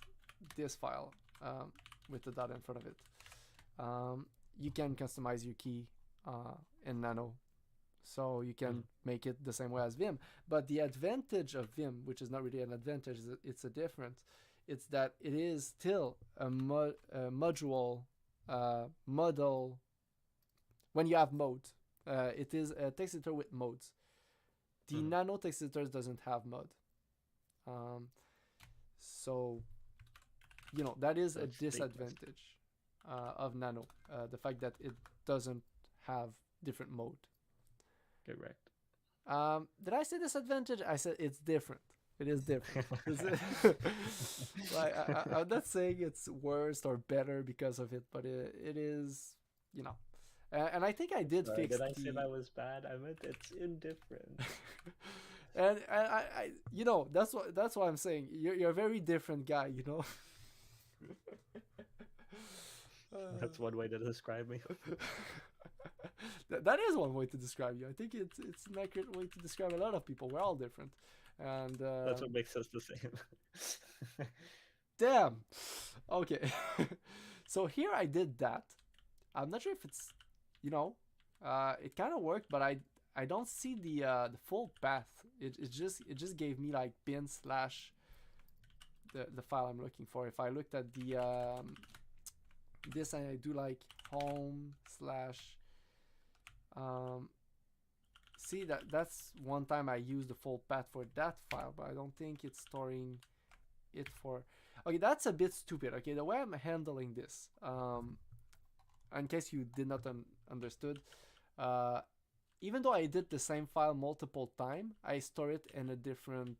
Speaker 1: this file with the dot in front of it. You can customize your key in Nano, so you can make it the same way as Vim. But the advantage of Vim, which is not really an advantage, it's a difference. It's that it is still a model when you have modes. It is a text editor with modes. The Nano text editor doesn't have mode. So, that is a disadvantage of Nano. The fact that it doesn't have different mode.
Speaker 2: Correct.
Speaker 1: Did I say disadvantage? I said it's different. It is different. I'm not saying it's worse or better because of it, but it is, and I think I did fix.
Speaker 2: Did I say that was bad? I meant it's indifferent.
Speaker 1: and I that's what I'm saying. You're a very different guy,
Speaker 2: That's one way to describe me.
Speaker 1: That is one way to describe you. I think it's an accurate way to describe a lot of people. We're all different, and
Speaker 2: That's what makes us the same.
Speaker 1: Damn. Okay. So here I did that. I'm not sure if it's, it kind of worked, but I don't see the full path. It just gave me like bin / the file I'm looking for. If I looked at the this and I do like home / see that's one time I used the full path for that file, but I don't think it's storing it for. Okay, that's a bit stupid. Okay, the way I'm handling this, in case you did not understood, even though I did the same file multiple times, I store it in a different,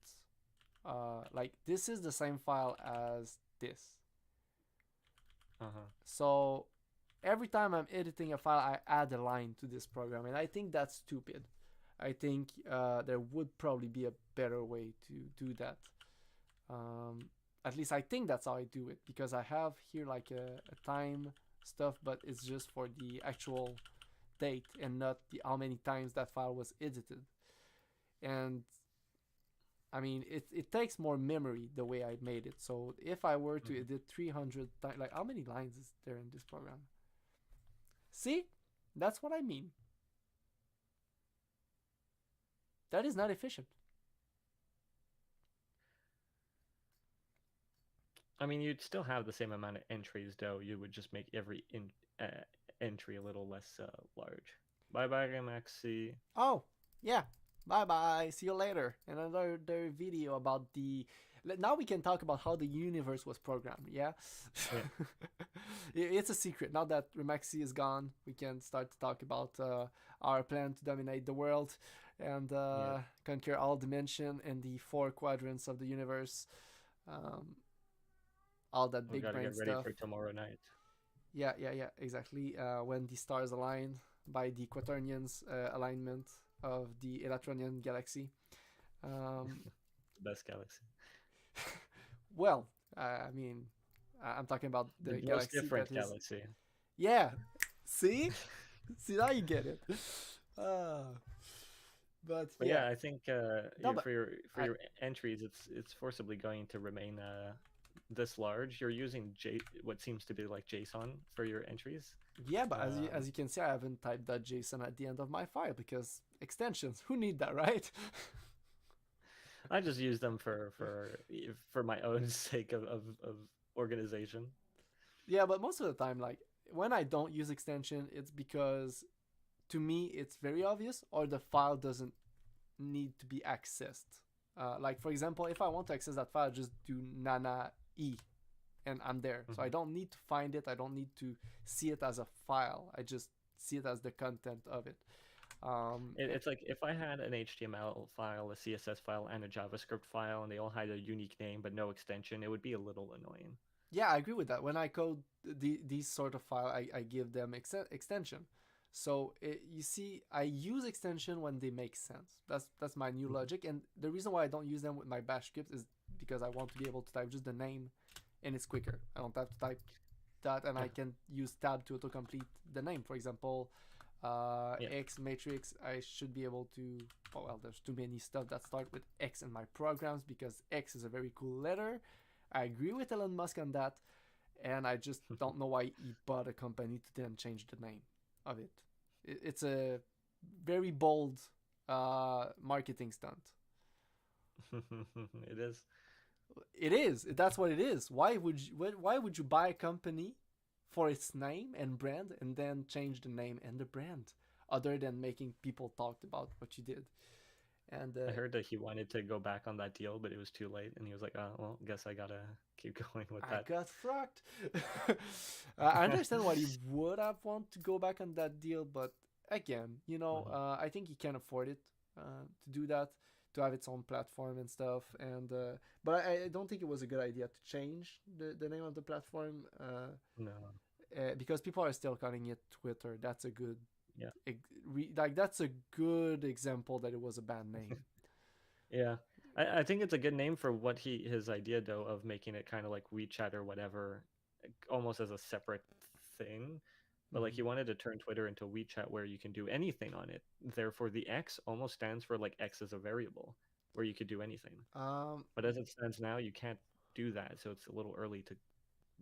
Speaker 1: like this is the same file as this. So every time I'm editing a file, I add a line to this program, and I think that's stupid. I think there would probably be a better way to do that. At least I think that's how I do it, because I have here like a time stuff, but it's just for the actual date and not the how many times that file was edited. And I mean, it takes more memory the way I made it. So if I were to edit 300 times, like how many lines is there in this program? See, that's what I mean. That is not efficient.
Speaker 2: I mean, you'd still have the same amount of entries, though. You would just make every entry a little less large. Bye bye, MXC.
Speaker 1: Oh, yeah. Bye bye. See you later. And another video about the. Now we can talk about how the universe was programmed. Yeah. It's a secret. Now that Remaxi is gone, we can start to talk about our plan to dominate the world and conquer all dimension and the 4 quadrants of the universe. All that big brain
Speaker 2: stuff. We gotta get ready
Speaker 1: stuff.
Speaker 2: for tomorrow night.
Speaker 1: Yeah, exactly. When the stars align by the Quaternions alignment of the Elatronion galaxy.
Speaker 2: Best galaxy.
Speaker 1: Well, I mean, I'm talking about the
Speaker 2: most
Speaker 1: galaxy
Speaker 2: different
Speaker 1: that is...
Speaker 2: galaxy.
Speaker 1: Yeah, see, see now you get it. But
Speaker 2: yeah, I think
Speaker 1: but
Speaker 2: for your entries, it's forcibly going to remain this large. You're using what seems to be like JSON for your entries.
Speaker 1: Yeah, but as you can see, I haven't typed that JSON at the end of my file because extensions. Who need that, right?
Speaker 2: I just use them for my own sake of organization.
Speaker 1: Yeah, but most of the time, like when I don't use extension, it's because to me it's very obvious or the file doesn't need to be accessed. Like for example, if I want to access that file, just do nana e and I'm there. So I don't need to find it. I don't need to see it as a file. I just see it as the content of it.
Speaker 2: It's like if I had an HTML file, a CSS file, and a JavaScript file, and they all had a unique name but no extension, it would be a little annoying.
Speaker 1: Yeah, I agree with that. When I code these sort of file, I give them extension. So you see, I use extension when they make sense. That's my new logic. And the reason why I don't use them with my bash scripts is because I want to be able to type just the name, and it's quicker. I don't have to type that, and I can use tab to autocomplete the name. For example, X matrix, I should be able to. Oh well, there's too many stuff that start with X in my programs because X is a very cool letter. I agree with Elon Musk on that, and I just don't know why he bought a company to then change the name of it. It's a very bold marketing stunt.
Speaker 2: It is.
Speaker 1: It is. That's what it is. Why would you buy a company for its name and brand and then change the name and the brand, other than making people talk about what you did? And
Speaker 2: I heard that he wanted to go back on that deal, but it was too late, and he was like, "Oh, well, guess I gotta keep going with that."
Speaker 1: I got fucked. I understand why he would have wanted to go back on that deal, but again, I think he can afford it to do that, to have its own platform and stuff. And but I don't think it was a good idea to change the name of the platform.
Speaker 2: No.
Speaker 1: Because people are still calling it Twitter. That's a good.
Speaker 2: Yeah.
Speaker 1: That's a good example that it was a bad name.
Speaker 2: Yeah. I think it's a good name for what his idea though of making it kind of like WeChat or whatever, almost as a separate thing. But like he wanted to turn Twitter into WeChat where you can do anything on it. Therefore the X almost stands for like X as a variable where you could do anything. But as it stands now, you can't do that, so it's a little early to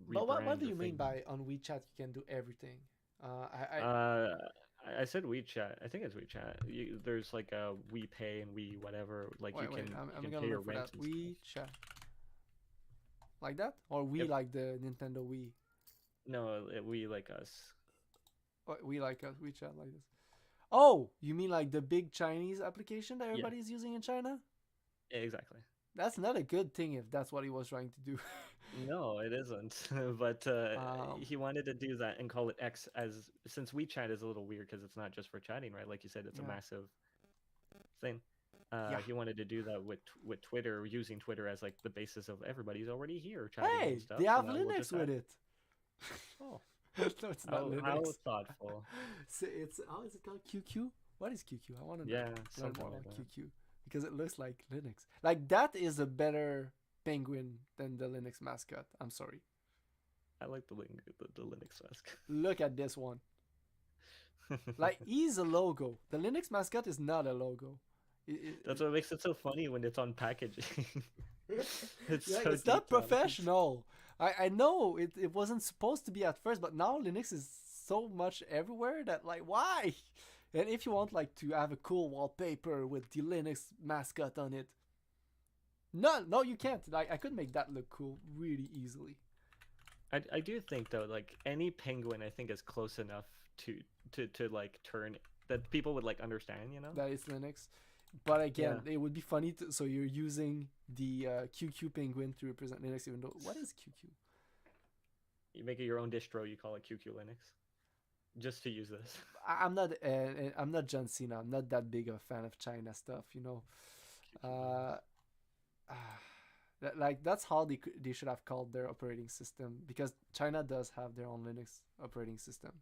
Speaker 2: rebrand.
Speaker 1: But what do you mean by on WeChat you can do everything?
Speaker 2: I said WeChat. I think it's WeChat. There's like a WePay and We whatever. Like
Speaker 1: wait,
Speaker 2: you can,
Speaker 1: I'm
Speaker 2: you can
Speaker 1: gonna
Speaker 2: pay your
Speaker 1: look for
Speaker 2: rent.
Speaker 1: that. WeChat. Like that? Or we like the Nintendo Wii?
Speaker 2: No, We like us.
Speaker 1: We like us. WeChat like this. Oh, you mean like the big Chinese application that everybody's using in China?
Speaker 2: Exactly.
Speaker 1: That's not a good thing if that's what he was trying to do.
Speaker 2: No, it isn't. But he wanted to do that and call it X, as since WeChat is a little weird because it's not just for chatting, right? Like you said, it's a massive thing. He wanted to do that with Twitter, using Twitter as like the basis of everybody's already here chatting and stuff.
Speaker 1: They have Linux with it.
Speaker 2: Oh.
Speaker 1: No, it's not Linux.
Speaker 2: How thoughtful.
Speaker 1: So how is it called? QQ? What is QQ? I want to know.
Speaker 2: Yeah,
Speaker 1: learn
Speaker 2: something
Speaker 1: more
Speaker 2: like
Speaker 1: about
Speaker 2: that.
Speaker 1: QQ because it looks like Linux. Like that is a better penguin than the Linux mascot. I'm sorry.
Speaker 2: I like the Linux mask.
Speaker 1: Look at this one. Like he's a logo. The Linux mascot is not a logo.
Speaker 2: That's what makes it so funny when it's on packaging. It's
Speaker 1: Yeah,
Speaker 2: so
Speaker 1: it's not
Speaker 2: detailed.
Speaker 1: professional. I know it wasn't supposed to be at first, but now Linux is so much everywhere that like why? And if you want like to have a cool wallpaper with the Linux mascot on it, no, you can't. Like I could make that look cool really easily.
Speaker 2: I do think though, like any penguin, I think is close enough to like turn that people would like understand, you know?
Speaker 1: That is Linux. But again,
Speaker 2: Yeah.
Speaker 1: it would be funny. So you're using the QQ penguin to represent Linux, even though what is QQ?
Speaker 2: You make it your own distro, you call it QQ Linux, just to use this.
Speaker 1: I'm not John Cena. I'm not that big of a fan of China stuff, you know.
Speaker 2: QQ Linux.
Speaker 1: Like that's how they should have called their operating system because China does have their own Linux operating system.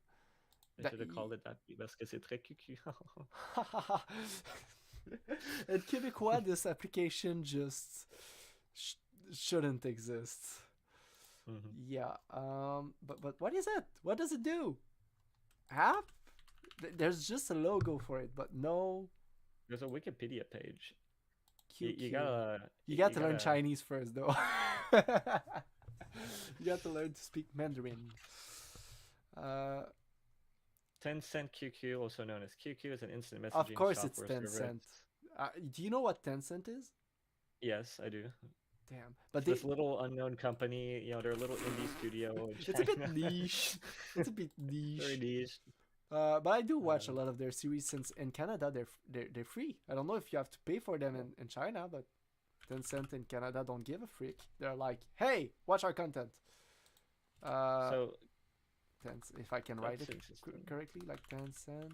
Speaker 2: They should have called it that parce que c'est très QQ.
Speaker 1: In Quebecois, this application just shouldn't exist.
Speaker 2: Mhm.
Speaker 1: Yeah. But what is it? What does it do? App? There's just a logo for it, but no
Speaker 2: There's a Wikipedia page.
Speaker 1: QQ.
Speaker 2: You gotta
Speaker 1: You got to learn Chinese first, though. You got to learn to speak Mandarin.
Speaker 2: 10-cent QQ, also known as QQ, is an instant messaging
Speaker 1: Of course, it's
Speaker 2: software
Speaker 1: 10
Speaker 2: service.
Speaker 1: cent. Do you know what 10 cent is?
Speaker 2: Yes, I do.
Speaker 1: Damn, but
Speaker 2: This little unknown company, you know, they're a little indie studio. In
Speaker 1: it's a bit
Speaker 2: China.
Speaker 1: niche. It's a bit
Speaker 2: Very
Speaker 1: niche.
Speaker 2: niche.
Speaker 1: But I do watch a lot of their series since in Canada they're free. I don't know if you have to pay for them in China, but 10 cent in Canada don't give a freak. They're like, hey, watch our content.
Speaker 2: So
Speaker 1: 10, if I can write it
Speaker 2: that's interesting.
Speaker 1: correctly, like 10 cent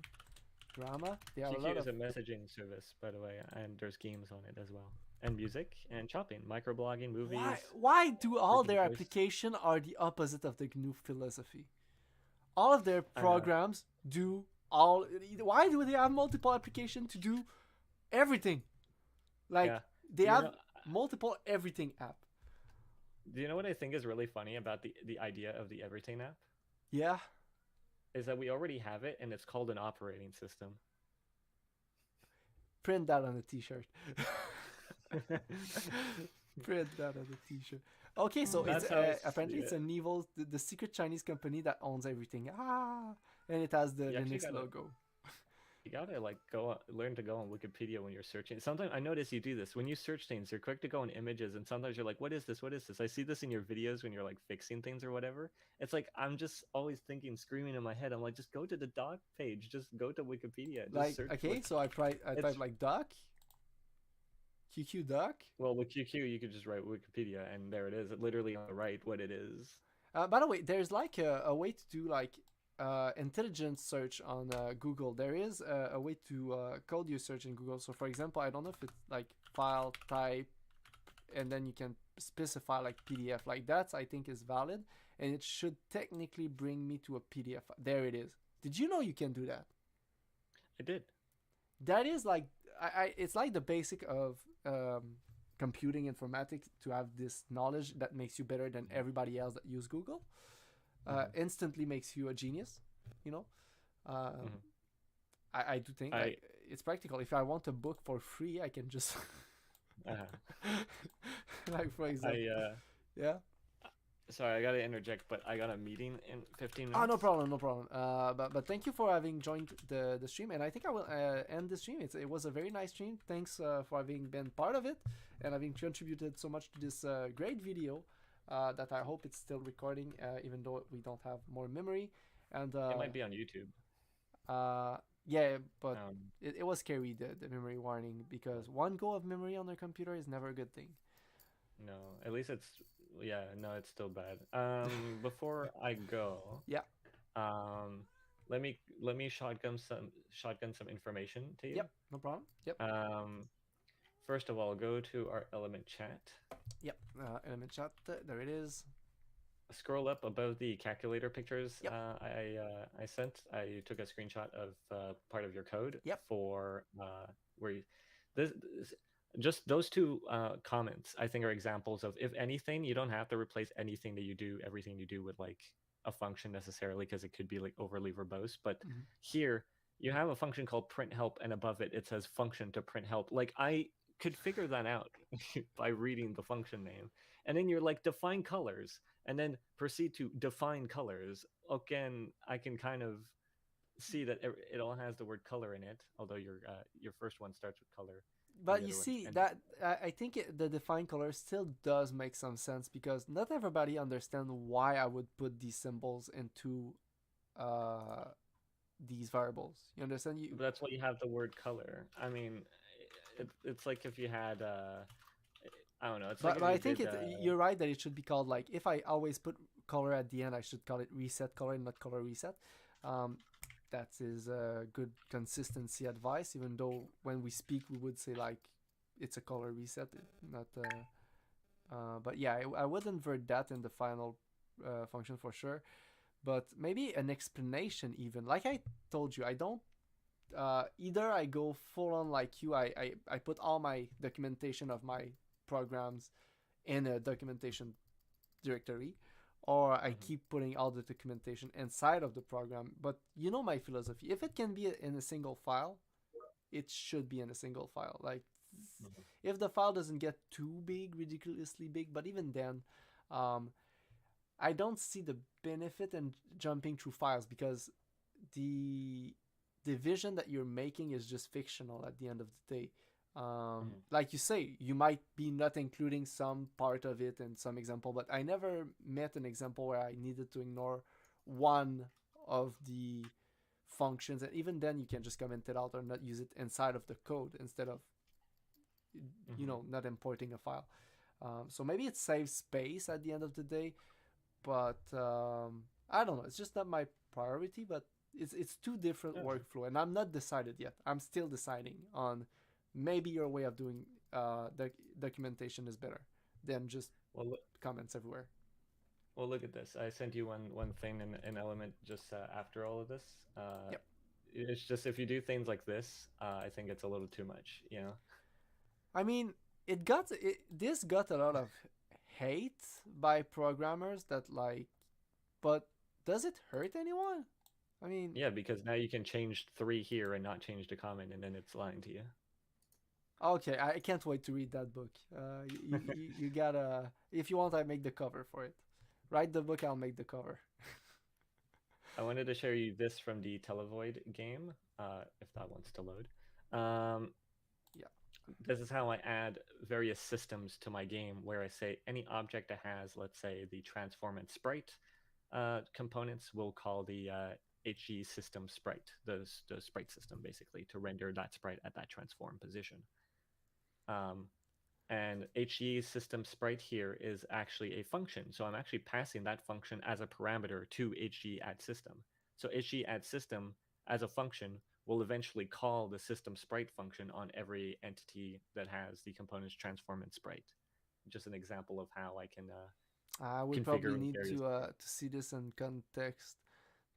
Speaker 1: drama. They have a
Speaker 2: QQ
Speaker 1: lot
Speaker 2: is
Speaker 1: of
Speaker 2: a messaging service, by the way, and there's games on it as well, and music and shopping, microblogging, movies.
Speaker 1: Why do all their
Speaker 2: Freaking voice.
Speaker 1: application are the opposite of the GNU philosophy? All of their programs do all. Why do they have multiple applications to do everything? Like
Speaker 2: Yeah.
Speaker 1: they
Speaker 2: You
Speaker 1: have
Speaker 2: know-
Speaker 1: multiple everything app.
Speaker 2: Do you know what I think is really funny about the idea of the Everything app?
Speaker 1: Yeah.
Speaker 2: Is that we already have it, and it's called an operating system.
Speaker 1: Print that on a T-shirt. Print that on a T-shirt. Okay, so
Speaker 2: That's
Speaker 1: it's
Speaker 2: how I
Speaker 1: apparently
Speaker 2: see
Speaker 1: it's
Speaker 2: it.
Speaker 1: an evil, the secret Chinese company that owns everything. And it has the
Speaker 2: You actually
Speaker 1: Linux
Speaker 2: gotta-
Speaker 1: logo.
Speaker 2: You gotta like learn to go on Wikipedia when you're searching. Sometimes I notice you do this when you search things. You're quick to go on images, and sometimes you're like, "What is this? What is this?" I see this in your videos when you're like fixing things or whatever. It's like I'm just always thinking, screaming in my head. I'm like, just go to the doc page. Just go to Wikipedia. Just
Speaker 1: Like
Speaker 2: search
Speaker 1: okay,
Speaker 2: what-
Speaker 1: so I type
Speaker 2: It's-
Speaker 1: like doc, QQ doc.
Speaker 2: Well, with QQ, you could just write Wikipedia, and there it is. It literally on the right what it is.
Speaker 1: By the way, there's like a way to do like intelligent search on Google. There is a way to code your search in Google. So for example, I don't know if it's like file type, and then you can specify like PDF. Like that, I think is valid, and it should technically bring me to a PDF. There it is. Did you know you can do that?
Speaker 2: I did.
Speaker 1: That is like it's like the basic of computing informatics to have this knowledge that makes you better than everybody else that use Google. Instantly makes you a genius, you know. I do think like, it's practical. If I want a book for free, I can just like for example, yeah.
Speaker 2: Sorry, I gotta interject, but I got a meeting in 15 minutes.
Speaker 1: Oh, no problem. But thank you for having joined the stream, and I think I will end the stream. It was a very nice stream. Thanks for having been part of it and having contributed so much to this great video that I hope it's still recording, even though we don't have more memory. And
Speaker 2: It might be on YouTube.
Speaker 1: yeah, but it was scary the memory warning because one go of memory on their computer is never a good thing.
Speaker 2: No, at least it's it's still bad. Before I go, let me shotgun some information to you.
Speaker 1: Yep, no problem. Yep.
Speaker 2: First of all, go to our Element chat.
Speaker 1: Yep. Element chat. There it is.
Speaker 2: Scroll up above the calculator pictures.
Speaker 1: Yep.
Speaker 2: I sent. I took a screenshot of part of your code.
Speaker 1: Yep.
Speaker 2: For where you, this just those two comments I think are examples of, if anything, you don't have to replace anything that you do, everything you do with like a function necessarily, because it could be like overly verbose. But here you have a function called print help, and above it it says function to print help. Like I could figure that out by reading the function name, and then you're like define colors, and then proceed to define colors. Again, I can kind of see that it all has the word color in it, although your first one starts with color, and
Speaker 1: But
Speaker 2: the
Speaker 1: you
Speaker 2: other one
Speaker 1: see
Speaker 2: ends
Speaker 1: that I think the define color still does make some sense because not everybody understands why I would put these symbols into uh, these variables. You understand?
Speaker 2: But that's why you have the word color. I mean, it's like if you had I don't know. It's like
Speaker 1: But
Speaker 2: if
Speaker 1: I
Speaker 2: you
Speaker 1: think
Speaker 2: did
Speaker 1: you're right that it should be called like if I always put color at the end, I should call it reset color and not color reset. Um, that is a good consistency advice. Even though when we speak, we would say like it's a color reset, not. But yeah, I would invert that in the final function for sure. But maybe an explanation even. Like I told you, I don't. Either I go full on like you. I put all my documentation of my programs in a documentation directory, or I keep putting all the documentation inside of the program. But you know my philosophy. If it can be in a single file, it should be in a single file. Like if the file doesn't get too big, ridiculously big, but even then, um, I don't see the benefit in jumping through files because the division that you're making is just fictional at the end of the day. Like you say, you might be not including some part of it in some example, but I never met an example where I needed to ignore one of the functions, and even then, you can just comment it out or not use it inside of the code instead of not importing a file. So maybe it saves space at the end of the day, but I don't know. It's just not my priority, but it's two different workflow, and I'm not decided yet. I'm still deciding on maybe your way of doing documentation is better than just comments everywhere.
Speaker 2: Well, look at this. I sent you one thing in an element just after all of this.
Speaker 1: Yep.
Speaker 2: It's just if you do things like this, I think it's a little too much. You know.
Speaker 1: I mean, this got a lot of hate by programmers that like, but does it hurt anyone? I mean,
Speaker 2: Yeah, because now you can change 3 here and not change the comment, and then it's lying to you.
Speaker 1: Okay, I can't wait to read that book. You gotta, if you want, I make the cover for it. Write the book, I'll make the cover.
Speaker 2: I wanted to show you this from the Televoid game, if that wants to load.
Speaker 1: Yeah.
Speaker 2: This is how I add various systems to my game, where I say any object that has, let's say, the transform and sprite components, we'll call the HG system sprite, the sprite system, basically, to render that sprite at that transform position. And HG system sprite here is actually a function. So I'm actually passing that function as a parameter to HG add system. So HG add system as a function will eventually call the system sprite function on every entity that has the components transform and sprite. Just an example of how I can
Speaker 1: I would probably need to see this in context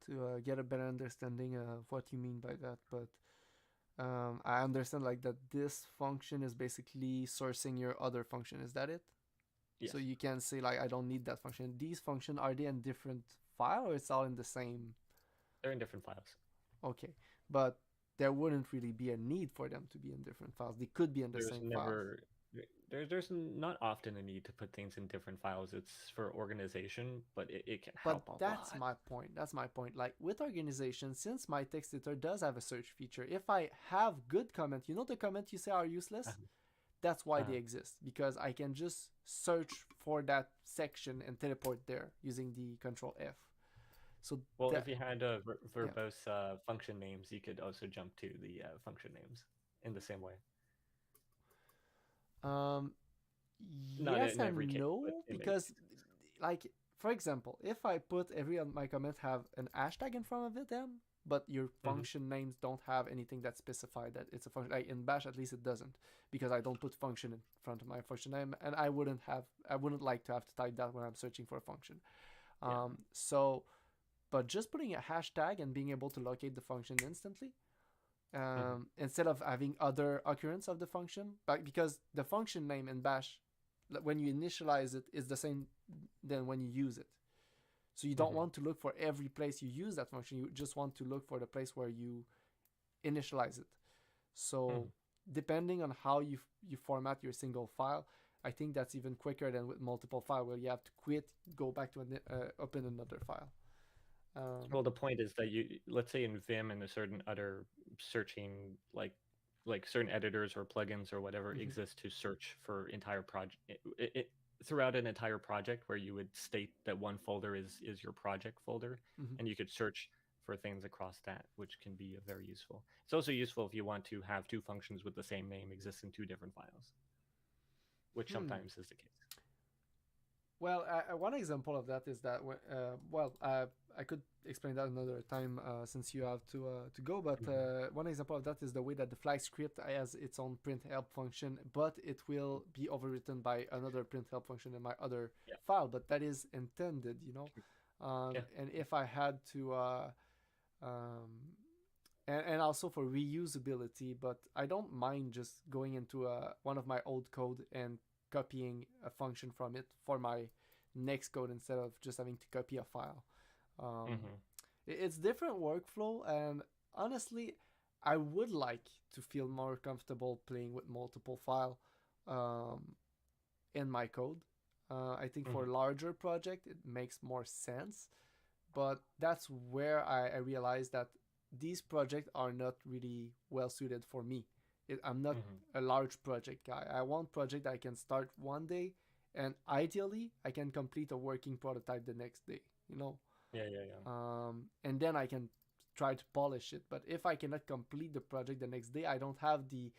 Speaker 1: to get a better understanding of what you mean by that. But I understand like that this function is basically sourcing your other function. Is that it? Yes. So you can say like I don't need that function. These functions, are they in different file or it's all in the same?
Speaker 2: They're in different files.
Speaker 1: Okay, but there wouldn't really be a need for them to be in different files. They could be in the same file.
Speaker 2: There's not often a need to put things in different files. It's for organization, but it can help a lot.
Speaker 1: But that's my point. That's my point. Like with organization, since my text editor does have a search feature, if I have good comment, the comment you say are useless, that's why they exist. Because I can just search for that section and teleport there using the Control F. So
Speaker 2: if you had verbose function names, you could also jump to the function names in the same way.
Speaker 1: Yes and no, because like for example, if I put every of my comment have an hashtag in front of it, then but your function names don't have anything that specify that it's a function. Like in Bash, at least it doesn't, because I don't put function in front of my function name, and I wouldn't like to have to type that when I'm searching for a function. So, but just putting a hashtag and being able to locate the function instantly. Instead of having other occurrence of the function, but because the function name in Bash, when you initialize it, is the same than when you use it. So you don't want to look for every place you use that function. You just want to look for the place where you initialize it. So depending on how you format your single file, I think that's even quicker than with multiple file where you have to quit, go back to open another file.
Speaker 2: Well, the point is that let's say in Vim and a certain other searching like certain editors or plugins or whatever exist to search for entire project throughout an entire project, where you would state that one folder is your project folder, and you could search for things across that, which can be very useful. It's also useful if you want to have two functions with the same name exist in two different files, which sometimes is the case.
Speaker 1: Well, one example of that is that I could explain that another time since you have to go. But one example of that is the way that the flag script has its own print help function, but it will be overwritten by another print help function in my other file. But that is intended, you know. And if I had to, and also for reusability, but I don't mind just going into one of my old code and copying a function from it for my next code instead of just having to copy a file. It's different workflow, and honestly, I would like to feel more comfortable playing with multiple file in my code. I think for a larger project, it makes more sense, but that's where I realized that these projects are not really well suited for me. I'm not a large project guy. I want project that I can start one day, and ideally I can complete a working prototype the next day, you know. And then I can try to polish it. But if I cannot complete the project the next day, I don't have the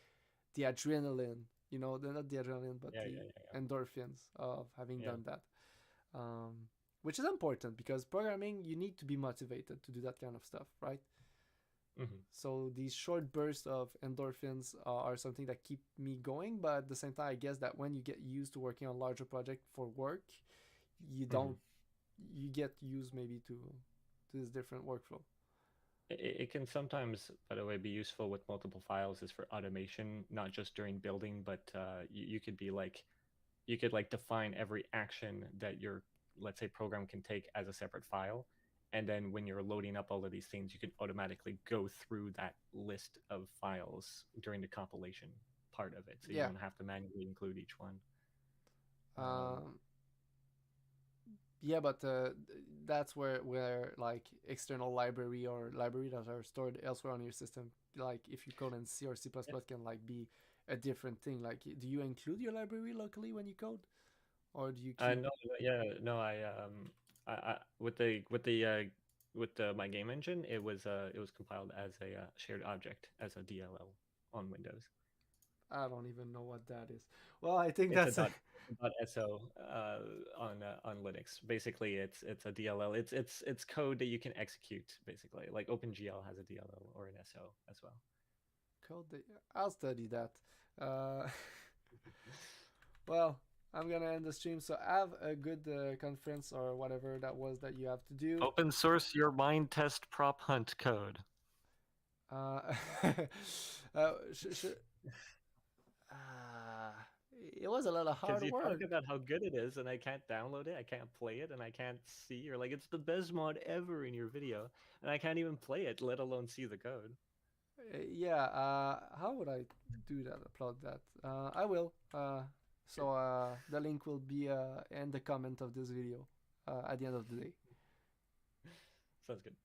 Speaker 1: adrenaline, you know, not the adrenaline, but the endorphins of having done that. Which is important, because programming, you need to be motivated to do that kind of stuff, right? So these short bursts of endorphins are something that keep me going, but at the same time, I guess that when you get used to working on larger project for work, you don't you get used maybe to this different workflow.
Speaker 2: It can sometimes, by the way, be useful with multiple files is for automation, not just during building, but you could define every action that your, let's say, program can take as a separate file. And then when you're loading up all of these things, you can automatically go through that list of files during the compilation part of it. So you don't have to manually include each one.
Speaker 1: But that's where like external library or library that are stored elsewhere on your system, like if you code in C or C++, can like be a different thing. Like, do you include your library locally when you code, or do you keep...
Speaker 2: I with my game engine, it was compiled as a shared object, as a DLL on Windows.
Speaker 1: I don't even know what that is. Well, I think
Speaker 2: it's
Speaker 1: that's
Speaker 2: .so on Linux. Basically, it's a DLL. It's code that you can execute. Basically, like OpenGL has a DLL or an SO as well.
Speaker 1: Code. I'll study that. Well, I'm gonna end the stream. So have a good conference or whatever that was that you have to do.
Speaker 2: Open source your mind test prop hunt code.
Speaker 1: It was a lot of hard work.
Speaker 2: Talk about how good it is, and I can't download it, I can't play it, and I can't see. You're like, it's the best mod ever in your video, and I can't even play it, let alone see the code.
Speaker 1: How would I do that? Upload that? I will. So the link will be in the comment of this video at the end of the day.
Speaker 2: Sounds good.